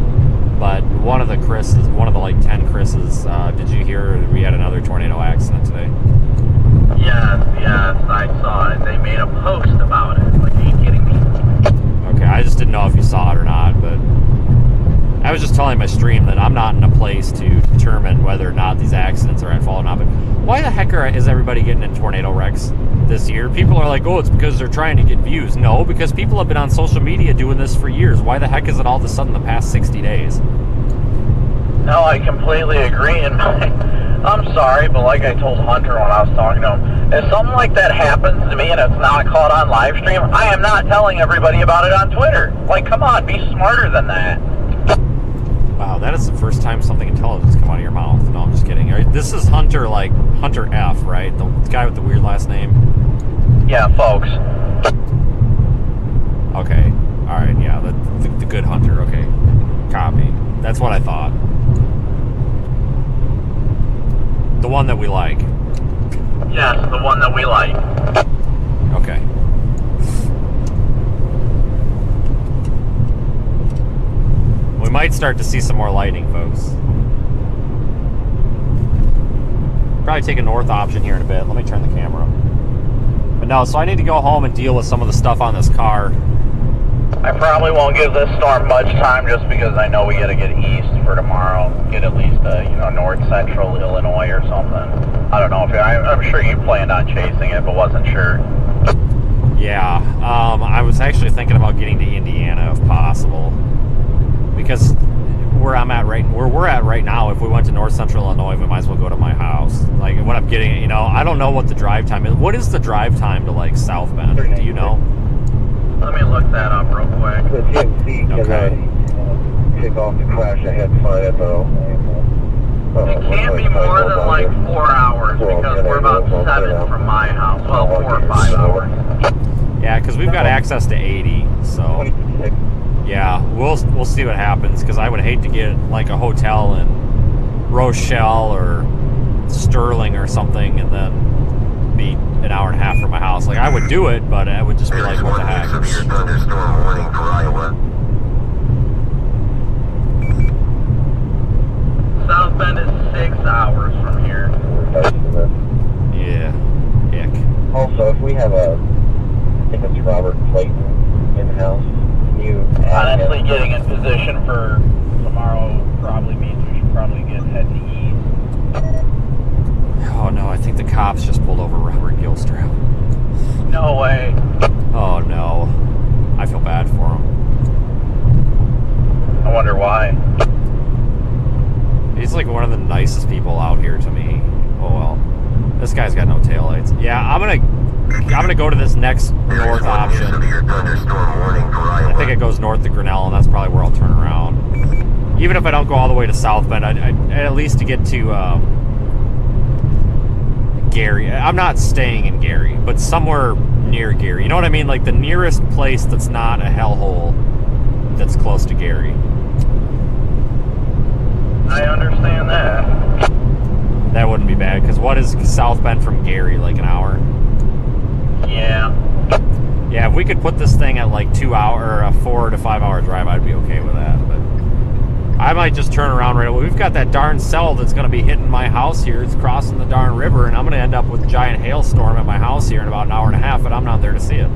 But one of the Chris's, one of the like 10 Chris's, did you hear we had another tornado accident today? Yes, I saw it. They made a post about it. Like, are you kidding me? Okay, I just didn't know if you saw it or not, but I was just telling my stream that I'm not in a place to determine whether or not these accidents are at fault or not. But why the heck is everybody getting in tornado wrecks this year? People are like, oh, it's because they're trying to get views. No, because people have been on social media doing this for years. Why the heck is it all of a sudden the past 60 days? No, I completely agree. And I'm sorry, but like I told Hunter when I was talking to him, if something like that happens to me and it's not caught on live stream, I am not telling everybody about it on Twitter. Like, come on, be smarter than that. Wow, that is the first time something intelligent has come out of your mouth. No, I'm just kidding. This is Hunter, like Hunter F, right? The guy with the weird last name? Yeah, folks. Okay. Alright, yeah, the good Hunter, okay. Copy. That's what I thought. The one that we like. Yes, the one that we like. Okay. We might start to see some more lighting, folks. Probably take a north option here in a bit. Let me turn the camera. But no, so I need to go home and deal with some of the stuff on this car. I probably won't give this storm much time just because I know we got to get east for tomorrow. Get at least, north central Illinois or something. I don't know if I'm sure you planned on chasing it, but wasn't sure. Yeah, I was actually thinking about getting to Indiana if possible. Because where I'm at where we're at right now. If we went to North Central Illinois, we might as well go to my house. Like what I'm getting, you know, I don't know what the drive time is. What is the drive time to like South Bend? Do you know? Let me look that up real quick. The TMC can take off the crash ahead fire though. It can't be more than like 4 hours because we're about 7 from my house. Well, 4 or 5 hours. Yeah, because we've got access to 80, so yeah, we'll see what happens. Because I would hate to get like a hotel in Rochelle or Sterling or something, and then be an hour and a half from my house. Like I would do it, but I would just be like, what the heck? Thunderstorm warning for Iowa. South Bend is 6 hours from here. Yeah, ick. Also, if we have I think it's Robert Clayton in-house, you Honestly, getting in position for tomorrow probably means we should probably get heading east. Oh no, I think the cops just pulled over Robert Gilstrap. No way. Oh no, I feel bad for him. I wonder why. He's like one of the nicest people out here to me. Oh well, this guy's got no taillights. Yeah, I'm gonna go to this next north option. I think it goes north to Grinnell, and that's probably where I'll turn around. Even if I don't go all the way to South Bend, I'd at least to get to Gary. I'm not staying in Gary, but somewhere near Gary. You know what I mean? Like the nearest place that's not a hellhole that's close to Gary. I understand that. That wouldn't be bad, because what is South Bend from Gary? Like an hour? Yeah. Yeah, if we could put this thing at like 2 hour or a 4 to 5 hour drive, I'd be okay with that. But I might just turn around right away. We've got that darn cell that's going to be hitting my house here. It's crossing the darn river, and I'm going to end up with a giant hailstorm at my house here in about an hour and a half, but I'm not there to see it.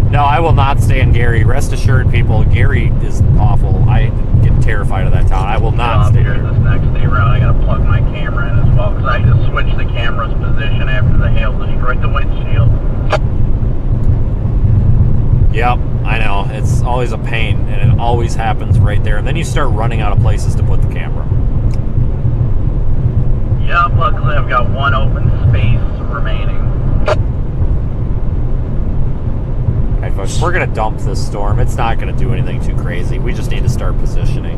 No, I will not stay in Gary. Rest assured, people, Gary is awful. I get terrified of that town. I will not stay there. This next day round, I gotta plug my camera in as well, because I just switched the camera's position after the hail destroyed the windshield. Yep, I know. It's always a pain, and it always happens right there. And then you start running out of places to put the camera. Yep, luckily I've got one open space remaining. Alright, folks, we're going to dump this storm. It's not going to do anything too crazy. We just need to start positioning.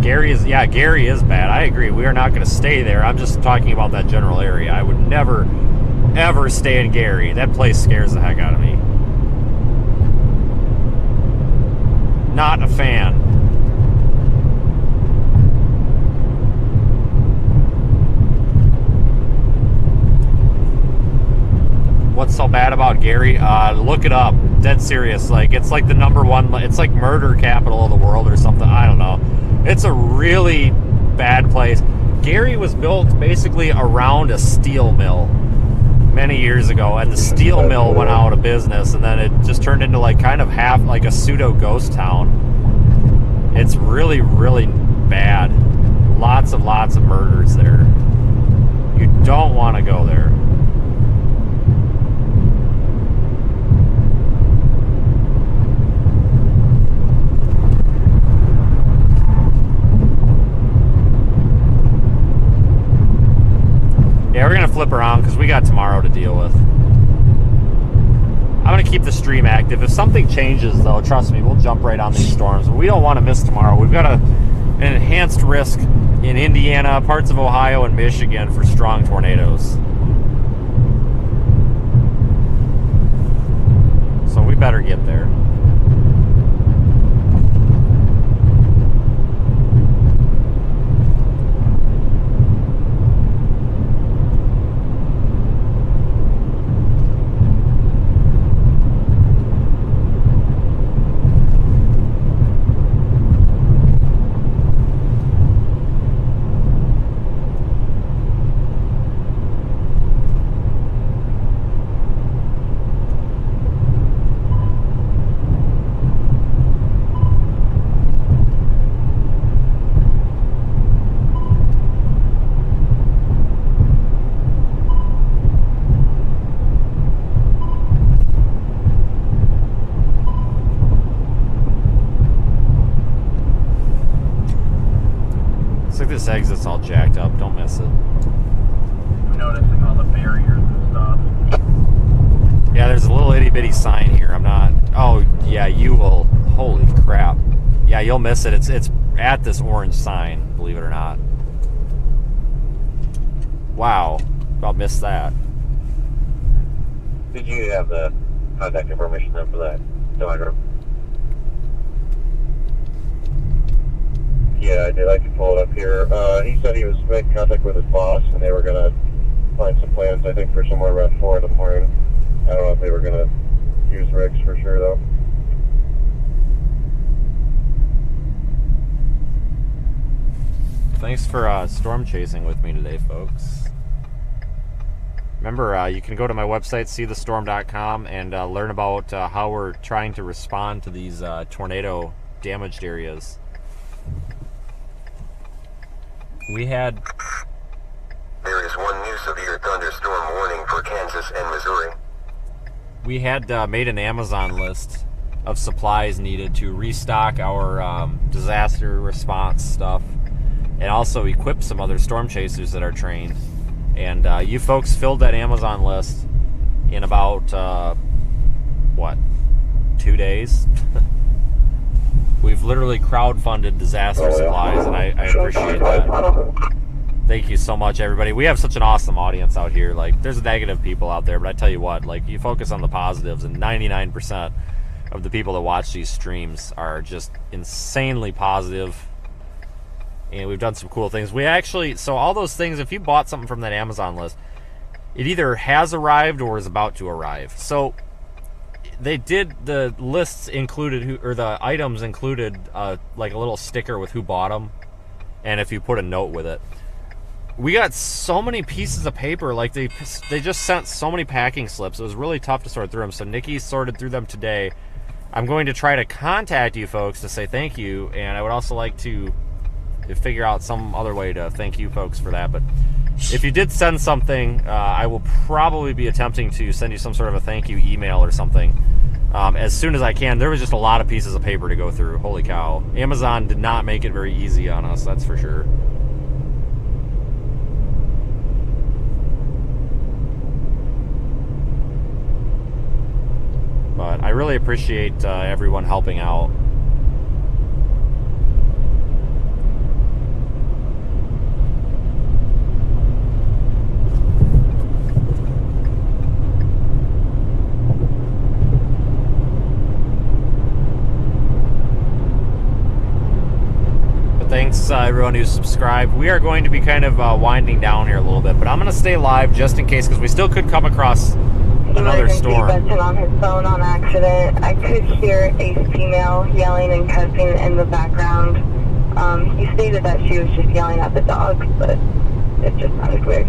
Gary is bad. I agree. We are not going to stay there. I'm just talking about that general area. I would never, ever stay in Gary. That place scares the heck out of me. Not a fan. What's so bad about Gary? Look it up. Dead serious. Like, it's like the #1, it's like murder capital of the world or something. I don't know. It's a really bad place. Gary was built basically around a steel mill many years ago, and the steel mill went out of business, and then it just turned into like kind of half like a pseudo ghost town. It's really, really bad. Lots of murders there. You don't want to go there. Yeah, we're going to flip around because we got tomorrow to deal with. I'm going to keep the stream active. If something changes, though, trust me, we'll jump right on these storms. We don't want to miss tomorrow. We've got an enhanced risk in Indiana, parts of Ohio, and Michigan for strong tornadoes. So we better get there. this exit's all jacked up. Don't miss it. I'm noticing all the barriers and stuff. Yeah, there's a little itty bitty sign here. I'm not. Oh yeah, you will. Holy crap. Yeah, you'll miss it. It's at this orange sign. Believe it or not. Wow, I'll miss that. Did you have the contact information then for that diagram? Yeah, I did. I can pull it up here. He said he was making contact with his boss, and they were going to find some plans, I think, for somewhere around 4 in the morning. I don't know if they were going to use rigs for sure, though. Thanks for storm chasing with me today, folks. Remember, you can go to my website, seethestorm.com, and learn about how we're trying to respond to these tornado damaged areas. We had... There is one new severe thunderstorm warning for Kansas and Missouri. We had made an Amazon list of supplies needed to restock our disaster response stuff, and also equip some other storm chasers that are trained. And you folks filled that Amazon list in about, what, 2 days? We've literally crowdfunded disaster supplies, and I appreciate that. Thank you so much, everybody. We have such an awesome audience out here. Like, there's negative people out there, but I tell you what, like, you focus on the positives, and 99% of the people that watch these streams are just insanely positive. And we've done some cool things. We actually, so all those things, if you bought something from that Amazon list, it either has arrived or is about to arrive. So they did, the lists included, or the items included like a little sticker with who bought them, and if you put a note with it. We got so many pieces of paper, like they just sent so many packing slips. It was really tough to sort through them. So Nikki sorted through them today. I'm going to try to contact you folks to say thank you, and I would also like to figure out some other way to thank you folks for that. But if you did send something, I will probably be attempting to send you some sort of a thank you email or something as soon as I can. There was just a lot of pieces of paper to go through. Holy cow. Amazon did not make it very easy on us, that's for sure. But I really appreciate everyone helping out. Thanks everyone who subscribed. We are going to be kind of winding down here a little bit, but I'm going to stay live just in case, because we still could come across another storm. Benson on his phone on accident. I could hear a female yelling and cussing in the background. He stated that she was just yelling at the dogs, but it just sounded weird.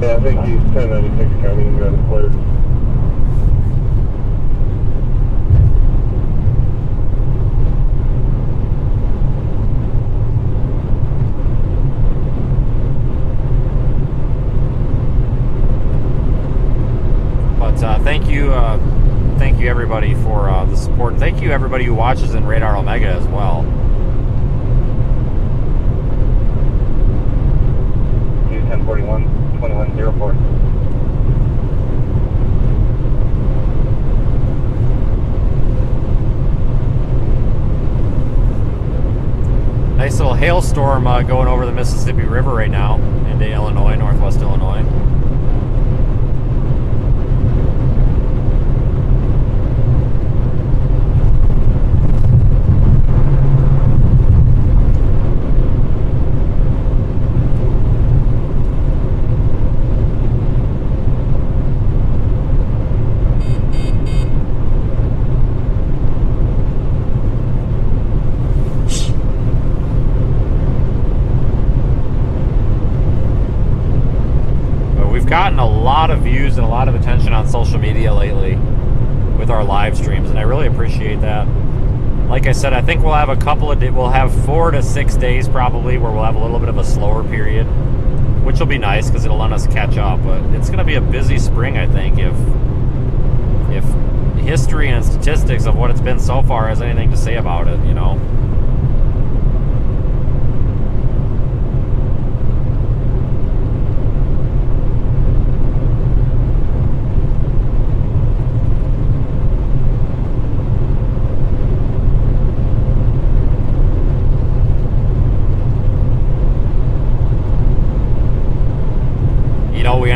Yeah, I think he's 1096 County and got it cleared. Thank you everybody for the support. And thank you everybody who watches in Radar Omega as well. 1041, 2104. Nice little hailstorm going over the Mississippi River right now into Illinois, northwest Illinois. Gotten a lot of views and a lot of attention on social media lately with our live streams, and I really appreciate that. Like I said, I think we'll have a couple of we'll have 4 to 6 days probably where we'll have a little bit of a slower period, which will be nice because it'll let us catch up. But it's going to be a busy spring, I think, if history and statistics of what it's been so far has anything to say about it, you know.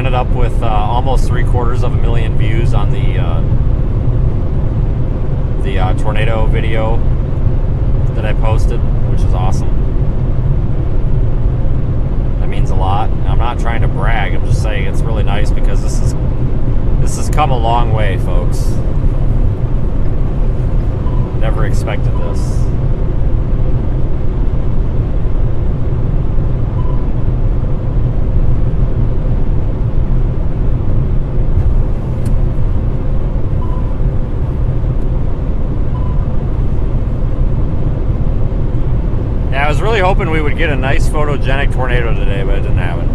ended up with almost 750,000 views on the tornado video that I posted, which is awesome. That means a lot. I'm not trying to brag. I'm just saying it's really nice because this has come a long way, folks. Never expected this. Yeah, I was really hoping we would get a nice photogenic tornado today, but it didn't happen.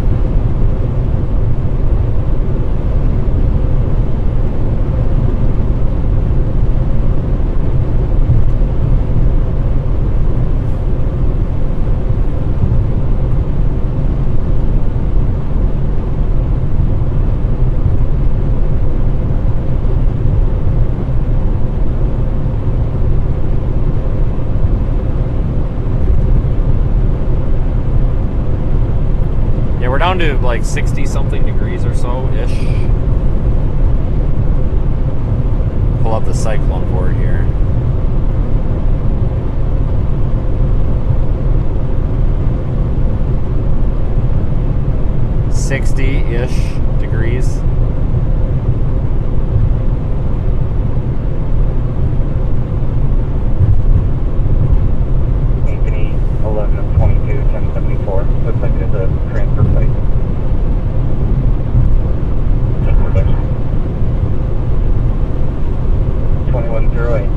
We're down to like 60 something degrees or so ish. Pull up the cyclone board here. $60-ish degrees. Anthony 11 of 22, 1074. Looks like there's a transfer plate. 2108.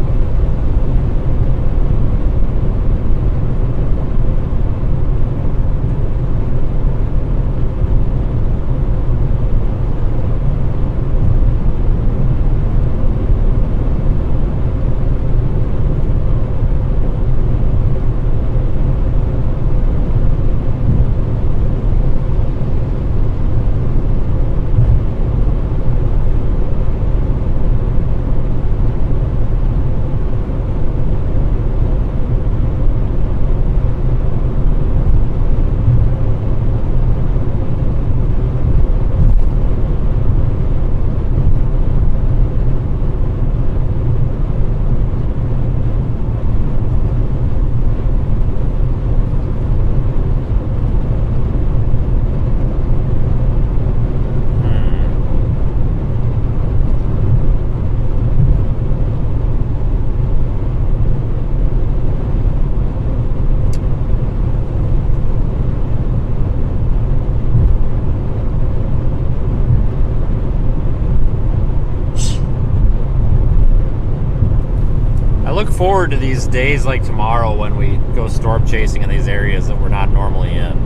Forward to these days like tomorrow when we go storm chasing in these areas that we're not normally in.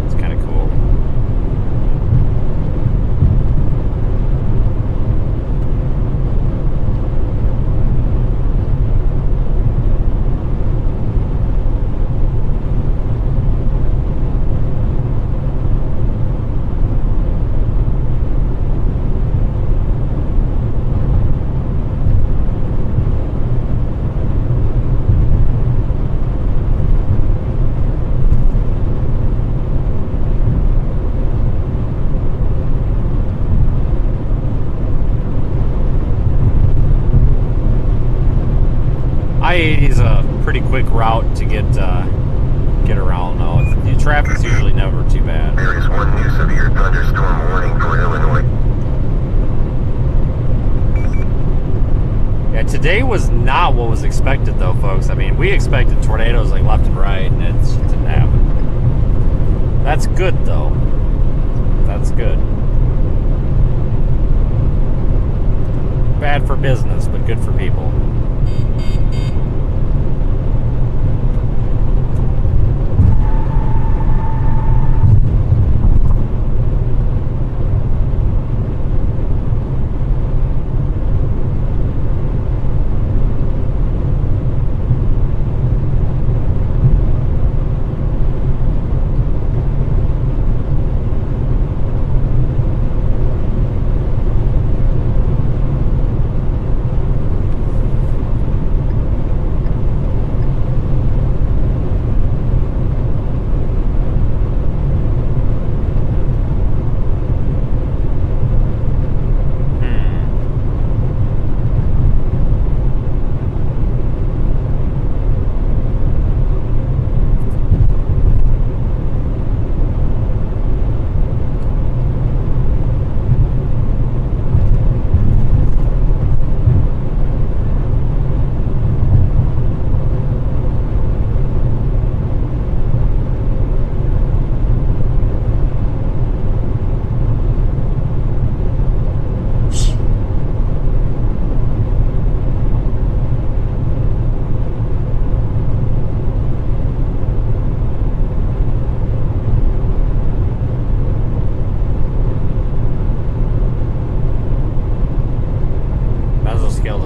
It's kind of cool. I-80 is a pretty quick route to get around though. The traffic's usually never too bad. There is one new severe thunderstorm warning for Illinois. Yeah, today was not what was expected though, folks. I mean, we expected tornadoes like left and right, and it just didn't happen. That's good though. That's good. Bad for business, but good for people.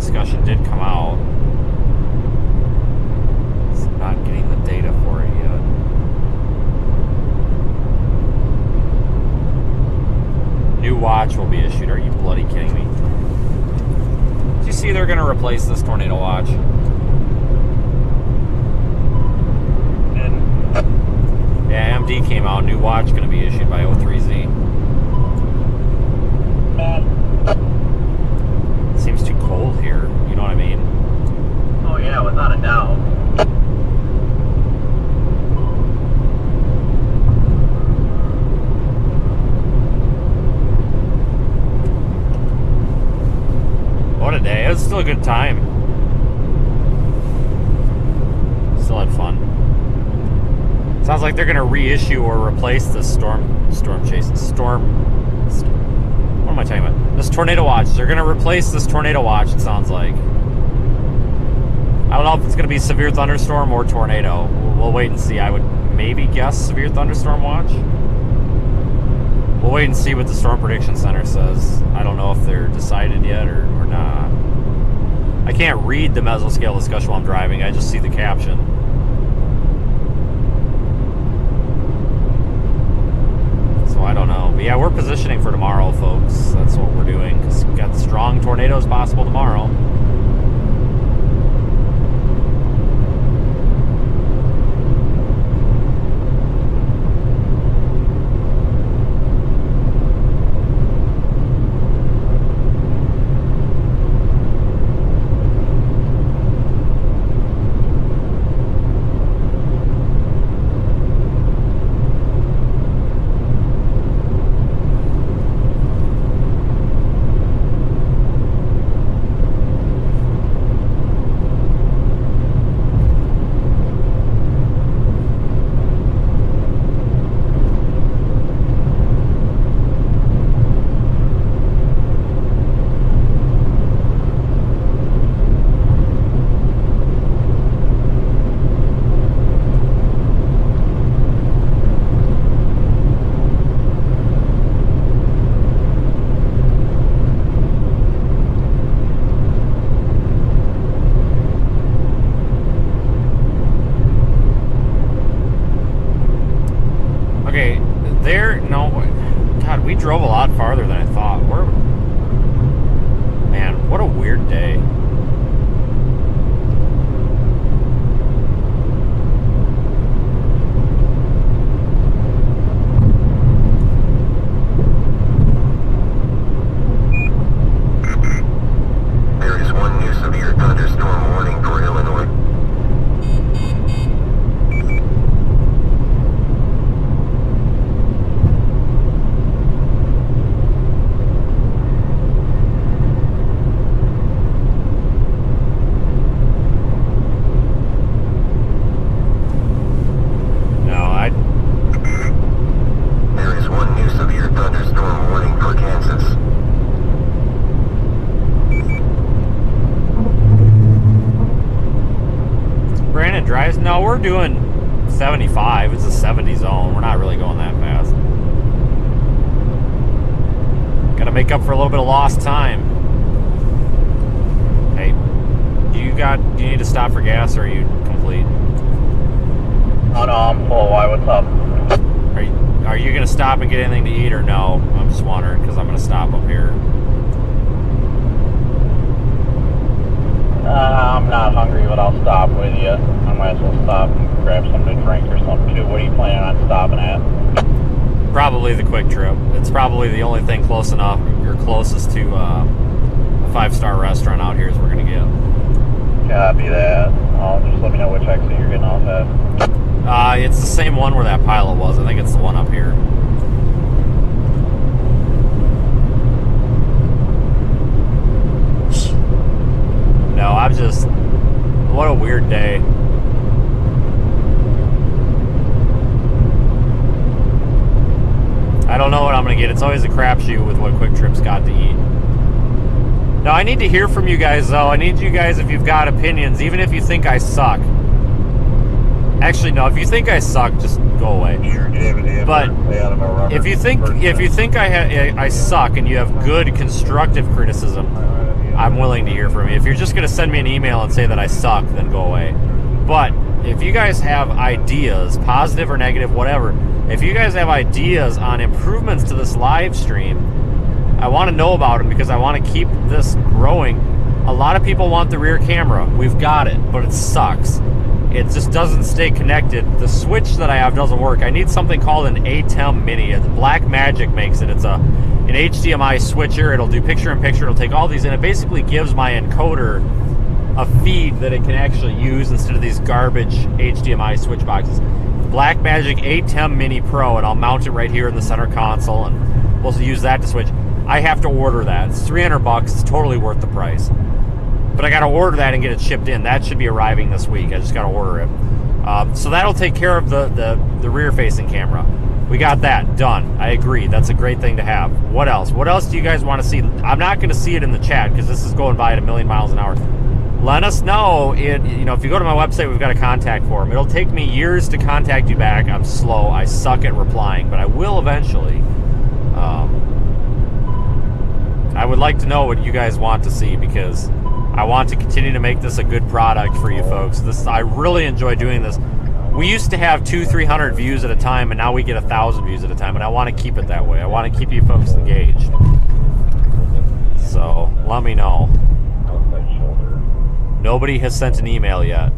discussion did come out. It's not getting the data for it yet. New watch will be issued. Are you bloody kidding me? Did you see they're going to replace this tornado watch? Yeah, MD came out. New watch going to be issued by O3Z. It seems too cold here. You know what I mean? Oh yeah, without a doubt. What a day. It was still a good time. Still had fun. Sounds like they're going to reissue or replace the What am I talking about? This tornado watch. They're going to replace this tornado watch, it sounds like. I don't know if it's going to be severe thunderstorm or tornado. We'll wait and see. I would maybe guess severe thunderstorm watch. We'll wait and see what the Storm Prediction Center says. I don't know if they're decided yet or not. I can't read the mesoscale discussion while I'm driving. I just see the caption. So I don't know. But yeah, we're positioning for tomorrow, folks. That's what we're doing. 'Cause we've got strong tornadoes possible tomorrow. God, we drove a lot farther than I thought. Man, what a weird day. There is one new severe thunderstorm warning for Illinois. No, we're doing 75. It's a 70 zone. We're not really going that fast. Gotta make up for a little bit of lost time. Hey, do you need to stop for gas, or are you complete? Oh no, I'm full. Why? What's up? Are you gonna stop and get anything to eat, or no? I'm just wondering, because I'm gonna stop up here. I'm not hungry, but I'll stop with you. I might as well stop and grab something to drink or something too. What are you planning on stopping at? Probably the Quick Trip. It's probably the only thing close enough, or closest to a 5-star restaurant out here as we're gonna get. Copy that. Just let me know which exit you're getting off at. It's the same one where that pilot was. I think it's the one up here. No, I'm just... What a weird day. I don't know what I'm going to get. It's always a crapshoot with what Quick Trip's got to eat. Now, I need to hear from you guys, though. I need you guys, if you've got opinions, even if you think I suck. Actually, no, if you think I suck, just go away. But if you think I suck and you have good constructive criticism, I'm willing to hear from you. If you're just going to send me an email and say that I suck, then go away. But if you guys have ideas, positive or negative, whatever, if you guys have ideas on improvements to this live stream, I want to know about them because I want to keep this growing. A lot of people want the rear camera. We've got it, but it sucks. It just doesn't stay connected. The switch that I have doesn't work. I need something called an ATEM Mini. Black Magic makes it. It's an HDMI switcher. It'll do picture-in-picture. It'll take all these, and it basically gives my encoder a feed that it can actually use instead of these garbage HDMI switch boxes. Black Magic ATEM Mini Pro, and I'll mount it right here in the center console, and we'll use that to switch. I have to order that. It's $300. It's totally worth the price. But I got to order that and get it shipped in. That should be arriving this week. I just got to order it. So that'll take care of the rear-facing camera. We got that done. I agree. That's a great thing to have. What else? What else do you guys want to see? I'm not going to see it in the chat because this is going by at 1,000,000 miles an hour. Let us know. If you go to my website, we've got a contact form. It'll take me years to contact you back. I'm slow. I suck at replying, but I will eventually. I would like to know what you guys want to see because I want to continue to make this a good product for you folks. I really enjoy doing this. We used to have 200-300 views at a time, and now we get 1,000 views at a time, and I want to keep it that way. I want to keep you folks engaged. So let me know. Nobody has sent an email yet.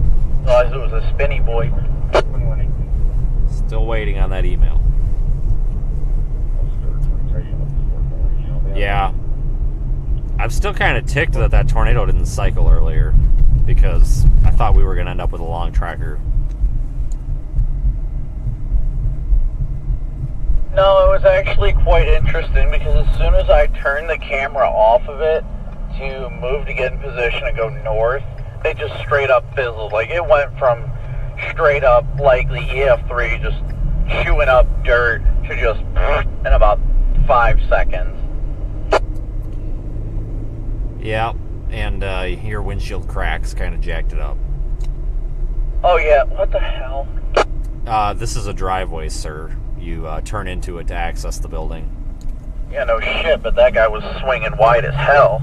It was a spinny boy. Still waiting on that email. Yeah. I'm still kind of ticked that tornado didn't cycle earlier because I thought we were going to end up with a long tracker. No, it was actually quite interesting because as soon as I turned the camera off of it to move to get in position and go north, it just straight up fizzled. Like it went from straight up like the EF3 just chewing up dirt to just in about 5 seconds. Yeah, and your windshield cracks kind of jacked it up. Oh yeah, what the hell? This is a driveway, sir. You turn into it to access the building. Yeah, no shit, but that guy was swinging wide as hell.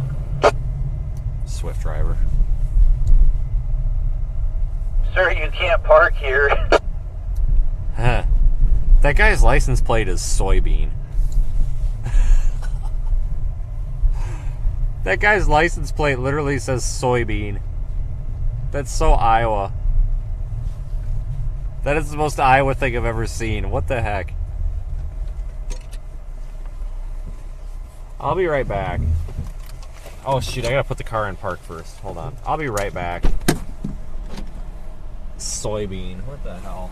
Swift driver. Sir, you can't park here. Huh. That guy's license plate is soybean. That guy's license plate literally says soybean. That's so Iowa. That is the most Iowa thing I've ever seen. What the heck? I'll be right back. Oh shoot, I gotta put the car in park first. Hold on. I'll be right back. Soybean. What the hell?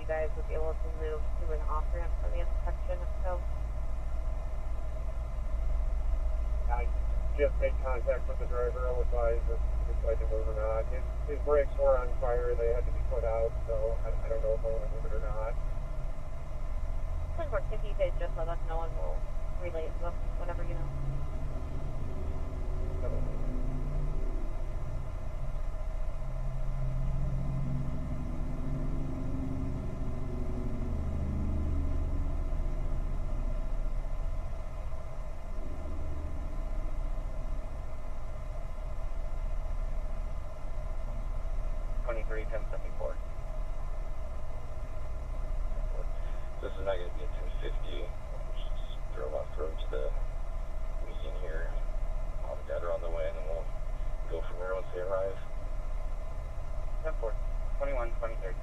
you guys would be able to move to an off-ramp for the inspection, if so. I just made contact with the driver. I'll advise if I can move or not. His brakes were on fire. They had to be put out, so I don't know if I want to move it or not. Of course, if you guys just let us know and we'll relay it to them, whatever you know. So, 23-1074. This is not going to be a 1050. Just drove off the road to the median here. All the data are on the way, and then we'll go from there once they arrive. 10-4. 21, 23.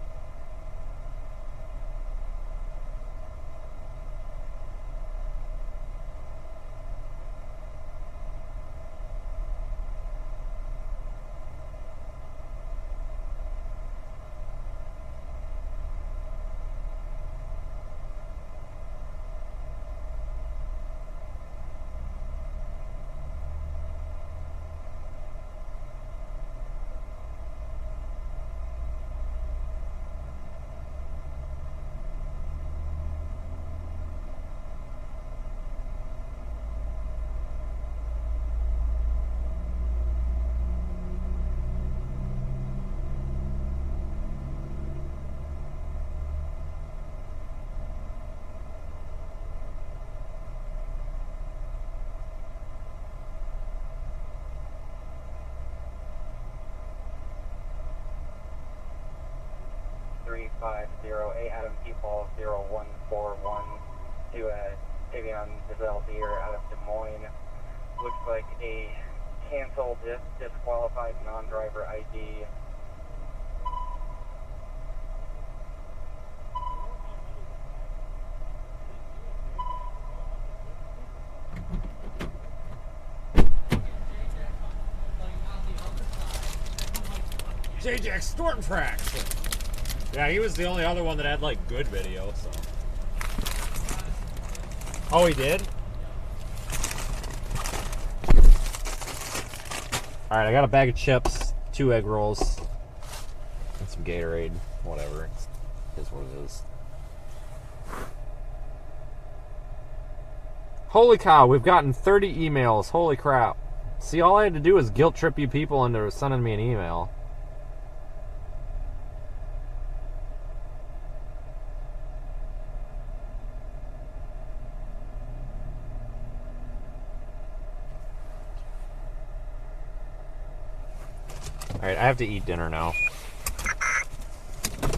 Adam People 0141 to Davion DeVille here out of Des Moines. Looks like a canceled, disqualified non-driver ID. J-Jack Storm Tracks. Yeah, he was the only other one that had like good video, so. Oh, he did? Alright, I got a bag of chips, 2 egg rolls, and some Gatorade, whatever. It is what it is. Holy cow, we've gotten 30 emails. Holy crap. See, all I had to do was guilt trip you people into sending me an email. Alright, I have to eat dinner now.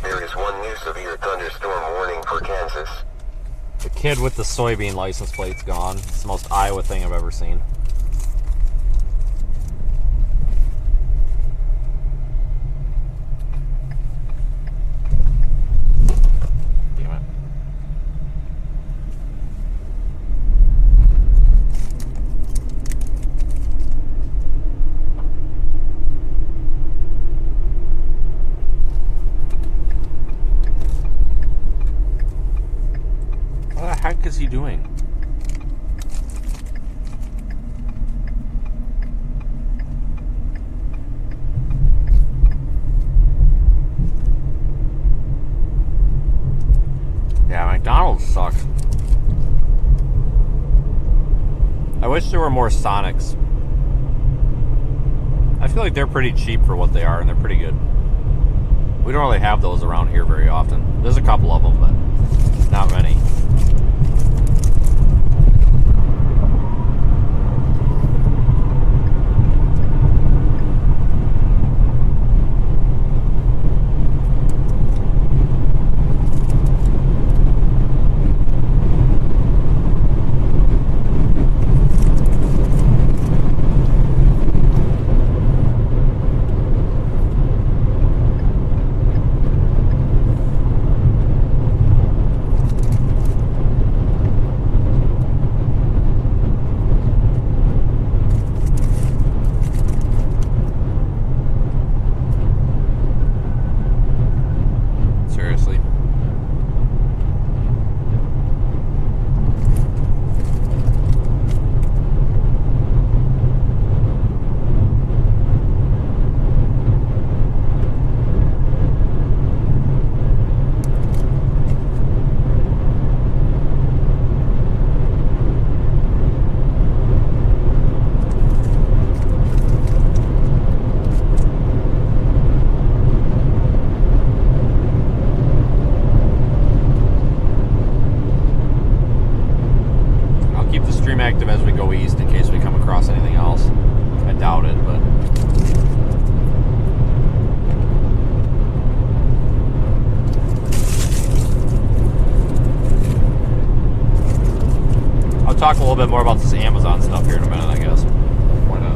There is one new severe thunderstorm warning for Kansas. The kid with the soybean license plate's gone. It's the most Iowa thing I've ever seen. Damn it. What the heck is he doing? Yeah, McDonald's sucks. I wish there were more Sonics. I feel like they're pretty cheap for what they are, and they're pretty good. We don't really have those around here very often. There's a couple of them, but not many. active as we go east in case we come across anything else. I doubt it, but... I'll talk a little bit more about this Amazon stuff here in a minute, I guess. Why not?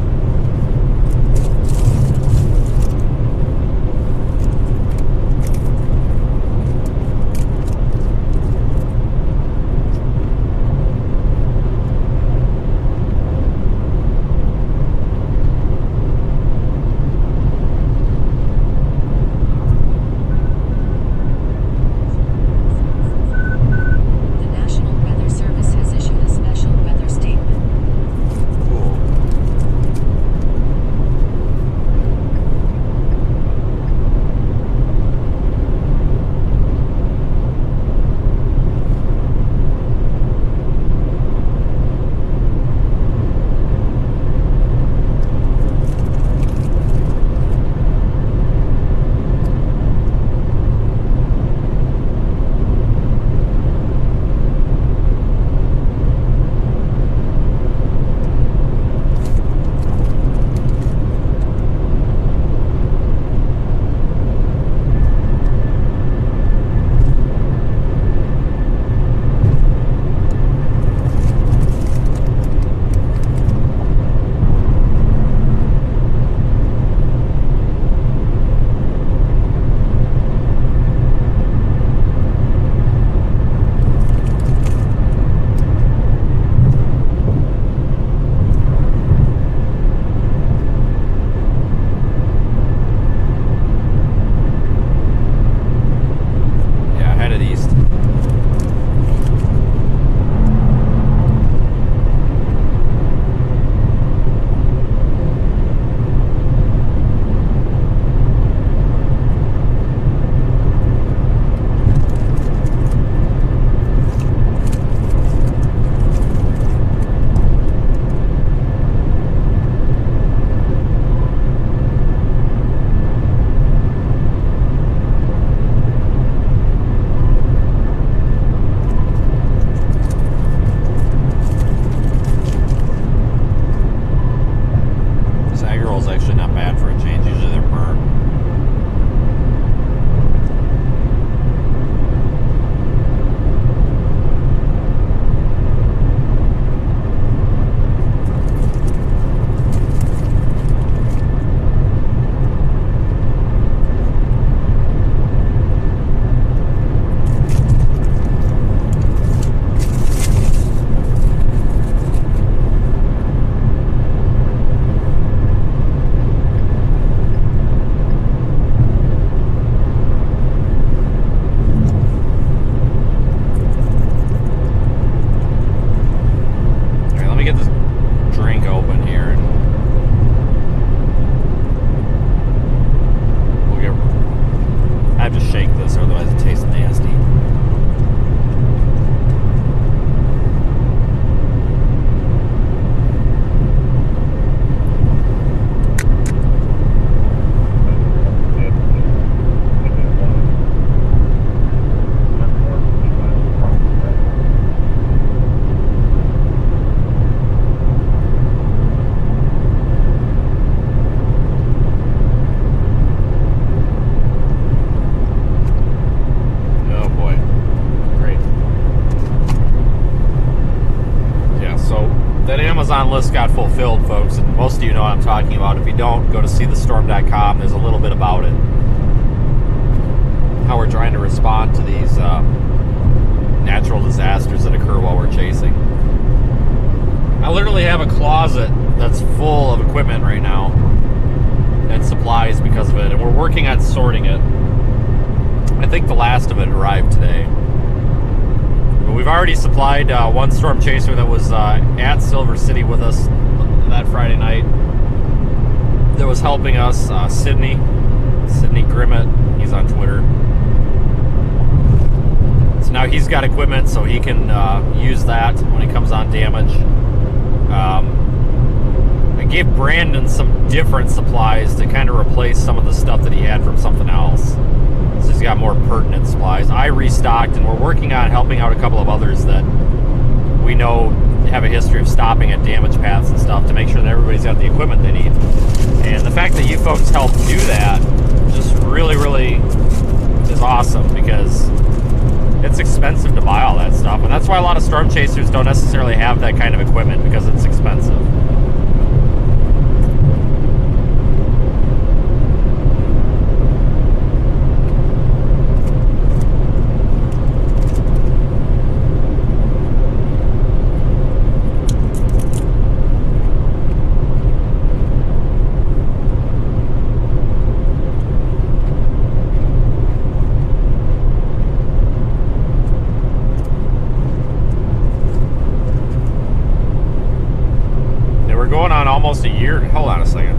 Amazon list got fulfilled, folks, and most of you know what I'm talking about. If you don't, go to seethestorm.com. There's a little bit about it. How we're trying to respond to these natural disasters that occur while we're chasing. I literally have a closet that's full of equipment right now and supplies because of it, and we're working on sorting it. I think the last of it arrived today. But we've already supplied one storm chaser that was at Silver City with us that Friday night that was helping us, Sydney Grimmett. He's on Twitter. So now he's got equipment so he can use that when he comes on damage. I gave Brandon some different supplies to kind of replace some of the stuff that he had from something else. So he's got more pertinent supplies. I restocked, and we're working on helping out a couple of others that we know have a history of stopping at damage paths and stuff to make sure that everybody's got the equipment they need. And the fact that you folks help do that just really, really is awesome, because it's expensive to buy all that stuff. And that's why a lot of storm chasers don't necessarily have that kind of equipment, because it's expensive. Almost a year. Hold on a second.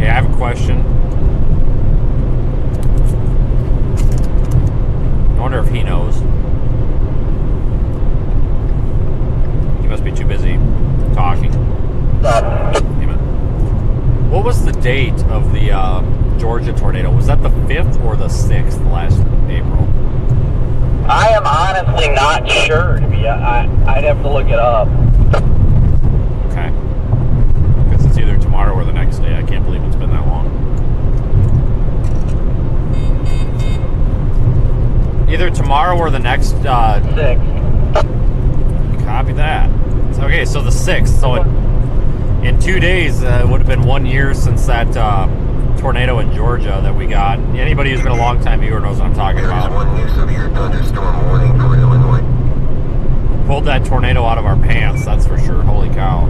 Yeah, I have a question. I wonder if he knows. He must be too busy talking. Damn it. What was the date of the Georgia tornado? Was that the 5th or the 6th last April? I am honestly not sure. I'd have to look it up. Okay. Because it's either tomorrow or the next day. I can't believe it's been that long. Either tomorrow or the next... 6th. Copy that. Okay, so the 6th. So in 2 days, it would have been 1 year since that tornado in Georgia that we got. Anybody who's been a long time viewer knows what I'm talking about. There's 1 new severe thunderstorm warning for Illinois. Pulled that tornado out of our pants, that's for sure. Holy cow.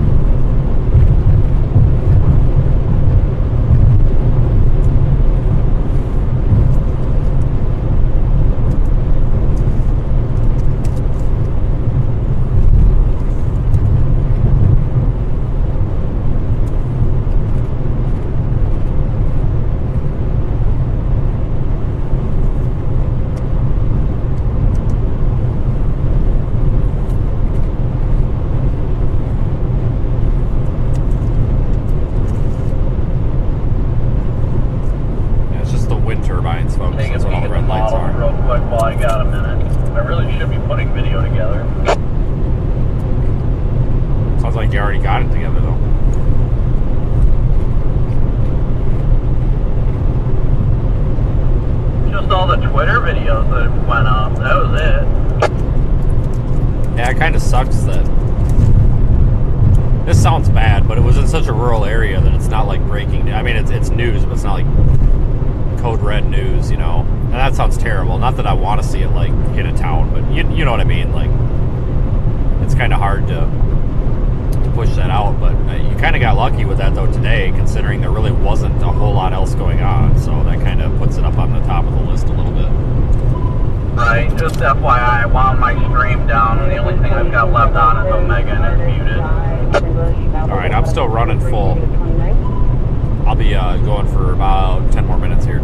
Not that I want to see it like in a town, but you know what I mean. Like, it's kind of hard to push that out. But you kind of got lucky with that though today, considering there really wasn't a whole lot else going on. So that kind of puts it up on the top of the list a little bit. Right. Just FYI, I wound my stream down, and the only thing I've got left on is Omega, and it's muted. All right, I'm still running full. I'll be going for about 10 more minutes here.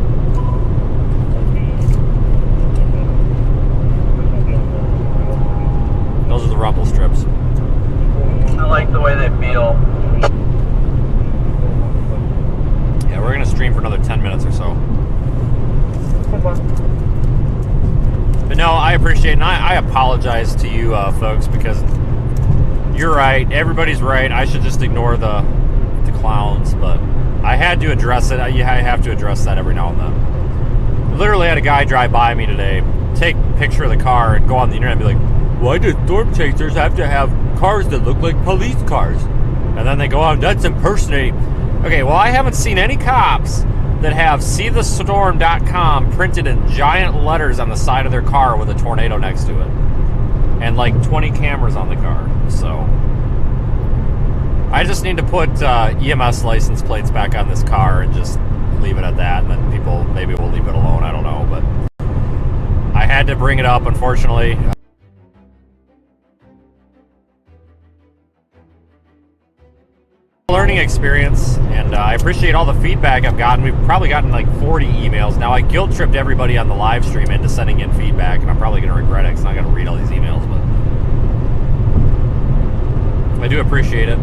Those are the rumble strips. I like the way they feel. Yeah, we're going to stream for another 10 minutes or so. But no, I appreciate it, and I apologize to you folks, because you're right. Everybody's right. I should just ignore the clowns, but I had to address it. I have to address that every now and then. I literally had a guy drive by me today, take a picture of the car, and go on the internet and be like, why do storm chasers have to have cars that look like police cars? And then they go on, that's impersonating. Okay, well, I haven't seen any cops that have seethestorm.com printed in giant letters on the side of their car with a tornado next to it. And like 20 cameras on the car. So I just need to put EMS license plates back on this car and just leave it at that. And then people maybe will leave it alone. I don't know. But I had to bring it up, unfortunately. Learning experience, and I appreciate all the feedback I've gotten. We've probably gotten like 40 emails. Now, I guilt-tripped everybody on the live stream into sending in feedback, and I'm probably going to regret it because I'm not going to read all these emails, but I do appreciate it.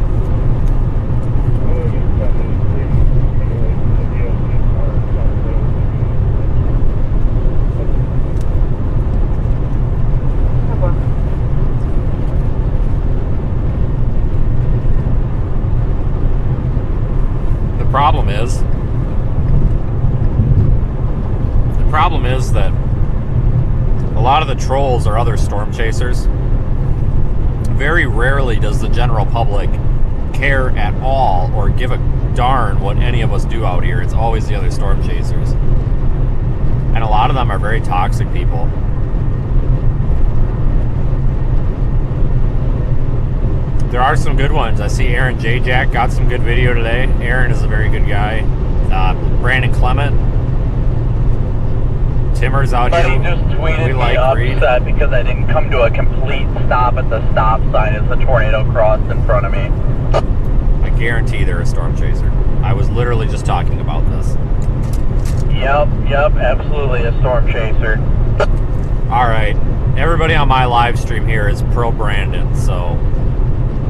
problem is that a lot of the trolls are other storm chasers. Very rarely does the general public care at all or give a darn what any of us do out here. It's always the other storm chasers. And a lot of them are very toxic people. There are some good ones. I see Aaron J. Jack got some good video today. Aaron is a very good guy. Brandon Clement. Timmer's out here. He just tweeted we like upset because I didn't come to a complete stop at the stop sign as the tornado crossed in front of me. I guarantee they're a storm chaser. I was literally just talking about this. Yep, absolutely a storm chaser. All right, everybody on my live stream here is pro Brandon, so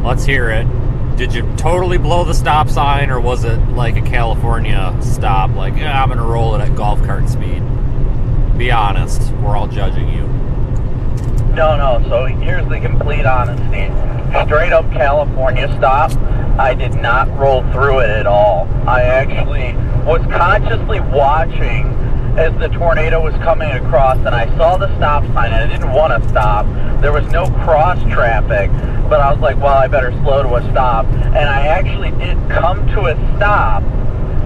let's hear it. Did you totally blow the stop sign, or was it like a California stop? Like, I'm gonna roll it at golf cart speed. Be honest, we're all judging you. No, so here's the complete honesty. Straight up California stop, I did not roll through it at all. I actually was consciously watching as the tornado was coming across, and I saw the stop sign, and I didn't want to stop. There was no cross traffic, but I was like, well, I better slow to a stop. And I actually did come to a stop,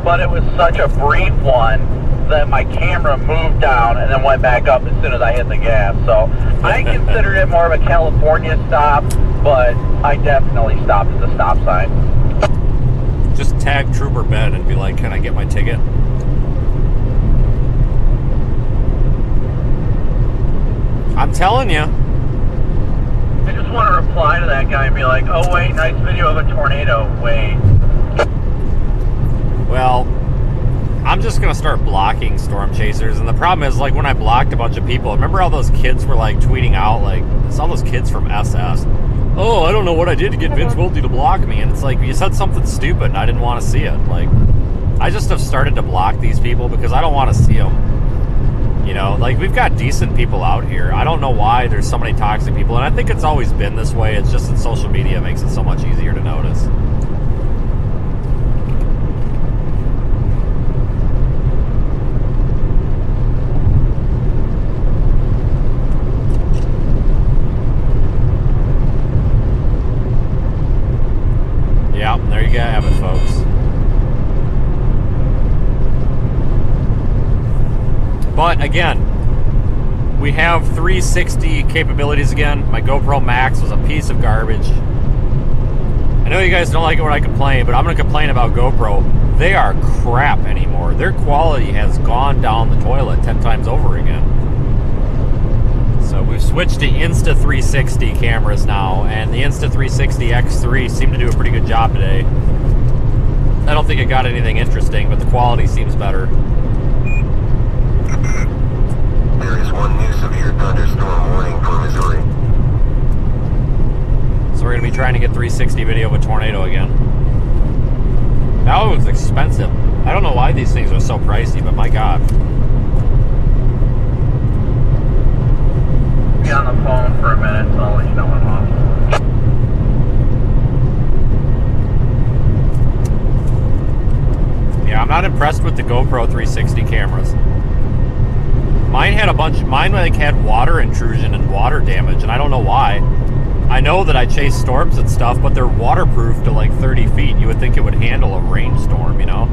but it was such a brief one that my camera moved down and then went back up as soon as I hit the gas. So I considered it more of a California stop, but I definitely stopped at the stop sign. Just tag Trooper Ben and be like, can I get my ticket? I'm telling you. I just want to reply to that guy and be like, oh wait, nice video of a tornado, wait. Well, I'm just gonna start blocking storm chasers, and the problem is, like, when I blocked a bunch of people, remember all those kids were like tweeting out, like, it's all those kids from SS. Oh, I don't know what I did to get Vince Waelti to block me, and it's like, you said something stupid and I didn't want to see it. Like, I just have started to block these people because I don't want to see them. You know, like, we've got decent people out here. I don't know why there's so many toxic people, and I think it's always been this way. It's just that social media makes it so much easier to notice. Yeah, there you go, have it, folks. But again, we have 360 capabilities again. My GoPro Max was a piece of garbage. I know you guys don't like it when I complain, but I'm going to complain about GoPro. They are crap anymore. Their quality has gone down the toilet 10 times over again. So we've switched to Insta360 cameras now, and the Insta360 X3 seemed to do a pretty good job today. I don't think it got anything interesting, but the quality seems better. There is one new severe thunderstorm warning for Missouri. So we're going to be trying to get 360 video of a tornado again. That one was expensive. I don't know why these things are so pricey, but my God. Be on the phone for a minute, so I'll let you know when I'm off. Yeah, I'm not impressed with the GoPro 360 cameras. Mine had mine like had water intrusion and water damage, and I don't know why. I know that I chase storms and stuff, but they're waterproof to like 30 feet. You would think it would handle a rainstorm, you know?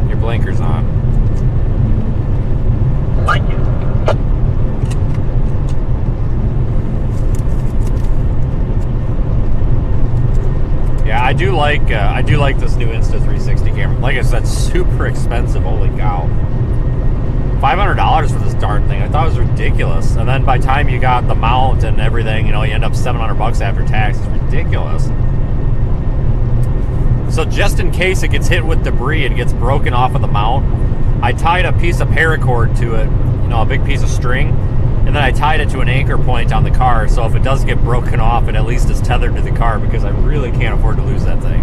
Your blinker's on. I like it. Yeah, I do like this new Insta360 camera. Like I said, super expensive. Holy cow! $500 for this darn thing. I thought it was ridiculous. And then by the time you got the mount and everything, you know, you end up $700 after tax. It's ridiculous. So just in case it gets hit with debris and gets broken off of the mount, I tied a piece of paracord to it, you know, a big piece of string, and then I tied it to an anchor point on the car, so if it does get broken off, it at least is tethered to the car, because I really can't afford to lose that thing.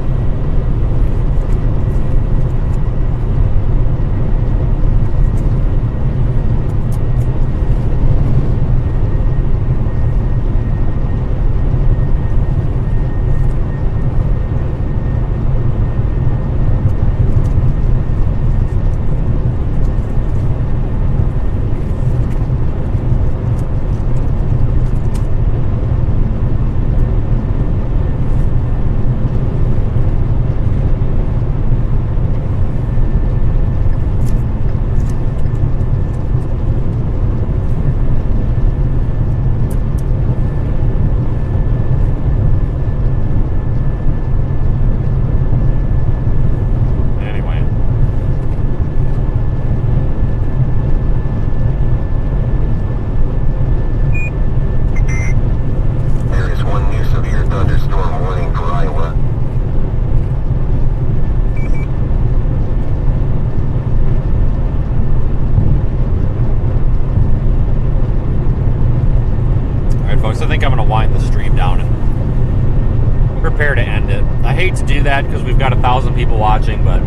wind the stream down and prepare to end it. I hate to do that because we've got 1,000 people watching, but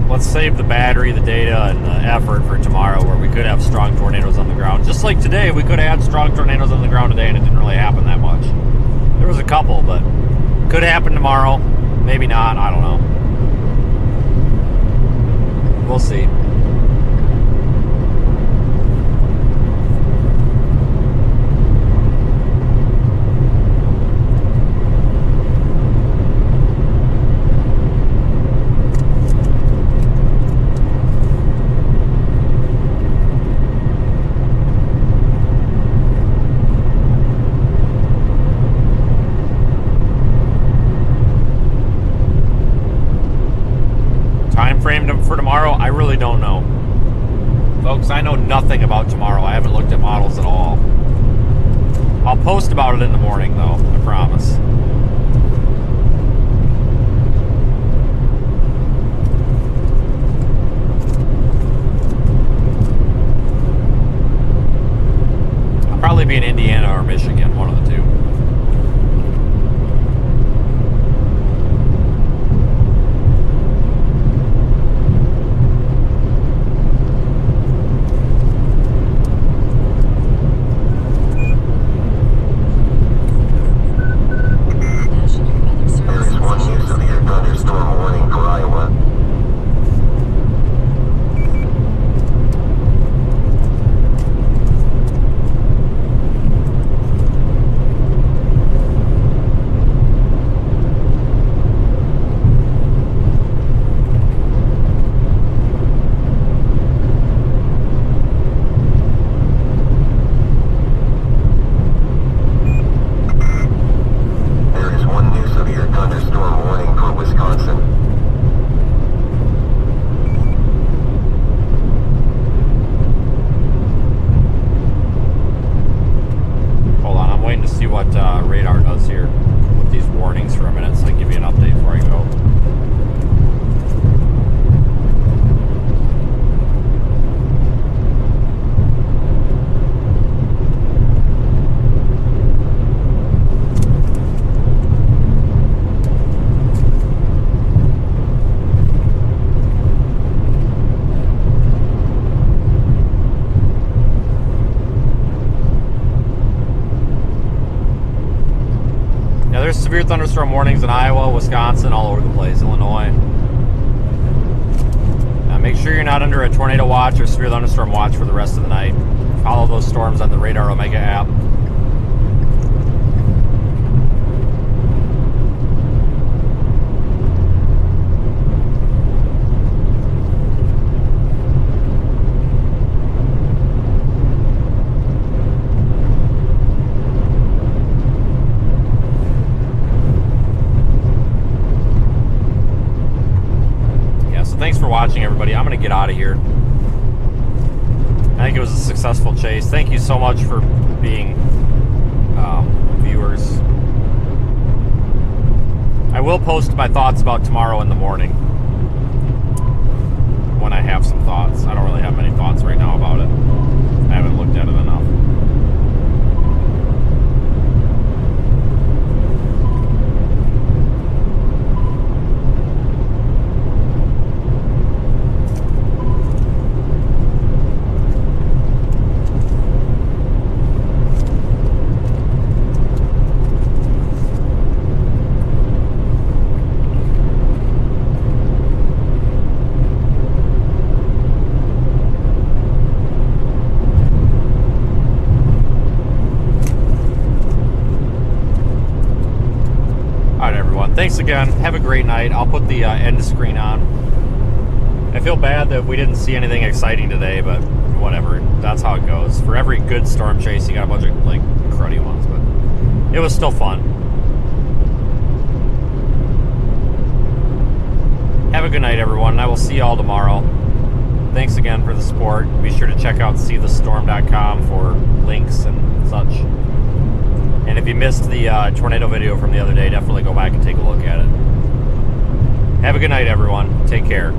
let's save the battery, the data, and the effort for tomorrow where we could have strong tornadoes on the ground. Just like today, we could have had strong tornadoes on the ground today and it didn't really happen that much. There was a couple, but could happen tomorrow. Maybe not, I don't know. We'll see. For tomorrow, I really don't know. Folks, I know nothing about tomorrow. I haven't looked at models at all. I'll post about it in the morning, though. I promise. I'll probably be in Indiana or Michigan, one of the two. Severe thunderstorm warnings in Iowa, Wisconsin, all over the place, Illinois. Make sure you're not under a tornado watch or severe thunderstorm watch for the rest of the night. Follow those storms on the Radar Omega app. Thanks for watching, everybody. I'm going to get out of here. I think it was a successful chase. Thank you so much for being viewers. I will post my thoughts about tomorrow in the morning when I have some thoughts. I don't really have many thoughts right now about it. I haven't looked at it enough. Thanks again. Have a great night. I'll put the end screen on. I feel bad that we didn't see anything exciting today, but whatever. That's how it goes. For every good storm chase, you got a bunch of like cruddy ones, but it was still fun. Have a good night, everyone, and I will see you all tomorrow. Thanks again for the support. Be sure to check out seethestorm.com for links and such. And if you missed the tornado video from the other day, definitely go back and take a look at it. Have a good night, everyone. Take care.